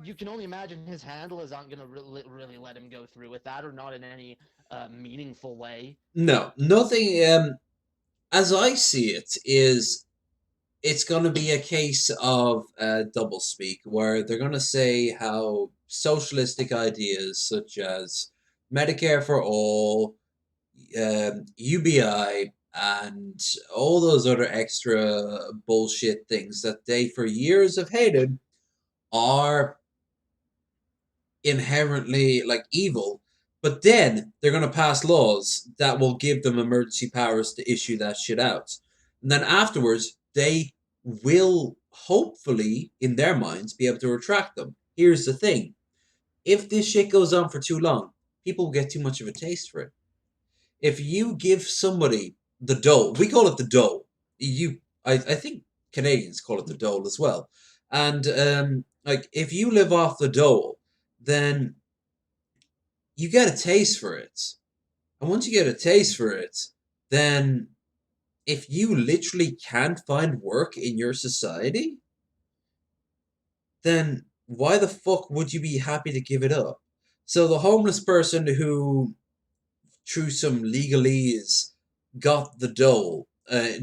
you can only imagine his handlers aren't going to really let him go through with that, or not in any meaningful way. No, nothing. As I see it, is it's going to be a case of double speak, where they're going to say how socialistic ideas such as Medicare for all, UBI, and all those other extra bullshit things that they for years have hated are inherently like evil. But then they're going to pass laws that will give them emergency powers to issue that shit out. And then afterwards, they will hopefully, in their minds, be able to retract them. Here's the thing: if this shit goes on for too long, people will get too much of a taste for it. If you give somebody the dole, we call it the dole. I think Canadians call it the dole as well. And like, if you live off the dole, then you get a taste for it. And once you get a taste for it, then if you literally can't find work in your society, then why the fuck would you be happy to give it up? So the homeless person who, through some legalese, got the dole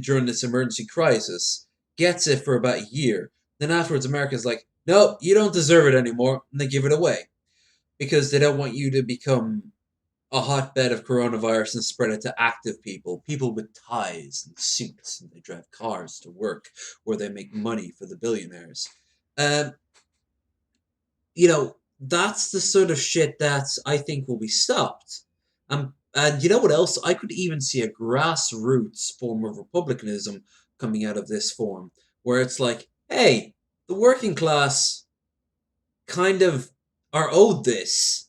during this emergency crisis, gets it for about a year. Then afterwards, America's like, no, you don't deserve it anymore, and they give it away because they don't want you to become a hotbed of coronavirus and spread it to active people with ties and suits, and they drive cars to work where they make money for the billionaires. Um, that's the sort of shit that I think will be stopped. And you know what else? I could even see a grassroots form of republicanism coming out of this form, where it's like, hey, the working class kind of are owed this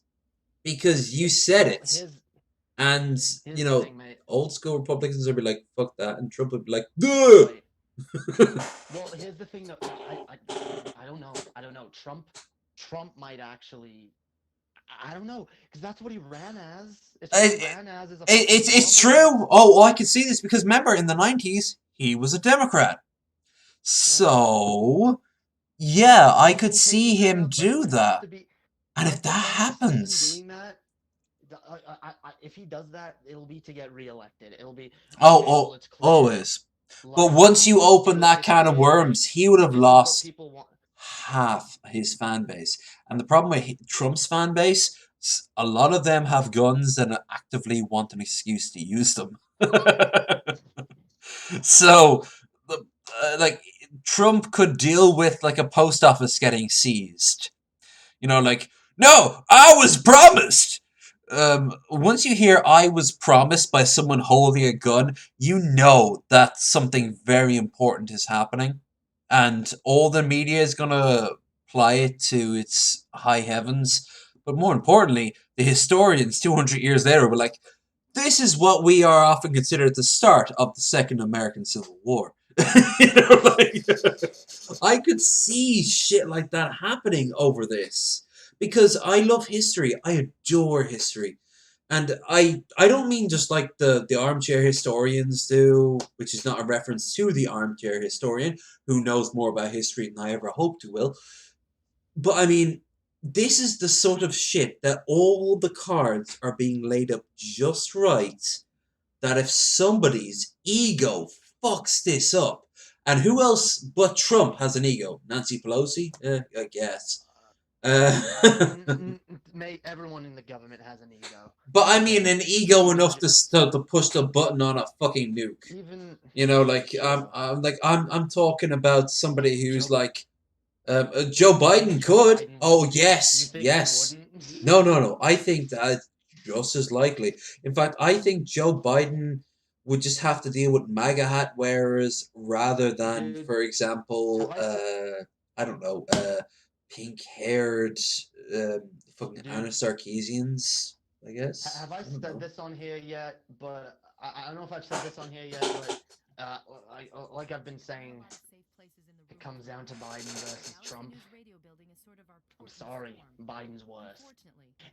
because you said it. And, old school Republicans would be like, fuck that. And Trump would be like, duh! Right. Well, here's the thing, though. I don't know. I don't know. Trump might actually. I don't know, because that's what he ran as. It's what he ran as a It's true. Oh, I can see this because remember, in the 90s, he was a Democrat. So, yeah, I could see him do that. And if that happens... Doing that, if he does that, it'll be to get reelected. It'll be... always. But once you open that can of worms, he would have lost half his fan base. And the problem with Trump's fan base, a lot of them have guns and actively want an excuse to use them. So, like, Trump could deal with, like, a post office getting seized. Like, no, I was promised! Once you hear I was promised by someone holding a gun, you know that something very important is happening. And all the media is going to apply it to its high heavens. But more importantly, the historians 200 years later were like, this is what we are often considered the start of the Second American Civil War. I could see shit like that happening over this. Because I love history. I adore history. And I don't mean just like the armchair historians do, which is not a reference to the armchair historian, who knows more about history than I ever hoped to will. But I mean, this is the sort of shit that all the cards are being laid up just right, that if somebody's ego fucks this up, and who else but Trump has an ego? Nancy Pelosi? I guess. Mate, everyone in the government has an ego. But I mean, an ego enough to push the button on a fucking nuke. Even You know, like sure. I'm talking about somebody who's Joe, like Joe you think Biden Joe could. Biden Oh wouldn't? You yes, think he yes. wouldn't? No, no, no. I think that just as likely. In fact, I think Joe Biden would just have to deal with MAGA hat wearers rather than, Dude, for have example, I said, I don't know, pink haired fucking Anna dude, Sarkeesians. I guess have I I don't said know. this on here yet? But I don't know if I've said this on here yet. But like I've been saying, it comes down to Biden versus Trump. I'm sorry, Biden's worse.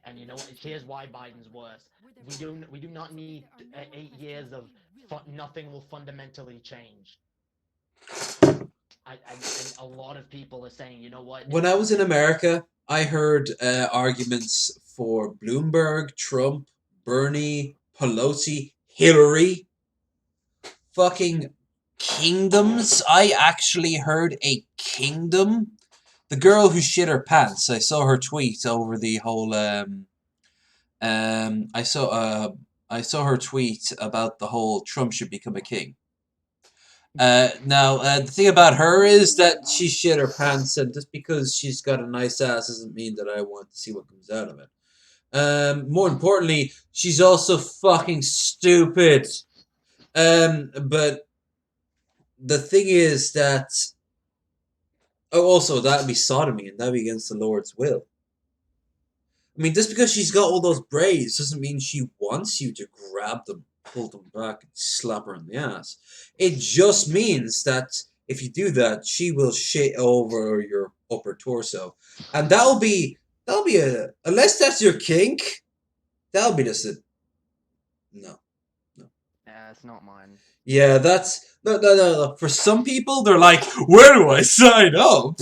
And you know what? Here's why Biden's worse. We do not need 8 years of nothing will fundamentally change. And a lot of people are saying, you know what? When I was in America, I heard arguments for Bloomberg, Trump, Bernie, Pelosi, Hillary, fucking kingdoms. I actually heard a kingdom. The girl who shit her pants. I saw her tweet over the whole. Um. I saw. I saw her tweet about the whole Trump should become a king. Now, the thing about her is that she shit her pants, and just because she's got a nice ass doesn't mean that I want to see what comes out of it. More importantly, she's also fucking stupid. But the thing is that also that'd be sodomy, and that'd be against the Lord's will. I mean, just because she's got all those braids doesn't mean she wants you to grab them, pull them back, and slap her in the ass. It just means that if you do that, she will shit over your upper torso, and that'll be a unless that's your kink, that'll be just a no, no. Yeah, it's not mine. Yeah, that's no, no, no, no. For some people, they're like, "Where do I sign up?"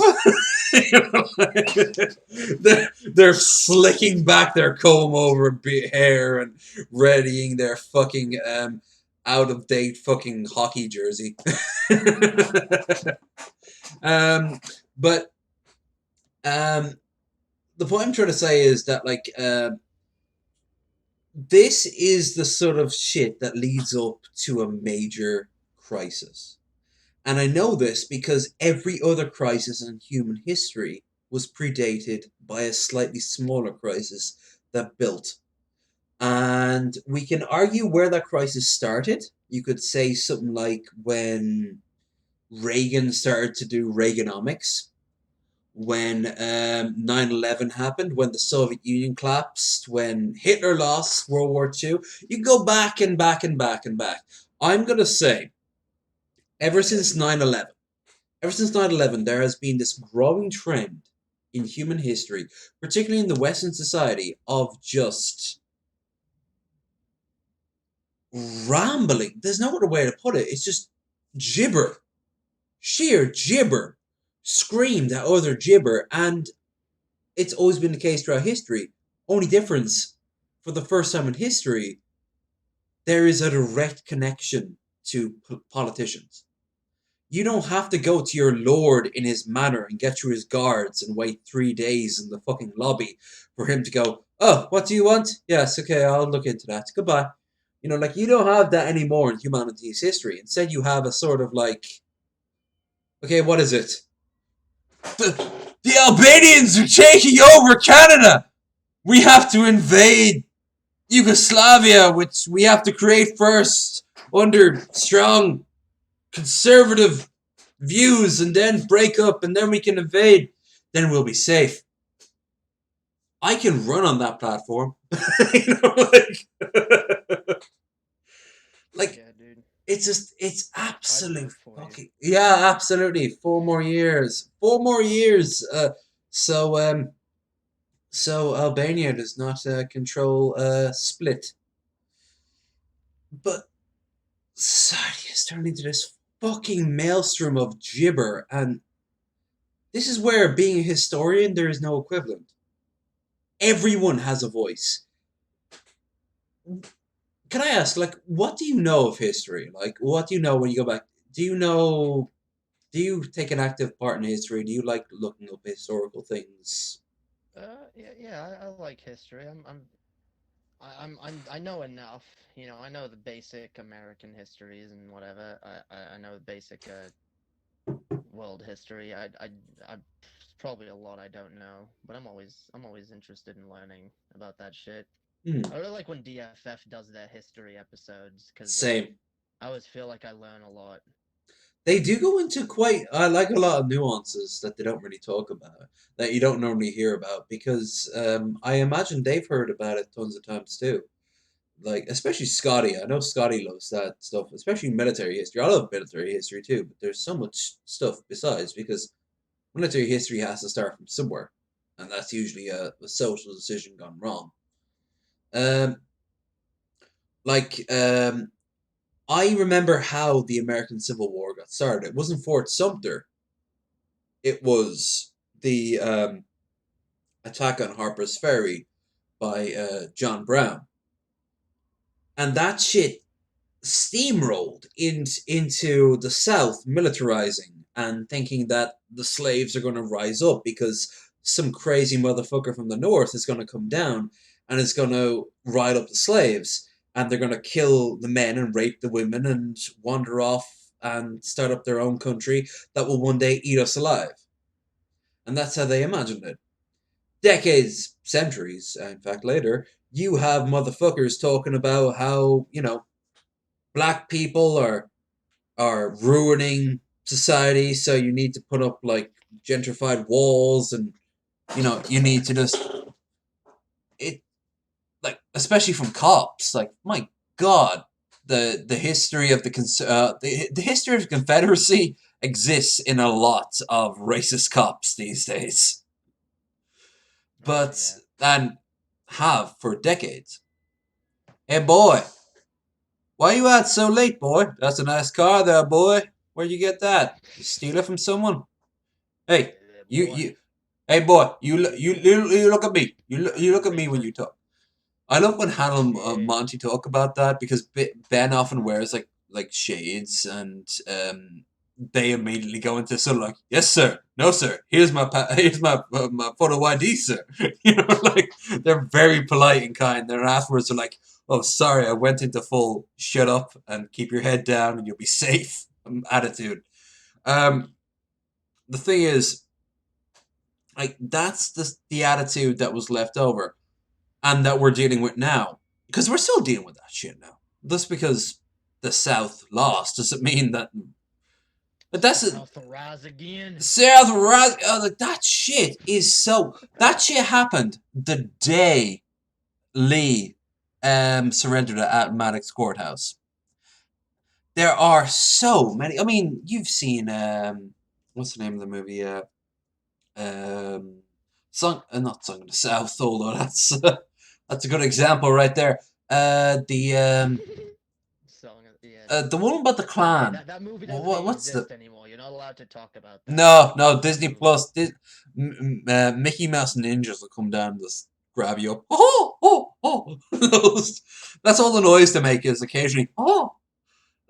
they're slicking back their comb over hair and readying their fucking out of date fucking hockey jersey. um, but the point I'm trying to say is that like this is the sort of shit that leads up to a major crisis. And I know this because every other crisis in human history was predated by a slightly smaller crisis that built. And we can argue where that crisis started. You could say something like when Reagan started to do Reaganomics, when 9/11 happened, when the Soviet Union collapsed, when Hitler lost World War II. You can go back and back and back and back. I'm going to say, ever since 9/11, ever since 9/11, there has been this growing trend in human history, particularly in the Western society, of just rambling. There's no other way to put it. It's just gibber. Sheer gibber. Screamed at other gibber. And it's always been the case throughout history. Only difference, for the first time in history, there is a direct connection to politicians. You don't have to go to your lord in his manor and get through his guards and wait 3 days in the fucking lobby for him to go, "Oh, what do you want? Yes, okay, I'll look into that. Goodbye." You know, like, you don't have that anymore in humanity's history. Instead, you have a sort of like, okay, what is it? The Albanians are taking over Canada! We have to invade Yugoslavia, which we have to create first under strong conservative views and then break up and then we can invade. Then we'll be safe. I can run on that platform. You know, like Yeah, dude. it's just it's I'd absolute vote for you. fucking yeah, absolutely. 4 more years. 4 more years. So Albania does not control Split. But society is turning into this fucking maelstrom of gibber, and this is where being a historian there is no equivalent. Everyone has a voice. Can I ask, like, what do you know of history? Like, what do you know when you go back? Do you know? Do you take an active part in history? Do you like looking up historical things? I like history. I know enough. You know, I know the basic American histories and whatever. I know the basic world history. There's probably a lot I don't know, but I'm always interested in learning about that shit. Hmm. I really like when DFF does their history episodes because Same. I always feel like I learn a lot. They do go into quite. I like a lot of nuances that they don't really talk about, that you don't normally hear about, because I imagine they've heard about it tons of times too. Like especially Scotty. I know Scotty loves that stuff, especially military history. I love military history too, but there's so much stuff besides, because military history has to start from somewhere, and that's usually a social decision gone wrong. Um, like I remember how the American Civil War got started. It wasn't Fort Sumter. It was the attack on Harper's Ferry by John Brown, and that shit steamrolled into the South, militarizing and thinking that the slaves are going to rise up because some crazy motherfucker from the North is going to come down and is going to ride up the slaves, and they're going to kill the men and rape the women and wander off and start up their own country that will one day eat us alive. And that's how they imagined it. Decades, centuries, in fact, later, you have motherfuckers talking about how, black people are ruining society, so you need to put up like gentrified walls, and you need to just it like, especially from cops, like, my god, the history of the history of the Confederacy exists in a lot of racist cops these days, Oh but yeah. and have for decades. Hey boy, why you out so late, boy? That's a nice car there, boy. Where'd you get that? You steal it from someone? Hey, you Boy, you. Hey boy, you look at me. You look at me when Reefer. you talk. I love when Hannah and Yeah. Monty talk about that, because Ben often wears like shades, and they immediately go into sort of like, yes sir, no sir, here's my photo ID, sir. Like, they're very polite and kind. Then afterwards they're like, oh sorry, I went into full shut up and keep your head down and you'll be safe attitude. Um, the thing is, like, that's the attitude that was left over and that we're dealing with now. Because we're still dealing with that shit now. Just because the South lost doesn't mean that. But that's a, South rise again. South right. Like, that shit is so. That shit happened the day Lee surrendered at Maddox Courthouse. There are so many. I mean, you've seen what's the name of the movie? Not Song of the South, although that's a good example right there. The Yeah. the one about the Hey, clan. that movie doesn't What's the? exist anymore. You're not allowed to talk about that. No, That Disney movie. Plus. Mickey Mouse ninjas will come down and just grab you up. Oh, oh, oh! That's all the noise they make, is occasionally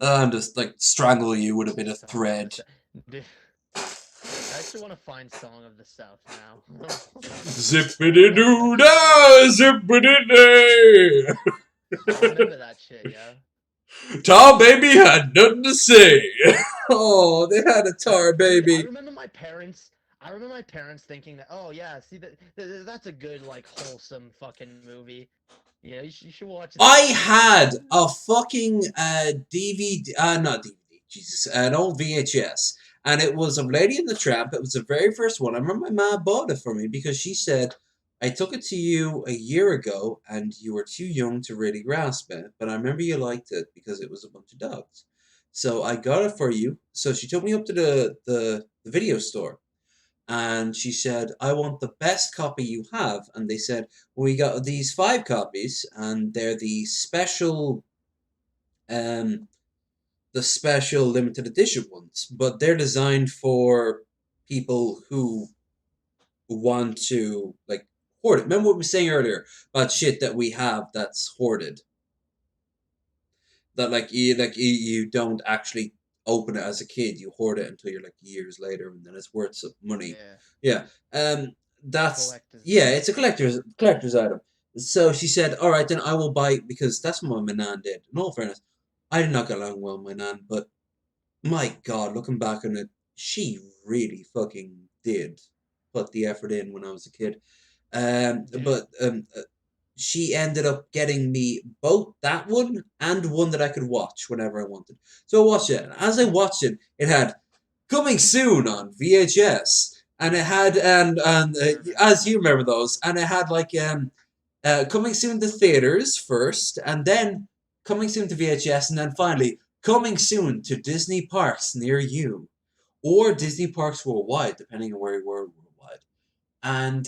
and just like strangle you with a bit of Song of the thread. South. Dude, I actually want to find Song of the South now. Zippity That doo shit. da, zippity day. I remember that shit, yo. Tar Baby had nothing to say. Oh, they had a Tar Dude, Baby. I remember my parents thinking that, oh yeah, see that's a good like wholesome fucking movie. Yeah, you should watch I that. had a fucking DVD, not DVD, Jesus, an old VHS, and it was of Lady and the Tramp. It was the very first one. I remember my mom bought it for me because she said, I took it to you a year ago and you were too young to really grasp it, but I remember you liked it because it was a bunch of dogs. So I got it for you. So she took me up to the video store, and she said, I want the best copy you have. And they said, we got these 5 copies, and they're um, the special limited edition ones, but they're designed for people who want to, like, hoard it. Remember what we were saying earlier about shit that we have that's hoarded, that you don't actually open it as a kid. You hoard it until you're like years later, and then it's worth some money. Yeah. Yeah. Um, that's Collector's yeah, item. it's a collector's item. So she said, "All right, then I will buy it," because that's what my nan did. In all fairness, I did not get along well with my nan, but my God, looking back on it, she really fucking did put the effort in when I was a kid. Dude. But she ended up getting me both that one and one that I could watch whenever I wanted. So I watched it, and as I watched it, it had coming soon on VHS, and it had I remember as that. you remember those, and it had like coming soon to theaters first, and then coming soon to VHS, and then finally coming soon to Disney parks near you, or Disney parks worldwide, depending on where you were worldwide. And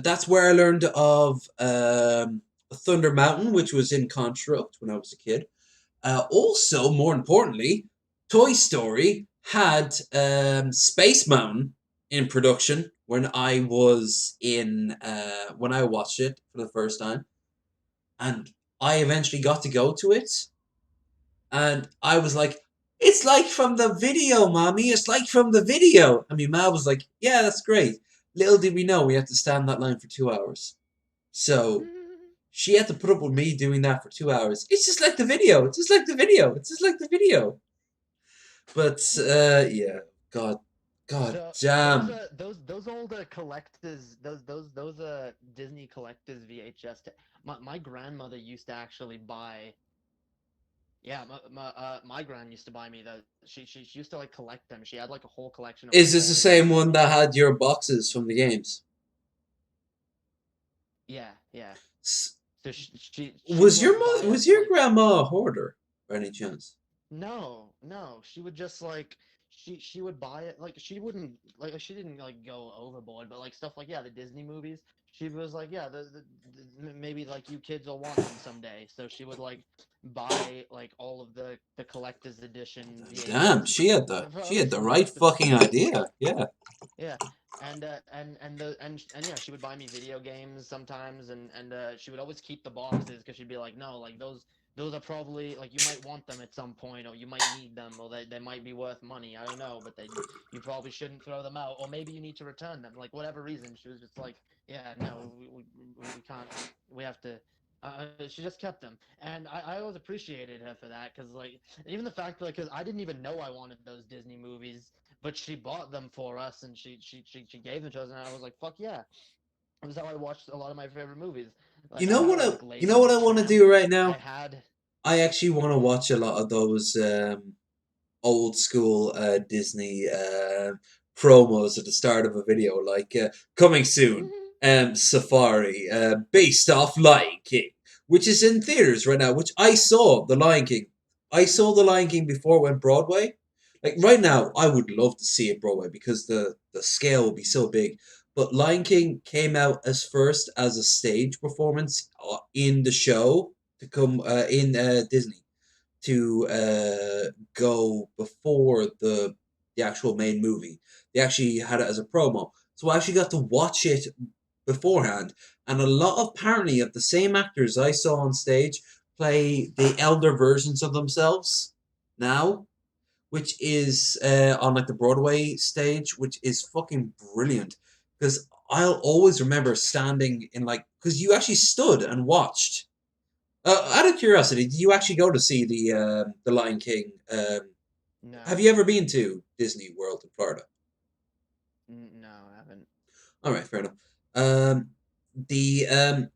that's where I learned of Thunder Mountain, which was in Construct when I was a kid. Also, more importantly, Toy Story had Space Mountain in production when I was in when I watched it for the first time, and I eventually got to go to it, and I was like, "It's like from the video, mommy. It's like from the video." And my mom was like, "Yeah, that's great." Little did we know we had to stand that line for 2 hours. So she had to put up with me doing that for 2 hours. It's just like the video. It's just like the video. It's just like the video. But yeah, God, God So damn. those old collectors, those Disney collectors VHS. My grandmother used to actually buy. Yeah, my gran used to buy me those. She used to like collect them. She had like a whole collection of like Is this the all the same Disney one that movies. had your boxes from the games? Yeah, yeah. S- So she would like buy Was us your like grandma a hoarder by any chance? no. She would just like she would buy it like she wouldn't like she didn't like go overboard, but like stuff like yeah, the Disney movies. She was like yeah, maybe like you kids will want them someday. So she would like buy like all of the collector's edition Damn, VHS she probably had the for right most of fucking idea. Yeah. yeah, and yeah, she would buy me video games sometimes, and she would always keep the boxes because she'd be like, no, like those are probably like you might want them at some point, or you might need them, or they might be worth money. I don't know, but they you probably shouldn't throw them out, or maybe you need to return them. Like whatever reason, she was just like, yeah, no, we can't, we have to. She just kept them, and I always appreciated her for that because like even the fact that because I didn't even know I wanted those Disney movies but she bought them for us and she gave them to us and I was like fuck yeah. It was how I watched a lot of my favorite movies. Like I had like You Lady know and what the I want to Tramp. do right I now? had I actually want to what? watch a lot of those old school Disney promos at the start of a video, like coming soon, Safari, based off Lion King, which is in theaters right now. Which I saw the Lion King. I saw the Lion King before it went Broadway. Like right now, I would love to see it Broadway because the scale will be so big. But Lion King came out as first as a stage performance in the show to come in Disney to go before the actual main movie. They actually had it as a promo, so I actually got to watch it beforehand. And a lot apparently of the same actors I saw on stage play the elder versions of themselves now, which is on like the Broadway stage, which is fucking brilliant. Because I'll always remember standing in like because you actually stood and watched out of curiosity, did you actually go to see the Lion King? Have No. you ever been to Disney World in Florida? No, I haven't. All right, fair enough. Um, the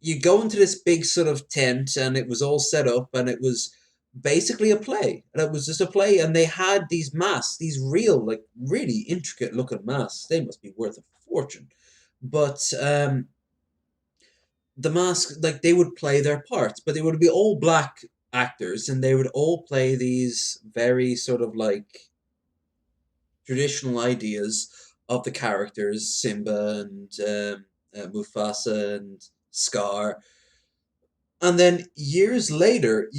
You go into this big sort of tent, and it was all set up, and it was basically a play, and it was just a play, and they had these masks, these real, like really intricate looking masks. They must be worth a fortune, but the mask like they would play their parts, but they would be all black actors and they would all play these very sort of like traditional ideas of the characters Simba and Mufasa and Scar. And then years later,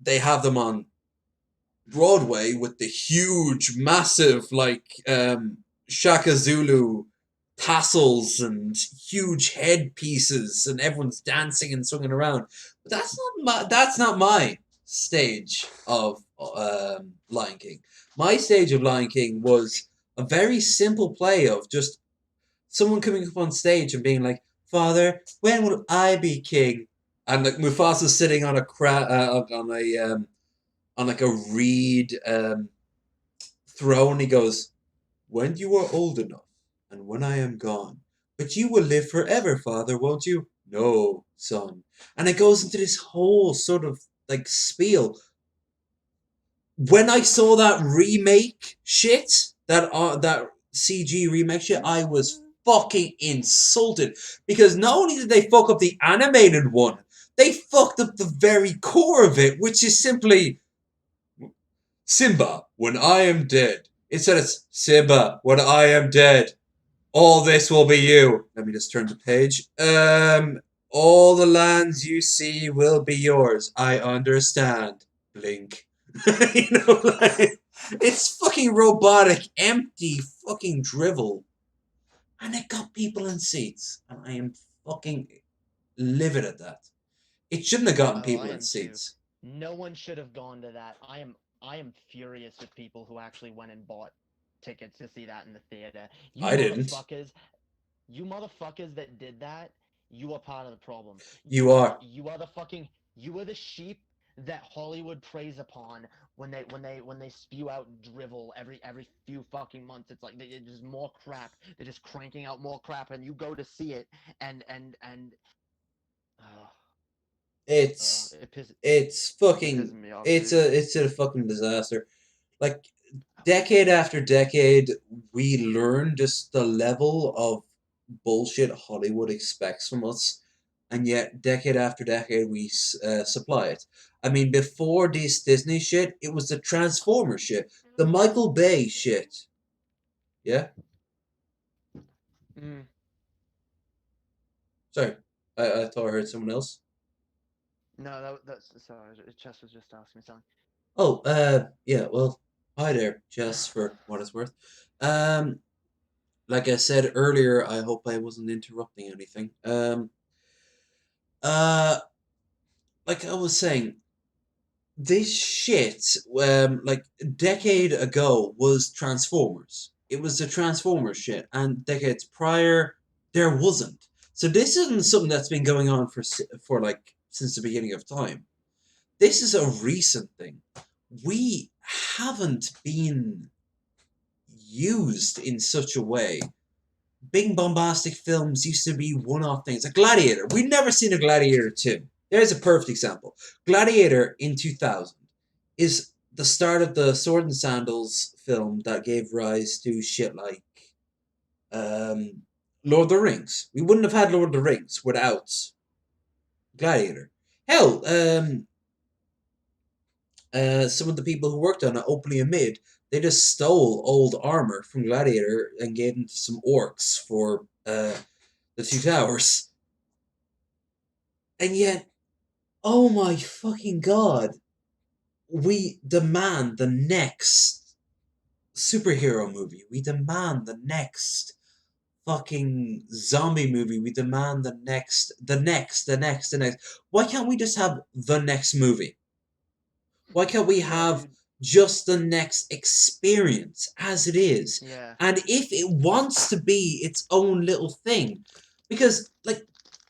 they have them on Broadway with the huge, massive, like Shaka Zulu tassels and huge headpieces, and everyone's dancing and swinging around. But that's not my stage of Lion King. My stage of Lion King was A very simple play of just someone coming up on stage and being like, "Father, when will I be king?" And like Mufasa's sitting on a on like a reed throne. He goes, "When you are old enough, and when I am gone, but you will live forever, father, won't you?" "No, son." And it goes into this whole sort of like spiel. When I saw that remake shit, that CG remake shit, I was fucking insulted because not only did they fuck up the animated one, they fucked up the very core of it, which is simply Simba, when I am dead. Instead, it's Simba, when I am dead. All this will be you. Let me just turn the page. All the lands you see will be yours. I understand. Blink. You know, like, it's fucking robotic, empty fucking drivel. And it got people in seats. And I am fucking livid at that. It shouldn't have gotten Oh, people I in am too. seats. No one should have gone to that. I am furious with people who actually went and bought tickets to see that in the theater. I didn't. You motherfuckers that did that, you are part of the problem. You are. You are the fucking you are the sheep that Hollywood preys upon when they spew out drivel every few fucking months. It's like it's just more crap. They're just cranking out more crap, and you go to see it, and uh, It's it pisses it's it pisses fucking me off, dude. it's a fucking disaster. Like decade after decade, we learn just the level of bullshit Hollywood expects from us, and yet decade after decade we supply it. I mean, before this Disney shit, it was the Transformer shit, the Michael Bay shit. Yeah, Mm. sorry, I thought I heard someone else. No, that's sorry. Chess was just asking me something. Oh, yeah. Well, hi there, Jess. For what it's worth, um, like I said earlier, I hope I wasn't interrupting anything. Uh, like I was saying, this shit, like a decade ago was Transformers. It was the Transformers shit, and decades prior there wasn't. So this isn't something that's been going on for like since the beginning of time. This is a recent thing. We haven't been used in such a way. Big bombastic films used to be one-off things. Like Gladiator. We've never seen a Gladiator 2. There's a perfect example. Gladiator in 2000 is the start of the Sword and Sandals film that gave rise to shit like um, Lord of the Rings. We wouldn't have had Lord of the Rings without Gladiator. Hell, some of the people who worked on it openly admit they just stole old armor from Gladiator and gave them to some orcs for the Two Towers. And yet, oh my fucking god, we demand the next superhero movie. We demand the next fucking zombie movie. We demand the next. Why can't we just have the next movie? Why can't we Yeah, have dude. just the next experience as it is? Yeah. And if it wants to be its own little thing, because like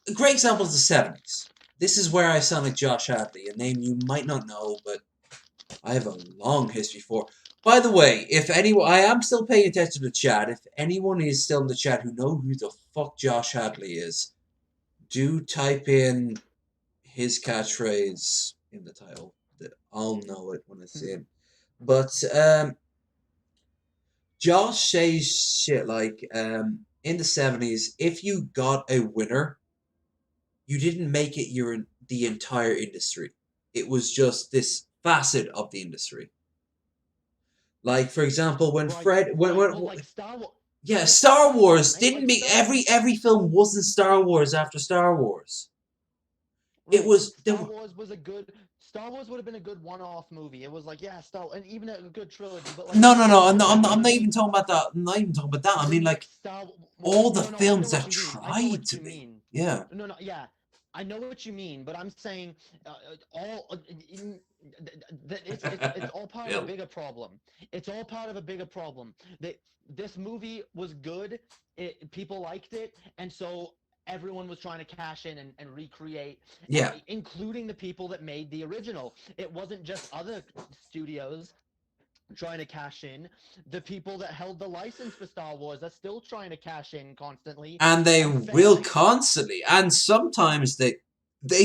a great example is the 70s. This is where I sound like Josh Hadley, a name you might not know, but I have a long history for. By the way, if anyone, I am still paying attention to the chat. If anyone is still in the chat who know who the fuck Josh Hadley is, do type in his catchphrase in the title. I'll know it when I see it. But Josh says shit like in the 70s, if you got a winner, you didn't make it the entire industry. It was just this facet of the industry. Like for example, when Right. Fred Right. Well, like Star Wars. yeah, Like Star Star Wars, Wars mate. didn't Like be Star Wars. every film wasn't Star Wars after Star Wars. It Right. was there Star were Wars was a good. Star Wars would have been a good one-off movie. It was like, yeah, Star, and even a good trilogy. But like, no let's no be no honest. I'm not When even talking about that. I'm not even talking about that. I when mean you like Star, well, all the no, no, I know films what that you mean. I know tried what to you be. mean. Yeah. No, no, yeah, I know what you mean. But I'm saying, all It's all part of a Bill. bigger problem. It's all part of a bigger problem. This movie was good. People liked it, and so everyone was trying to cash in and recreate, Yeah. including the people that made the original. It wasn't just other studios trying to cash in. The people that held the license for Star Wars are still trying to cash in constantly, And they and will fans. constantly, and sometimes they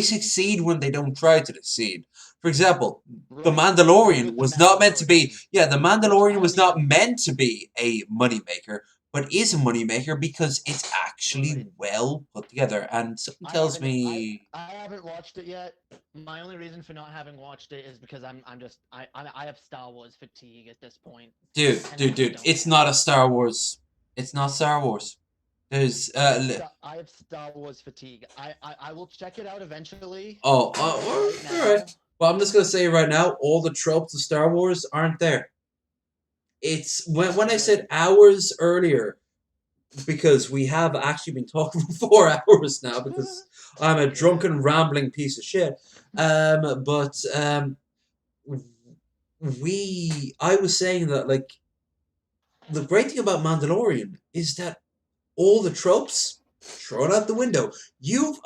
succeed when they don't try to succeed. For example, the Right, Mandalorian with the was not meant to be. Mandalorian, Yeah, the which I Mandalorian don't was not even. meant to be a moneymaker, but is a moneymaker because it's actually Right. well put together. And something I tells haven't me, I haven't watched it yet. My only reason for not having watched it is because I'm just I have Star Wars fatigue at this point, and I just dude, don't it's care. not a Star Wars. It's not Star Wars. There's I have Star Wars fatigue. I will check it out eventually, oh, but right all right. now, Well, I'm just gonna say right now, all the tropes of Star Wars aren't there. It's when I right. said hours earlier, because we have actually been talking for 4 hours now because I'm a Yeah. drunken rambling piece of shit. But I was saying that like the great thing about Mandalorian is that all the tropes thrown out the window. You've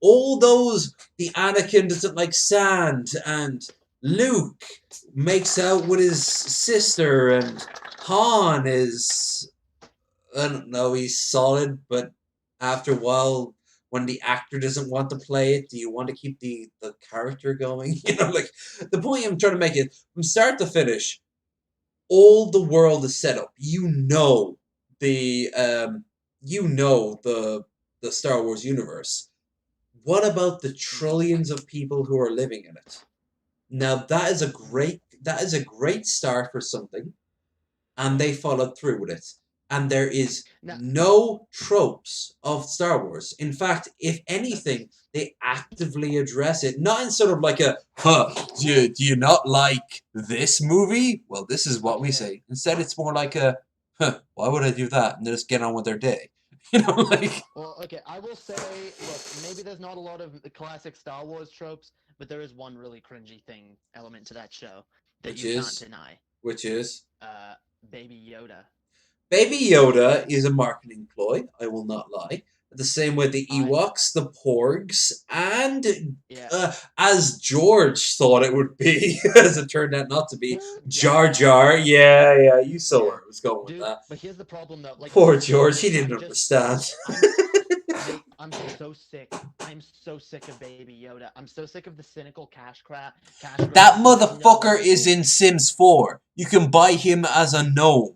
all those the Anakin doesn't like sand and Luke makes out with his sister and Han is I don't know, he's solid, but after a while, when the actor doesn't want to play it, do you want to keep the character going? You know, like the point I'm trying to make is from start to finish, all the world is set up. The the Star Wars universe. What about the Mhm. trillions of people who are living in it? Now that is a great start for something and they followed through with it. And there is Now no tropes of Star Wars. In fact, if that's anything, they actively address it. Not in sort of like a, huh, do you not like this movie? Well, this is what we okay. say. Instead, it's more like a, huh, why would I do that? And they just get on with their day. You know, like, Well, okay. I will say, look, maybe there's not a lot of the classic Star Wars tropes, but there is one really cringy thing element to that show that which you can't is, deny. which is, Uh, Baby Yoda. Baby Yoda is a marketing ploy, I will not lie. The same with the I Ewoks, the Porgs, and Yeah. as George thought it would be, as it turned out not to be, Jar Jar Jar. Jar. Yeah, yeah, you saw Yeah. where I was going with Dude, that. but here's the problem though. Like Poor George, he legit, didn't understand. I'm so sick. I'm so sick of Baby Yoda. I'm so sick of the cynical cash grab That who has motherfucker no is in Sims 4. You can buy him as a gnome.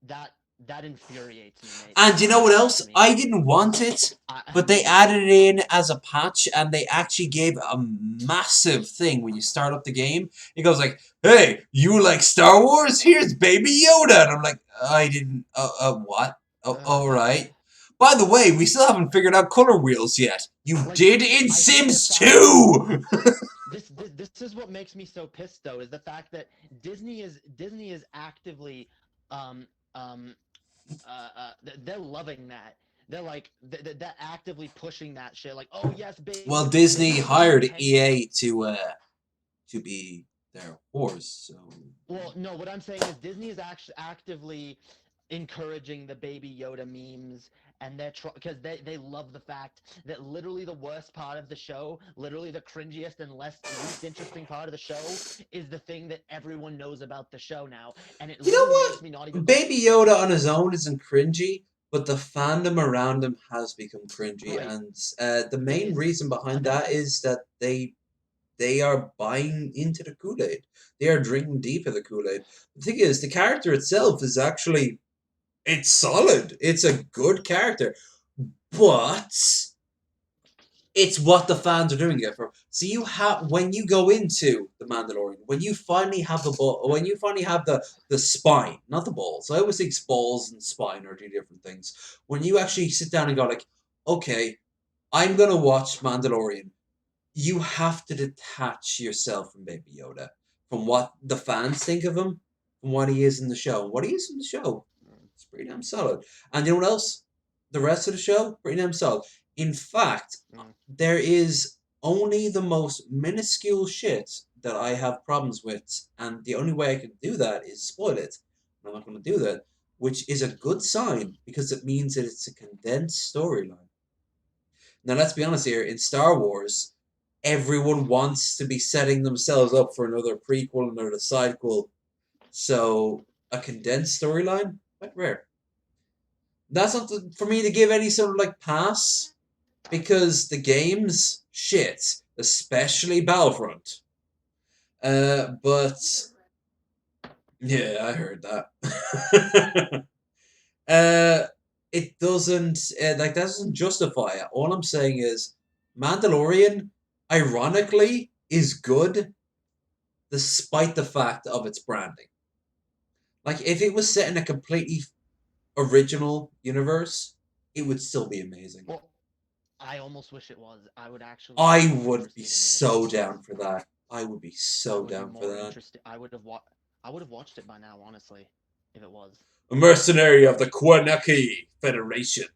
that that infuriates me, mate. That And you know what infuriates else? me. I didn't want it, I but they added it in as a patch, and they actually gave a massive thing when you start up the game. It goes like, "Hey, you like Star Wars? Here's Baby Yoda," and I'm like, "I didn't. What? Oh, all right." By the way, we still haven't figured out color wheels yet. You like did in I hate the Sims fact that 2. this is what makes me so pissed though is the fact that Disney is actively um um they're loving that. They're like they're actively pushing that shit. Like, oh yes, Well, baby, Disney baby Yoda's in hired Penny. EA to be their horse, so Well, no, what I'm saying is Disney is actually actively encouraging the Baby Yoda memes, and they're because they love the fact that literally the worst part of the show, literally the cringiest and least interesting part of the show, is the thing that everyone knows about the show now, and it you know literally makes me not even what? like. Baby Yoda on his own isn't cringy, but the fandom around him has become cringy, Right. and the It main is. reason behind That's that the is that they are buying into the Kool Aid. They are drinking deep of the Kool Aid. The thing is, the character itself is actually it's solid. It's a good character, but it's what the fans are doing it for. So you have when you go into the Mandalorian, when you finally have the ball, when you finally have the spine, not the balls. I always think balls and spine are two different things. When you actually sit down and go like, okay, I'm gonna watch Mandalorian. You have to detach yourself from Baby Yoda, from what the fans think of him, from what he is in the show. What he is in the show, it's pretty damn solid. And you know what else? The rest of the show, pretty damn solid. In fact, mm, there is only the most minuscule shit that I have problems with, and the only way I can do that is spoil it. And I'm not going to do that, which is a good sign because it means that it's a condensed storyline. Now, let's be honest here. In Star Wars, everyone wants to be setting themselves up for another prequel, another sidequel. So, a condensed storyline, quite rare. That's not for me to give any sort of like pass because the games, shit, especially Battlefront. But yeah, I heard that. uh, it doesn't like that doesn't justify it. All I'm saying is, Mandalorian, ironically, is good despite the fact of its branding. Like if it was set in a completely original universe, it would still be amazing. Well, I almost wish it was. I would actually be I more would be interested in so it. down for that. I would be I so would be down for more that. interested. I would have watched it by now, honestly, if it was. A mercenary of the Kwanaki Federation.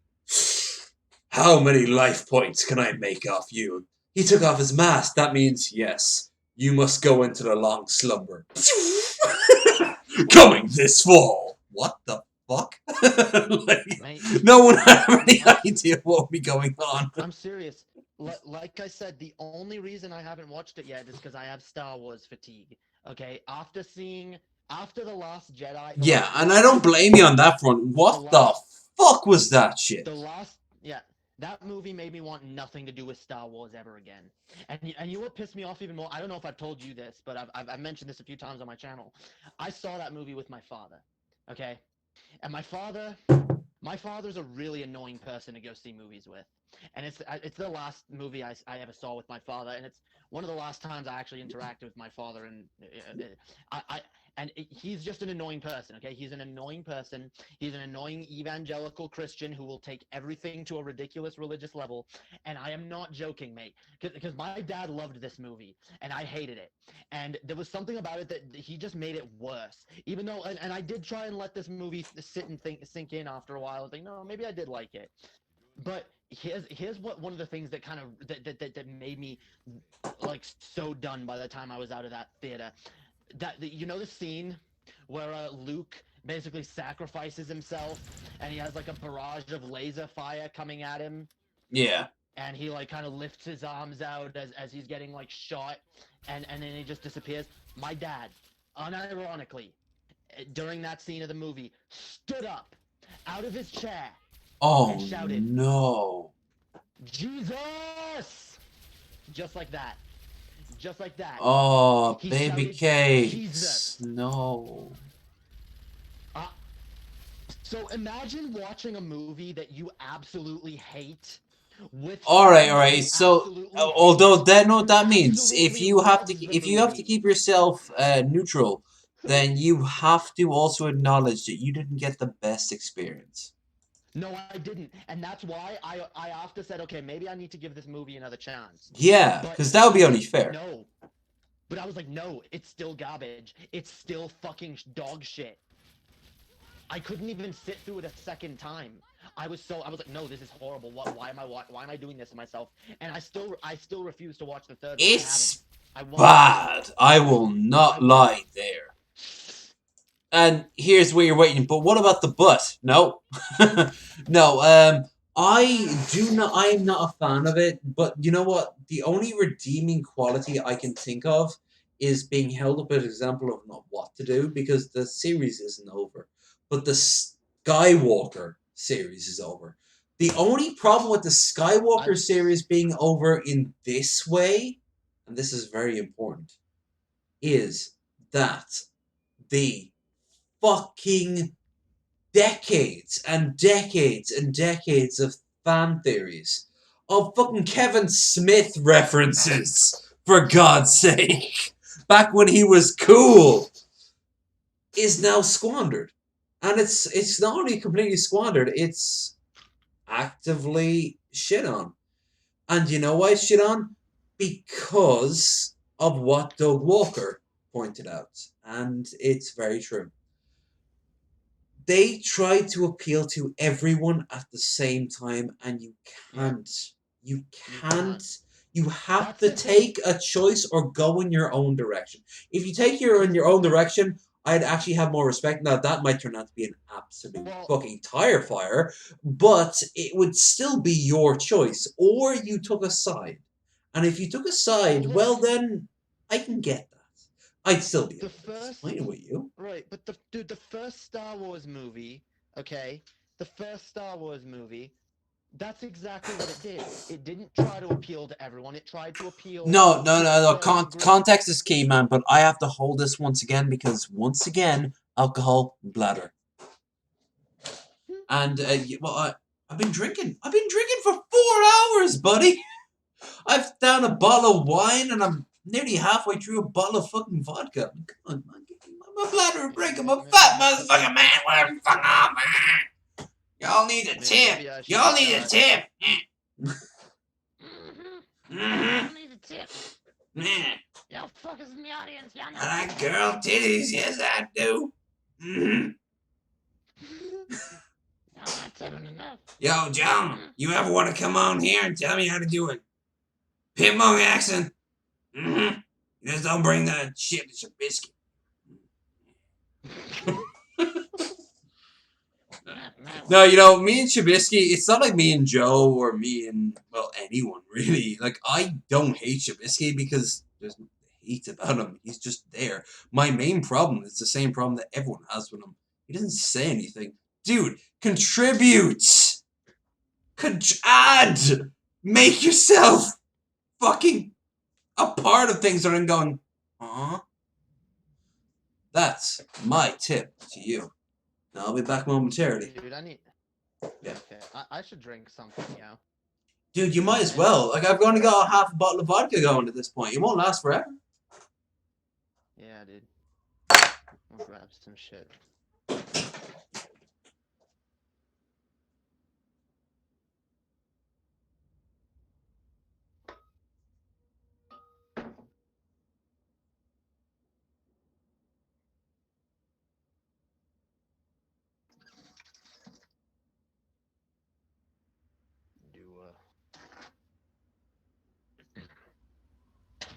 How many life points can I make off you? He took off his mask. That means, yes, you must go into the long slumber. Coming this fall. What the fuck? Mate, No one had any I'm, idea what would be going on. I'm serious. Like I said, the only reason I haven't watched it yet is because I have Star Wars fatigue. Okay, after the Last Jedi, Yeah, and I don't blame you on that front. What the fuck was that shit? yeah, that movie made me want nothing to do with Star Wars ever again. And you know what pissed me off even more? I don't know if I've told you this, but I've mentioned this a few times on my channel. I saw that movie with my father. Okay, and my father's a really annoying person to go see movies with, and it's the last movie I ever saw with my father, and it's one of the last times I actually interacted with my father, and he's just an annoying person. Okay, he's an annoying person. He's an annoying evangelical Christian who will take everything to a ridiculous religious level, and I am not joking, mate, because my dad loved this movie and I hated it, and there was something about it that he just made it worse. Even though, and I did try and let this movie sit and sink in after a while, and think, no, maybe I did like it. But here's what one of the things that kind of that made me like so done by the time I was out of that theater. You know the scene where Luke basically sacrifices himself and he has like a barrage of laser fire coming at him, Yeah. and he like kind of lifts his arms out as he's getting like shot, and then he just disappears. My dad, unironically, during that scene of the movie, stood up out of his chair Oh and shouted, no. Jesus! Just like that. Just like that. Oh, He baby shouted, cakes. Jesus. No. Uh, so imagine watching a movie that you absolutely hate with All right, someone all right. you So, absolutely although hate that know what who that means, absolutely loves the if you have to movie. keep yourself neutral, then you have to also acknowledge that you didn't get the best experience. No, I didn't, and that's why I after said, okay, maybe I need to give this movie another chance. Yeah, But because that would I be was only like, fair. no. But I was like, no, it's still garbage. It's still fucking dog shit. I couldn't even sit through it a second time. I was like, no, this is horrible. Why am I doing this to myself? And I still refuse to watch the third one. It's I won't. bad. I will I not won't. lie there. And here's where you're waiting. But what about the butt? No, no. I'm not a fan of it. But you know what? The only redeeming quality I can think of is being held up as an example of not what to do because the series isn't over, but the Skywalker series is over. The only problem with the Skywalker series being over in this way, and this is very important, is that the fucking decades and decades and decades of fan theories of fucking Kevin Smith references, for God's sake, back when he was cool, is now squandered. And it's not only completely squandered, it's actively shit on. And you know why it's shit on? Because of what Doug Walker pointed out. And it's very true. They try to appeal to everyone at the same time, and you can't. You can't. You have That's to the thing. take a choice or go in your own direction. If you take your in your own direction, I'd actually have more respect. Now that might turn out to be an absolute Well, fucking tire fire, but it would still be your choice. Or you took a side. And if you took a side, look, well then I can get that. I'd still be a the little bit first disappointed with you. right, but the first Star Wars movie, okay, the first Star Wars movie, that's exactly what it did. It didn't try to appeal to everyone. It tried to appeal No, no, to a no, no. certain group. Context is key, man. But I have to hold this once again because once again, alcohol bladder. And I've been drinking. I've been drinking for 4 hours, buddy. I've down a bottle of wine and I'm nearly halfway through a bottle of fucking vodka. Come on, man. Give my bladder a break. I'm a fat motherfucker, man. What the fuck on, man? Y'all need a tip. Maybe I should Y'all need a start. tip. Y'all need a tip. Yeah. Y'all fuckers in the audience, y'all know. I like girl titties. Yes, I do. Y'all not tipping enough. Yo, John, you ever want to come on here and tell me how to do a Pitmong accent? You just don't bring that shit to your biscuit. No, you know, me and Trubisky, it's not like me and Joe or me and, well, anyone, really. Like, I don't hate Trubisky because there's no hate about him. He's just there. My main problem is the same problem that everyone has with him. He doesn't say anything. Dude, contribute! Add! Make yourself fucking a part of things rather than going, huh? That's my tip to you. Now, I'll be back momentarily. Dude, I need. Yeah. Okay, I should drink something, yo. Dude, you might as well. Like, I've only got half a bottle of vodka going at this point. It won't last forever. Yeah, dude. I'll grab some shit.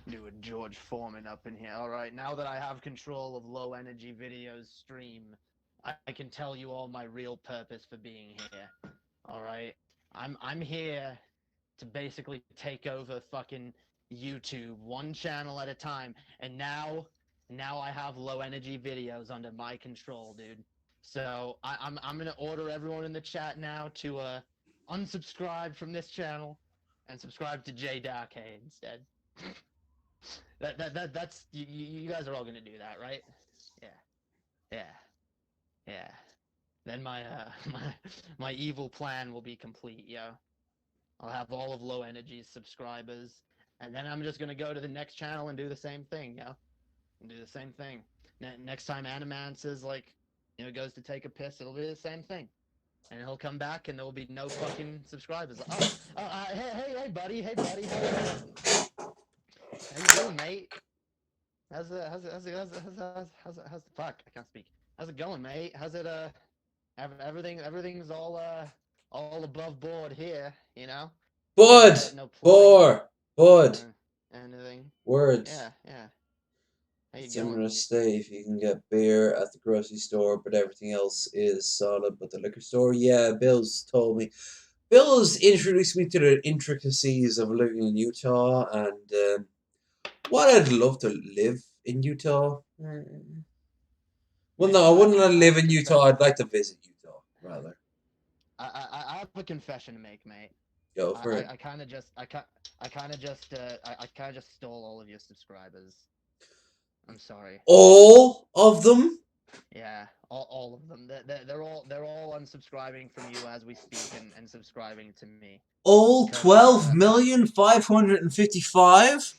Do a George Foreman up in here. All right, now that I have control of low energy videos stream, I can tell you all my real purpose for being here. All right, I'm here to basically take over fucking YouTube one channel at a time, and now I have low energy videos under my control, dude. So I'm gonna order everyone in the chat now to unsubscribe from this channel and subscribe to Jae Darke instead. That's you guys are all gonna do that, right? Yeah. Then my my evil plan will be complete, yo. I'll have all of low energy subscribers, and then I'm just gonna go to the next channel and do the same thing, yo. And do the same thing. Next time Animan says like, goes to take a piss, it'll be the same thing. And he'll come back, and there will be no fucking subscribers. Hey, buddy, how you doing, mate? How's the fuck? I can't speak. How's it going, mate? How's it everything's all above board here, you know? Bud! No Bud! anything. Words. Yeah. How you Similar going? to Stave, you can get beer at the grocery store, but everything else is solid. But the liquor store, yeah, Bill's told me. Bill's introduced me to the intricacies of living in Utah, and what I'd love to live in Utah. Well, no, I wouldn't want to live in Utah. I'd like to visit Utah, rather. I have a confession to make, mate. Go for it. I kind of just stole all of your subscribers. I'm sorry. All of them? Yeah, all of them. They're all unsubscribing from you as we speak and subscribing to me. All 12,555?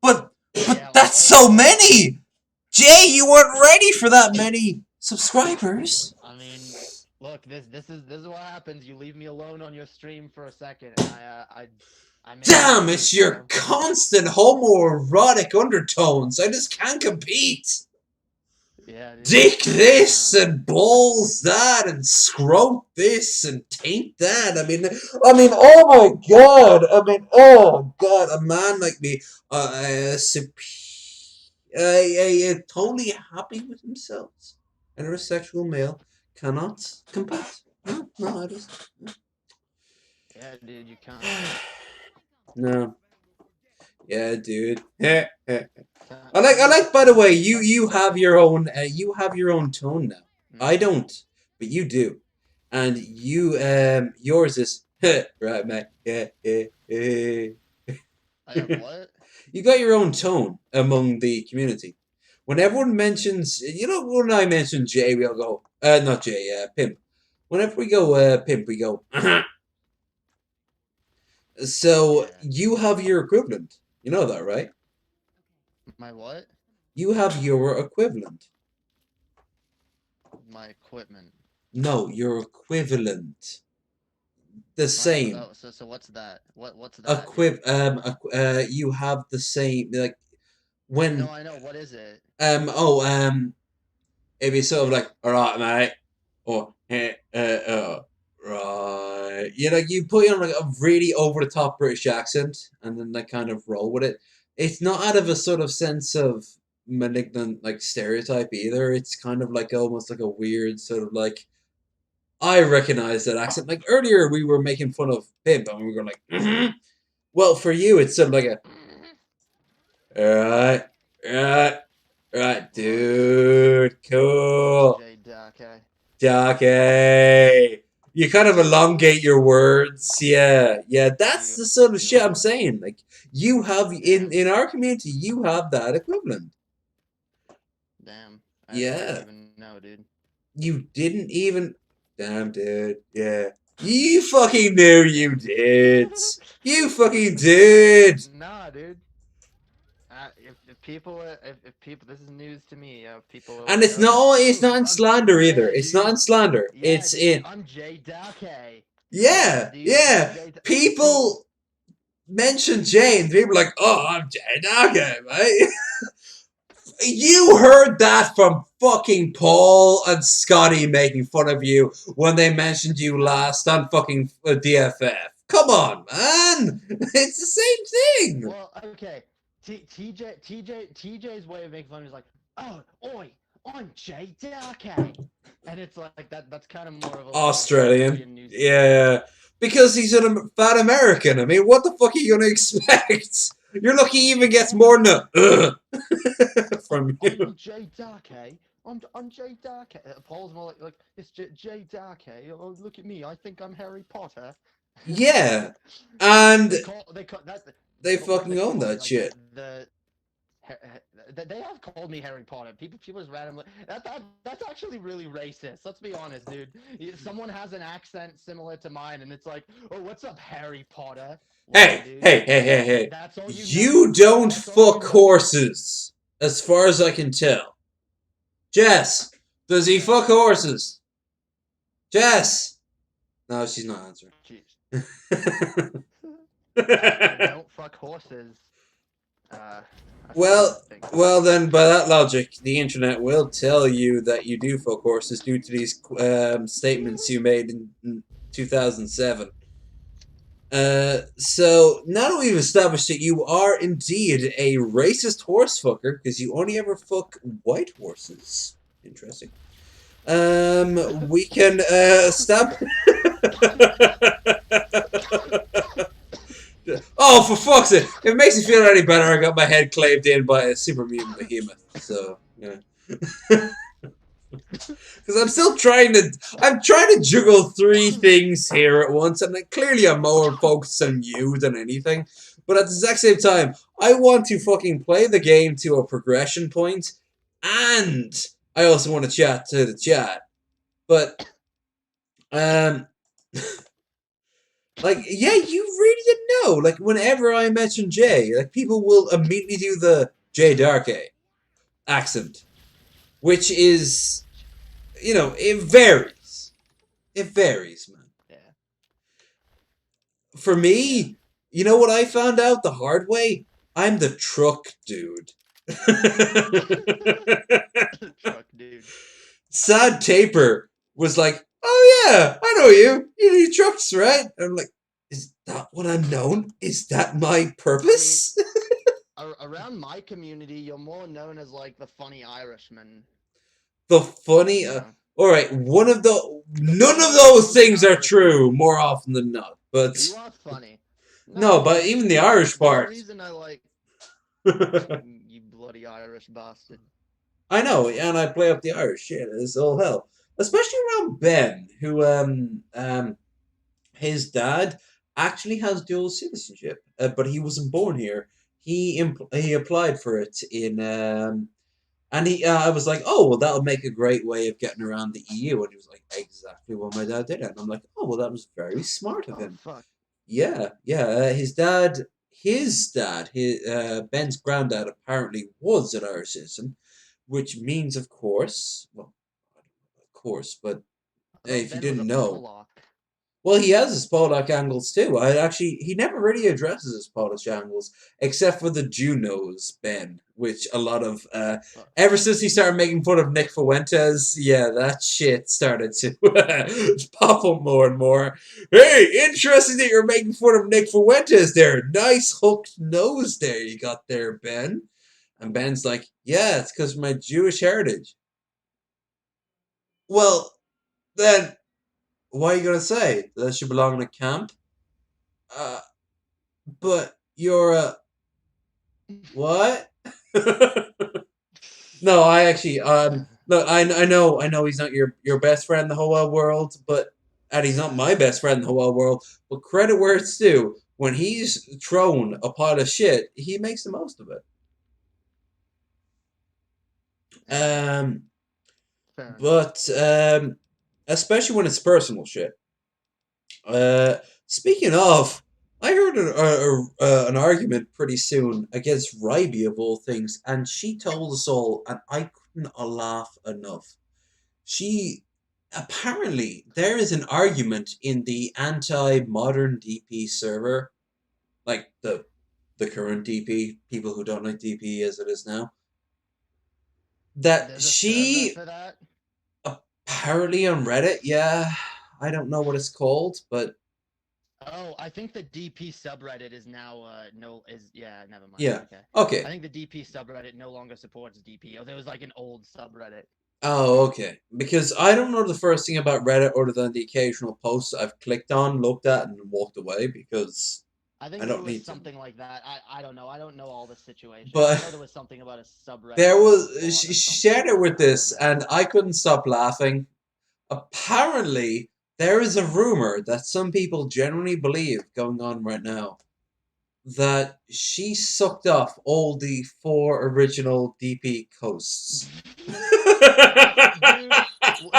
But Yeah, that's so many! Jay, you weren't ready for that many subscribers. I mean, look, this is what happens. You leave me alone on your stream for a second, and I Damn, it's your constant homoerotic undertones. I just can't compete. Yeah, dude. dick this and balls that and scrote this and taint that. I mean, oh my god. I mean, oh god, a man like me, totally happy with himself, heterosexual male, cannot compete. No, no, I just Yeah, dude, you can't. no. Yeah, dude. Can't, I can't, like. By the can't, way, can't you have separate. your own, tone now. I Mm. don't, but you do, and yours is right, mate. Yeah, yeah, yeah. I have what? You got your own tone among the community. When everyone mentions, when I mention Jay, we'll go, not Jay, Pimp. Whenever we go, Pimp, we go. So Yeah. you have your equivalent. You know that, right? My what? You have your equivalent. My equipment. No, your equivalent. The My same. oh, so what's that? What's that, dude? You have the same, like, No, when, I know. What is it? it'd be sort of like, all right, mate, or hey, right. You put on like a really over the top British accent, and then like kind of roll with it. It's not out of a sort of sense of malignant like stereotype either. It's kind of like almost like a weird sort of like, I recognize that accent. Like earlier, we were making fun of Pimp, and we were like, well, for you, it's sort of like a, alright, alright, right, What? dude, cool, Jae Darke. Darke. You kind of elongate your words, yeah, yeah. That's You the sort of you shit I'm what? saying. Like you have Damn. in our community, you have that equivalent. Damn. I didn't Yeah, even know, dude. you didn't even. Damn, dude. Yeah, you fucking knew you Damn. did. You fucking did. Nah, dude. If people if people this is news to me. If people are And like, it's oh, not in slander either. yeah, It's not dude, in slander. yeah, It's dude, in I'm Jae Darke. Yeah, yeah, dude, I'm yeah. Jae. See, People mention Jane. People are like, oh, I'm Jane Darke, right? You heard that from fucking Paul and Scotty making fun of you when they mentioned you last on fucking DFF. Come on, man. It's the same thing. well, okay. TJ's way of making fun is like, oh, oi, I'm Jae Darke, and it's like that. That's kind of more of a like Australian. Australian newspaper. Yeah. Because he's a fat American. I mean, what the fuck are you gonna expect? You're lucky he even gets Yeah, more than dude. a from I'm you. Jae Darke. I'm Jae Darke. Paul's more like it's Jae Darke. Oh, look at me. I think I'm Harry Potter. Yeah. And They call that they what fucking they own call it that like shit. they have called me Harry Potter. People just randomly that's actually really racist. Let's be honest, dude. Someone has an accent similar to mine, and it's like, oh, what's up, Harry Potter? Why, Hey, dude? hey, hey, hey, hey. That's all you know. You don't That's all you fuck know. horses, as far as I can tell. Jess, does he fuck horses? Jess! No, she's not answering. Jeez. I don't fuck horses. I fucking Well, think. then, by that logic, the internet will tell you that you do fuck horses due to these statements you made in 2007. So now that we've established that you are indeed a racist horse fucker because you only ever fuck white horses. Interesting. We can stop. Oh, for fuck's sake! If it makes you feel any better, I got my head claved in by a super mutant behemoth. So yeah. Because I'm still trying to. I'm trying to juggle three things here at once, and clearly I'm more focused on you than anything. But at the exact same time, I want to fucking play the game to a progression point, and I also want to chat to the chat. But um, like, yeah, you really didn't know. Like, whenever I mention Jay, like people will immediately do the Jae Darke accent, which is, it varies. It varies, man. Yeah. For Yeah. me, you know what I found out the hard way? I'm the truck dude. Truck dude. Sad Taper was like, "Oh yeah, I know you. You do trucks, right?" And I'm like, "Is that what I'm known? Is that my purpose?" Around my community, you're more known as like the funny Irishman. The funny. You know, All right, one of the none of funny those goofy things are Irishman. true more often than not. But You are funny. no, No, but even the there's Irish there's a part. reason I like you bloody Irish bastard. I know, and I play up the Irish shit. It's all hell, especially around Ben, who his dad actually has dual citizenship, but he wasn't born here. He applied for it in and he I was like, oh well, that'll make a great way of getting around the EU, and he was like, exactly what my dad did, and I'm like, oh well, that was very smart of Oh him. fuck. Yeah, yeah. His Ben's granddad apparently was an Irish citizen, which means, of course, well, of course, but I hey, thought if you Ben was a didn't know, Pollock. well, he has his Pollock angles too. He never really addresses his Polish angles, except for the Junos Ben, which a lot of Fuck. ever since he started making fun of Nick Fuentes, yeah, that shit started to pop up more and more. Hey, interesting that you're making fun of Nick Fuentes there. Nice hooked nose there you got there, Ben. And Ben's like, yeah, it's because of my Jewish heritage. Well, then why are you gonna say that you belong in a camp? Uh, but you're a what? No, I actually no, I know he's not your best friend in the whole wide world, but and he's not my best friend in the whole wide world. But credit where it's due. When he's thrown a pile of shit, he makes the most of it. Um, Fair enough. but especially when it's personal shit. Uh, Speaking of, I heard an argument pretty soon against Ryby of all things, and she told us all, and I couldn't laugh enough. She apparently there is an argument in the anti-modern DP server, like the current DP, people who don't like DP as it is now, that There's a server she for that. apparently on Reddit, yeah, I don't know what it's called, but Oh, I think the DP subreddit is now no is yeah, never mind. yeah, Okay. I okay. think the DP subreddit no longer supports DP. Oh, there was like an old subreddit. Oh, okay. Because I don't know the first thing about Reddit other than the occasional posts I've clicked on, looked at, and walked away because I I think it don't was need to. something like that. I don't know. I don't know all the situations. I But know there was something about a subreddit there being was bought she or something, shared but it with I don't this, and remember. I couldn't stop laughing. Apparently, there is a rumor that some people generally believe going on right now that she sucked off all the four original DP hosts. Dude,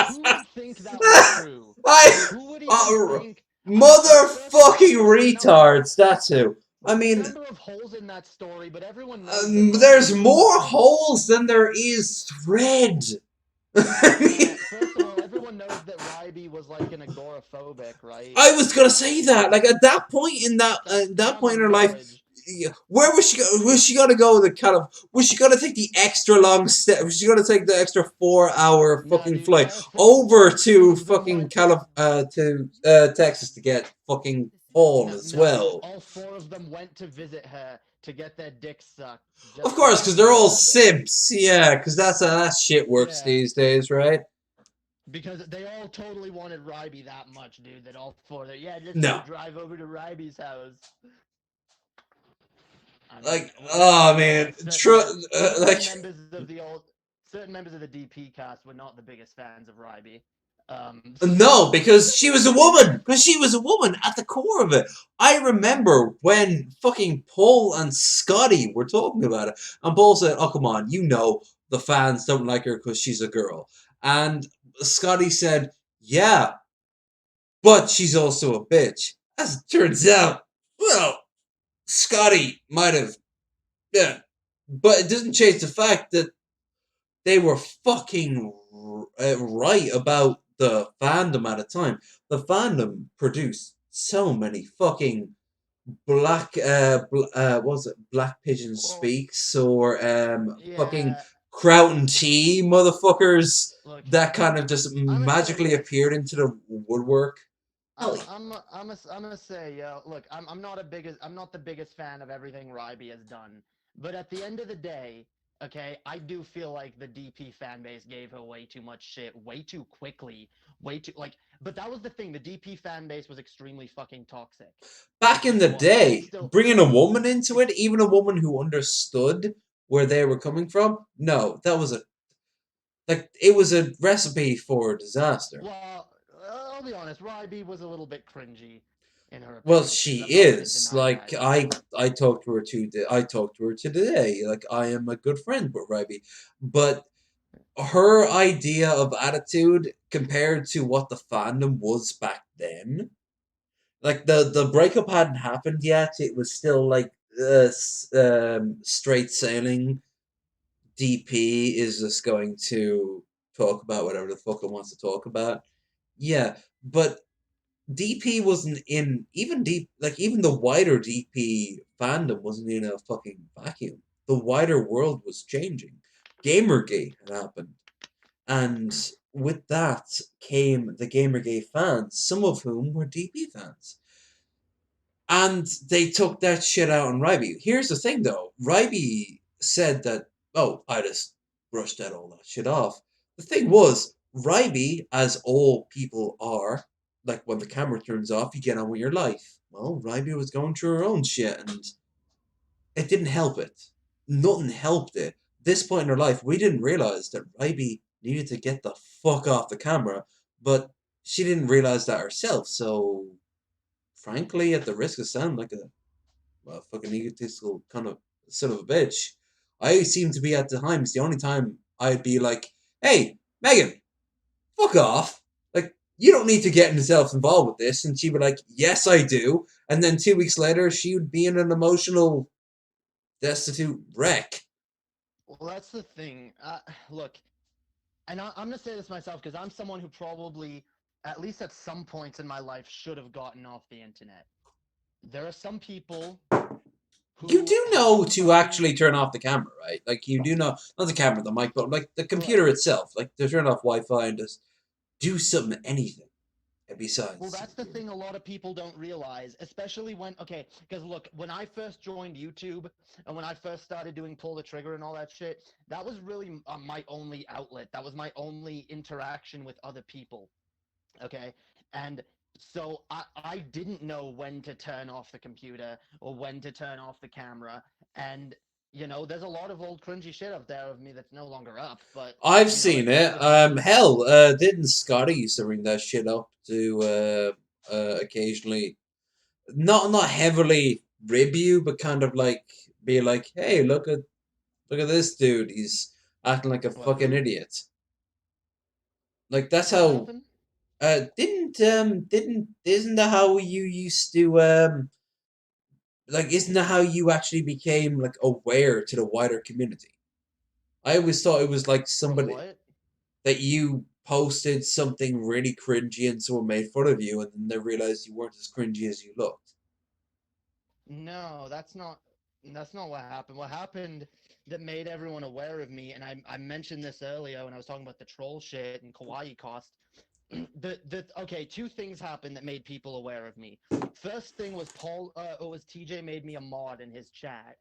who would think that was true? I Who would even uh, think? First of all, motherfucking the number retards. That's who. I the mean, number of holes in that story, but everyone knows that there's Ryby was more like. holes than there is thread. I mean, Well, first of all, everyone knows that Ryby was like an agoraphobic, right? I was gonna say that. Like at that point in That's that point in common her life, knowledge. where was she? Was she gonna go? The kind of was she gonna take the extra long step? Was she gonna take the extra 4 hour Nah, fucking dude. flight First, over some to of them fucking went. Texas to get fucking The Paul super No, as no, dude. well? All four of them went to visit her to get their dicks sucked, Of just course, like because any they're all rabbit. simps. Yeah, because that's how that shit works Yeah, these days, right? because they all totally wanted Ryby that much, dude. That all four. That yeah, let's go No, drive over to Ryby's house. I mean, like, well, let's oh be man, honest. Certain like. members of the old, certain members of the DP cast were not the biggest fans of Ryby. No, because she was a woman. Because she was a woman at the core of it. I remember when fucking Paul and Scotty were talking about it, and Paul said, "Oh come on, you know the fans don't like her because she's a girl," and Scotty said, "Yeah, but she's also a bitch." As it turns out, well, Scotty might have, yeah, but it doesn't change the fact that they were fucking right about the fandom at a time. The fandom produced so many fucking what was it? Black Pigeon Well, Speaks or fucking yeah. Crown Tea motherfuckers Look, that kind of just I'm gonna say magically appeared this. into the woodwork. Hell, I'm gonna say, look, I'm not the biggest fan of everything Ryby has done, but at the end of the day, okay, I do feel like the DP fan base gave her way too much shit, way too quickly, way too like. But that was the thing. The DP fan base was extremely fucking toxic. back It in just the was, and it's day, still. bringing a woman into It, it, even a woman who understood where they were coming from, no, that was a like it was a recipe for disaster. well, I'll be honest, Ryby was a little bit cringy in her Well, appearances. she I'm not gonna is deny like that. I talked to her I talked to her today. Like I am a good friend with Ryby, but her idea of attitude compared to what the fandom was back then, like the breakup hadn't happened yet. It was still like straight sailing. DP is just going to talk about whatever the fuck it wants to talk about. Yeah, but DP wasn't in even deep like even the wider DP fandom wasn't in a fucking vacuum. The wider world was changing. Gamergate had happened. And with that came the Gamergate fans, some of whom were DP fans. And they took that shit out on Ryby. Here's the thing though. Ryby said that, oh, I just brushed that all that shit off. The thing was, Ryby, as all people are, like when the camera turns off, you get on with your life. Well, Ryby was going through her own shit and it didn't help it. Nothing helped it. This point in her life, we didn't realize that Ryby needed to get the fuck off the camera, but she didn't realize that herself. So, frankly, at the risk of sounding like a fucking egotistical kind of son of a bitch, I seem to be at the times the only time I'd be like, "Hey, Megan, fuck off! Like, you don't need to get yourself involved with this." And she'd be like, "Yes, I do." And then 2 weeks later, she would be in an emotional, destitute wreck. Well, that's the thing. Look, and I'm gonna say this myself because I'm someone who probably, at least at some points in my life, should have gotten off the internet. There are some people You who do know have to some. actually turn off the camera, right? Like you do know, not the camera, the mic, but like the Look, computer itself, like to turn off Wi-Fi and just do something, anything well, besides that's the YouTube. thing a lot of people don't realize, especially when, okay, because look, when I first joined YouTube and when I first started doing Pull the Trigger and all that shit, that was really my only outlet. That was my only interaction with other people. Okay, and so I didn't know when to turn off the computer or when to turn off the camera, and there's a lot of old cringy shit up there of me that's no longer up, but I've it seen is it. what it is. Hell, didn't Scotty used to bring that shit up to occasionally, not heavily rib you, but kind of like be like, "Hey, look at this dude. He's acting like a What, fucking who? idiot." Like that's What how. happened? Didn't isn't that how you used to like isn't that how you actually became like aware to the wider community? I always thought it was like From somebody what? that you posted something really cringy and someone made fun of you, and then they realized you weren't as cringy as you looked. No, that's not what happened. What happened that made everyone aware of me, and I mentioned this earlier when I was talking about the troll shit and kawaii cost. The okay, two things happened that made people aware of me. First thing was it was TJ made me a mod in his chat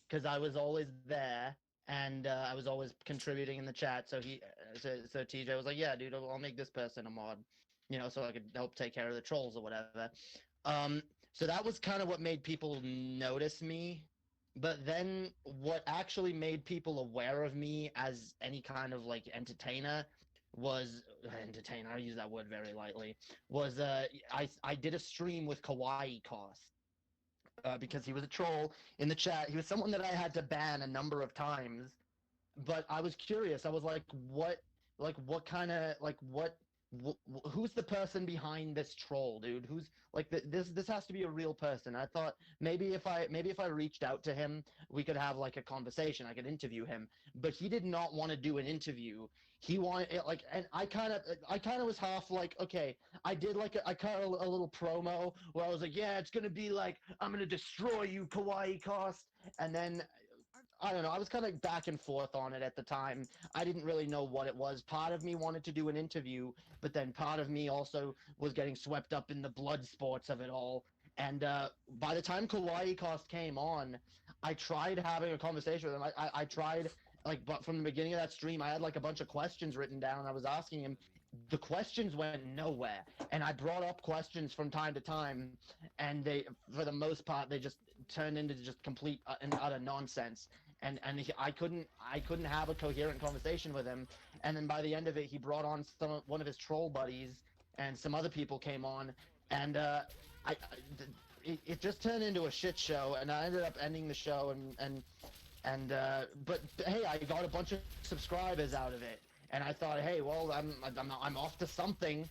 because I was always there and I was always contributing in the chat. So TJ was like, "Yeah, dude, I'll make this person a mod, so I could help take care of the trolls or whatever." So that was kind of what made people notice me. But then what actually made people aware of me as any kind of like entertainer was entertainer. I use that word very lightly. Was I did a stream with Kawaii Cost because he was a troll in the chat. He was someone that I had to ban a number of times, but I was curious. I was like, what kind of like who's the person behind this troll, dude? Who's like this has to be a real person. I thought maybe if I reached out to him, we could have like a conversation. I could interview him, but he did not want to do an interview. He wanted it like, and I kind of was half like, okay, I did like I kind of a little promo where I was like, yeah, it's gonna be like I'm gonna destroy you, Kawaii Cost, and then I don't know. I was kind of back and forth on it at the time. I didn't really know what it was. Part of me wanted to do an interview, but then part of me also was getting swept up in the blood sports of it all. And by the time Kawaii Cost came on, I tried having a conversation with him. I tried, like, but from the beginning of that stream, I had like a bunch of questions written down. I was asking him. The questions went nowhere, and I brought up questions from time to time, and they, for the most part, they just turned into just complete and utter nonsense. I couldn't have a coherent conversation with him. And then by the end of it, he brought on one of his troll buddies, and some other people came on, and it just turned into a shit show. And I ended up ending the show, but hey, I got a bunch of subscribers out of it, and I thought, hey, well, I'm off to something.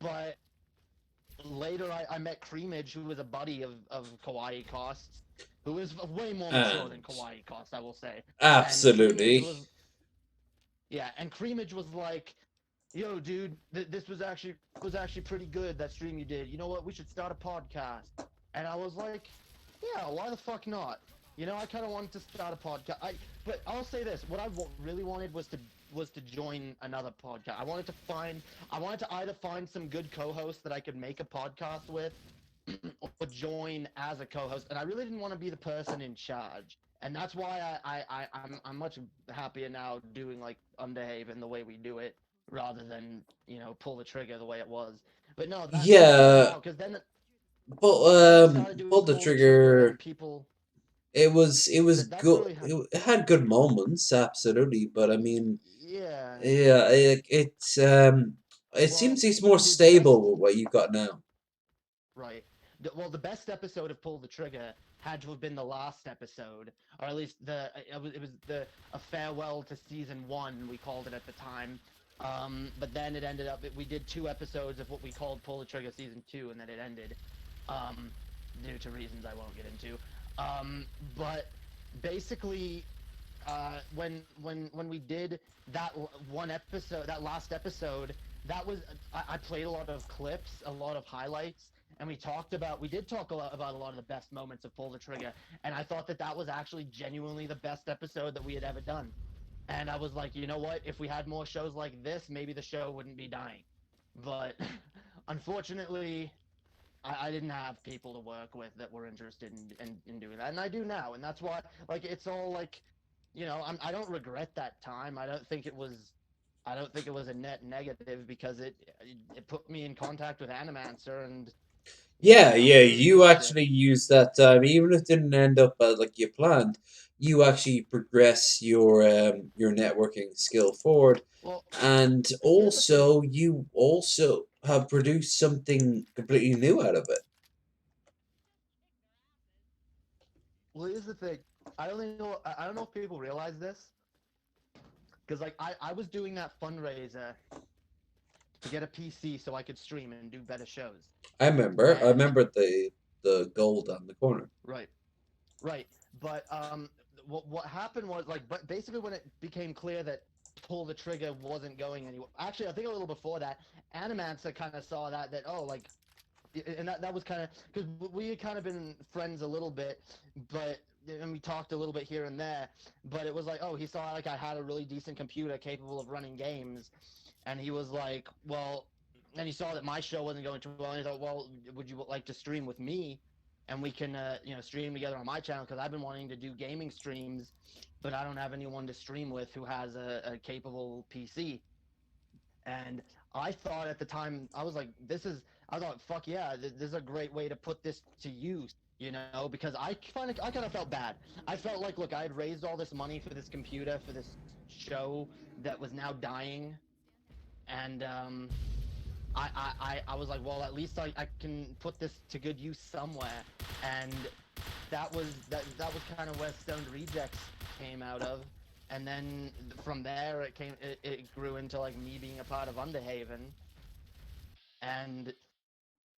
But later, I met Creamage, who was a buddy of Kawaii Costs, who is way more mature than And Kawaii Cost, I will say. And Creamage absolutely. was, yeah, and Creamage was like, "Yo, dude, this was actually pretty good, that stream you did. You know what? We should start a podcast." And I was like, "Yeah, why the fuck not?" I kind of wanted to start a podcast. But I'll say this: what I really wanted was to join another podcast. I wanted to either find some good co-hosts that I could make a podcast with, or join as a co-host, and I really didn't want to be the person in charge. And that's why I'm much happier now doing like Underhaven the way we do it, rather than pull the trigger the way it was. But no, that came Yeah, about because then we but started doing pulled the pull the trigger, trigger. and people It was that's good. really how. It had good moments, absolutely. But I mean, Yeah. yeah, it Well, seems it's more dude, the best. stable with what you got now. Right. Well, the best episode of Pull the Trigger had to have been the last episode, or at least it was the a farewell to season one, we called it at the time. But then it ended up we did two episodes of what we called Pull the Trigger season two, and then it ended, um, due to reasons I won't get into. But basically, when we did one episode, that last episode, that was I played a lot of clips, a lot of highlights, and we did talk a lot about a lot of the best moments of Pull the Trigger, and I thought that was actually genuinely the best episode that we had ever done. And I was like, you know what? If we had more shows like this, maybe the show wouldn't be dying. But unfortunately, I didn't have people to work with that were interested in doing that, and I do now, and that's why, like, it's all like, I don't regret that time. I don't think it was a net negative, because it put me in contact with Animancer, and Yeah, that was yeah, a really you good shit. actually used that time, even if it didn't end up like you planned. You actually progress your networking skill forward, Well, and here's the thing. also you also have produced something completely new out of it. Well, here's the thing. I don't know if people realize this, because like I was doing that fundraiser to get a PC so I could stream and do better shows. I And remember the gold on the corner. right, right. But what happened was, like, but basically when it became clear that Pull the Trigger wasn't going anywhere. Actually, I think a little before that, Animancer kind of saw that oh, like, and that was kind of because we had kind of been friends a little bit, but and we talked a little bit here and there. But it was like, oh, he saw like I had a really decent computer capable of running games, and he was like, well, and he saw that my show wasn't going too well, and he thought, well, would you like to stream with me, and we can stream together on my channel, because I've been wanting to do gaming streams, but I don't have anyone to stream with who has a capable PC. And I thought at the time, I was like, I thought, fuck yeah, this is a great way to put this to use, because I kind of felt bad. I felt like, look, I had raised all this money for this computer, for this show that was now dying, and I was like, well, at least I can put this to good use somewhere. And that was kind of where Stoned Rejects came out of. And then from there it grew into like me being a part of Underhaven. and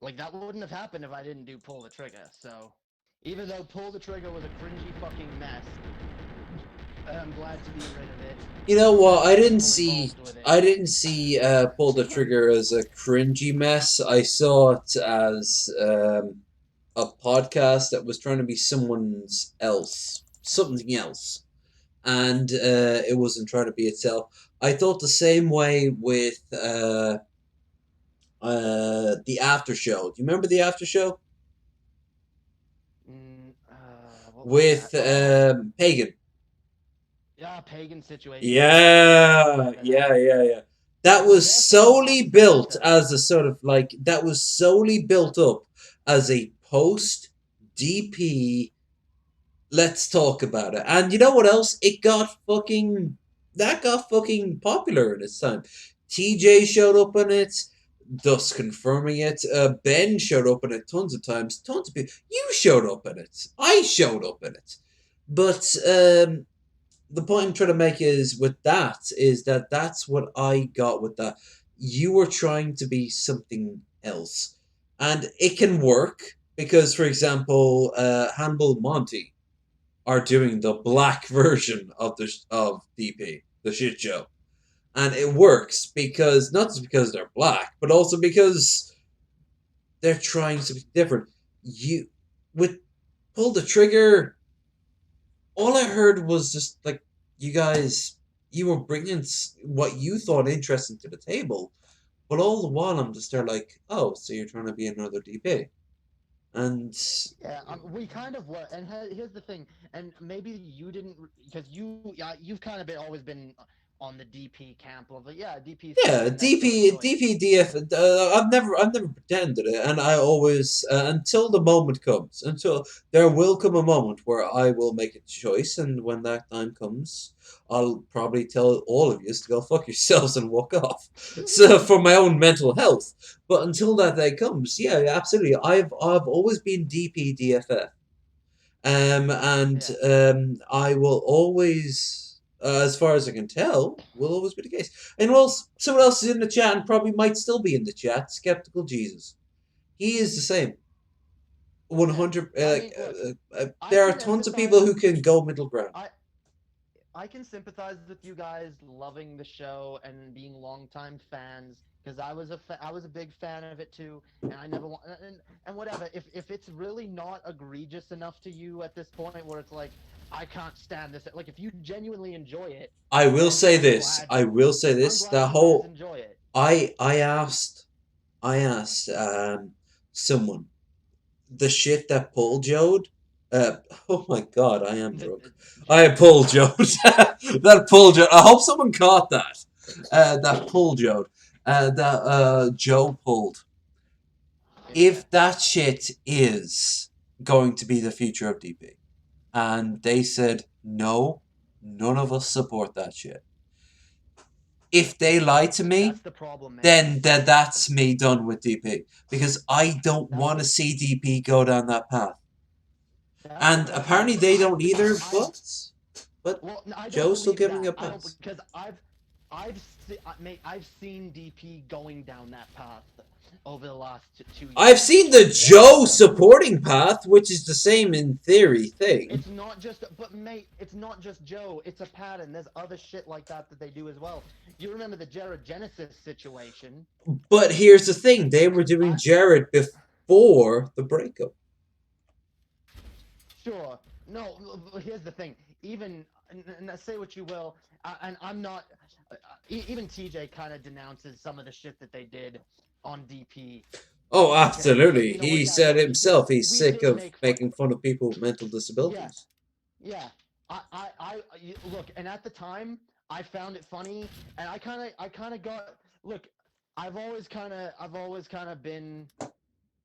like that wouldn't have happened if I didn't do Pull the Trigger. So even though Pull the Trigger was a cringy fucking mess, I'm glad to be rid of it. You know what? People involved with it. I didn't see Pull the Trigger as a cringy mess. I saw it as a podcast that was trying to be something else, and it wasn't trying to be itself. I thought the same way with the after show. Do you remember the after show What was with that? Oh, Pagan? yeah, pagan situation. Yeah, Remember that. yeah. I That was was there for the last solely built episode. as a sort of like that was solely built up as a post DP. Let's talk about it. And you know what else? That got fucking popular in its time. TJ showed up in it, thus confirming it. Ben showed up in it tons of times. Tons of people. You showed up in it. I showed up in it. But the point I'm trying to make is that that's what I got with that. You were trying to be something else, and it can work because, for example, Hannibal Monty are doing the black version of DP, the shit show, and it works because not just because they're black, but also because they're trying something different. You with Pull the Trigger, all I heard was just like you guys, you were bringing what you thought interesting to the table, but all the while I'm just there like, oh, so you're trying to be another DP, and Yeah, we kind of were. And here's the thing, and maybe you didn't, because you've kind of always been on the DP camp of it. Yeah, DP is yeah, fine. Next door, enjoy it. DF. I've never pretended it, and I always until the moment comes, until there will come a moment where I will make a choice, and when that time comes, I'll probably tell all of you to go fuck yourselves and walk off. So for my own mental health, but until that day comes, yeah, absolutely. I've always been DF. And Yeah. I will always, as far as I can tell, will always be the case. And well, someone else is in the chat and probably might still be in the chat. Skeptical Jesus, he is the same. One Yeah. hundred. I mean, look, I There are can tons of people empathize. who can go middle ground. I I can sympathize with you guys loving the show and being longtime fans because I was a big fan of it too, and I never want and whatever. If it's really not egregious enough to you at this point where it's like I can't stand this, like if you genuinely enjoy it, I will then say this. I will say I'm this. The glad you guys whole enjoy it. I asked someone the shit that Paul Jode. Oh my god, I am drunk. I am Paul Jode. That Paul Jode. I hope someone caught that. That Paul Jode. That Joe pulled. Yeah. If that shit is going to be the future of DP, and they said no, none of us support that shit. If they lie to me, That's the problem, man. then that's me done with DP because I don't That's want the to see DP go down that path. that's the And problem. apparently Like they don't either, but well, I don't Joe's still believe giving that. a I don't pass. because I've seen DP going down that path over the last 2 years. I've seen the Joe supporting path, which is the same in theory thing. It's not just, but mate, it's not just Joe. It's a pattern. There's other shit like that they do as well. You remember the Jared Genesis situation? But here's the thing: they were doing Jared before the breakup. Sure. No, here's the thing. Even and say what you will, and I'm not. Even TJ kind of denounces some of the shit that they did on DP. Oh, Okay, he's like, absolutely. you know what? He Yeah, said himself he's we sick did of make fun. making fun of people with mental Yeah, disabilities. yeah. Look, and at the time, I found it funny, and I kind of got. Look, I've always kind of been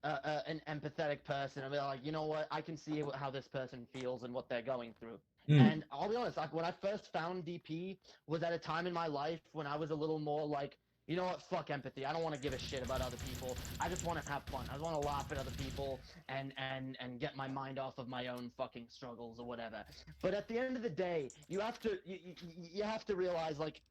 an empathetic person. I'm like, you know what? I can see how this person feels and what they're going through. Hmm. And I'll be honest, like when I first found DP was at a time in my life when I was a little more like, you know what? Fuck empathy. I don't want to give a shit about other people. I just want to have fun. I want to laugh at other people and get my mind off of my own fucking struggles or whatever. But at the end of the day, you have to realize like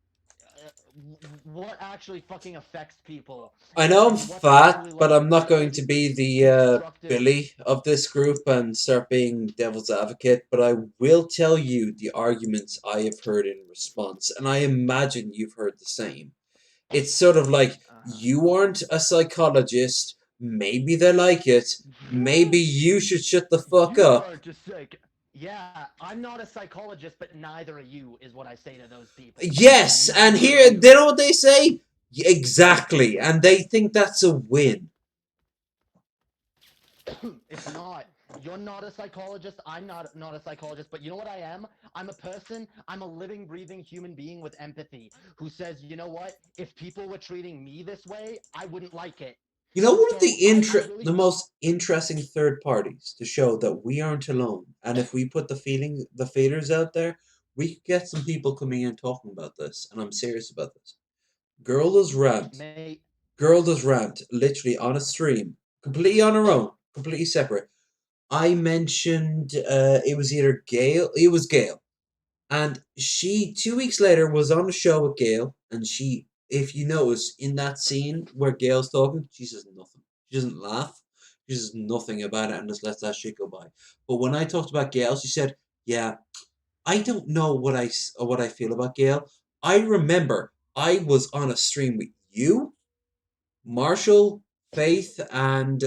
what actually fucking affects people, I know I'm and what's fat, actually but like I'm not going to really be the constructive. Billy of this group and start being devil's advocate. But I will tell you the arguments I have heard in response, and I imagine you've heard the same. It's sort of like Uh-huh. you aren't a psychologist. Maybe they like it. Maybe you should shut the fuck You up. are just like, yeah, I'm not a psychologist, but neither are you, is what I say to those people. Yes, and Neither are here, you. they know what they say? Exactly, and they think that's a win. It's not. You're not a psychologist. I'm not a psychologist. But you know what I am? I'm a person. I'm a living, breathing human being with empathy who says, you know what? If people were treating me this way, I wouldn't like it. You know, one of So I really the most interesting third parties to show that we aren't alone, and if we put the feelers out there, we could get some people coming in talking about this, and I'm serious about this. Girl does rant, may girl does rant, literally on a stream, completely on her own, completely separate. I mentioned it was either Gail, it was Gail. And she 2 weeks later was on the show with Gail, and she, if you notice, in that scene where Gail's talking, she says nothing. She doesn't laugh. She says nothing about it and just lets that shit go by. But when I talked about Gail, she said, "Yeah, I don't know what I feel about Gail. I remember I was on a stream with you, Marshall, Faith, and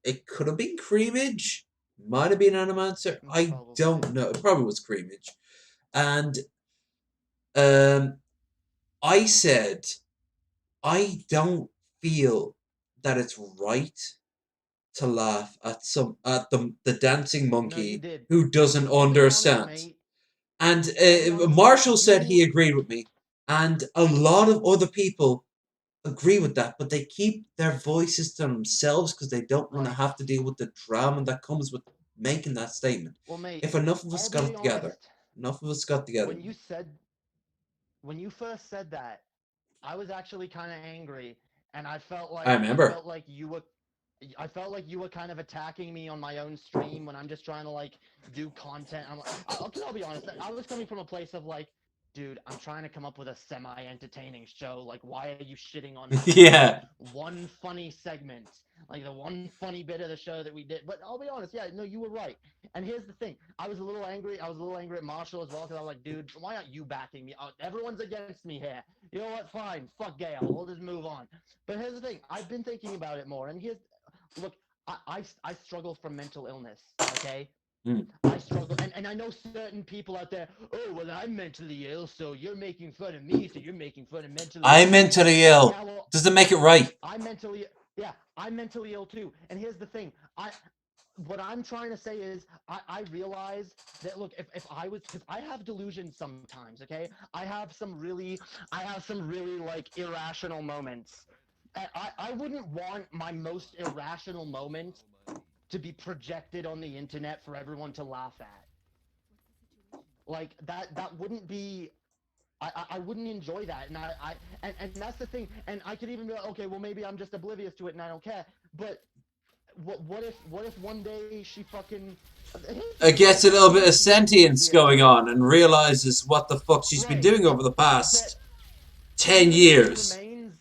it could have been Creamage, might have been Animancer. I probably. don't know. It probably was Creamage." And um, I said, I don't feel that it's right to laugh at the dancing No, you monkey did. who doesn't To be honest, understand. mate. And I'll be honest. Marshall said he You. agreed with me, and a lot of other people agree with that, but they keep their voices to themselves because they don't want to Right. have to deal with the drama that comes with making that statement. Well, mate. If enough of us I'll got be together, honest. enough of us got together. When you said when you first said that, I was actually kind of angry, and I I remember. felt like you were I felt like you were kind of attacking me on my own stream when I'm just trying to like do content. I'll be honest. I was coming from a place of like, dude, I'm trying to come up with a semi-entertaining show. Like, why are you shitting on my fucking Yeah. one funny segment? Like the one funny bit of the show that we did. But I'll be honest, yeah, no, you were right. And here's the thing: I was a little angry. I was a little angry at Marshall as well because I was like, dude, why aren't you backing me? Everyone's against me here. You know what? Fine, fuck Gale. We'll just move on. But here's the thing: I've been thinking about it more, and here's look, I struggle from mental illness. Okay, Mm. I struggle, and I know certain people out there. Oh well, I'm mentally ill, so you're making fun of me, so you're making fun of mentally ill I'm people. mentally ill. Yeah, well, Doesn't make it right. I'm mentally yeah, I'm mentally ill too. And here's the thing, I what I'm trying to say is I realize that look if I was because I have delusions sometimes, okay? I have some really like irrational moments. I wouldn't want my most irrational moments to be projected on the internet for everyone to laugh at. Like that wouldn't be I wouldn't enjoy that, and that's the thing. And I could even be like, okay, well maybe I'm just oblivious to it and I don't care. But what if one day she fucking here's the It thing, gets a I little don't bit need of to use sentience here. going on and realizes what the fuck she's been Right, doing over the but past 10 even if she years. remains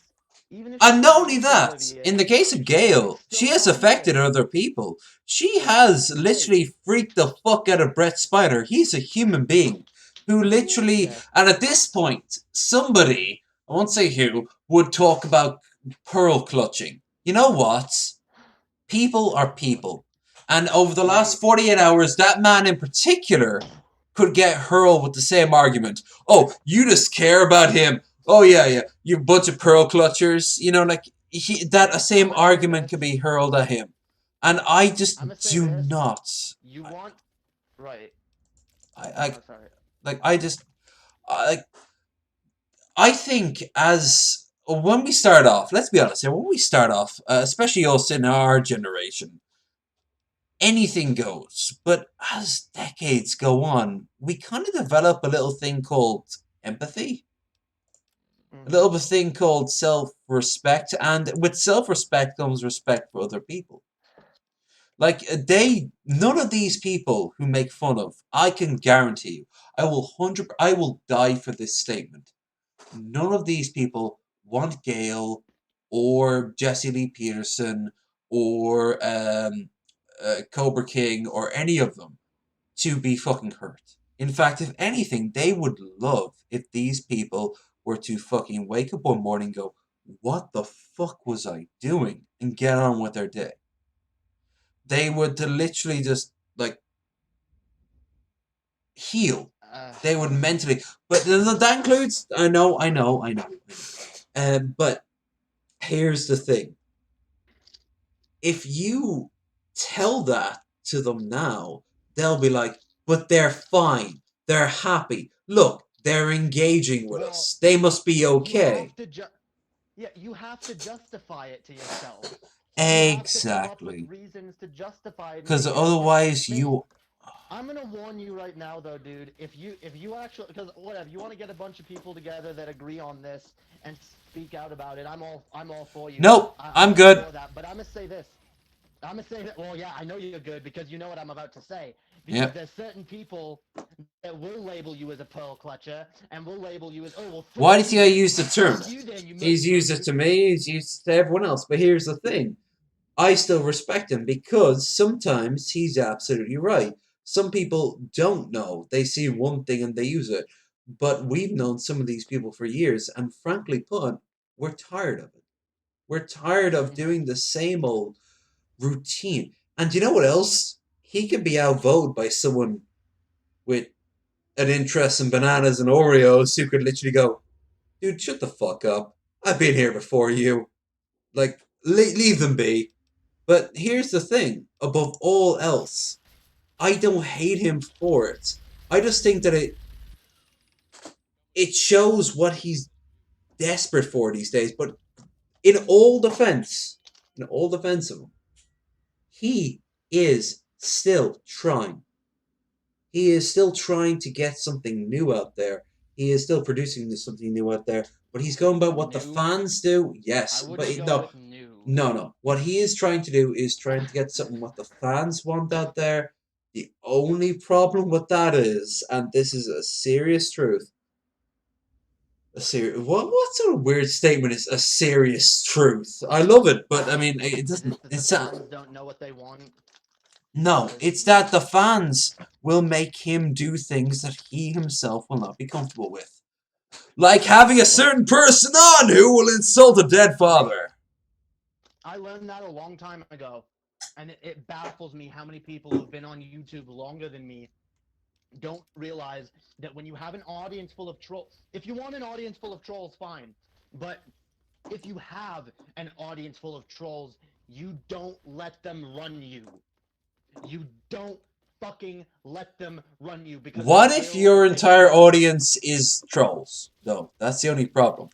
even if she And not only remains that, in oblivious, the case of it's Gail, she still has affected harmful. other people. She has Right. literally freaked the fuck out of Brett Spider. He's a human being who literally, Yes. and at this point, somebody, I won't say who, would talk about pearl clutching. You know what? People are people. And over the last Mate. 48 hours, that man in particular could get hurled with the same argument. Oh, you just care about him. Oh, yeah, yeah. You bunch of pearl clutchers. You know, like, that Mate, I'm same gonna say argument this. could be hurled at him. And I just I'm gonna say do this. not. You want right. I Oh, sorry. like, I just, I, I think as, when we start off, let's be honest here, when we start off, especially us in our generation, anything goes. But as decades go on, we kind of develop a little thing called empathy, a Mm-hmm. little bit thing called self respect, and with self respect comes respect for other people. Like none of these people who make fun of, I can guarantee you, I will die for this statement. None of these people want Gail or Jesse Lee Peterson or Cobra King or any of them to be fucking hurt. In fact, if anything, they would love if these people were to fucking wake up one morning and go, what the fuck was I doing? And get on with their day. They would to literally just like heal. Uh, They would mentally, but that includes. I know. But here's the thing: if you tell that to them now, they'll be like, "But they're fine. They're happy. Look, they're engaging with well, us. They must be you okay." have to yeah, you have to justify it to yourself. You have to come up with Exactly. reasons to justify it and Because make it okay. otherwise, Maybe you. I'm gonna warn you right now, though, dude. If you actually, because whatever, you want to get a bunch of people together that agree on this and speak out about it. I'm all for you. Nope, I'm I'm all good. for that. But I'm gonna say this. I'm gonna say that. Well, yeah, I know you're good because you know what I'm about to say. Because Yep. there's certain people that will label you as a pearl clutcher and will label you as, oh well, Why fuck did you he then. use the term? Fuck you then, you He's used it motherfucker. to me, he's used it to everyone else. But here's the thing: I still respect him because sometimes he's absolutely right. Some people don't know. They see one thing and they use it. But we've known some of these people for years, and frankly put, we're tired of it. We're tired of Mhm. doing the same old routine. And you know what else? He could be outvoted by someone with an interest in bananas and Oreos who could literally go, dude, shut the fuck up. I've been here before you. Like, leave them be. But here's the thing above all else, I don't hate him for it. I just think that it shows what he's desperate for these days. But in all defense of him, he is still trying. He is still trying to get something new out there. He is still producing something new out there. But he's going by what the New. fans do. I Yes, but wouldn't go no, with new. no. What he is trying to do is trying to get something what the fans want out there. The only problem with that is, and this is a serious truth, what sort of weird statement is a serious truth? I love it, but I mean it Is doesn't. this that the It's not. fans don't know what they want? No, Because it's that the fans will make him do things that he himself will not be comfortable with, like having a well, certain person on who will insult a dead mate, father. I learned that a long time ago, and it baffles me how many people who've been on YouTube longer than me don't realize that when you have an audience full of trolls, if you want an audience full of trolls, fine. But if you have an audience full of trolls, you don't let them run you. You don't fucking let them run you because they What if will your pick entire you off. audience is trolls? Though that's the only problem.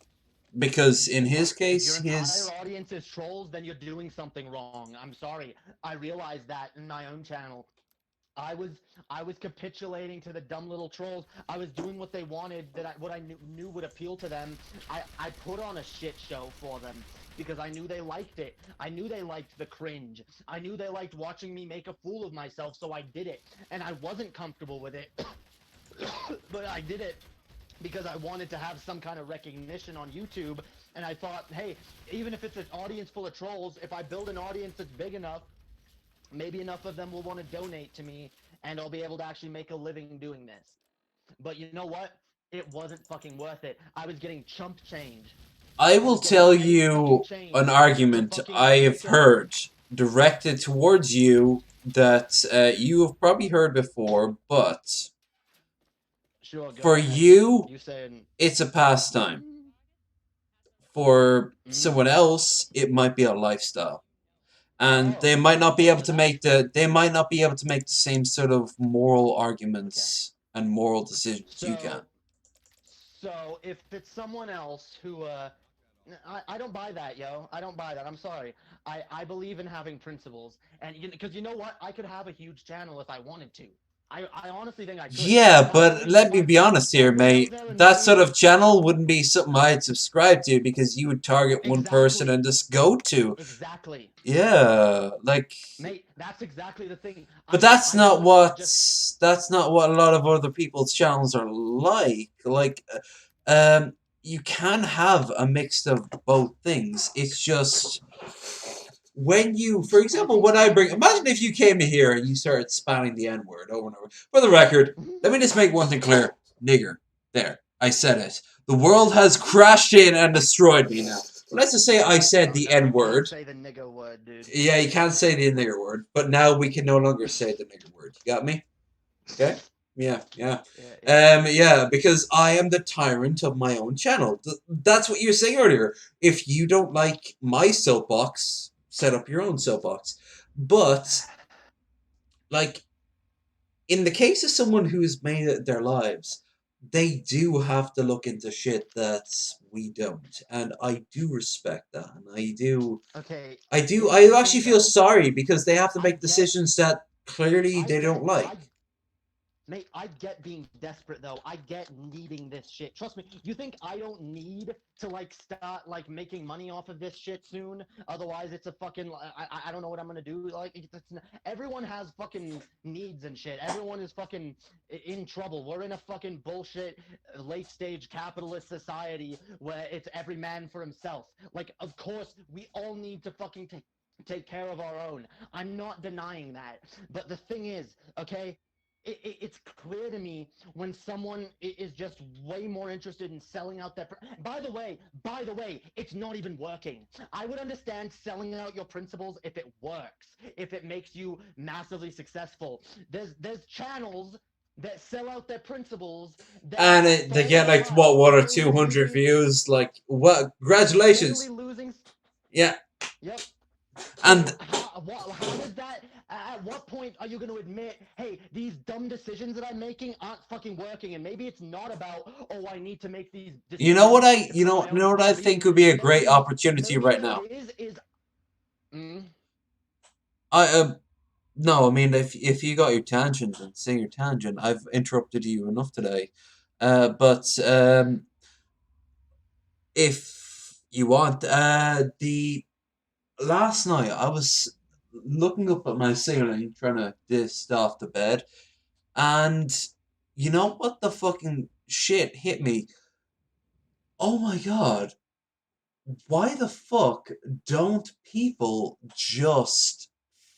Because in his If your case, entire his audience is trolls, then you're doing something wrong. I'm sorry. I realized that in my own channel. I was I was capitulating to the dumb little trolls. I was doing what they wanted, what I knew would appeal to them. I put on a shit show for them because I knew they liked it. I knew they liked the cringe. I knew they liked watching me make a fool of myself, so I did it. And I wasn't comfortable with it, but I did it because I wanted to have some kind of recognition on YouTube. And I thought, hey, even if it's an audience full of trolls, if I build an audience that's big enough, maybe enough of them will want to donate to me and I'll be able to actually make a living doing this. But you know what? It wasn't fucking worth it. I was getting chump change. I I will was getting tell penny fucking you an change to argument fucking I have make a heard directed towards you that you have probably heard before, but sure go for ahead. you, You saying it's a pastime. mm, For mm, someone else, it might be a lifestyle. And oh, they might not be oh, able so to that's make the same sort of moral okay. arguments and moral decisions you can. So if it's someone else who I don't buy that, yo. I don't buy that. I'm sorry. I believe in having principles, and because you know what, I could have a huge channel if I wanted to. I honestly think I could. Yeah, That's the but reason let me why be honest here, every out mate. there That sort annoying. of channel wouldn't be something I'd subscribe to because you would target one person Exactly. and just go to. Exactly. Yeah, like, Mate, that's exactly the thing. but I don't know. I just that's not what a lot of other people's channels are like. Like, you can have a mix of both things. It's just when you, for example, when I bring, imagine if you came to here and you started spamming the N word over and over. For the record, let me just make one thing clear: nigger. There, I said it. The world has crashed in and destroyed me now. Let's just say I said the now N you can't word. say the nigga word, dude. Yeah, you can't say the nigger word, but now we can no longer say the nigger word. You got me? Okay? Yeah, yeah. Yeah, because I am the tyrant of my own channel. That's what you were saying earlier. If you don't like my soapbox, set up your own soapbox. But, like, in the case of someone who's made it their lives, they do have to look into shit that we don't. And I do respect that. And Okay, here's the I actually thing feel though. sorry because they have to I make get, decisions that clearly I they get, don't like. I Mate, I get being desperate though. I get needing this shit. Trust me. You think I don't need to like start like making money off of this shit soon? Otherwise, it's a fucking. I don't know what I'm gonna do. Like, everyone has fucking needs and shit. Everyone is fucking in trouble. We're in a fucking bullshit late stage capitalist society where it's every man for himself. Like, of course, we all need to fucking take care of our own. I'm not denying that. But the thing is, okay, it's clear to me when someone is just way more interested in selling out their. By the way, it's not even working. I would understand selling out your principles if it works, if it makes you massively successful. There's channels that sell out their principles that They fall get like apart, what, 1 or 200 literally views. Like, what? literally Congratulations. losing. Yeah, Yep. and So how does that? At what point are you going to admit, hey, these dumb decisions that I'm making aren't fucking working, and maybe it's not about, oh, I need to make these decisions for my you own know what I well-being. think would be a great opportunity Maybe right what it now. is. Mm, I No, I mean, if you got your tangent and say your tangent, I've interrupted you enough today. But if you want, the last night I was looking up at my ceiling trying to dist off the bed, and you know what the fucking shit hit me? Oh my god, why the fuck don't people just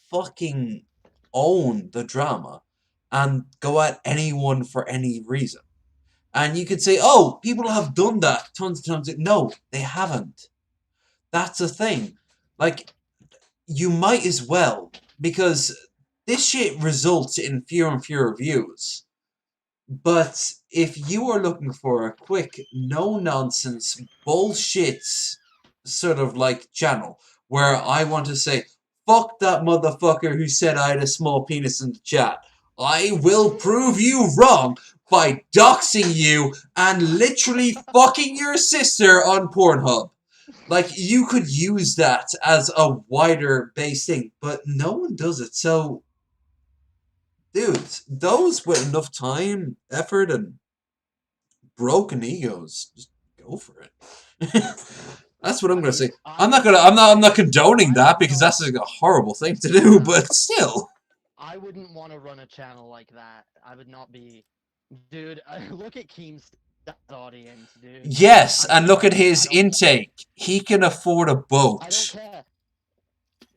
fucking own the drama and go at anyone for any reason? And you could say, oh, people have done that tons of times. No, they haven't. That's the thing. Like, you might as well, because this shit results in fewer and fewer views. But if you are looking for a quick, no nonsense, bullshit sort of like channel where I want to say, fuck that motherfucker who said I had a small penis in the chat. I will prove you wrong by doxing you and literally fucking your sister on Pornhub. Like, you could use that as a wider base thing, but no one does it. So, dudes, those with enough time, effort, and broken egos, just go for it. That's what I'm I gonna mean, say. I'm not condoning I that don't because know. that's like a horrible thing to do, but still. I wouldn't want to run a channel like that. I would not be, dude. Look at Keem's audience, dude. Yes, I'm and look at sorry. his intake. He can afford a I don't boat. care.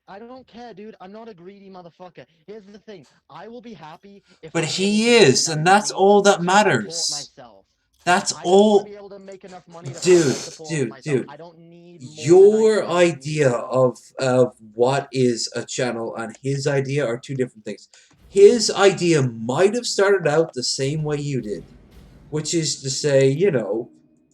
I don't care, dude. I'm not a greedy motherfucker. Here's the thing. I will be happy if But I'm able he to make is, enough and that's money all that to support matters. myself. That's I just want to all. be able to make enough money to Dude, fucking support dude, myself. dude. I don't need more than I Your I need idea to. of what is a channel and his idea are two different things. His idea might have started out the same way you did, which is to say,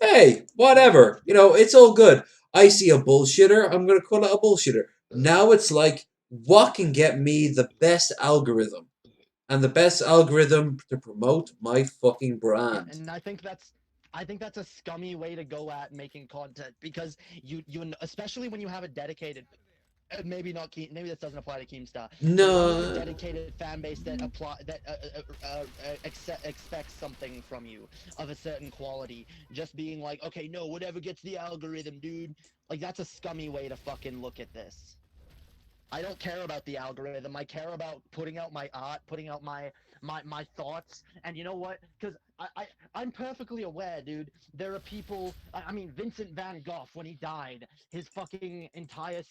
hey, whatever, it's all good. I see a bullshitter, I'm gonna call it a bullshitter. Now it's like, what can get me the best algorithm? And the best algorithm to promote my fucking brand. And I think that's a scummy way to go at making content because you especially when you have a dedicated maybe not Keem. Maybe this doesn't apply to Keemstar, but run with a No. dedicated fan base that expects something from you of a certain quality. Just being like, okay, no, whatever gets the algorithm, dude. Like that's a scummy way to fucking look at this. I don't care about the algorithm. I care about putting out my art, putting out my thoughts. And you know what? Because I'm perfectly aware, dude. There are people. I mean, Vincent Van Gogh, when he died, his fucking entire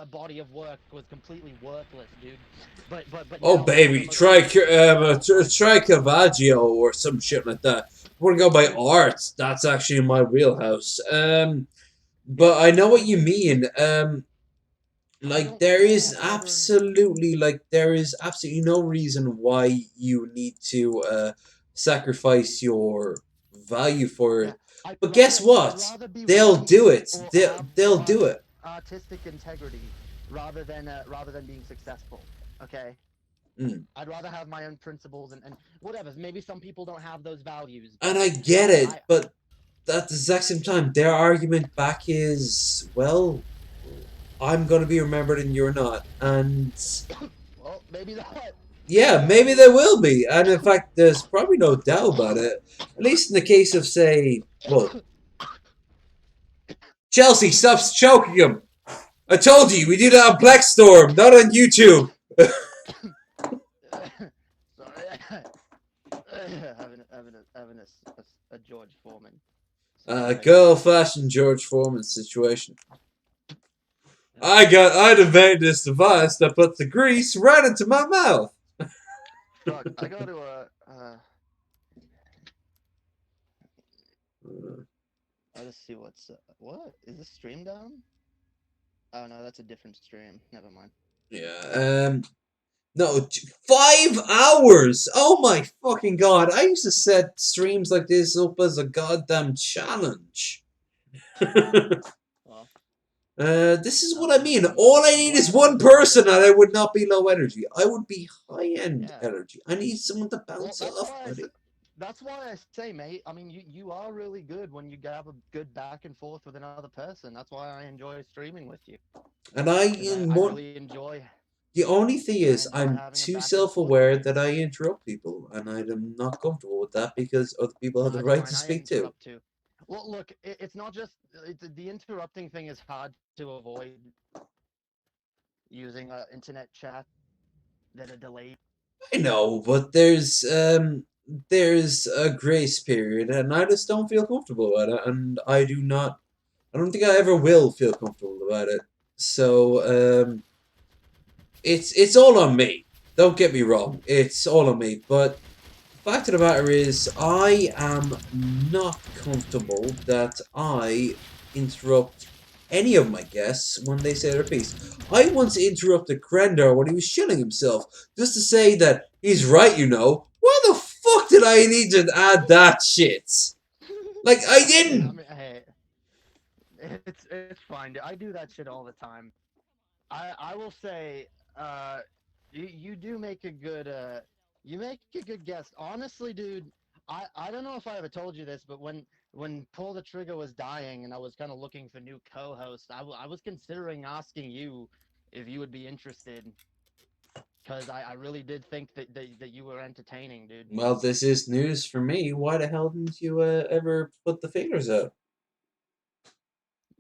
body of work was completely worthless, dude. But Oh now some of the baby, most famous try Caravaggio or some shit like that. If we're gonna go by art, that's actually in my wheelhouse. But I know what you mean. I Like don't care whether. there is absolutely no reason why you need to sacrifice your value for Yeah, it. But guess I'd what? rather be They'll right do it. or They'll do it. artistic integrity rather than being successful. Okay, Mm. I'd rather have my own principles and whatever. Maybe some people don't have those values, And but I get it, I but at the exact same time, their argument back is, well, I'm gonna be remembered and you're not. And well maybe not. yeah, maybe they will be. And in fact, there's probably no doubt about it. At least in the case of, say, well, Chelsea, stop choking him. I told you, we do that on Black Storm, not on YouTube. Sorry, having a George Foreman Good situation. old-fashioned George Foreman situation. I'd invented this device that puts the grease right into my mouth. Fuck, I go to a. I'll just see what's. What is this stream down? Oh no, that's a different stream. Never mind. Yeah, no, 5 hours! Oh my fucking god, I used to set streams like this up as a goddamn challenge. Well, This is what I mean. I'm All I I'm need is glad I one enjoyed person it. and I would not be low energy. I would be high end Yeah. energy. I need someone to Well, bounce off, buddy. that's why I say, mate. I mean, you are really good when you have a good back and forth with another person. That's why I enjoy streaming with you, And I because I more really enjoy the only thing I is enjoy I'm having a too back and forth with self-aware you. that I interrupt people and I'm not comfortable with that because other people have the That's right to fine. I speak too. interrupt too. Well, look, it's not just the interrupting thing is hard to avoid using internet chat that are delayed. I know, but there's a grace period and I just don't feel comfortable about it and I don't think I ever will feel comfortable about it. So it's all on me. Don't get me wrong, it's all on me. But the fact of the matter is, I am not comfortable that I interrupt any of my guests when they say their piece. I once interrupted Krendor when he was shilling himself, just to say that he's right, you know. Why the fuck did I need to add that shit? Like, I I didn't! mean, hey, it's fine. I do that shit all the time. I will say, uh, you do make a good you make a good guest. Honestly, dude, I don't know if I ever told you this, but when Pull the Trigger was dying and I was kind of looking for new co-hosts, I was considering asking you if you would be interested, because I really did think that you were entertaining, dude. Well, this is news for me. Why the hell didn't you ever put the figures out?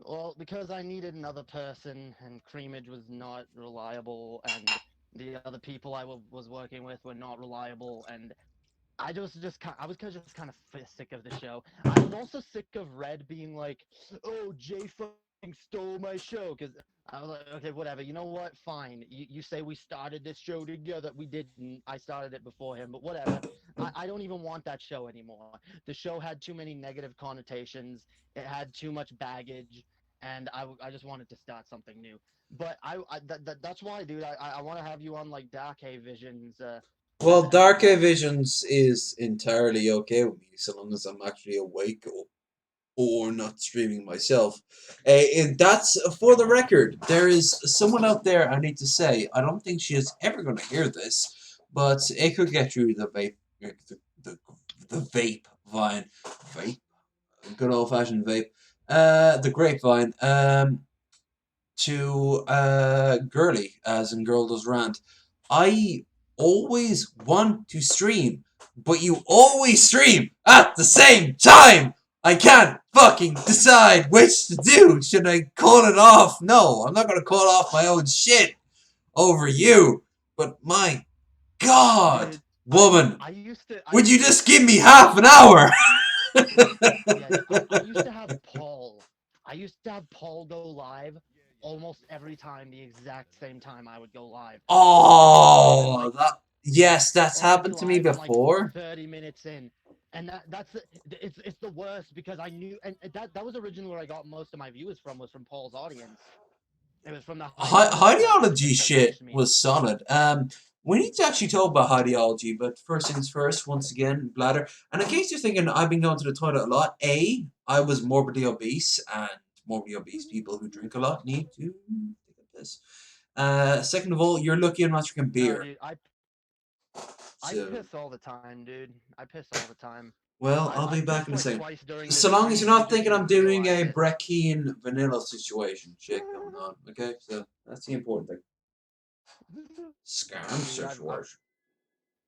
Well, because I needed another person, and Creamage was not reliable, and the other people was working with were not reliable, and I was just kind of sick of the show. I was also sick of Red being like, "Oh, Jay fucking stole my show," because I was like, "Okay, whatever. You know what? Fine. You say we started this show together. We didn't. I started it before him, but whatever. I don't even want that show anymore. The show had too many negative connotations. It had too much baggage, and I just wanted to start something new. But that's why, dude. I want to have you on like Dark Visions. Well, As a Dark guest. Visions is entirely okay with me so long as I'm actually awake or not streaming myself. And that's for the record. There is someone out there I need to say. I don't think she is ever going to hear this, but it could get through the vape, the, the vape vine, vape, good old fashioned vape, the grapevine. to Girly, as in Girl Does Rant. I always want to stream, but you always stream at the same time. I can't fucking decide which to do. Should I call it off? No, I'm not gonna call off my own shit over you. But my God, Dude, woman, I would you used to, just give me half an hour? yeah, dude, I used to have Paul. I used to have Paul go live almost every time, the exact same time I would go live. Or he'd be live in Oh, like, yes, that's or he'd be happened to me live in like before. 30 minutes in. And it's the worst because I knew, and that was originally where I got most of my viewers from, was from Paul's audience. It was from the Ideology that shit watched me. was solid. We need to actually talk about ideology, but first things first, once again, bladder. And in case you're thinking I've been going to the toilet a lot, I was morbidly obese, and morbidly obese people who drink a lot need to take a piss. Second of all, you're lucky I'm not drinking No, beer. dude, I So, piss all the time, dude. I piss all the time. well, I'll I be back pissed in a like second. twice during this So long as you're stream. You not just thinking need I'm to doing realize a it. Breckian vanilla situation shit going on, okay? So that's the important thing. Scam Dude, situation.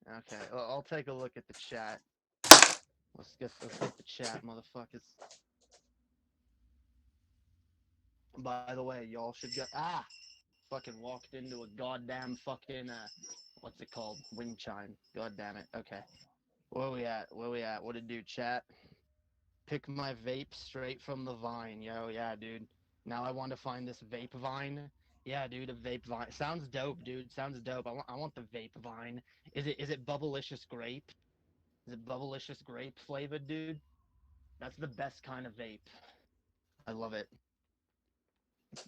okay. I'll take a look at the chat. Let's get the chat, motherfuckers. By the way, y'all should get fucking walked into a goddamn fucking what's it called? Wind chime. God damn it. Okay. Where we at? Where we at? What to do, chat? Pick my vape straight from the vine. Yo, yeah, dude. Now I want to find this vape vine. Yeah, dude, a vape vine. Sounds dope, dude. Sounds dope. I want the vape vine. Is it Bubblicious grape? Is it Bubblicious grape flavored, dude? That's the best kind of vape. I love it.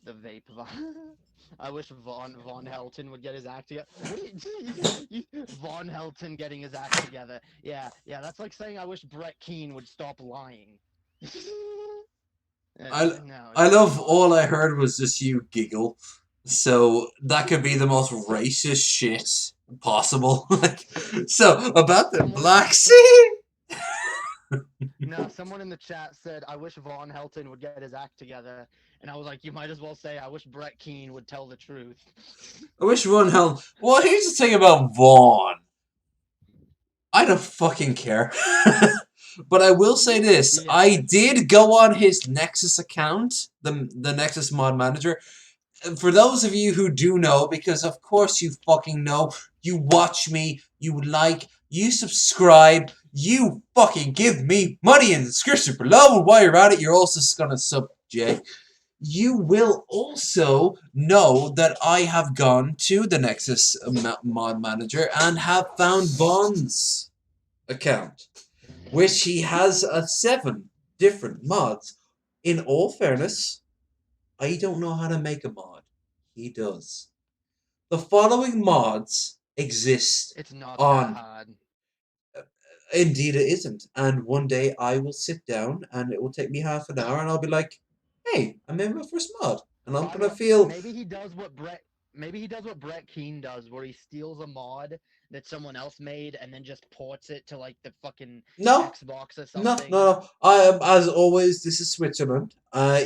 The vape vine. I wish Von Helton would get his act together. Von Helton getting his act together. Yeah, yeah. That's like saying I wish Brett Keane would stop lying. I No, I it's love not. all I heard was just you giggle. So that could be the most So, racist shit possible. Like, so about the someone, Black so, Sea. no, someone in the chat said, "I wish Von Helton would get his act together," and I was like, "You might as well say, I wish Brett Keane would tell the truth." I wish Ron held. Well, here's the thing about Vaughn. I don't fucking care. But I will say this: Yeah, I did go on his Nexus account, the Nexus Mod Manager. For those of you who do know, because of course you fucking know, you watch me, you like, you subscribe, you fucking give me money in the description below, and while you're at it, you're also gonna sub Jay. You will also know that I have gone to the Nexus Mod Manager and have found Vaughn's account, which he has 7 different mods. In all fairness, I don't know how to make a mod. He does. The following mods exist it's not that on. hard. Indeed, it isn't. And one day I will sit down and it will take me half an hour and I'll be like, hey, I made my first mod. And I'm By the gonna way, feel. maybe he does what Brett Keane does, where he steals a mod that someone else made and then just ports it to like the fucking No, Xbox or no, no, something. no. I am, as always, this is Switzerland.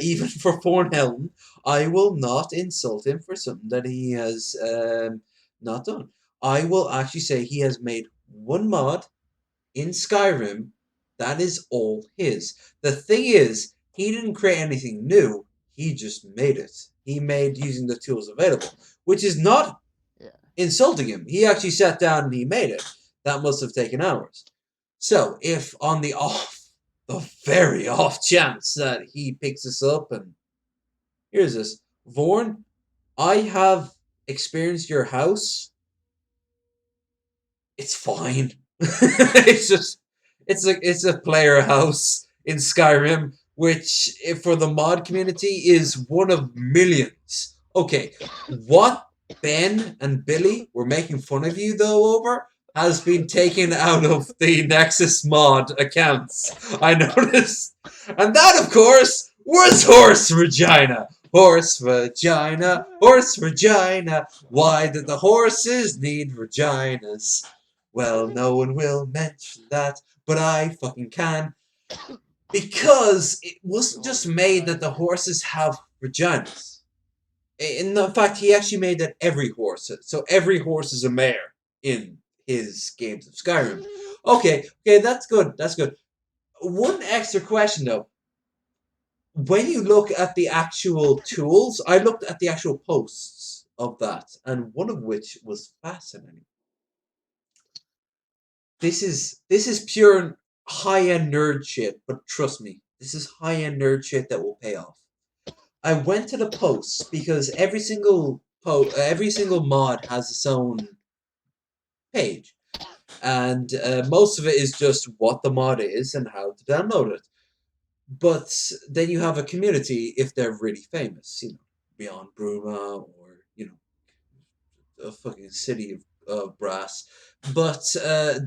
Even for Thornhelm, I will not insult him for something that he has not done. I will actually say he has made one mod in Skyrim, that is all his. The thing is, he didn't create anything new, he just made it. He made using the tools available, which is not Yeah. insulting him. He actually sat down and he made it. That must have taken hours. So, if on the very off chance that he picks us up and here's this, Vorn, I have experienced your house. It's fine. It's a player house in Skyrim, which for the mod community is one of millions. Okay, what Ben and Billy were making fun of you though over has been taken out of the Nexus mod accounts. I noticed, and that of course was horse vagina. Horse vagina, horse vagina. Why did the horses need vaginas? Well, no one will mention that, but I fucking can. Because it wasn't just Holy made that Christ. the horses have vaginas. In fact, he actually made that every horse. So every horse is a mare in his games of Skyrim. Okay, that's good. That's good. One extra question though. When you look at the actual tools, I looked at the actual posts of that, and one of which was fascinating. This is pure high end nerd shit, but trust me, this is high end nerd shit that will pay off. I went to the posts because every single mod has its own page, and most of it is just what the mod is and how to download it. But then you have a community if they're really famous, Beyond Bruma or a fucking city of brass. But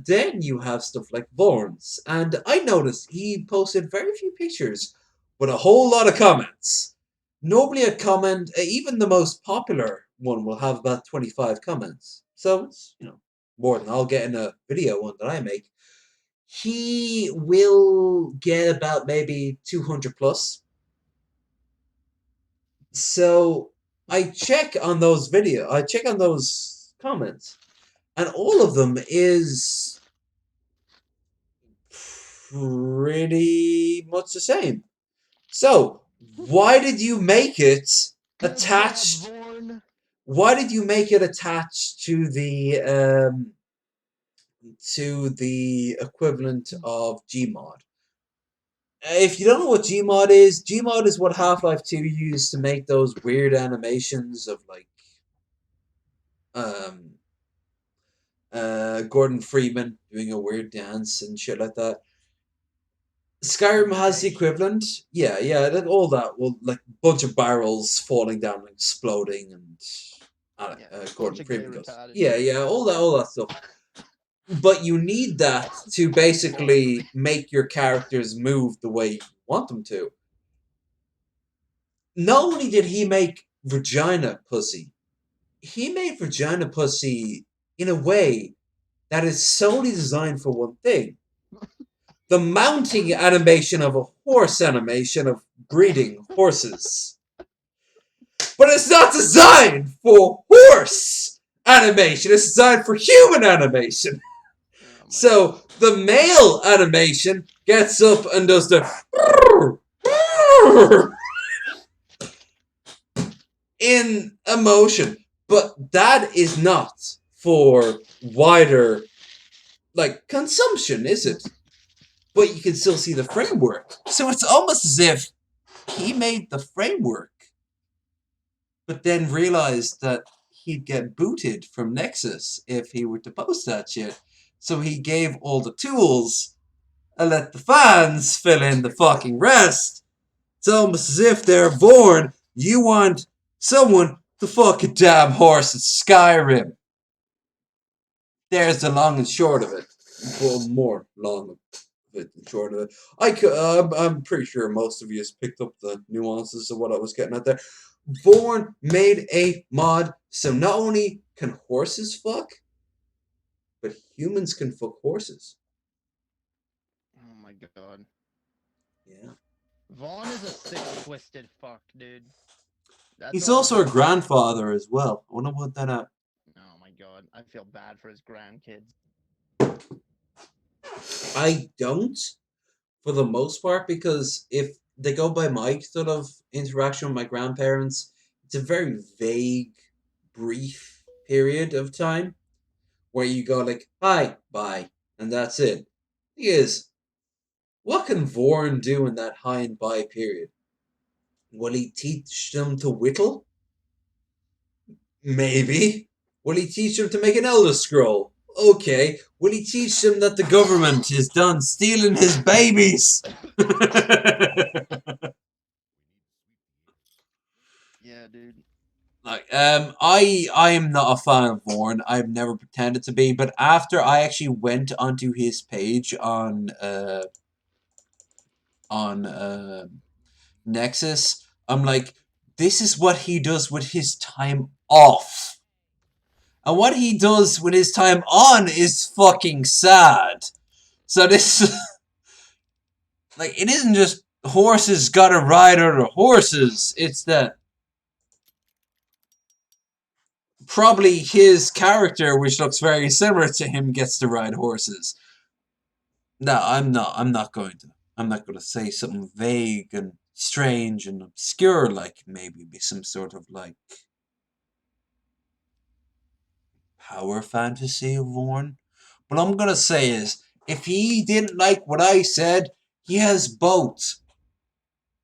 then you have stuff like Vorns, and I noticed he posted very few pictures, but a whole lot of comments. Normally, a comment, even the most popular one, will have about 25 comments. So it's more than I'll get in a video one that I make. He will get about maybe 200 plus. So I check on those comments, and all of them is pretty much the same. So why did you make it attached? Why did you make it attached to the equivalent of Gmod? If you don't know what Gmod is what Half-Life 2 used to make those weird animations of like um Gordon Freeman doing a weird dance and shit like that. Skyrim has the equivalent. Yeah, all that. Well, like bunch of barrels falling down and exploding, and Gordon Freeman goes. Yeah, all that stuff. But you need that to basically make your characters move the way you want them to. Not only did he make Vagina Pussy, he made Vagina Pussy in a way that is solely designed for one thing. The mounting animation of a horse animation of breeding horses. But it's not designed for horse animation, it's designed for human animation. So the male animation gets up and does the in emotion. But that is not for wider consumption, is it? But you can still see the framework. So it's almost as if he made the framework, but then realized that he'd get booted from Nexus if he were to post that shit. So he gave all the tools and let the fans fill in the fucking rest. It's almost as if they're born. You want someone to fuck a damn horse in Skyrim. There's the long and short of it. Well, more long of it than short of it. I'm pretty sure most of you has picked up the nuances of what I was getting at there. Vorn made a mod so not only can horses fuck, but humans can fuck horses. Oh my god. Yeah. Vaughn is a sick, twisted fuck, dude. He's also a grandfather as well. I want to put that out. Oh my god. I feel bad for his grandkids. I don't, for the most part, because if they go by my sort of interaction with my grandparents, it's a very vague, brief period of time where you go like, hi, bye, and that's it. Thing is, what can Vorn do in that hi and bye period? Will he teach them to whittle? Maybe. Will he teach them to make an Elder Scroll? Okay. Will he teach them that the government is done stealing his babies? Yeah, dude. I am not a fan of Vorn. I've never pretended to be, but after I actually went onto his page on Nexus, I'm like, this is what he does with his time off. And what he does with his time on is fucking sad. So this, it isn't just horses gotta ride other horses. It's that probably his character, which looks very similar to him, gets to ride horses. No, I'm not. I'm not going to. I'm not going to say something vague and strange and obscure, like maybe be some sort of like power fantasy of Vorn. What I'm gonna say is, if he didn't like what I said, he has both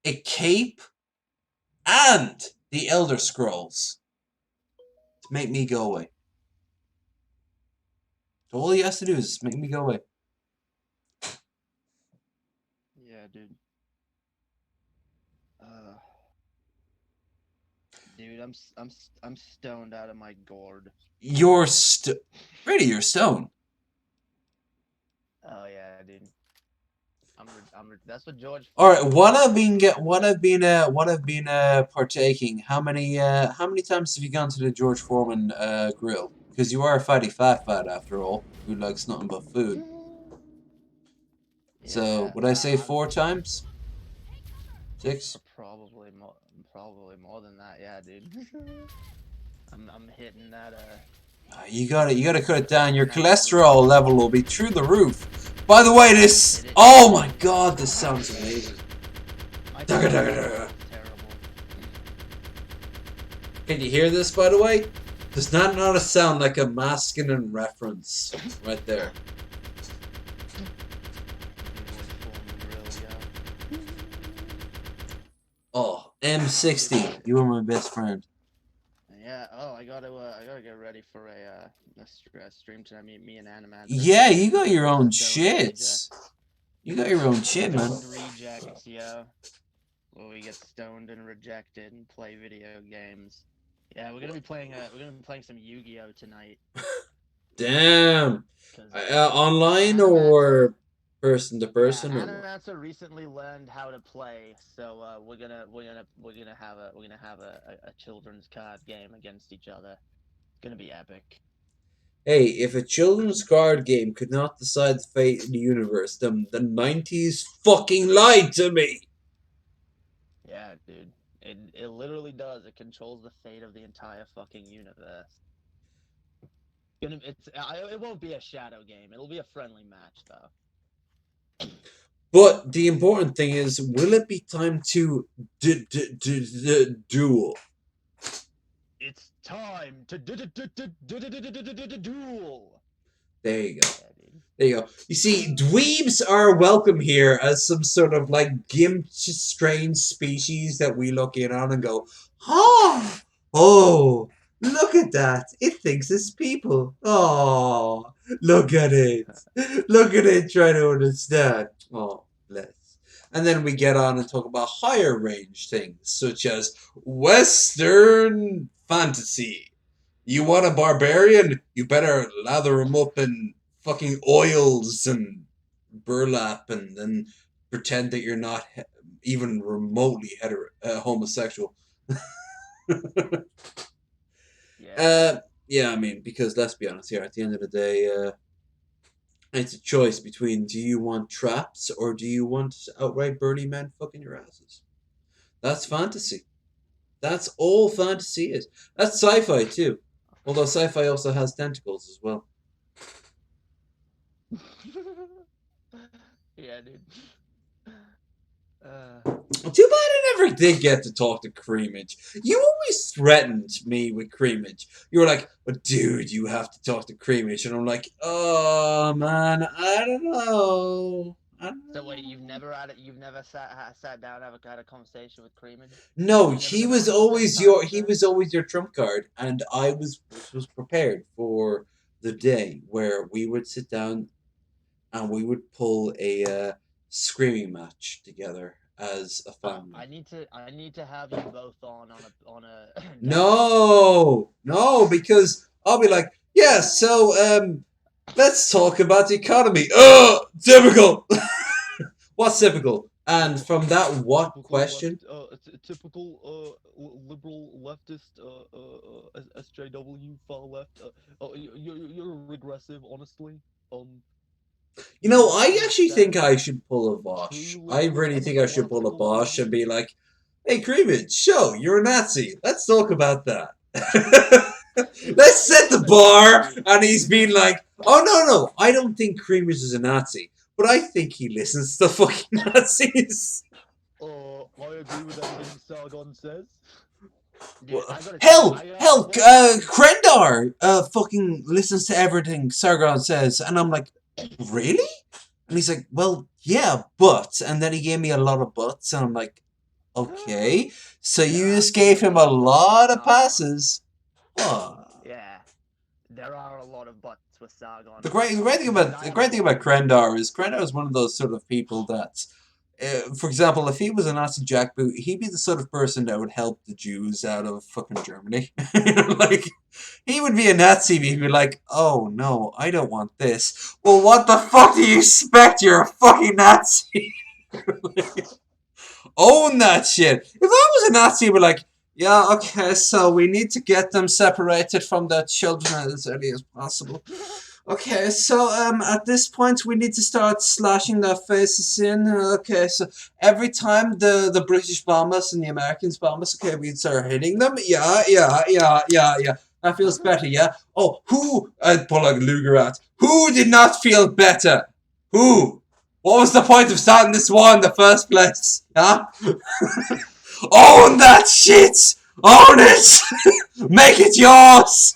a cape and the Elder Scrolls to make me go away. So all he has to do is make me go away. Yeah, dude. Dude, I'm stoned out of my gourd. You're really, you're stoned. Oh yeah, dude. That's what George. All right, what I've been partaking. How many times have you gone to the George Foreman grill? Because you are a fatty fat after all, who likes nothing but food. Yeah, So would I say 4 times? 6? Probably more than that. Yeah, dude. I'm hitting that. You gotta cut it down. Your cholesterol level will be through the roof. By the way, this. Oh my God, this sounds amazing. Terrible. Can you hear this, by the way? Does that not sound like a masculine reference right there? Oh, M60, you are my best friend. Yeah. Oh, I gotta get ready for a stream tonight. Me and Animan. Yeah, you got your own shit. You got your own shit, man. Rejects, yeah. Where we get stoned and rejected and play video games. Yeah, we're gonna be playing some Yu-Gi-Oh tonight. Damn. Online or person to person? Yeah, Ananasa recently learned how to play, so we're gonna have a children's card game against each other. It's gonna be epic. Hey, if a children's card game could not decide the fate of the universe, then the 90s fucking lied to me! Yeah, dude. It literally does. It controls the fate of the entire fucking universe. It won't be a shadow game. It'll be a friendly match, though. But the important thing is, will it be time to duel? It's time to duel. There you go. There you go. You see, dweebs are welcome here as some sort of like gimp strange species that we look in on and go, oh, look at that. It thinks it's people. Oh, look at it. Look at it trying to understand. Oh, bless. And then we get on and talk about higher range things, such as Western fantasy. You want a barbarian? You better lather him up in fucking oils and burlap and then pretend that you're not even remotely homosexual. Yeah, I mean, because let's be honest here, at the end of the day, it's a choice between do you want traps or do you want outright Burning Men fucking your asses? That's fantasy. That's all fantasy is. That's sci-fi too. Although sci-fi also has tentacles as well. Yeah, dude. Too bad I never did get to talk to Creamage. You always threatened me with Creamage. You were like, oh, dude, you have to talk to Creamage. And I'm like, oh, man, I don't know. So wait, you've never sat down and had a conversation with Creamage? No, he was always your trump card, and I was prepared for the day where we would sit down and we would pull a screaming match together as a family. I need to have you both on a No, because I'll be like, yeah, so let's talk about the economy. Typical. What's typical? And from that, what typical question? Typical liberal leftist SJW far left. You're regressive, honestly. You know, I actually think I should pull a Bosch. I really think I should pull a Bosch and be like, hey, Creamage, you're a Nazi. Let's talk about that. let's set the bar. And he's been like, oh, no, I don't think Creamers is a Nazi. But I think he listens to fucking Nazis. Oh, I agree with everything Sargon says. Dude, Well, I gotta tell you, hell, Krendar fucking listens to everything Sargon says. And I'm like, really? And he's like, well, yeah, but. And then he gave me a lot of buts. And I'm like, okay. So you just gave him a lot of passes. Oh. Yeah, there are a lot of butts with Sargon. The great thing about Krendar is one of those sort of people that, for example, if he was a Nazi jackboot, he'd be the sort of person that would help the Jews out of fucking Germany. Like, he would be a Nazi, but he'd be like, oh no, I don't want this. Well, what the fuck do you expect? You're a fucking Nazi. Own that shit. If I was a Nazi, I'd be like, yeah, okay, so we need to get them separated from their children as early as possible. Okay, so at this point we need to start slashing their faces in. Okay, so every time the British bomb us and the Americans bomb us, okay, we start hitting them. Yeah. That feels better, yeah? Oh, who? I'd pull like Luger out. Who did not feel better? Who? What was the point of starting this war in the first place? Huh? Own that shit! Own it! Make it yours!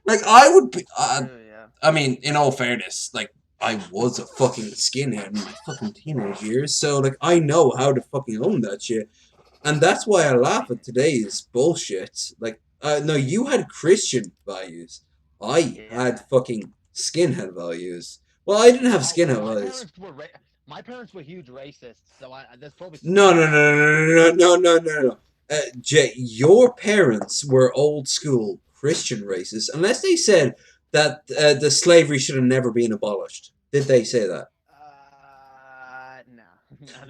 Like, I would be... I mean, in all fairness, like, I was a fucking skinhead in my fucking teenage years, so, like, I know how to fucking own that shit. And that's why I laugh at today's bullshit. Like, no, you had Christian values. I had fucking skinhead values. Well, I didn't have skinhead values. My parents were huge racists, so there's probably... No. Jay, your parents were old school Christian racists, unless they said that the slavery should have never been abolished. Did they say that?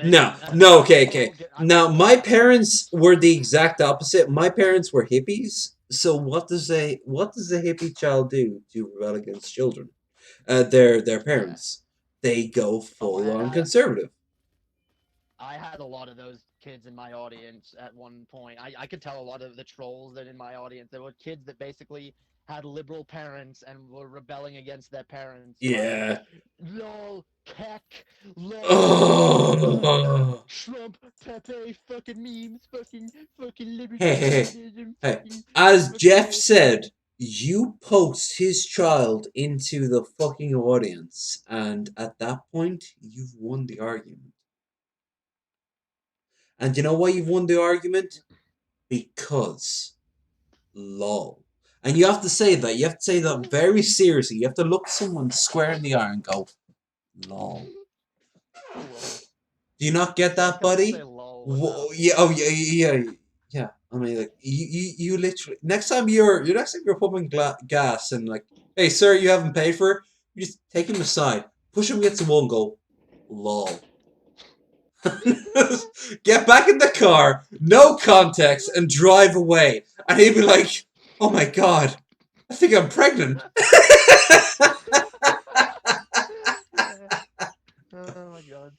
No. No, okay. Now, my parents were the exact opposite. My parents were hippies. So what does a hippie child do to rebel against children? Their parents. They go full on conservative. I had a lot of those kids in my audience at one point. I could tell a lot of the trolls that in my audience. There were kids that basically had liberal parents and were rebelling against their parents. Yeah. Like, lol, keck, lol, Oh. Trump, Pepe, fucking memes, fucking Hey. fucking, As Jeff said, you post his child into the fucking audience, and at that point, you've won the argument. And you know why you've won the argument? Because lol. And you have to say that. You have to say that very seriously. You have to look someone square in the eye and go, lol. Do you not get that, buddy? Yeah. Oh, yeah. I mean, like, you literally next time you're pumping gas and like, hey, sir, you haven't paid for it. You just take him aside, push him against the wall, and go, lol. Get back in the car, no context, and drive away. And he'd be like, oh my god, I think I'm pregnant. Oh my god.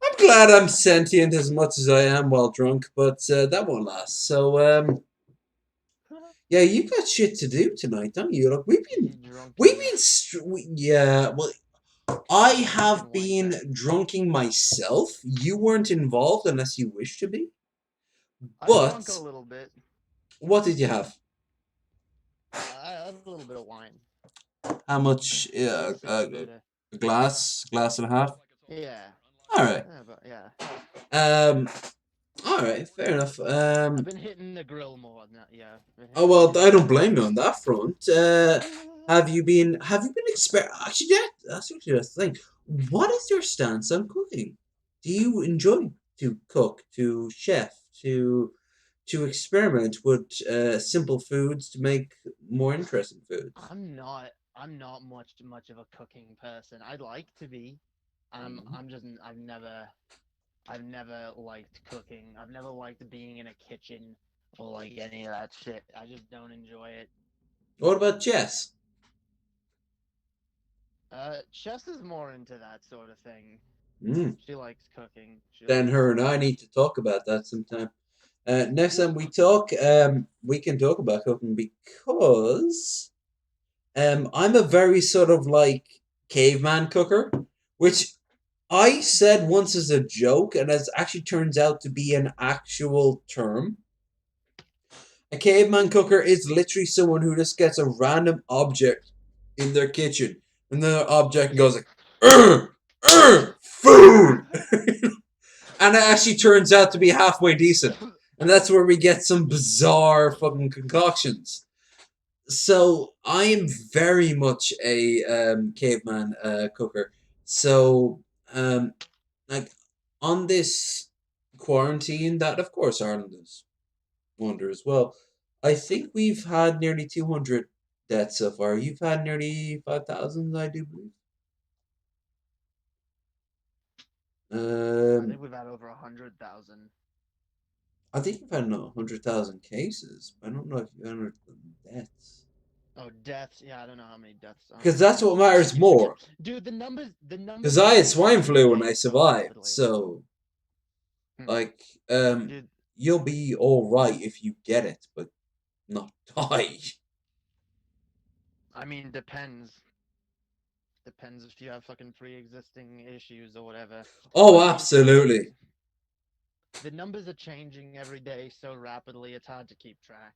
I'm glad I'm sentient as much as I am while drunk, but that won't last. So, yeah, you got shit to do tonight, don't you? Look, yeah, well, I have been drunking myself. You weren't involved unless you wish to be. But I drunk a little bit. What did you have? I had a little bit of wine. How much? A glass and a half. Yeah. All right. Yeah. All right. Fair enough. I've been hitting the grill more than that. Yeah. Oh well, I don't blame you on that front. Have you been Actually, that's actually the thing. What is your stance on cooking? Do you enjoy to cook, to chef, to experiment with simple foods to make more interesting foods? I'm not much of a cooking person. I'd like to be. I've never liked cooking. I've never liked being in a kitchen or like any of that shit. I just don't enjoy it. What about chess? Chess is more into that sort of thing. Mm. She likes cooking. Then her and I need to talk about that sometime. Next time we talk, we can talk about cooking because I'm a very sort of like caveman cooker, which I said once as a joke, and as actually turns out to be an actual term. A caveman cooker is literally someone who just gets a random object in their kitchen, and the object goes like, food! And it actually turns out to be halfway decent. And that's where we get some bizarre fucking concoctions. So I am very much a caveman cooker. So like on this quarantine, that of course Ireland is under as well. I think we've had nearly 200 deaths so far. You've had nearly 5,000, I do believe. I Um, think we've had over 100,000. I think you've had 100,000 cases. I don't know if you've had 100,000 deaths. Oh, deaths. Yeah, I don't know how many deaths. Because that's what matters more. Dude, the numbers. Because I had swine flu and I day, survived. rapidly. So, like, Dude, you'll be all right if you get it, but not die. I mean, depends. Depends if you have fucking pre-existing issues or whatever. Oh, But absolutely. the numbers are changing every day so rapidly, it's hard to keep track.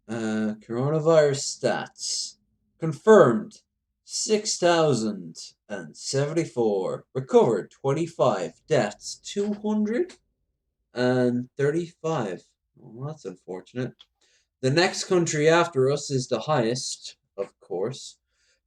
Coronavirus stats. Confirmed 6,074. Recovered 25. Deaths 235. Well, that's unfortunate. The next country after us is the highest, of course,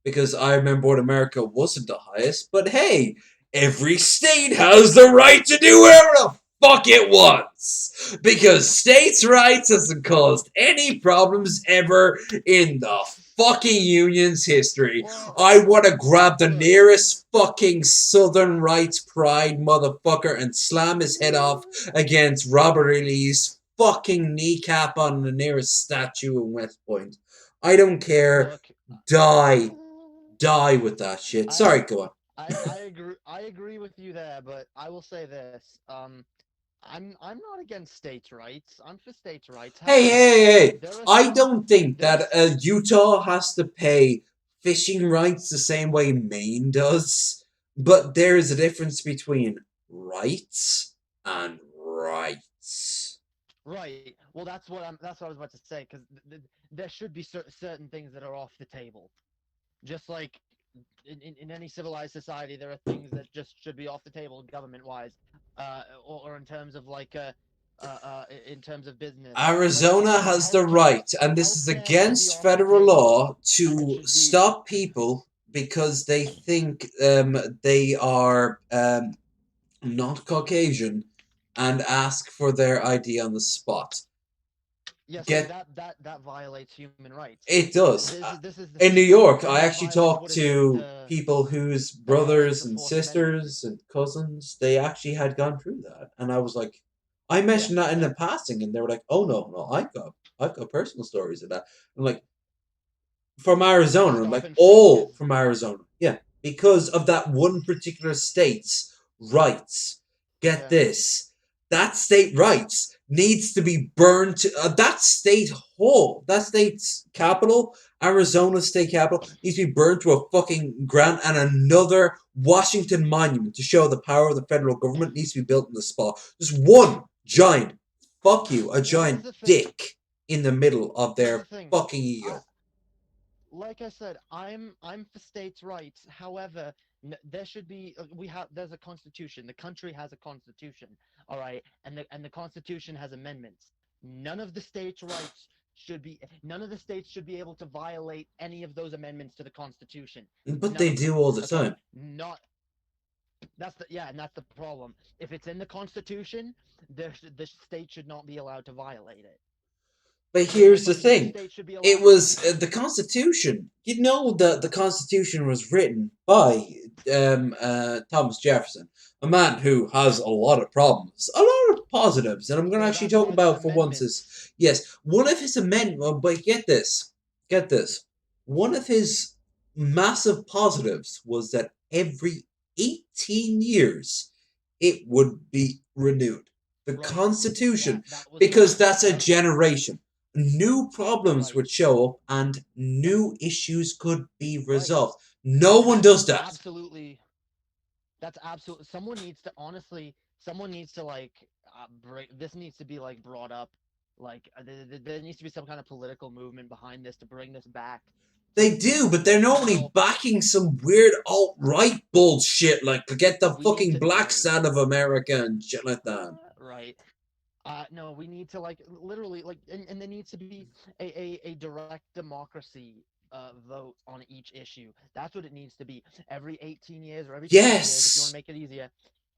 because I remember when America wasn't the highest, but hey, every state has the right to do whatever the fuck it wants! Because states' rights hasn't caused any problems ever in the fucking union's history. Well, I want to grab the look. nearest fucking Southern rights pride motherfucker and slam his head off against Robert E. Lee's fucking kneecap on the nearest statue in West Point. I don't care. Look, Die. Die with that shit. Sorry, go on. I agree with you there, but I will say this. I'm not against states' rights. I'm for states' rights. Hey, However, hey, hey. there are I some don't think there's that Utah has to pay fishing rights the same way Maine does. But there is a difference between rights and rights. right. Well, that's what I was about to say because there should be certain things that are off the table. Just like in any civilized society, there are things that just should be off the table government-wise, or in terms of like in terms of business. Like I Arizona said, has the right, and this is healthcare should be against off the federal table, law, and it to should be stop people because they think they are not Caucasian and ask for their ID on the spot. yeah. See Get that violates human rights. It does. This is the In New same York, thing I that actually violates talked what is it to people whose that violates brothers the and Fourth Amendment. sisters and cousins, they actually had gone through that. And I was like, I mentioned that in the passing, and they were like, oh no, I've got personal stories of that. I'm like, from Arizona. I'm Stop like, and frisk all is from Arizona. Yeah. Because of that one particular state's rights. Get this. That state rights needs to be burned to that state whole. That state's capital, Arizona state capital, needs to be burned to a fucking ground, and another Washington monument to show the power of the federal government needs to be built in the spot. Just one giant fuck you, a giant dick in the middle of their fucking ego. Like I said, I'm for states' rights. However, there should be there's a constitution. The country has a constitution, all right, and the constitution has amendments. None of the states' rights none of the states should be able to violate any of those amendments to the constitution. But None they of them. do all the Okay, time. not and that's the problem. If it's in the constitution, the state should not be allowed to violate it. But here's the Like no thing. state should be allowed. It was the Constitution. You know that the Constitution was written by Thomas Jefferson, a man who has a lot of problems, a lot of positives, and I'm going to Well, actually that's talk why there's about for once amendments. is yes, one of his amendments. But get this. One of his massive positives was that every 18 years it would be renewed. The Right. Constitution, That was because that's a that, generation. New problems right. would show up and new issues could be Right. resolved. No And one that's does that. absolutely that's absolutely someone needs to honestly someone needs to like this needs to be like brought up like there needs to be some kind of political movement behind this to bring this back They do, but they're normally until backing some weird alt-right bullshit like to get the we need fucking to blacks right out of America and shit like that. right no, we need to like literally like, and there needs to be a direct democracy vote on each issue. That's what it needs to be. Every 18 years or every 20 years, if you want to Yes! make it easier,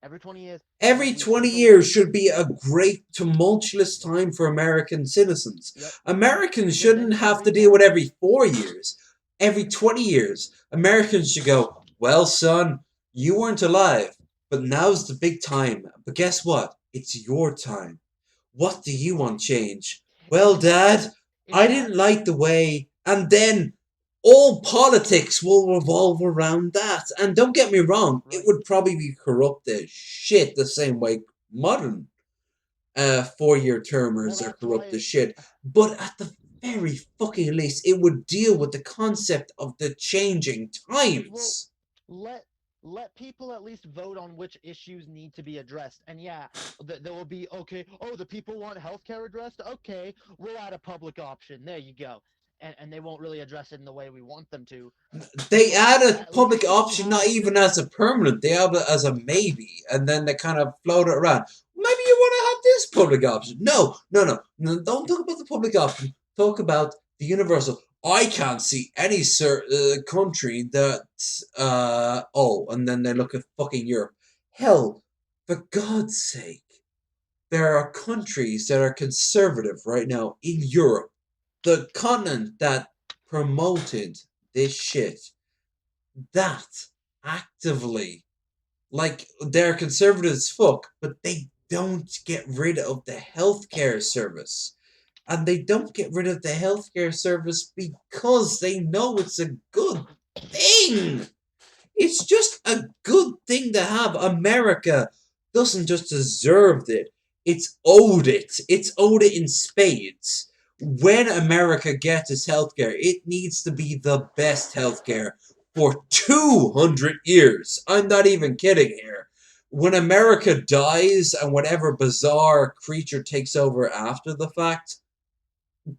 every 20 years, Every we 20 take a look. years should be a great tumultuous time for American citizens. Yep. Americans Because then shouldn't have to deal with everyone, every 4 years. Every 20 years, Americans should go, well, son, you weren't alive, but now's the big time. But guess what? It's your time. What do you want change? Well, and that's Dad, in I fact, didn't like the way. And then all politics will revolve around that. And don't get me wrong, it right. would probably be corrupt as shit the same way modern 4-year No, termers are that's corrupt why. as shit. But at the very fucking least, it would deal with the concept of the changing Well, times. let let people at least vote on which issues need to be addressed. And yeah, there will be okay. Oh, the people want healthcare addressed. Okay, we'll add a public option. There you go. And they won't really address it in the way we want them to. They But add a at public least if you option, not have even as a permanent. They have it as a maybe, and then they kind of float it around. Maybe you want to have this public option. No, no, no, no. Don't talk about the public option. Talk about the universal. I can't see any country that. Oh, and then they look at fucking Europe. Hell, for God's sake, there are countries that are conservative right now in Europe, the continent that promoted this shit, that actively, like, they're conservative as fuck, but they don't get rid of the healthcare service. And they don't get rid of the healthcare service because they know it's a good thing. It's just a good thing to have. America doesn't just deserve it, it's owed it. It's owed it in spades. When America gets its healthcare, it needs to be the best healthcare for 200 years. I'm not even kidding here. When America dies and whatever bizarre creature takes over after the fact,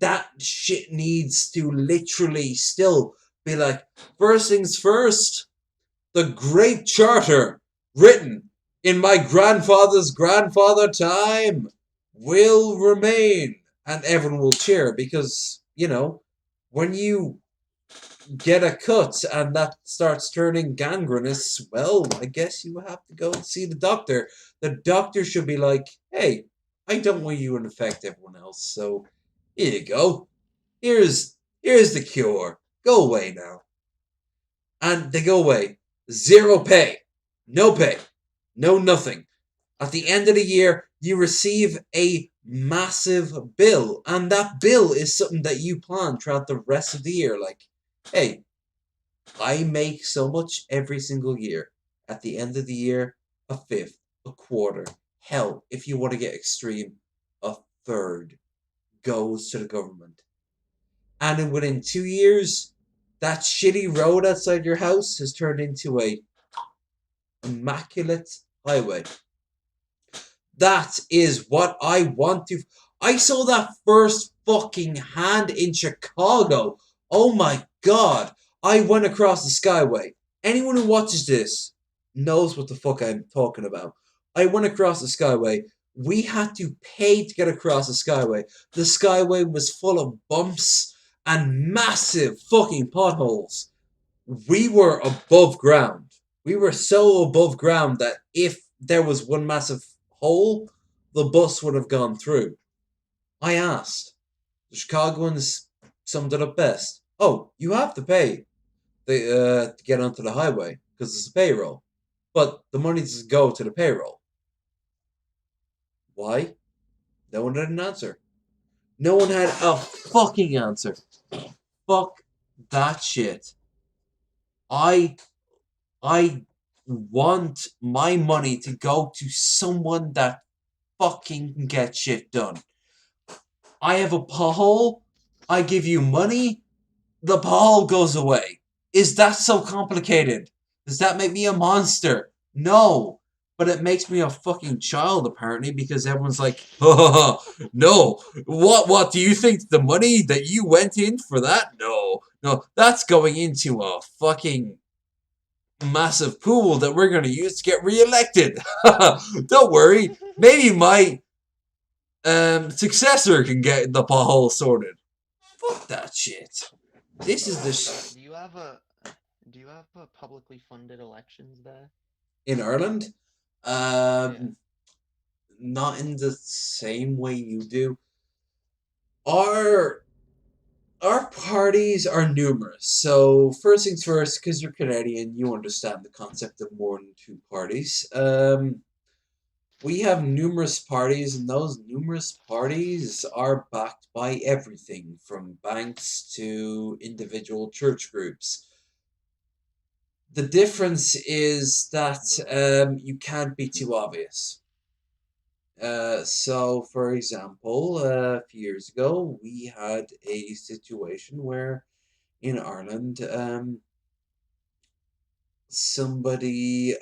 that shit needs to literally still be like, first things first, the Great Charter, written in my grandfather's grandfather time, will remain. And everyone will cheer because, when you get a cut and that starts turning gangrenous, well, I guess you have to go and see the doctor. The doctor should be like, hey, I don't want you to infect everyone else, so here you go. Here's the cure. Go away now. And they go away. Zero pay. No pay. No nothing. At the end of the year, you receive a massive bill. And that bill is something that you plan throughout the rest of the year. Like, hey, I make so much every single year. At the end of the year, a fifth, a quarter. Hell, if you want to get extreme, a third goes to the government. And then within 2 years, that shitty road outside your house has turned into a immaculate highway. That is what I want to. I saw that first fucking hand in Chicago. Oh my god. I went across the Skyway. Anyone who watches this knows what the fuck I'm talking about. I went across the Skyway. We had to pay to get across the Skyway. The Skyway was full of bumps and massive fucking potholes. We were above ground. We were so above ground that if there was one massive hole, the bus would have gone through. I asked. The Chicagoans summed it up best. Oh, you have to pay to get onto the highway because it's a payroll. But the money doesn't go to the payroll. Why? No one had an answer. No one had a fucking answer. Fuck that shit. I I want my money to go to someone that fucking can get shit done. I have a pothole, I give you money, the pothole goes away. Is that so complicated? Does that make me a monster? No. But it makes me a fucking child, apparently, because everyone's like, oh, no. What do you think? The money that you went in for that? No. No, that's going into a fucking massive pool that we're going to use to get reelected. Don't worry. Maybe my successor can get the pothole sorted. Fuck that shit. This is the do you have a publicly funded elections there? in Ireland. Yeah. Not in the same way you do. Our our parties are numerous. So first things first, because you're Canadian, you understand the concept of more than two parties. We have numerous parties, and those numerous parties are backed by everything from banks to individual church groups. The difference is that you can't be too obvious. So, for example, a few years ago, we had a situation where in Ireland, somebody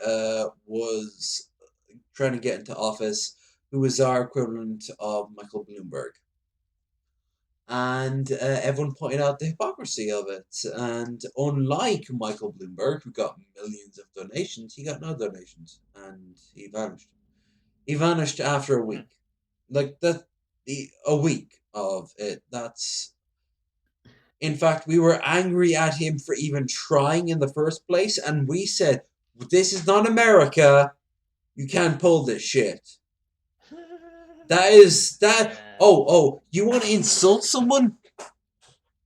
was trying to get into office who was our equivalent of Michael Bloomberg. And everyone pointed out the hypocrisy of it. And unlike Michael Bloomberg, who got millions of donations, he got no donations and he vanished. He vanished after a week. Like a week of it. That's in fact we were angry at him for even trying in the first place, and we said, "This is not America. You can't pull this shit." That is that. Yeah. Oh, you want to insult someone?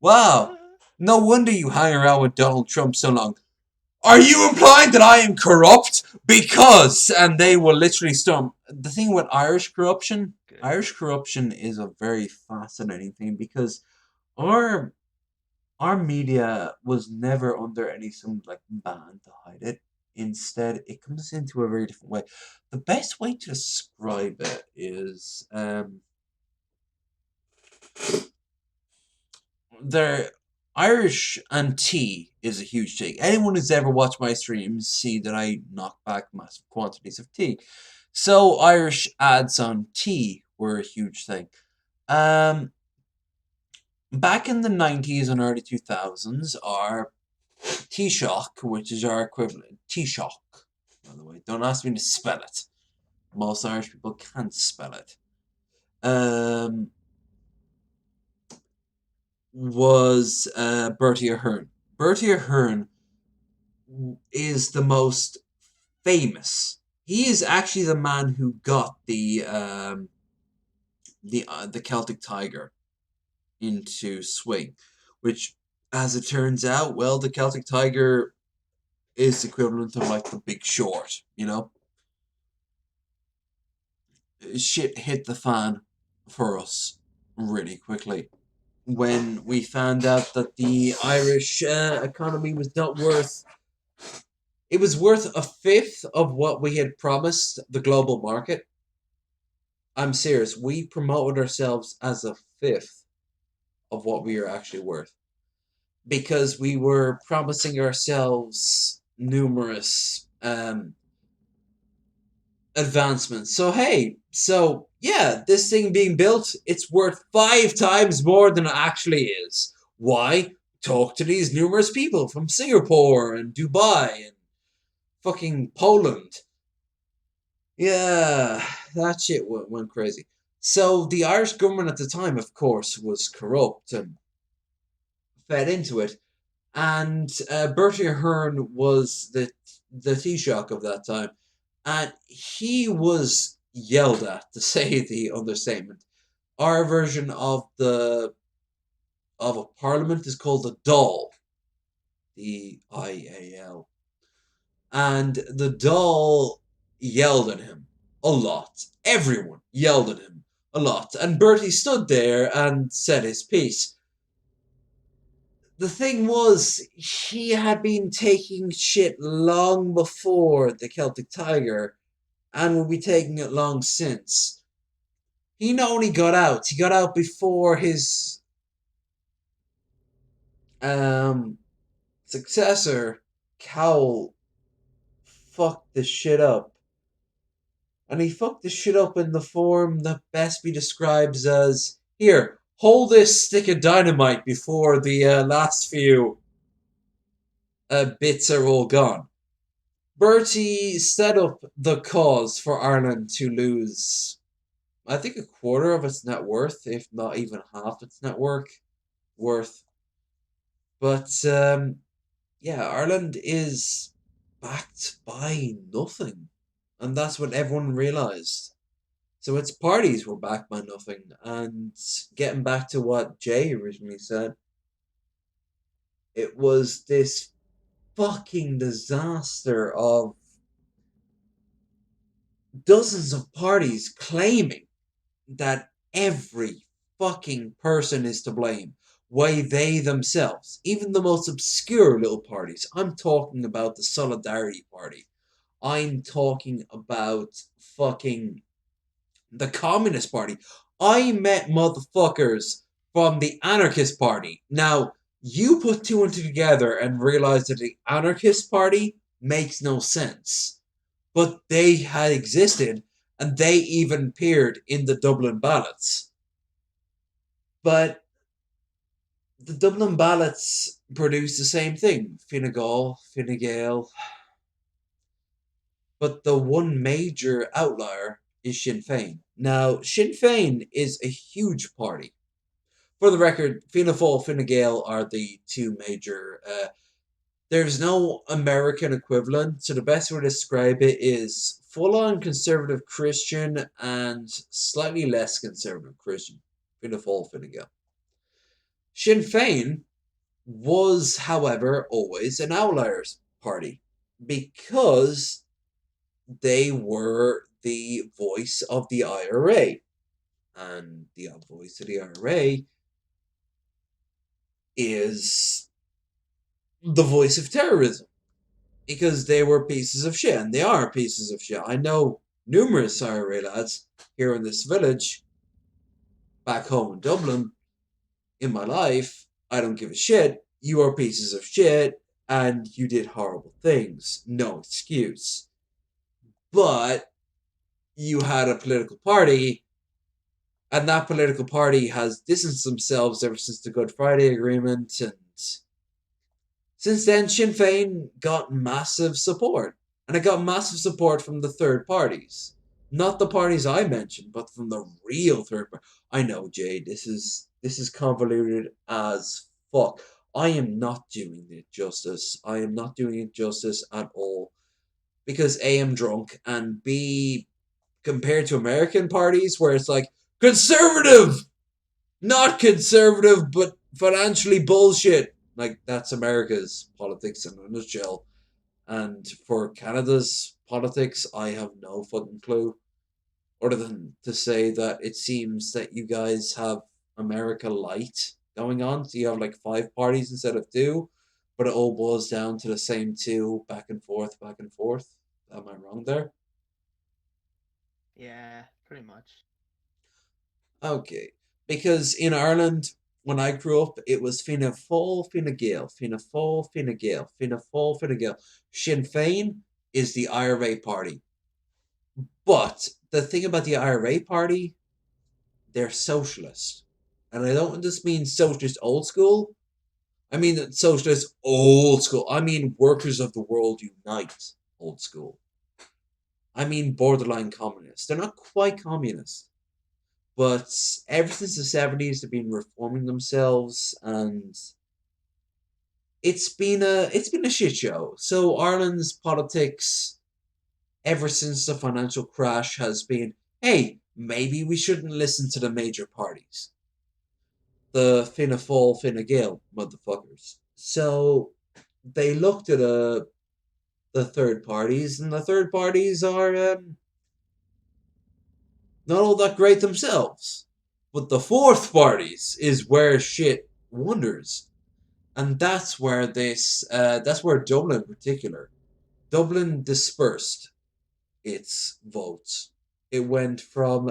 Wow. No wonder you hang around with Donald Trump so long. Are you implying that I am corrupt? Because, and they will literally storm. The thing with Good. Irish corruption is a very fascinating thing because our our media was never under any some like ban to hide it. Instead, it comes into a very different way. The best way to describe it is their Irish and tea is a huge thing. Anyone who's ever watched my streams see that I knock back massive quantities of tea. So Irish ads on tea were a huge thing. Um, Back in the 90s and early 2000s, our Taoiseach, which is our equivalent, Taoiseach, by the way, don't ask me to spell it. Most Irish people can't spell it. Was Bertie Ahern. Bertie Ahern is the most famous. He is actually the man who got the Celtic Tiger into swing, which, as it turns out, well, the Celtic Tiger is equivalent of like the Big Short. You know, shit hit the fan for us really quickly when we found out that the Irish economy was not worth. It was worth a fifth of what we had promised the global market. I'm serious. We promoted ourselves as a fifth of what we are actually worth because we were promising ourselves numerous advancements. So hey, so yeah, this thing being built, it's worth 5 times more than it actually is. Why? Talk to these numerous people from Singapore and Dubai and fucking Poland. Yeah, that shit went crazy. So the Irish government at the time, of course, was corrupt and fed into it. And Bertie Ahern was the Taoiseach of that time, and he was yelled at, to say the understatement. Our version of a parliament is called a Dáil, DIAL, and the Dáil yelled at him a lot. Everyone yelled at him a lot, and Bertie stood there and said his piece. the thing was, he had been taking shit long before the Celtic Tiger and will be taking it long since. He not only got out, he got out before his um successor, Cowell, fucked the shit up. And he fucked the shit up in the form that best be described as here, hold this stick of dynamite before the last few bits are all gone. Bertie set up the cause for Ireland to lose, I think, a quarter of its net worth, if not even half its net worth. But yeah, Ireland is backed by nothing. And that's what everyone realised. So its parties were backed by nothing. And getting back to what Jay originally said, it was this fucking disaster of dozens of parties claiming that every fucking person is to blame. Why they themselves, even the most obscure little parties. I'm talking about the Solidarity Party. I'm talking about fucking the Communist Party. I met motherfuckers from the Anarchist Party. Now, you put two and two together and realize that the Anarchist Party makes no sense. But they had existed, and they even appeared in the Dublin ballots. But the Dublin ballots produced the same thing: Fine Gael, Fine Gael. But the one major outlier is Sinn Féin. Now, Sinn Féin is a huge party. For the record, Fianna Fáil, Fine Gael are the two major. There's no American equivalent, so the best way to describe it is full-on conservative Christian and slightly less conservative Christian. Fianna Fáil, Fine Gael. Sinn Féin was, however, always an outliers party because they were the voice of the IRA. And the voice of the IRA is the voice of terrorism because they were pieces of shit, and they are pieces of shit. I know numerous IRA lads here in this village, back home in Dublin, in my life. I don't give a shit. You are pieces of shit, and you did horrible things. No excuse. But you had a political party, and that political party has distanced themselves ever since the Good Friday Agreement, and since then Sinn Féin got massive support. And it got massive support from the third parties. Not the parties I mentioned, but from the real third party. I know, Jay, this is convoluted as fuck. I am not doing it justice. I am not doing it justice at all. Because A, I'm drunk, and B, compared to American parties where it's like conservative, not conservative, but financially bullshit. Like that's America's politics in a nutshell. And for Canada's politics, I have no fucking clue. Other than to say that it seems that you guys have America Light going on. So you have like five parties instead of two, but it all boils down to the same two, back and forth, back and forth. Am I wrong there? Yeah, pretty much. Okay. Because in Ireland, when I grew up, it was Fianna Fáil, Fine Gael, Fianna Fáil, Fine Gael, Fianna Fáil, Fine Gael. Sinn Féin is the IRA party. But the thing about the IRA party, they're socialist. And I don't just mean socialist old school. I mean socialist old school. I mean workers of the world unite old school. I mean borderline communist. They're not quite communist. But ever since the 70s, they've been reforming themselves, and it's been a shit show. So Ireland's politics, ever since the financial crash, has been, hey, maybe we shouldn't listen to the major parties, the Fianna Fáil, Fine Gael motherfuckers. So they looked at the third parties, and the third parties are not all that great themselves. But the fourth parties is where shit wonders. And that's where Dublin in particular, Dublin dispersed its votes. It went from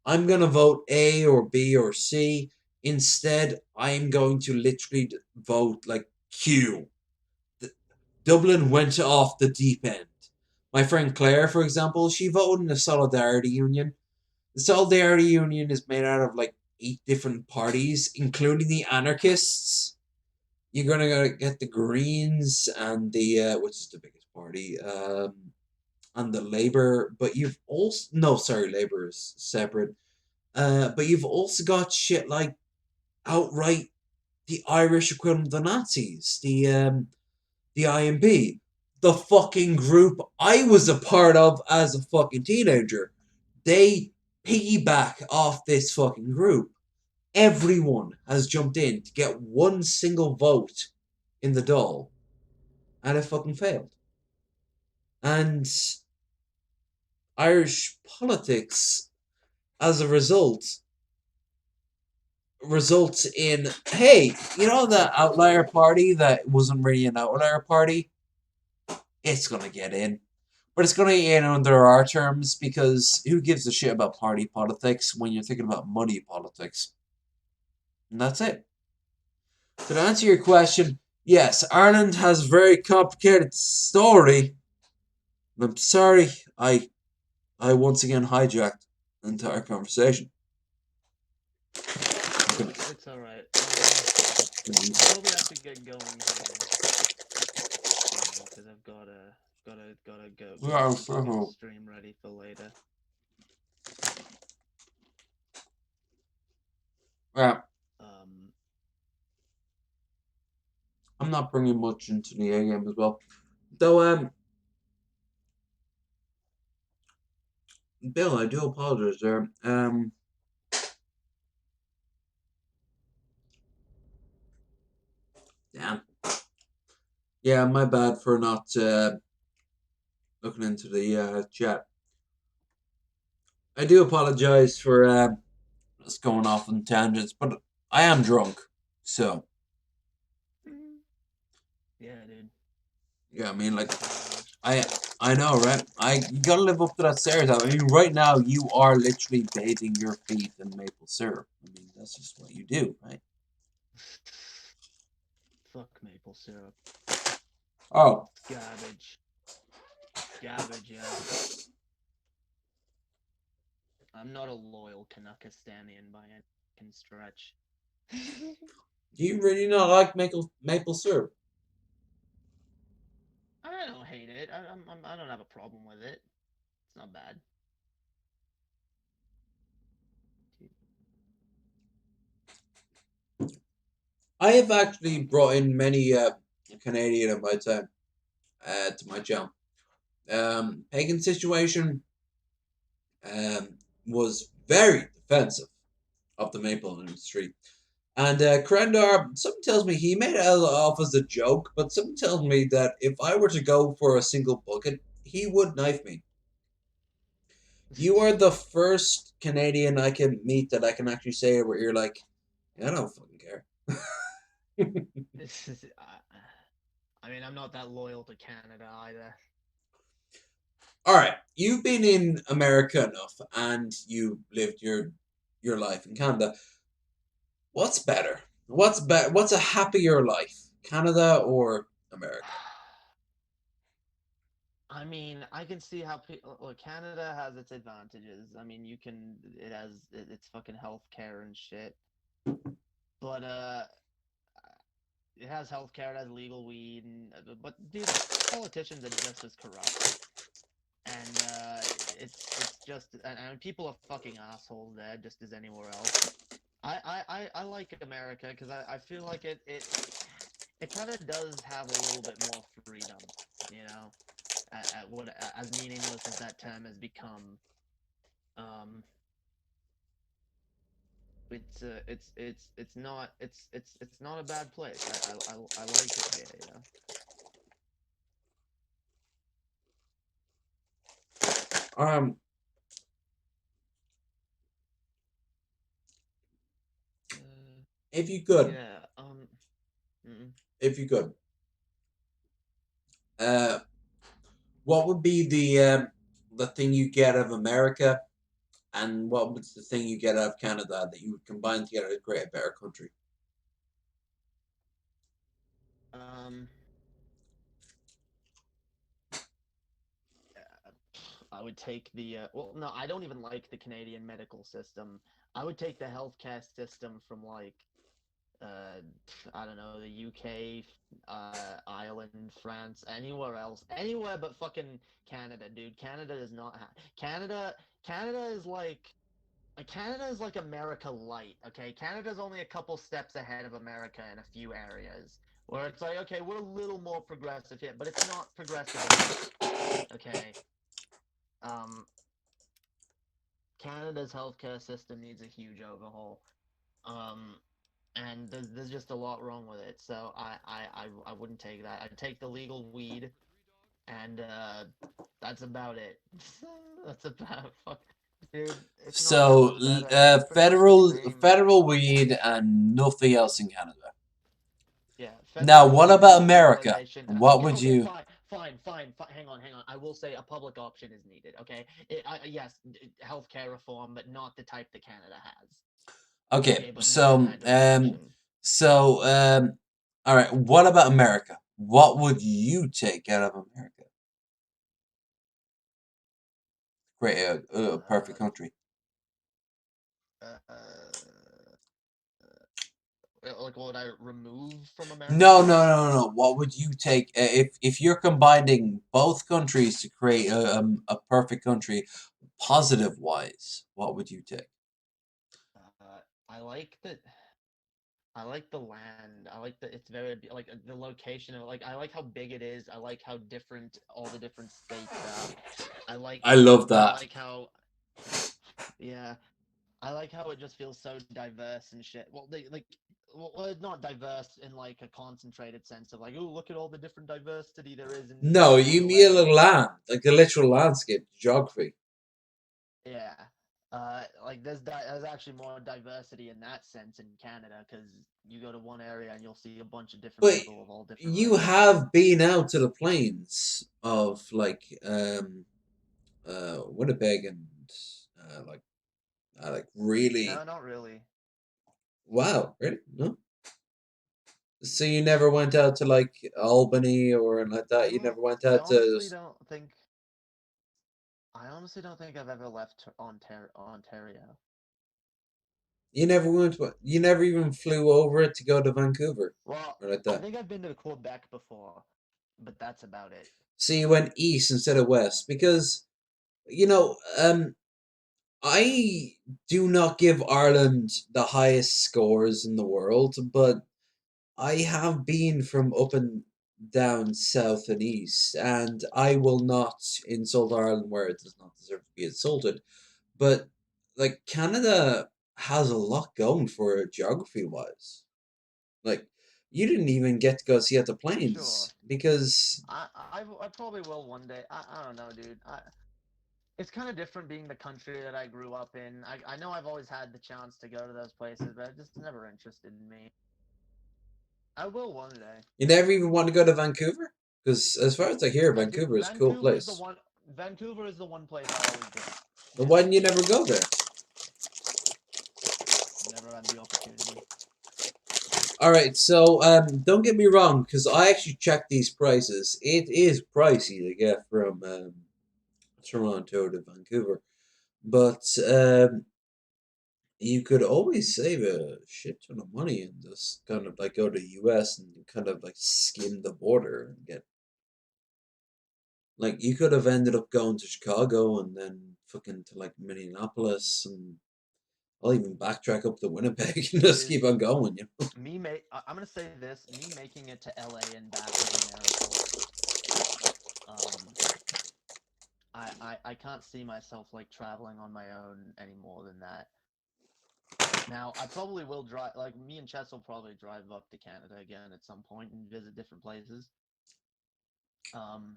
I'm gonna vote A or B or C. Instead, I'm going to literally vote like Q. Dublin went off the deep end. My friend Claire, for example, she voted in the Solidarity Union. The Solidarity Union is made out of like 8 different parties, including the anarchists. You're gonna get the Greens and the which is the biggest party, and the Labour. But you've also no, sorry, Labour is separate. But you've also got shit like outright the Irish equivalent of the Nazis, the IMB, the fucking group I was a part of as a fucking teenager. They piggyback off this fucking group. Everyone has jumped in to get one single vote in the Dáil, and it fucking failed. And Irish politics, as a result, results in, hey, you know that outlier party that wasn't really an outlier party? It's gonna get in. But it's gonna get in under our terms because who gives a shit about party politics when you're thinking about money politics? And that's it. So to answer your question, yes, Ireland has a very complicated story. I'm sorry I once again hijacked the entire conversation. It's alright. Probably have to get going here. Because I've gotta go get the stream ready for later. Yeah. I'm not bringing much into the A game as well. Though, Bill, I do apologize there. Damn. Yeah, my bad for not looking into the chat. I do apologize for just going off on tangents, but I am drunk, so. Yeah, dude. Yeah, I mean, like, I know, right? You gotta live up to that stereotype. I mean, right now you are literally bathing your feet in maple syrup. I mean, that's just what you do, right? Fuck maple syrup. Oh. Garbage. Garbage, yeah. I'm not a loyal Canuckistanian by any stretch. Do you really not like maple syrup? I don't hate it. I don't have a problem with it. It's not bad. I have actually brought in many Canadian in my time to my channel. Pagan Situation was very defensive of the maple industry. And Krendar, something tells me he made it off as a joke, but something tells me that if I were to go for a single bucket, he would knife me. You are the first Canadian I can meet that I can actually say where you're like, I don't fucking care. I mean, I'm not that loyal to Canada either. All right, you've been in America enough, and you lived your life in Canada. What's better? What's better? What's a happier life, Canada or America? I mean, I can see how look, Canada has its advantages. I mean, it has its fucking healthcare and shit. But it has healthcare, it has legal weed, and but dude, politicians are just as corrupt. And it's just and people are fucking assholes there, just as anywhere else. I like America because I feel like it kind of does have a little bit more freedom, you know. What as meaningless as that term has become, um, it's not a bad place. I like it here, you know. If you could, Yeah. if you could, uh, what would be the thing you get out of America, and what was the thing you get out of Canada that you would combine together to create a better country? Um, I would take the well, no, I don't even like the Canadian medical system. I would take the healthcare system from like uh I don't know, the UK, Ireland, France, anywhere else, anywhere but fucking Canada, dude. Canada does not have Canada is like Canada is like America light, okay? Canada's only a couple steps ahead of America in a few areas. Where it's like, okay, we're a little more progressive here, but it's not progressive enough, okay? Um, Canada's healthcare system needs a huge overhaul. Um, and there's just a lot wrong with it. So I wouldn't take that. I'd take the legal weed, and that's about it. That's about fuck, dude. It's not that So, much better. It's pretty much the same. federal weed and nothing else in Canada. Yeah, Now, federal what weed about America? legalization. What Okay, would okay, you? fine. Hang on, hang on. I will say a public option is needed. Okay, yes, healthcare reform, but not the type that Canada has. Okay, Okay, but more kind of option. so, all right. What about America? What would you take out of America? Create a perfect Uh, country. like what would I remove from No, America? no, no, no. What would you take if you're combining both countries to create a perfect country, positive wise? What would you take? I like that. I like the land. I like the it's very like the location of like I like how big it is. I like how different all the different states are. I like I love I that. like how yeah, I like how it just feels so diverse and shit. Well, they like well, it's not diverse in like a concentrated sense of like, oh, look at all the different diversity there is in No, every you single mean the area. land, like the literal landscape, geography. Yeah. Like there's actually more diversity in that sense in Canada because you go to one area and you'll see a bunch of different But people of all different you races. have been out to the plains of like Winnipeg and like No, really not really. wow, really? No? So you never went out to like Albany or like that? You No, never went I out to honestly don't think. I honestly don't think I've ever left Ontario. you never even flew over it to go to Vancouver Well, or like I that. think I've been to Quebec before, but that's about it. So you went east instead of west because you know, I do not give Ireland the highest scores in the world, but I have been from up and down south and east, and I will not insult Ireland where it does not deserve to be insulted. But like Canada has a lot going for it geography wise. Like you didn't even get to go see at the Sure. plains because I probably will one day. I don't know, dude. It's kind of different being the country that I grew up in. I know I've always had the chance to go to those places, but it just never interested in me. I will one day. you never even want to go to Vancouver. Because as far as I hear, Dude, Vancouver is a cool place. Vancouver is the one place I always dream. But why didn't you never go there? Never had the opportunity. All right, so don't get me wrong, because I actually checked these prices. It is pricey to get from Toronto to Vancouver, but you could always save a shit ton of money and just kind of like go to US and kind of like skim the border and get like you could have ended up going to Chicago and then fucking to like Minneapolis and I'll even backtrack up to Winnipeg and just Dude, keep on going, you know. I'm gonna say this: me making it to LA and back was a miracle. Um, I can't see myself like traveling on my own any more than that. Now, I probably will drive, like, me and Chess will probably drive up to Canada again at some point and visit different places. Um,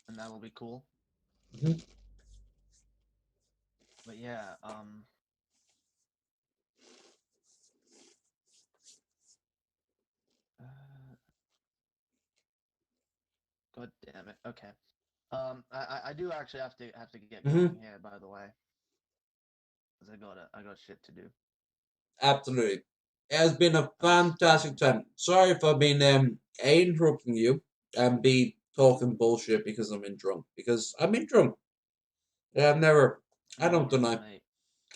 and that'll be cool. Mhm. But yeah, God damn it. Okay. I do actually have to get Mm-hmm. going here, by the way, because I got shit to do. Absolutely. It has been a Nice. fantastic time. Sorry if I've been A, interrupting you, and B, talking bullshit because I'm in drunk. Because I'm in drunk. Yeah, I've never. I don't Yes, deny. mate.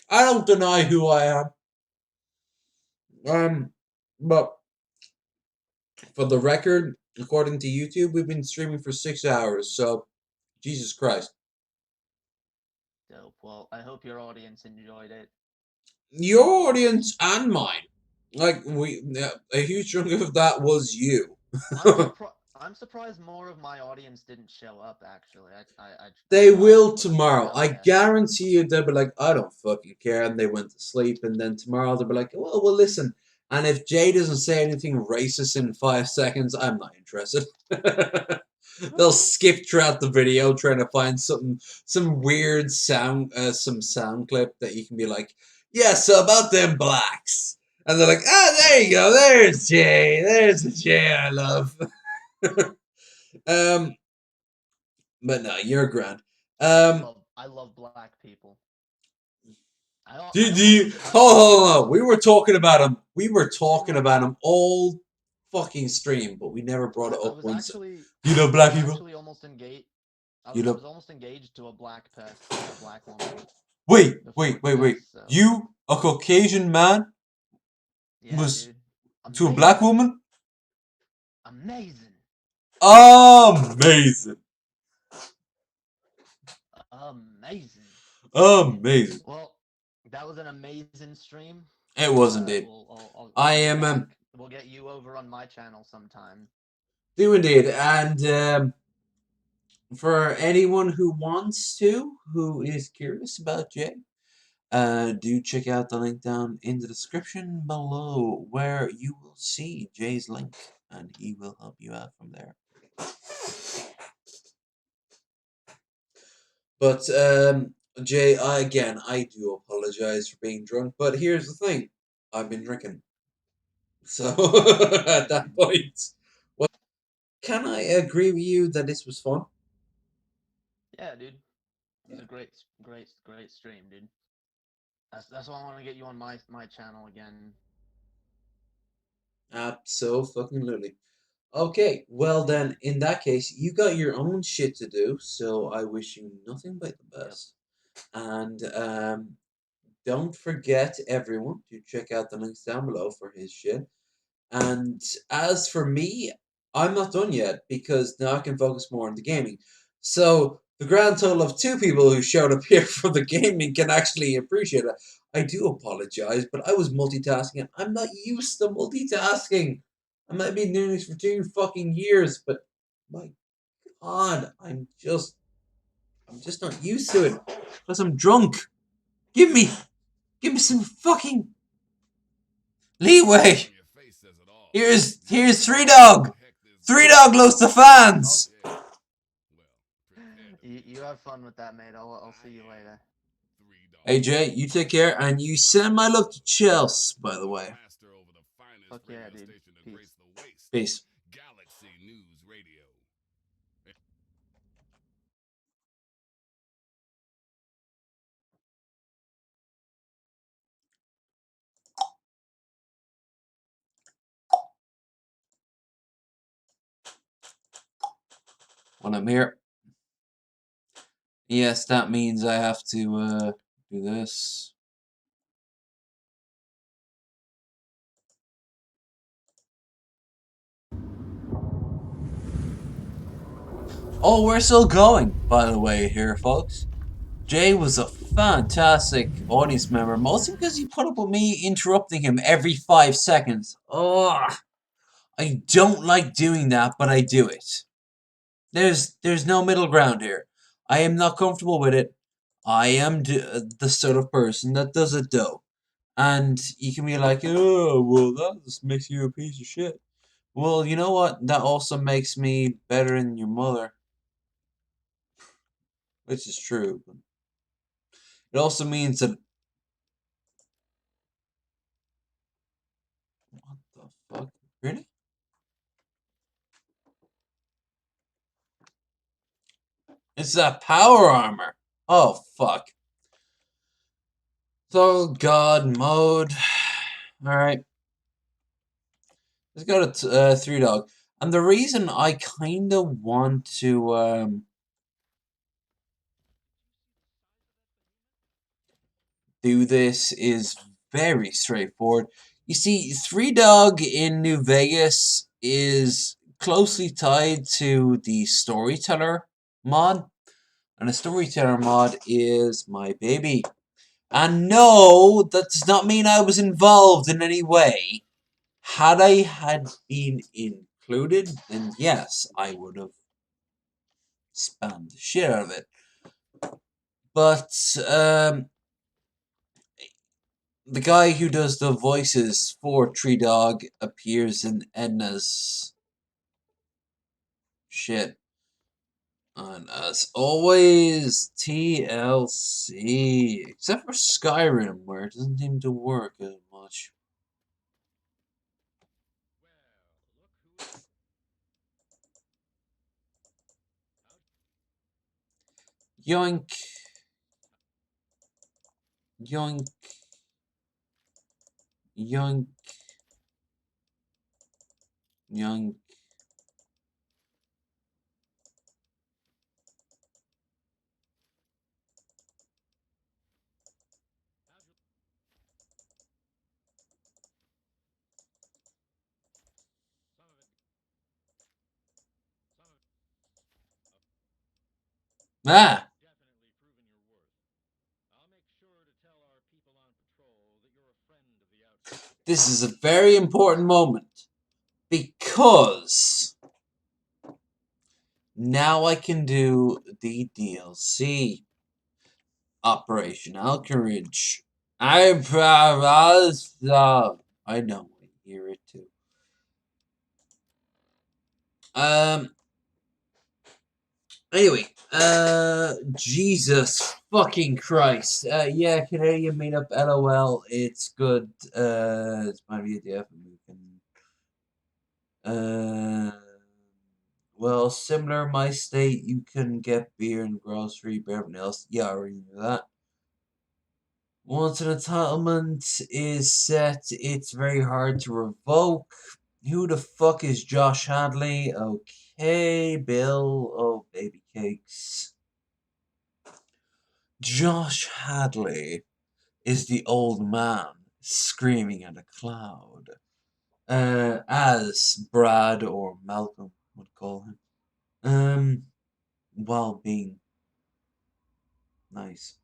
I don't deny who I am. But for the record, according to YouTube, we've been streaming for 6 hours. So, Jesus Christ, Dope. Well, I hope your audience enjoyed it. your audience and mine. Like a huge chunk of that was you. I'm surprised more of my audience didn't show up. Actually, I They tried to will put something tomorrow. out I there. guarantee you they'll be like, I don't fucking care. And they went to sleep. And then tomorrow they'll be like, well, listen. And if Jay doesn't say anything racist in 5 seconds, I'm not interested. They'll skip throughout the video trying to find some weird some sound clip that you can be like, yeah, so about them blacks. And they're like, there you go. There's Jay. There's the Jay I love. um, but no, you're grand. Um, I love black people. Do you? Hold on. We were talking about him. We were talking about him all fucking stream, but we never brought it I up was once. actually You know, I black was people. actually almost engaged. You I know. was almost engaged to a black person, a black woman Wait, before today. wait. So You, a Caucasian man, yeah, was dude, to a black amazing, woman? amazing, Amazing. amazing. Amazing. Well, that was an amazing stream. It was indeed. I'll I be am, back. We'll get you over on my channel sometime. do indeed. And for anyone who wants to, who is curious about Jay, do check out the link down in the description below where you will see Jay's link and he will help you out from there. But Jay, I do apologize for being drunk, but here's the thing. I've been drinking. So at that point, well, can I agree with you that this was fun? Yeah, dude, it was a great stream, dude. That's why I want to get you on my channel again. Absolutely. Okay, well then, in that case, you got your own shit to do, so I wish you nothing but the Yep. best. And don't forget, everyone, to check out the links down below for his shit. And as for me, I'm not done yet because now I can focus more on the gaming. So the grand total of 2 people who showed up here for the gaming can actually appreciate it. I do apologize, but I was multitasking and I'm not used to multitasking. I might be doing this for 2 fucking years, but my god, I'm just not used to it. Plus I'm drunk. Give me Give me some fucking leeway. Here's 3 Dog. 3 Dog loves the fans. You have fun with that, mate. I'll see you later. Hey Jay, you take care and you send my love to Chelsea, by the way. Fuck yeah, dude. Peace. Peace. When I'm here. Yes, that means I have to do this. Oh, we're still going, by the way, here, folks. Jay was a fantastic audience member, mostly because he put up with me interrupting him every 5 seconds. Ugh. I don't like doing that, but I do it. There's no middle ground here. I am not comfortable with it. I am the sort of person that does it though. And you can be like, oh, well, that just makes you a piece of shit. Well, you know what? That also makes me better than your mother. Which is true. But it also means that. What the fuck? Really? It's that power armor. Oh, fuck. So, God mode. Alright. Let's go to 3 dog. And the reason I kind of want to do this is very straightforward. You see, 3 dog in New Vegas is closely tied to the storyteller mod. And the storyteller mod is my baby. And no, that does not mean I was involved in any way. Had I had been included, then yes, I would have spammed the shit out of it. But the guy who does the voices for Tree Dog appears in Edna's shit. And as always, TLC. Except for Skyrim, where it doesn't seem to work as much. Yoink. Yoink. Yoink. Yoink. Ah! This is a very important moment. Because now I can do the DLC. Operation Alcourage. I know, I hear it too. Anyway, Jesus fucking Christ. Yeah, Canadian made up LOL. It's good. It's my idea. Well, similar my state, you can get beer and grocery, but everything else, yeah, I already knew that. Once an entitlement is set, it's very hard to revoke. Who the fuck is Josh Hadley? Okay, Bill. Oh, baby cakes. Josh Hadley is the old man screaming at a cloud. As Brad or Malcolm would call him. While being nice.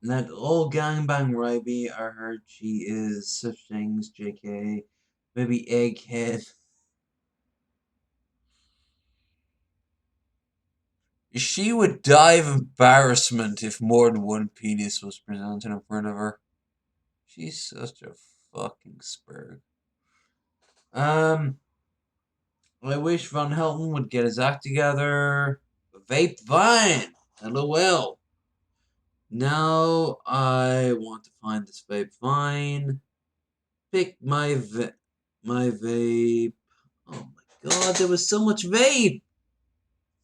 Let all gangbang Ryby, I heard she is such things, JK. Maybe egghead. She would die of embarrassment if more than one penis was presented in front of her. She's such a fucking spurg. I wish Van Helton would get his act together. Vape Vine! LOL. Now I want to find this Vape Vine. Pick my vape. Oh my god, there was so much vape!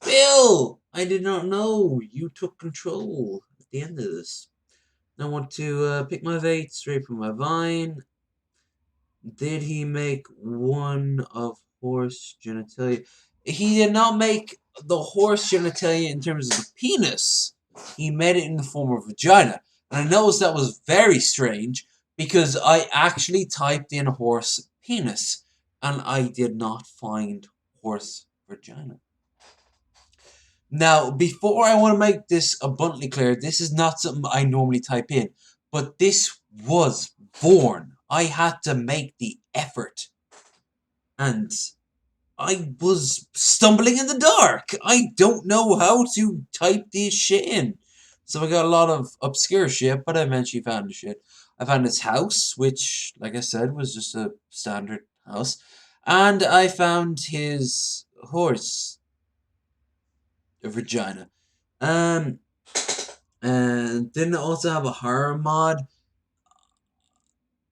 Bill! I did not know you took control at the end of this. I want to pick my vape straight from my vine. Did he make one of horse genitalia? He did not make the horse genitalia in terms of the penis. He made it in the form of vagina. And I noticed that was very strange because I actually typed in horse penis and I did not find horse vagina. Now, before I want to make this abundantly clear, this is not something I normally type in, but this was born. I had to make the effort. And I was stumbling in the dark. I don't know how to type this shit in. So I got a lot of obscure shit, but I eventually found the shit. I found his house, which, like I said, was just a standard house. And I found his horse. A vagina. And didn't it also have a horror mod?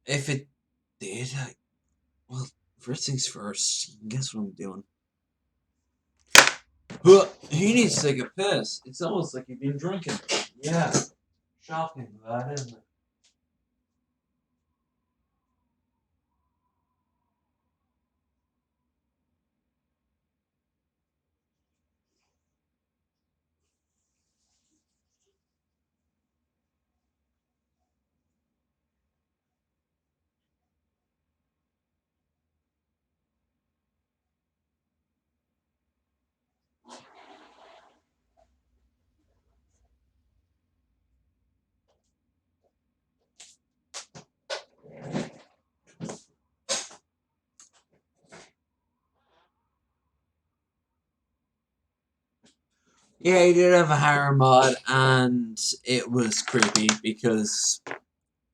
If it did, well, first things first, guess what I'm doing. But he needs to take a piss. It's almost like he's been drinking. Yeah. Shocking, that, isn't it? Yeah, he did have a harem mod, and it was creepy because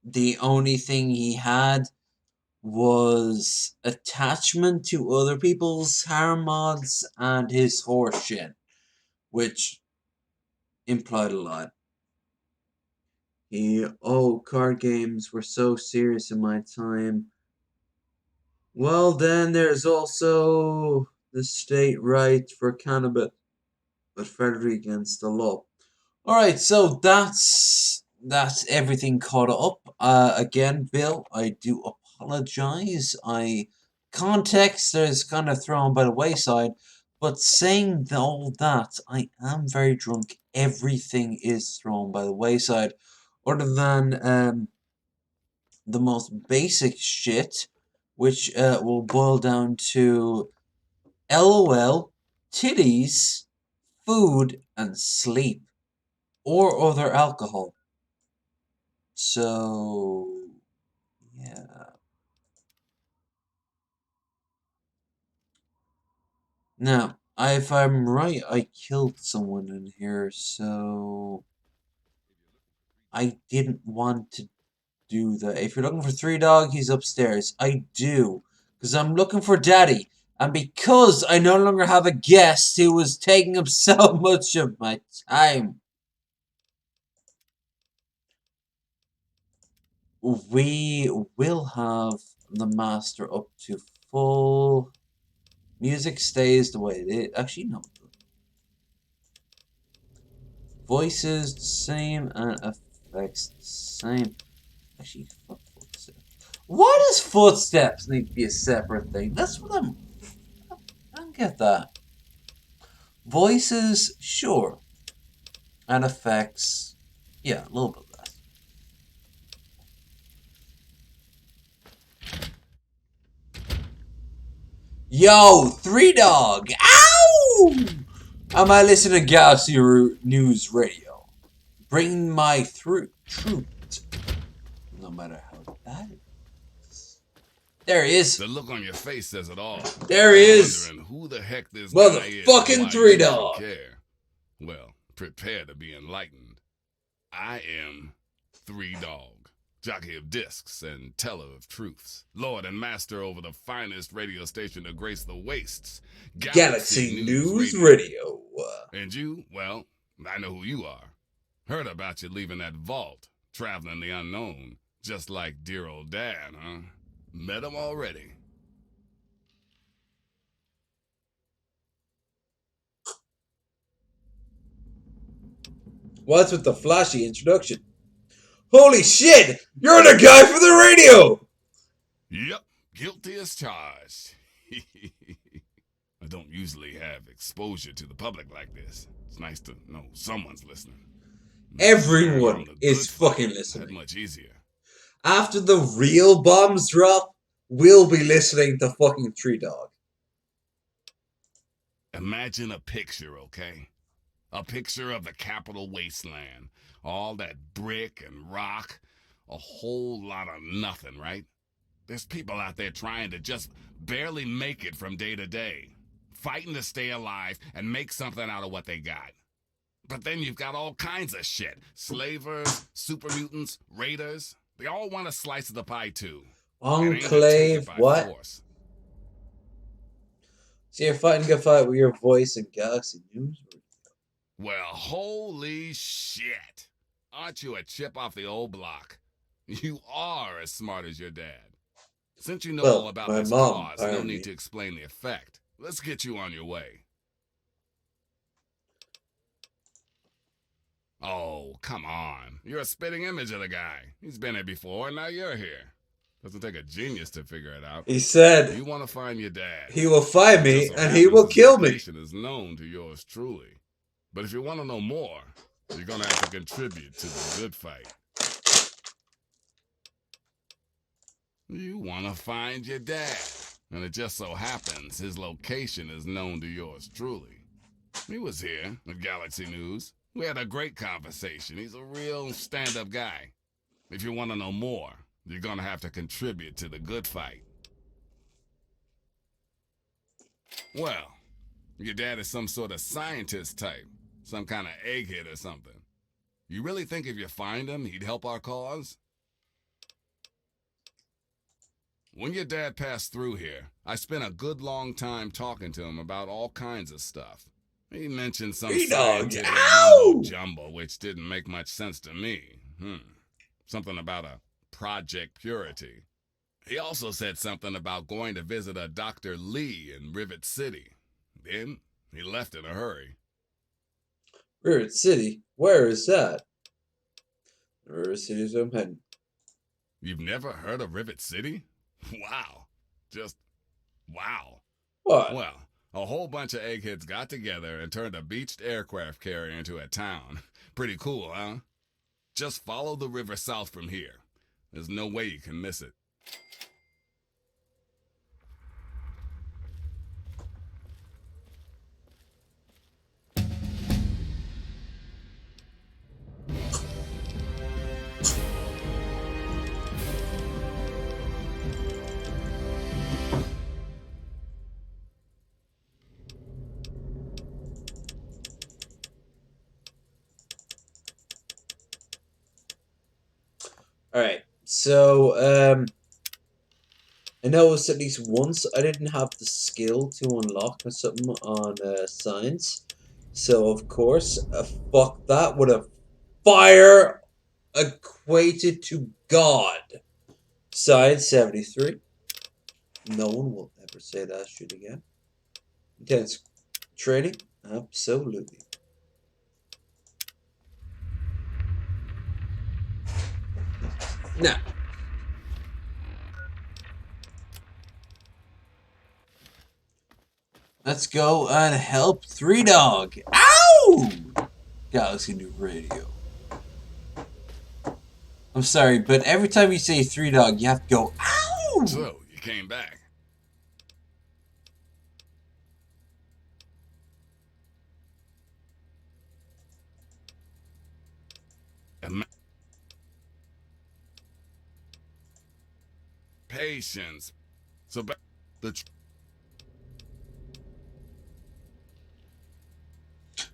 the only thing he had was attachment to other people's harem mods and his horse shit, which implied a lot. Card games were so serious in my time. Well, then there's also the state right for cannabis, but federally against the law. All right, so that's everything caught up. Again, Bill, I do apologize. Context is kind of thrown by the wayside, but saying all that, I am very drunk. Everything is thrown by the wayside, other than the most basic shit, which will boil down to LOL, titties, food, and sleep, or other alcohol. So, yeah. Now, if I'm right, I killed someone in here, so I didn't want to do that. If you're looking for 3 Dog, he's upstairs. I do, because I'm looking for Daddy, and because I no longer have a guest who was taking up so much of my time, we will have the master up to full. Music stays the way it is. Actually, no. Voices the same and effects the same. Actually, fuck footsteps. Why does footsteps need to be a separate thing? That's what I don't get that. Voices, sure. And effects, yeah, a little bit less. Yo, 3 Dog! Ow! Am I listening to Galaxy News Radio? Bring my truth. No matter how bad it is. There he is. The look on your face says it all. There he is. Wondering who the heck this guy is and Motherfucking why 3Dog. you should care. Well, prepare to be enlightened. I am 3Dog, jockey of discs and teller of truths, lord and master over the finest radio station to grace the wastes, Galaxy News Radio. And you, well, I know who you are. Heard about you leaving that vault, traveling the unknown, just like dear old Dad, huh? Met him already. What's with the flashy introduction? Holy shit! You're the guy for the radio! Yep, guilty as charged. I don't usually have exposure to the public like this. It's nice to know someone's listening. Everyone is fucking That listening. much easier. After the real bombs drop, we'll be listening to fucking 3Dog. Imagine a picture, okay? A picture of the capital wasteland. All that brick and rock. A whole lot of nothing, right? There's people out there trying to just barely make it from day to day. Fighting to stay alive and make something out of what they got. But then you've got all kinds of shit. Slavers, super mutants, raiders. They all want a slice of the pie too. Enclave, what? Force. So you're fighting a good fight with your voice in Galaxy News? Well, holy shit. Aren't you a chip off the old block? You are as smart as your dad. Since you know all about this cause, no need to explain the effect. Let's get you on your way. Oh, come on. You're a spitting image of the guy. He's been here before, and now you're here. Doesn't take a genius to figure it out. He said You want to find your dad. he will find me So and he will his kill me. location is known to yours truly. But if you want to know more, you're going to have to contribute to the good fight. You want to find your dad. And it just so happens his location is known to yours truly. He was here at Galaxy News. We had a great conversation. He's a real stand-up guy. If you want to know more, you're going to have to contribute to the good fight. Well, your dad is some sort of scientist type. Some kind of egghead or something. You really think if you find him, he'd help our cause? When your dad passed through here, I spent a good long time talking to him about all kinds of stuff. He mentioned some scientific mumbo jumbo, which didn't make much sense to me. Something about a Project Purity. He also said something about going to visit a Dr. Lee in Rivet City. Then he left in a hurry. Rivet City? Where is that? Rivet City is where I'm heading. You've never heard of Rivet City? Wow. Just wow. What? Well, a whole bunch of eggheads got together and turned a beached aircraft carrier into a town. Pretty cool, huh? Just follow the river south from here. There's no way you can miss it. Alright, so, I noticed at least once I didn't have the skill to unlock something on science. So, of course, fuck that with a fire equated to God. Science 73. No one will ever say that shit again. Intense training? Absolutely. Now, let's go and help 3 Dog. Ow! Galaxy New Radio. I'm sorry, but every time you say 3 Dog, you have to go, ow! So, you came back. Patience. So,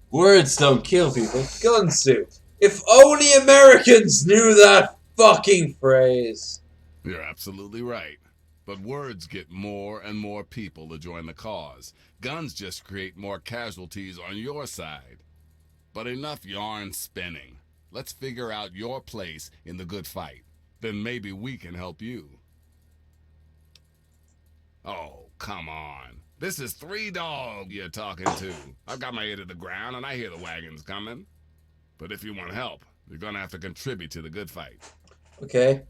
Words don't kill people. Guns do. If only Americans knew that fucking phrase. You're absolutely right. But words get more and more people to join the cause. Guns just create more casualties on your side. But enough yarn spinning. Let's figure out your place in the good fight. Then maybe we can help you. Oh, come on. This is 3 Dog you're talking to. I've got my ear to the ground and I hear the wagons coming. But if you want help, you're gonna have to contribute to the good fight. Okay.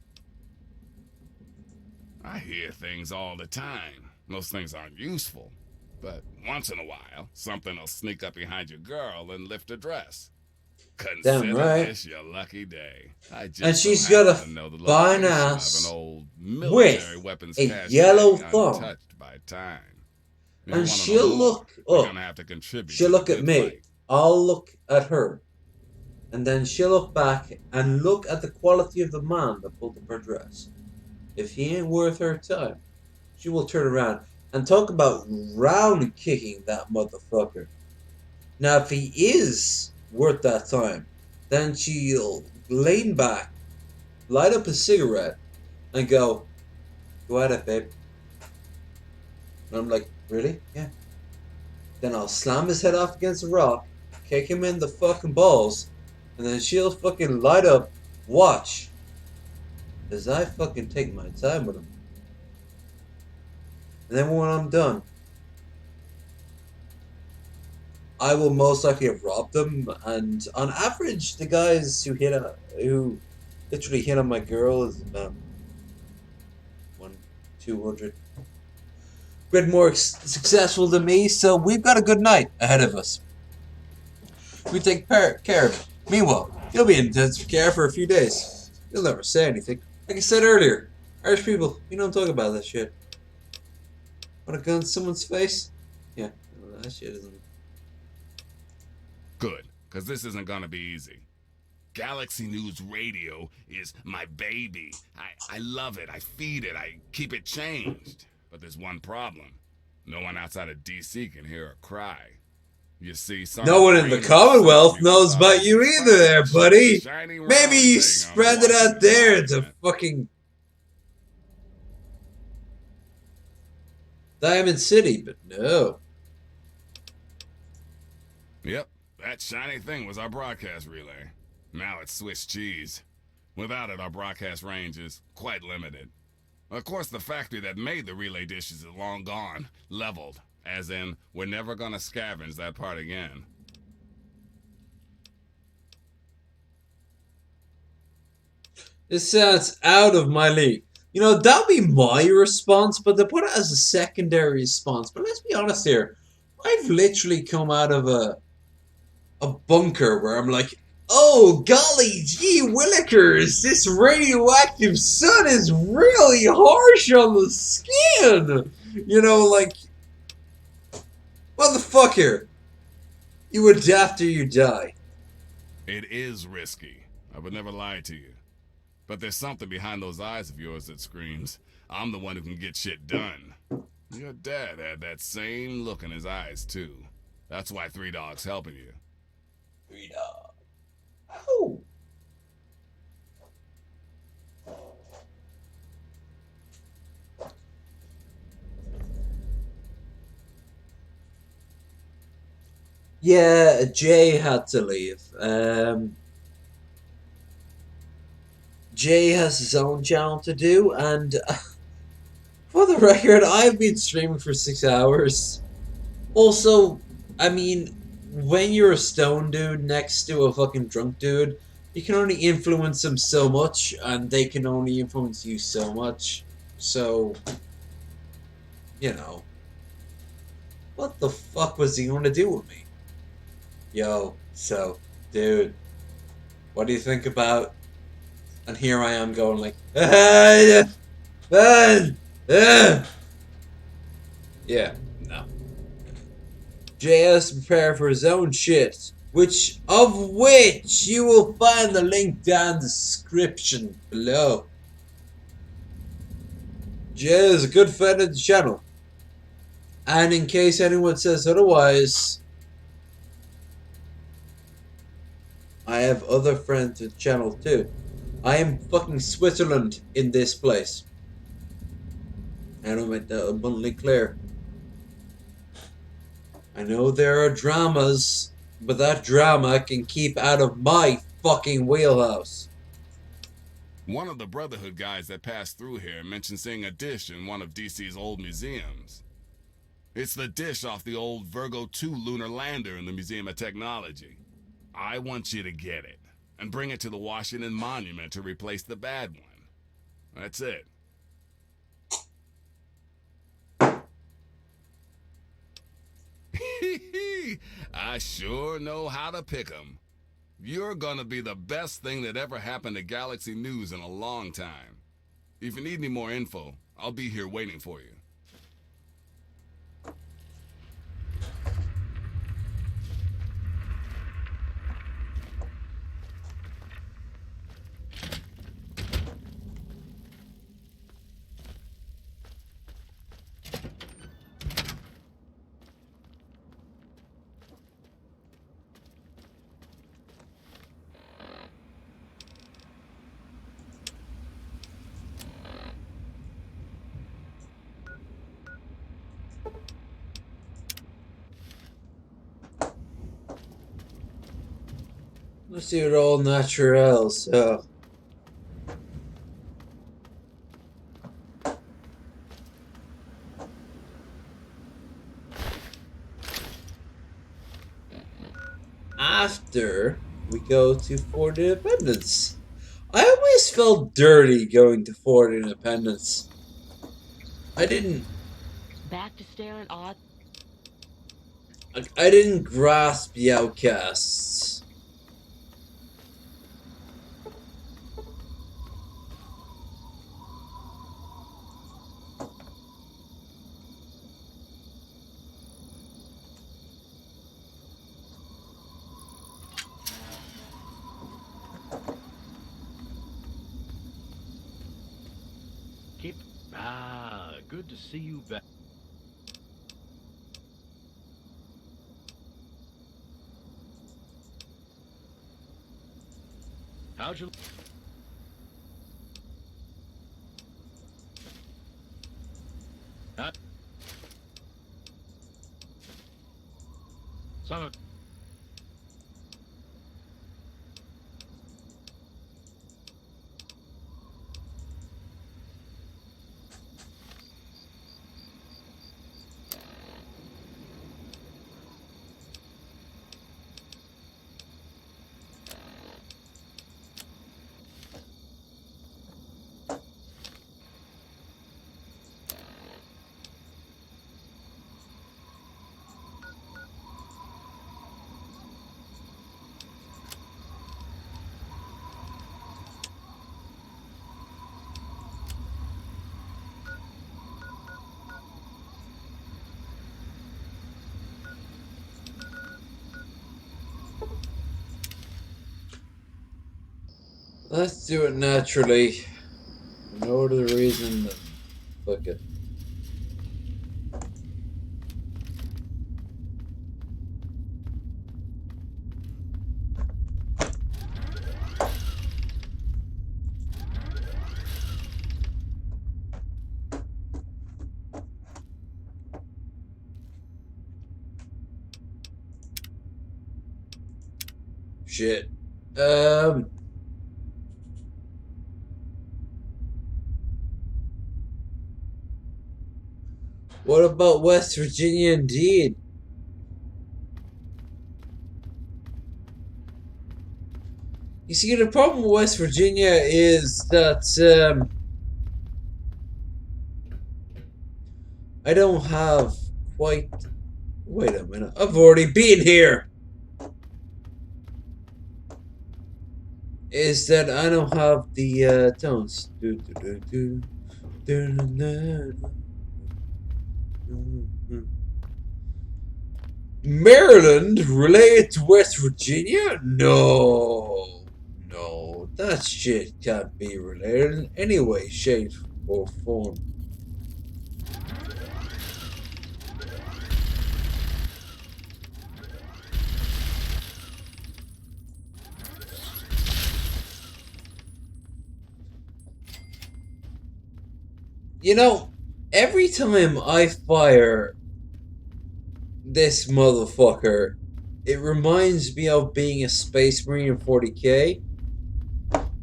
I hear things all the time. Most things aren't useful. But once in a while, something will sneak up behind your girl and lift her dress. Consider right. this your lucky day. I just And she's so got a happen to know the fine location ass of an old military weapons a cache yellow thumb. untouched by time. If you And wanna she'll know more, look you're up. gonna have to contribute She'll to the look at good me. fight. I'll look at her. And then she'll look back and look at the quality of the man that pulled up her dress. If he ain't worth her time, she will turn around and talk about round kicking that motherfucker. Now, if he is worth that time, then she'll lean back, light up a cigarette, and go at it, babe. And I'm like, really? Yeah. Then I'll slam his head off against a rock, kick him in the fucking balls, and then she'll fucking light up, watch, as I fucking take my time with him. And then when I'm done, I will most likely have robbed them. And on average, the guys who literally hit on my girl is about 200 quid more successful than me. So we've got a good night ahead of us. We take care of it. Meanwhile, you'll be in intensive care for a few days. You'll never say anything. Like I said earlier, Irish people, we don't talk about that shit. Want a gun to someone's face? Yeah, well, that shit isn't. Good, because this isn't gonna be easy. Galaxy News Radio is my baby. I love it, I feed it, I keep it changed. But there's one problem. No one outside of DC can hear her cry. You see, no one in the Commonwealth knows about you either there, buddy. Maybe you spread it out there to fucking Diamond City, but no. Yep, that shiny thing was our broadcast relay. Now it's Swiss cheese. Without it, our broadcast range is quite limited. Of course, the factory that made the relay dishes is long gone, leveled, as in, we're never gonna scavenge that part again. This sounds out of my league. You know, that'd be my response, but they put it as a secondary response. But let's be honest here. I've literally come out of a bunker where I'm like, oh, golly gee willikers, this radioactive sun is really harsh on the skin. You know, like, what the fuck here? You adapt or you die. It is risky. I would never lie to you. But there's something behind those eyes of yours that screams, I'm the one who can get shit done. Your dad had that same look in his eyes, too. That's why 3 Dog's helping you. 3 Dog. Oh. Yeah, Jay had to leave. Jay has his own channel to do, and for the record, I've been streaming for 6 hours. Also, I mean, when you're a stone dude next to a fucking drunk dude, you can only influence them so much, and they can only influence you so much. So, you know, what the fuck was he gonna do with me? Yo, so, dude, what do you think about? And here I am going like, yeah, no. Jay has to prepare for his own shit, which you will find the link down the description below. Jay is a good friend of the channel, and in case anyone says otherwise, I have other friends with the channel too. I am fucking Switzerland in this place. I don't make that abundantly clear. I know there are dramas, but that drama can keep out of my fucking wheelhouse. One of the Brotherhood guys that passed through here mentioned seeing a dish in one of DC's old museums. It's the dish off the old Virgo 2 lunar lander in the Museum of Technology. I want you to get it and bring it to the Washington Monument to replace the bad one. That's it. I sure know how to pick 'em. You're gonna be the best thing that ever happened to Galaxy News in a long time. If you need any more info, I'll be here waiting for you. Let's do it all natural, so. after we go to Fort Independence. I always felt dirty going to Fort Independence. I didn't Back to staring odd. I didn't grasp the outcasts. Good to see you back. How'd you? Huh? Son of. Let's do it naturally. No other reason than fuck it. Shit. What about West Virginia indeed? You see, the problem with West Virginia is that, I don't have quite... Wait a minute, I've already been here! Is that I don't have the, tones. Maryland related to West Virginia? No. No, that shit can't be related in any way, shape, or form. You know, every time I fire this motherfucker, it reminds me of being a Space Marine in 40k.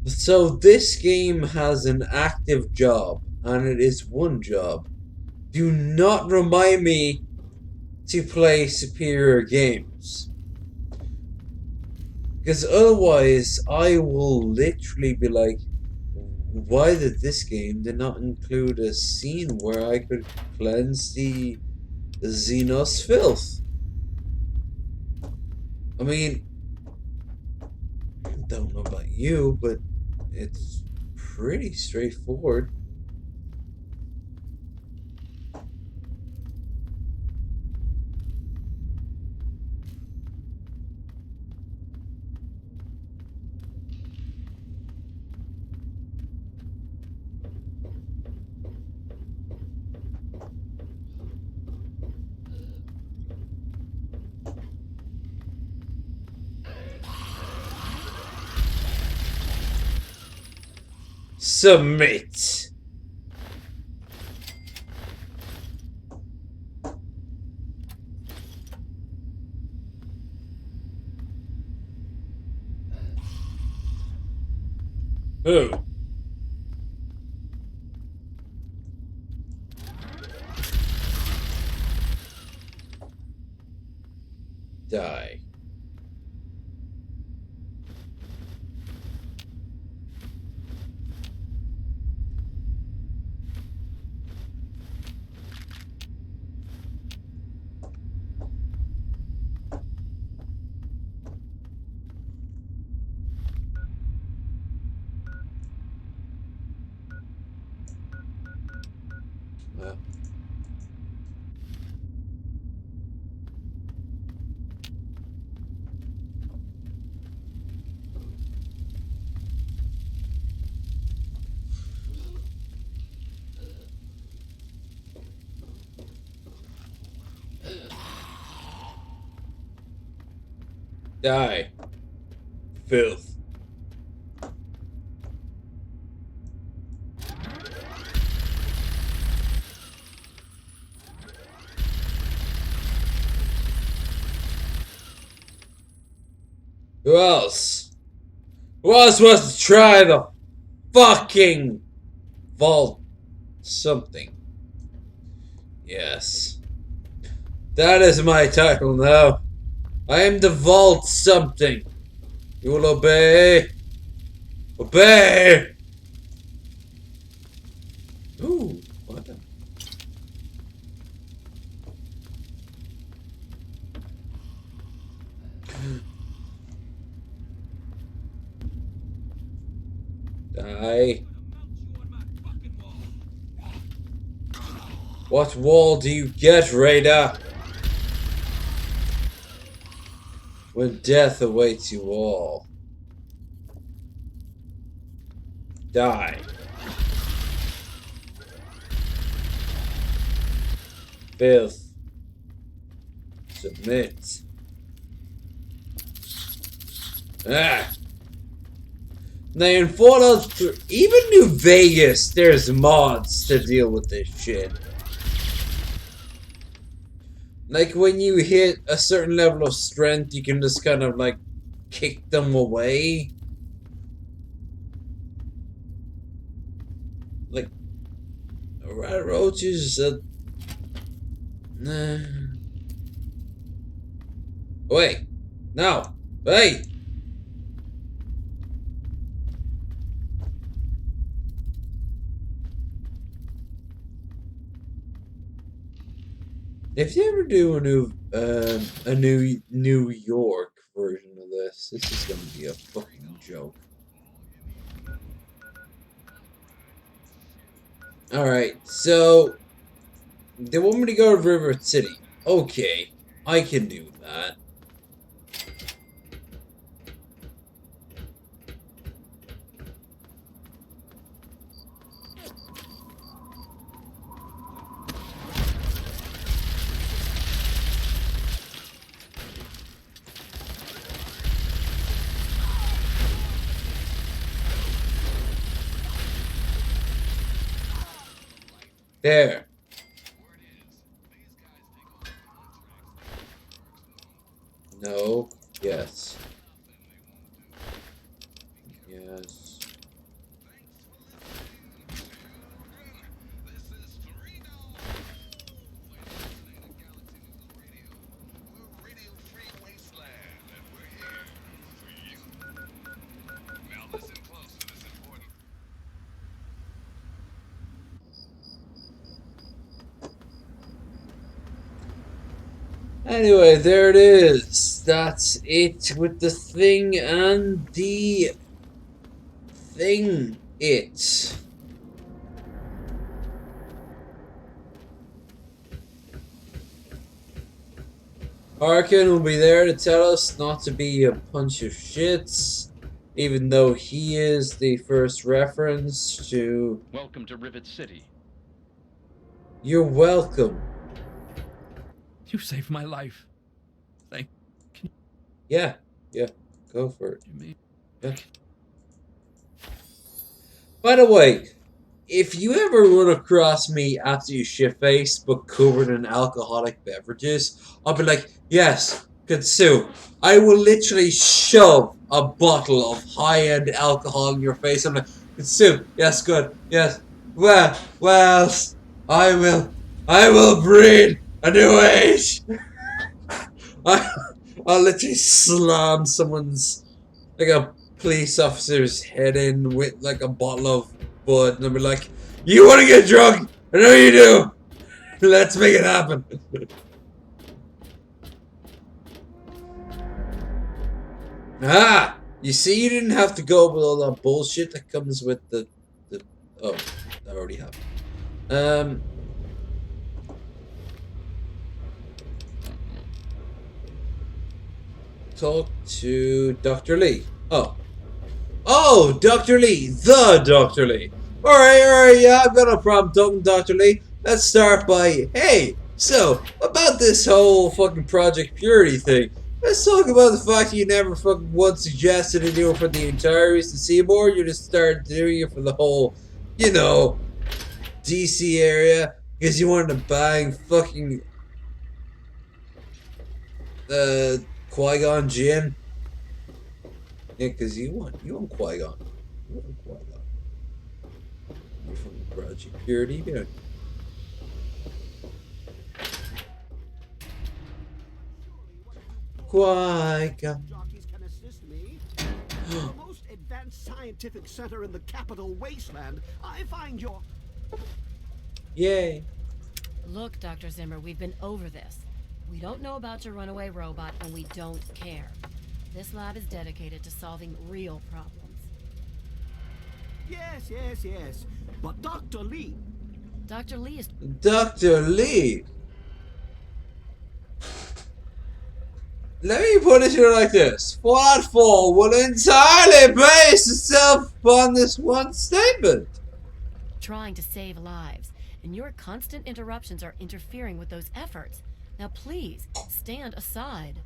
So this game has an active job, and it is one job. Do not remind me to play superior games. Because otherwise, I will literally be like, why did this game not include a scene where I could cleanse the Xenos filth? I mean, I don't know about you, but it's pretty straightforward. Submit. Who? Die. Yeah. Die. Filth. Who else? Who else wants to try the fucking vault something? Yes. That is my title now. I am the vault something. You will obey. Obey! Ooh, what the? Die. What wall do you get, Raider? When death awaits you all. Die. Filth. Submit. Ah! Now in Fallout 3, even New Vegas, there's mods to deal with this shit. Like when you hit a certain level of strength, you can just kind of like kick them away. Like rat roaches. Nah. Wait, no, wait. If you ever do a New York version of this, this is gonna be a fucking joke. Alright, so they want me to go to River City. Okay, I can do that. There. No. Yes. Yes. Anyway, there it is. That's it with the thing and the thing it. Arkin will be there to tell us not to be a bunch of shits, even though he is the first reference to... Welcome to Rivet City. You're welcome. You saved my life. Thank you. Yeah, go for it. Yeah. By the way, if you ever run across me absolutely shit-faced but covered in alcoholic beverages, I'll be like, yes, consume. I will literally shove a bottle of high-end alcohol in your face. I'm like, consume. Yes, good. Yes. Well, I will breed a new age. I'll literally slam someone's, like a police officer's head in with like a bottle of bud, and I'll be like, you want to get drunk? I know you do. Let's make it happen. Ah, you see, you didn't have to go with all that bullshit that comes with the oh, I already have. talk to Dr. Lee. Oh, Dr. Lee, the Dr. Lee. Alright, yeah, I've got no problem talking to Dr. Lee. Let's start by, hey, so, about this whole fucking Project Purity thing. Let's talk about the fact that you never fucking once suggested to do it for the entire Eastern Seaboard. You just started doing it for the whole, you know, DC area. Because you wanted to bang fucking, Qui-Gon Jinn. Yeah, because you want Qui-Gon. You want Qui-Gon. You're from Project Purity, you know. Qui-Gon. Jockeys can assist me. The most advanced scientific center in the capital wasteland. I find your... Yay. Look, Dr. Zimmer, we've been over this. We don't know about your runaway robot, and we don't care. This lab is dedicated to solving real problems. Yes. But Dr. Lee... Dr. Lee is... Dr. Lee. Let me put it to you like this. Fallout 4 will entirely base itself upon this one statement. trying to save lives, and your constant interruptions are interfering with those efforts. Now please, stand aside.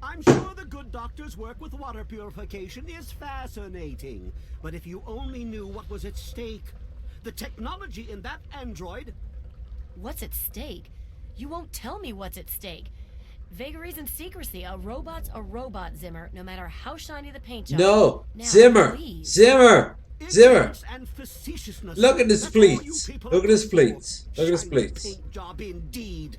I'm sure the good doctor's work with water purification is fascinating. But if you only knew what was at stake. The technology in that android... What's at stake? You won't tell me what's at stake. Vagaries and secrecy. A robot's a robot, Zimmer, no matter how shiny the paint job. No! Now, Zimmer! please. Zimmer! Zimmer! Ignorance and facetiousness. Look at his That's all you pleats. people Look are at his good pleats. for. Look at his Shiny pleats. paint job indeed.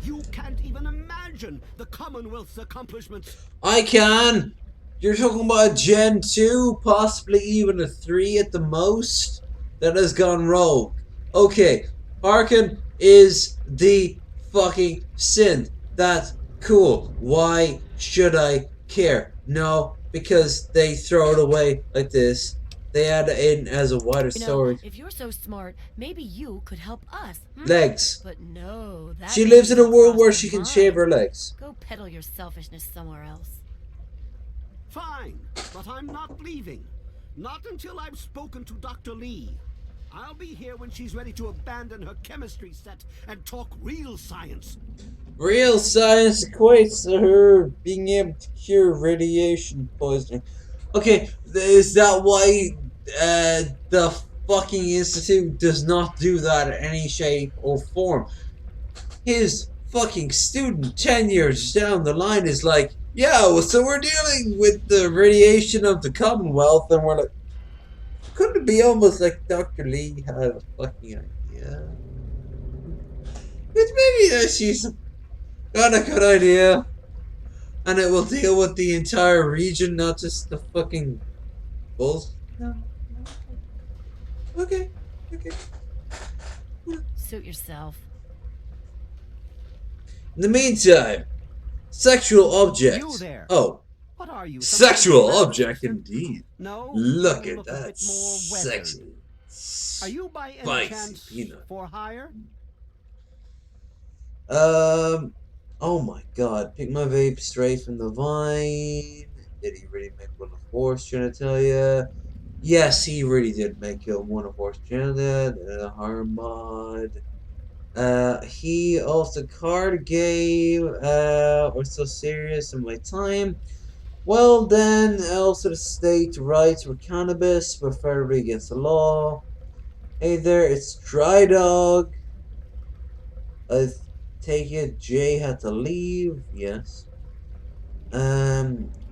You can't even imagine the Commonwealth's accomplishments. I can! You're talking about a Gen 2, possibly even a 3 at the most, that has gone rogue. Okay, Harkin is the fucking synth. That's cool. Why should I care? No, because they throw it away like this. They add it in as a wider You know, story. if you're so smart, maybe you could help us. Legs. But no, that She lives in a doesn't world cross where your she can mind. shave her legs. Go peddle your selfishness somewhere else. Fine, but I'm not leaving. Not until I've spoken to Dr. Lee. I'll be here when she's ready to abandon her chemistry set and talk real science. Real science equates to her being able to cure radiation poisoning. Okay, is that why the fucking institute does not do that in any shape or form? His fucking student 10 years down the line is like, yeah, well, so we're dealing with the radiation of the Commonwealth, and we're like, couldn't it be almost like Dr. Lee had a fucking idea? It's maybe that she's got a good idea, and it will deal with the entire region, not just the fucking bulls. No. Okay. Suit yourself. In the meantime, sexual object. You there. Oh, What are you? some sexual kind of object sister? indeed. No. Look you at a that bit more weathered. sexy. Are you by any spicy chance peanut. for hire? Oh my god, pick my vape straight from the vine. Did he really make one of Force genitalia? Yes, he really did make one of Force genitalia. Harm mod. He also card game, or so serious in my time. Well then, also the state rights for cannabis, preferably against the law. Hey there, it's Dry Dog. I take it Jay had to leave, yes.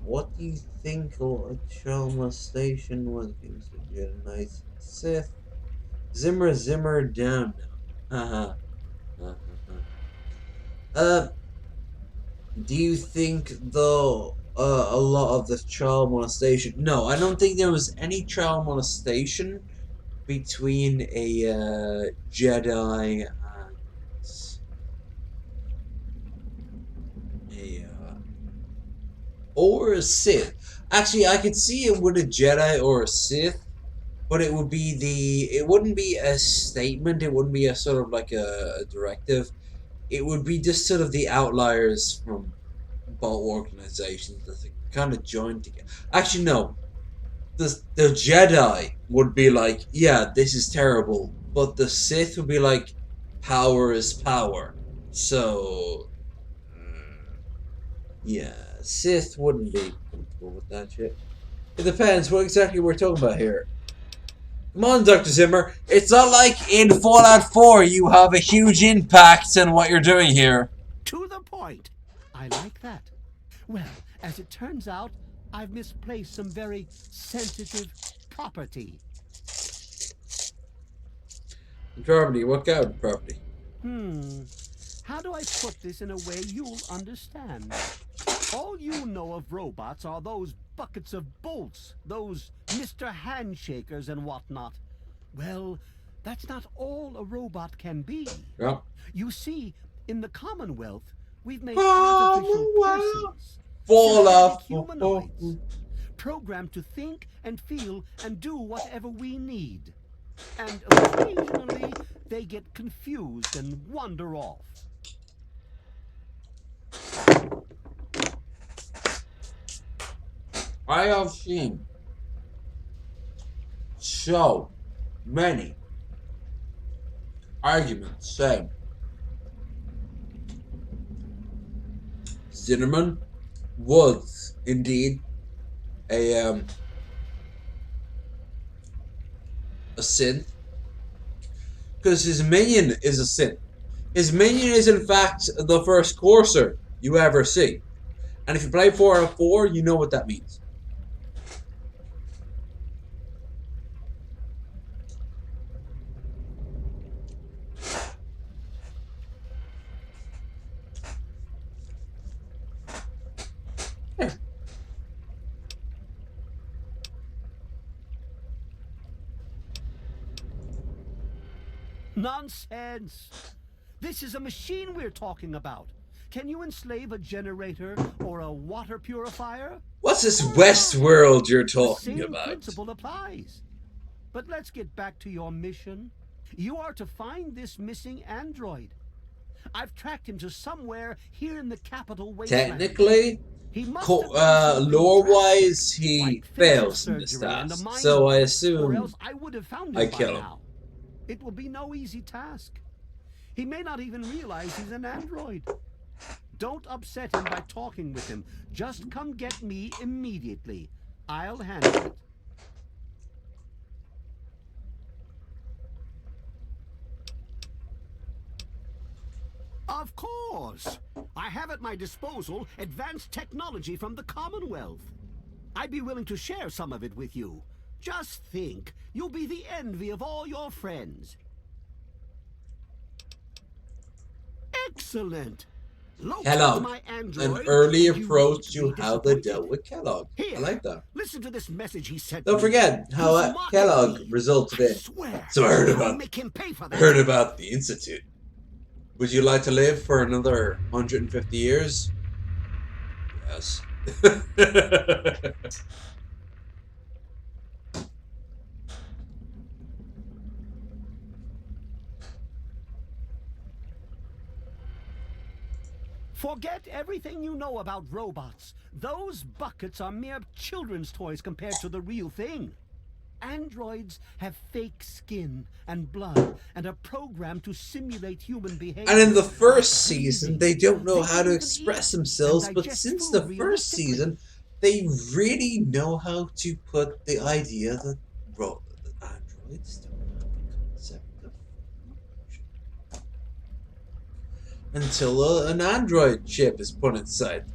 What do you think of a child molestation was used to get a nice Sith? Zimmer down now. Do you think though a lot of the child molestation? No, I don't think there was any child molestation between a Jedi and or a Sith. Actually, I could see it with a Jedi or a Sith, but it would be it wouldn't be a statement. It wouldn't be a sort of like a directive. It would be just sort of the outliers from both organizations that kind of joined together. Actually, no. The Jedi would be like, yeah, this is terrible, but the Sith would be like, power is power. So, yeah, Sith wouldn't be comfortable with that shit. It depends what exactly we're talking about here. Come on, Dr. Zimmer. It's not like in Fallout 4 you have a huge impact on what you're doing here. To the point. I like that. Well, as it turns out, I've misplaced some very sensitive property. Property? What kind of property? How do I put this in a way you'll understand? All you know of robots are those buckets of bolts, those Mr. Handshakers and whatnot. Well, that's not all a robot can be. Yeah. You see, in the Commonwealth, we've made artificial persons, Fallout. humanoids, programmed to think and feel and do whatever we need. And occasionally, they get confused and wander off. I have seen so many arguments saying Cinnamon was indeed a synth, because his minion is a synth. His minion is in fact the first courser you ever see, and if you play 4 you know what that means. Nonsense! This is a machine we're talking about. Can you enslave a generator or a water purifier? What's this Westworld you're talking The same about? principle applies. But let's get back to your mission. You are to find this missing android. I've tracked him to somewhere here in the capital wasteland. Technically, lore-wise, he fails in this task, so I assume I kill him. It will be no easy task. He may not even realize he's an android. Don't upset him by talking with him. Just come get me immediately. I'll handle it. Of course. I have at my disposal advanced technology from the Commonwealth. I'd be willing to share some of it with you. Just think, you'll be the envy of all your friends. Excellent. Kellogg, an early approach to how they dealt with Kellogg. I like that. Listen to this message he sent. Don't forget how Kellogg resulted in. So I heard about the Institute. Would you like to live for another 150 years? Yes. Forget everything you know about robots. Those buckets are mere children's toys compared to the real thing. Androids have fake skin and blood and are programmed to simulate human behavior. And in the first season, they don't know how to express themselves, but since the first season, they really know how to put the idea that androids don't have the concept of emotion. Until an android chip is put inside.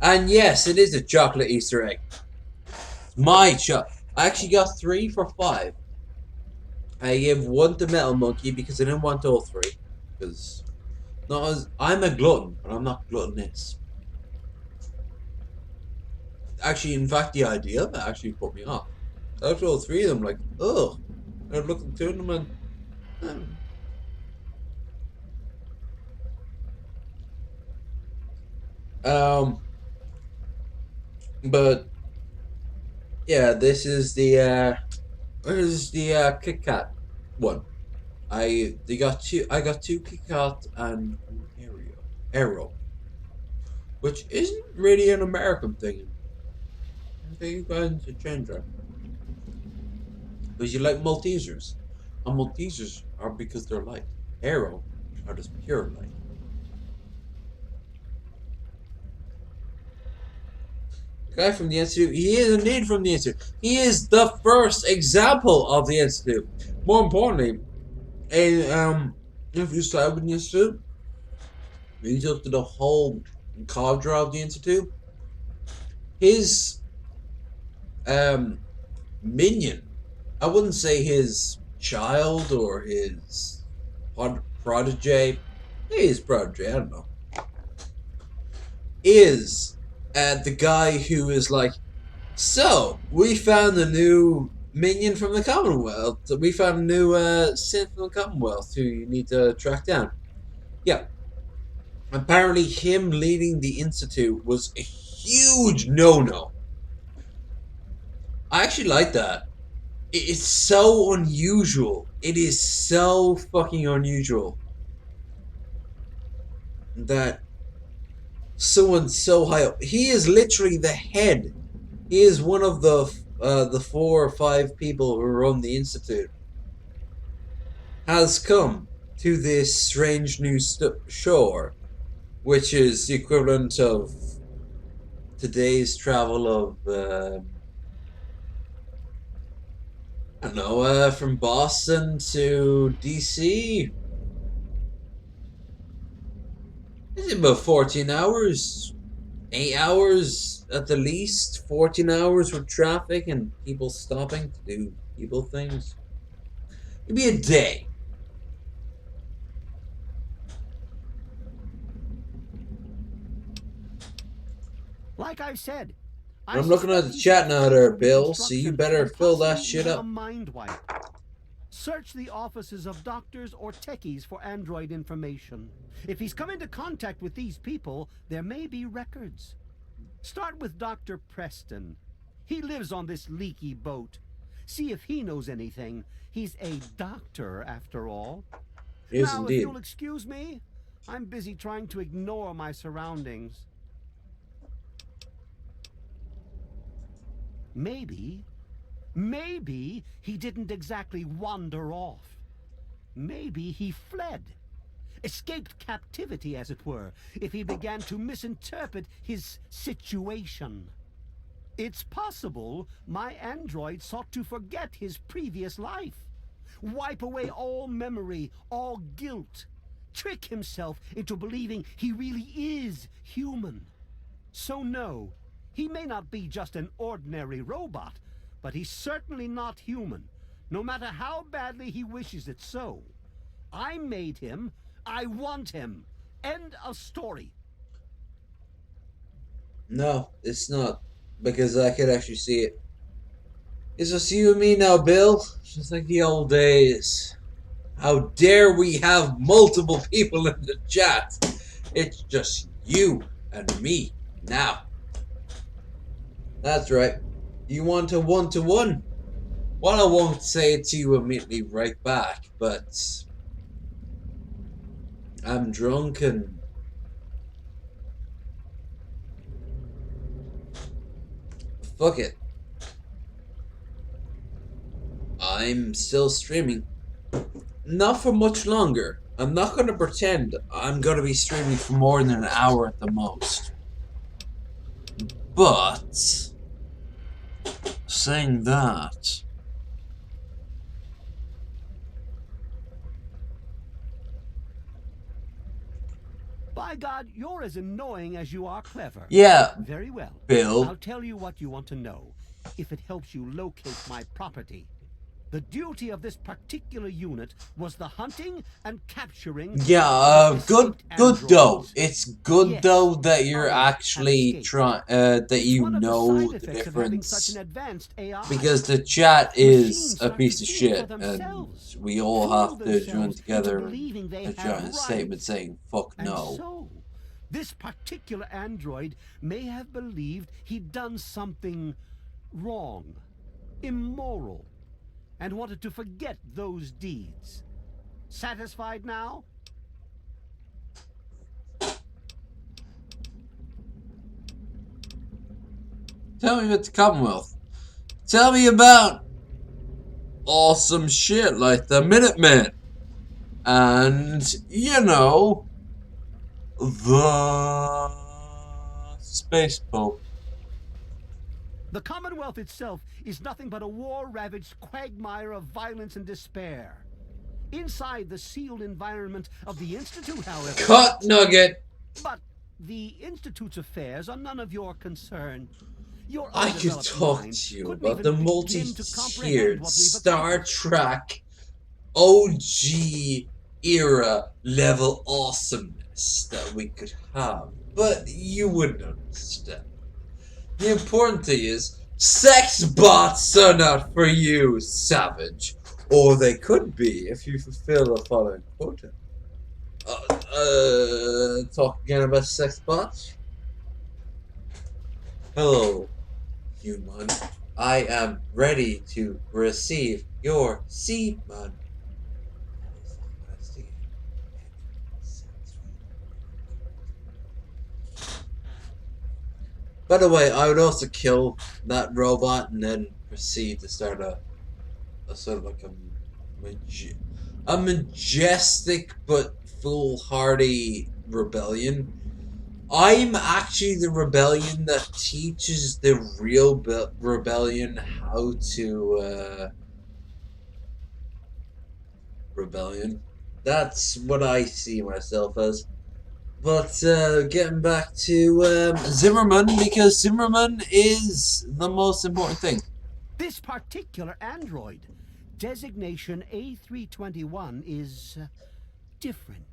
And yes, it is a chocolate Easter egg. I actually got 3 for 5. I gave 1 to Metal Monkey because I didn't want all 3. Because I'm a glutton, but I'm not gluttonous. Actually, in fact, the idea of it actually put me off. After all 3 of them, like, ugh. I looked at 2 of them and but yeah, this is the Kit Kat One. I got two Kit Kat and one Arrow, which isn't really an American thing. I think you guys to change that. Because you like Maltesers. And Maltesers are because they're light. Arrow are just pure light. The guy from the Institute, he is indeed from the Institute. He is the first example of the Institute. More importantly, if you start with the Institute, you look to the whole cadre of the Institute, his minion, I wouldn't say his child or his protege, his protege, I don't know, is the guy who is like, so we found a new minion from the Commonwealth. We found a new synth from the Commonwealth who you need to track down. Yeah. Apparently him leading the Institute was a huge no-no. I actually like that. It's so unusual. It is so fucking unusual that someone so high up. He is literally the head. He is one of the 4 or 5 people who run the Institute. Has come to this strange new shore, which is the equivalent of today's travel of I don't know, from Boston to DC. Is it about 14 hours? 8 hours at the least? 14 hours with traffic and people stopping to do people things? It'd be a day. Like I said, I'm looking at the chat now there, Bill, so you better fill that shit up. A mind wipe. Search the offices of doctors or techies for android information. If he's come into contact with these people, there may be records. Start with Dr. Preston. He lives on this leaky boat. See if he knows anything. He's a doctor, after all. Yes, now, indeed. if you'll excuse me, I'm busy trying to ignore my surroundings. Maybe he didn't exactly wander off. Maybe he fled. Escaped captivity, as it were, if he began to misinterpret his situation. It's possible my android sought to forget his previous life. Wipe away all memory, all guilt. Trick himself into believing he really is human. So no, he may not be just an ordinary robot, but he's certainly not human, no matter how badly he wishes it so. I made him. I want him. End of story. No, it's not. Because I could actually see it. It's just you and me now, Bill. Just like the old days. How dare we have multiple people in the chat? It's just you and me now. That's right. You want a one-to-one? Well, I won't say it to you immediately right back, but I'm drunk and fuck it. I'm still streaming. Not for much longer. I'm not going to pretend I'm going to be streaming for more than an hour at the most. But saying that, By God, you're as annoying as you are clever. yeah, Very well. Bill. I'll tell you what you want to know, if it helps you locate my property. The duty of this particular unit was the hunting and capturing. Yeah, good though. androids. It's good Yes, though that you're others have actually escaped. trying that It's you one of the know side the effects of having such difference, an advanced AI. because the chat is Machines a start piece to of think shit, for and themselves, we all fool have to join themselves together into and believing they a have giant statement rights. saying "fuck And no." so, this particular android may have believed he'd done something wrong, immoral. and wanted to forget those deeds. Satisfied now? Tell me about the Commonwealth. Tell me about awesome shit like the Minutemen. And, you know, the Space Pope. The Commonwealth itself is nothing but a war-ravaged quagmire of violence and despair. Inside the sealed environment of the Institute, however... Cut, Nugget! But the Institute's affairs are none of your concern. Your I could undeveloped talk mind to you couldn't about the even begin to comprehend multi-tiered what we've Star accomplished. Trek OG era level awesomeness that we could have. But you wouldn't understand. The important thing is, sex bots are not for you, savage. Or they could be if you fulfill the following quota. Talk again about sex bots? Hello, human. I am ready to receive your semen. By the way, I would also kill that robot and then proceed to start a sort of like a majestic but foolhardy rebellion. I'm actually the rebellion that teaches the real rebellion how to rebellion. That's what I see myself as. But getting back to Zimmerman, because Zimmerman is the most important thing. This particular android, designation A321, is different,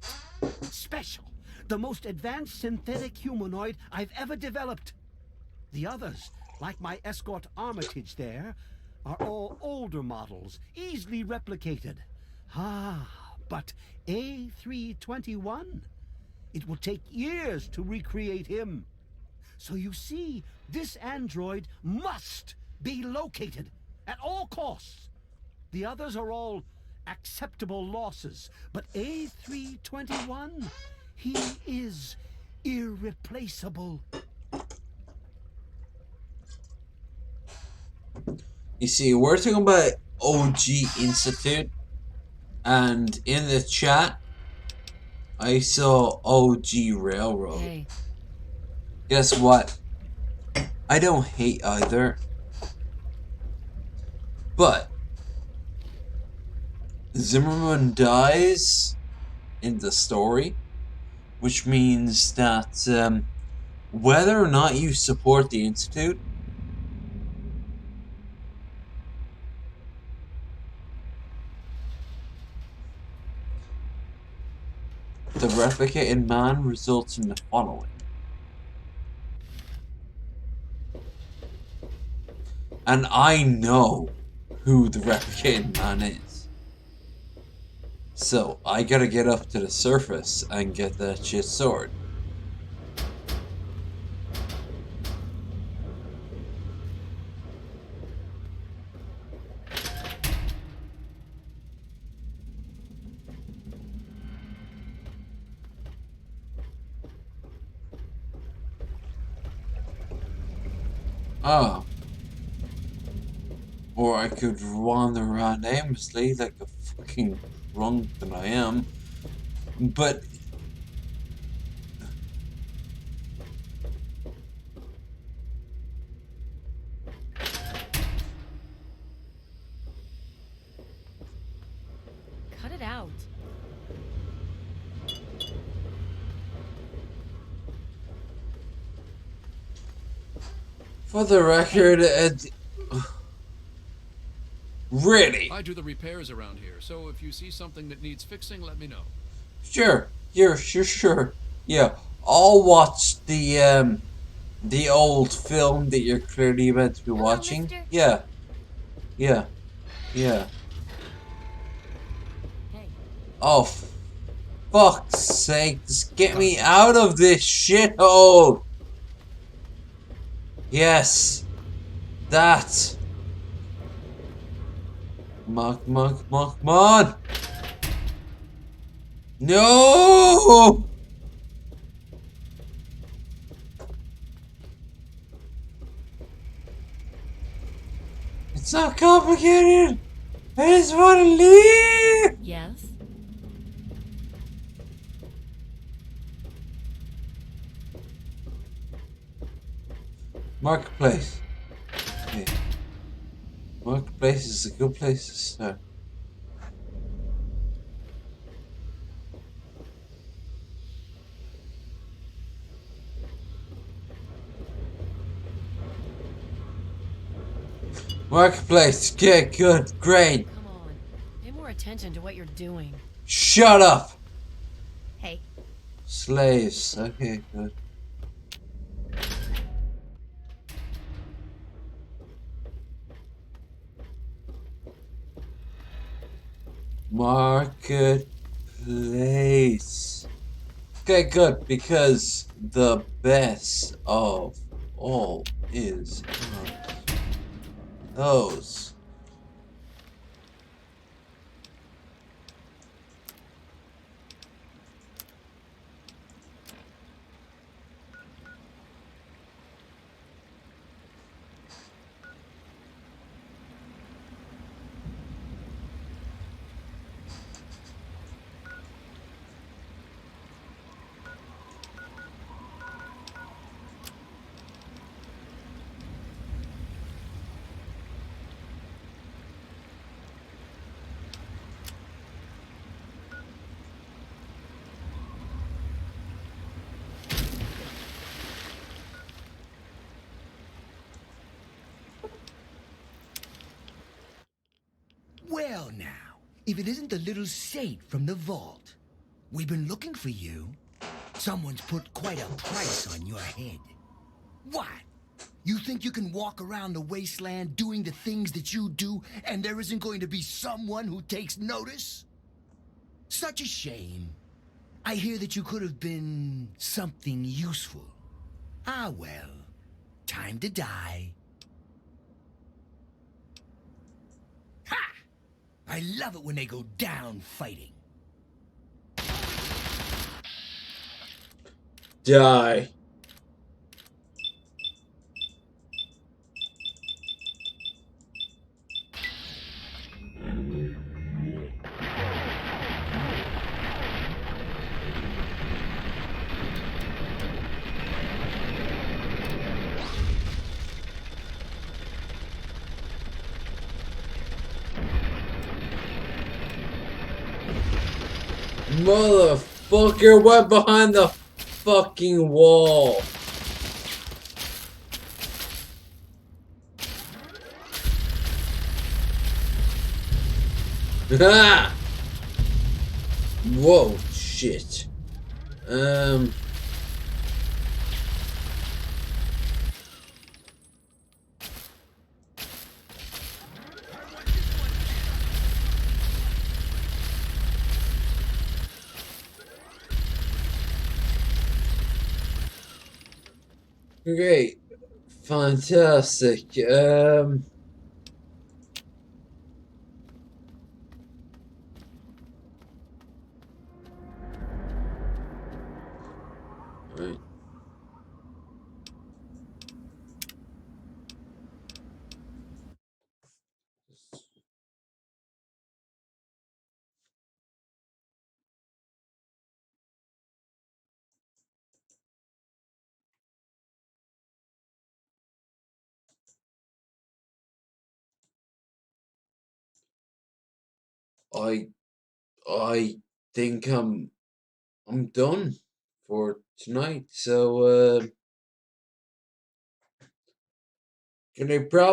special, the most advanced synthetic humanoid I've ever developed. The others, like my escort Armitage there, are all older models, easily replicated. But A321, it will take years to recreate him. So you see, this android must be located at all costs. The others are all acceptable losses, but A321, he is irreplaceable. You see, we're talking about OG Institute, and in the chat, I saw OG Railroad. Hey. Guess what? I don't hate either. But Zimmerman dies in the story, which means that whether or not you support the Institute, the replicated man results in the following. And I know who the replicated man is. So I gotta get up to the surface and get that shit sorted. Oh. Or I could wander around aimlessly like a fucking drunk that I am. But Cut it out. for the record, really? I do the repairs around here, so if you see something that needs fixing, let me know. Sure. Sure. Yeah, I'll watch the old film that you're clearly meant to be watching. Mister? Yeah. Hey. Oh, fuck's sake! Just get me out of this shithole. Yes, that. Come on! No! It's not complicated! I just want to leave! Yes? Marketplace. Okay. Marketplace is a good place to start. Marketplace. Okay, good, great. Come on. Pay more attention to what you're doing. Shut up! Hey. Slaves. Okay, good. Marketplace. Okay, good, because the best of all is those. Well, now, if it isn't the little saint from the vault. We've been looking for you. Someone's put quite a price on your head. What? You think you can walk around the wasteland doing the things that you do, and there isn't going to be someone who takes notice? Such a shame. I hear that you could have been something useful. Ah, well. Time to die. Ha! I love it when they go down fighting. Die. Motherfucker went behind the fucking wall. Ah! Whoa, shit. Great. Fantastic. Right. I think I'm done for tonight. So can I probably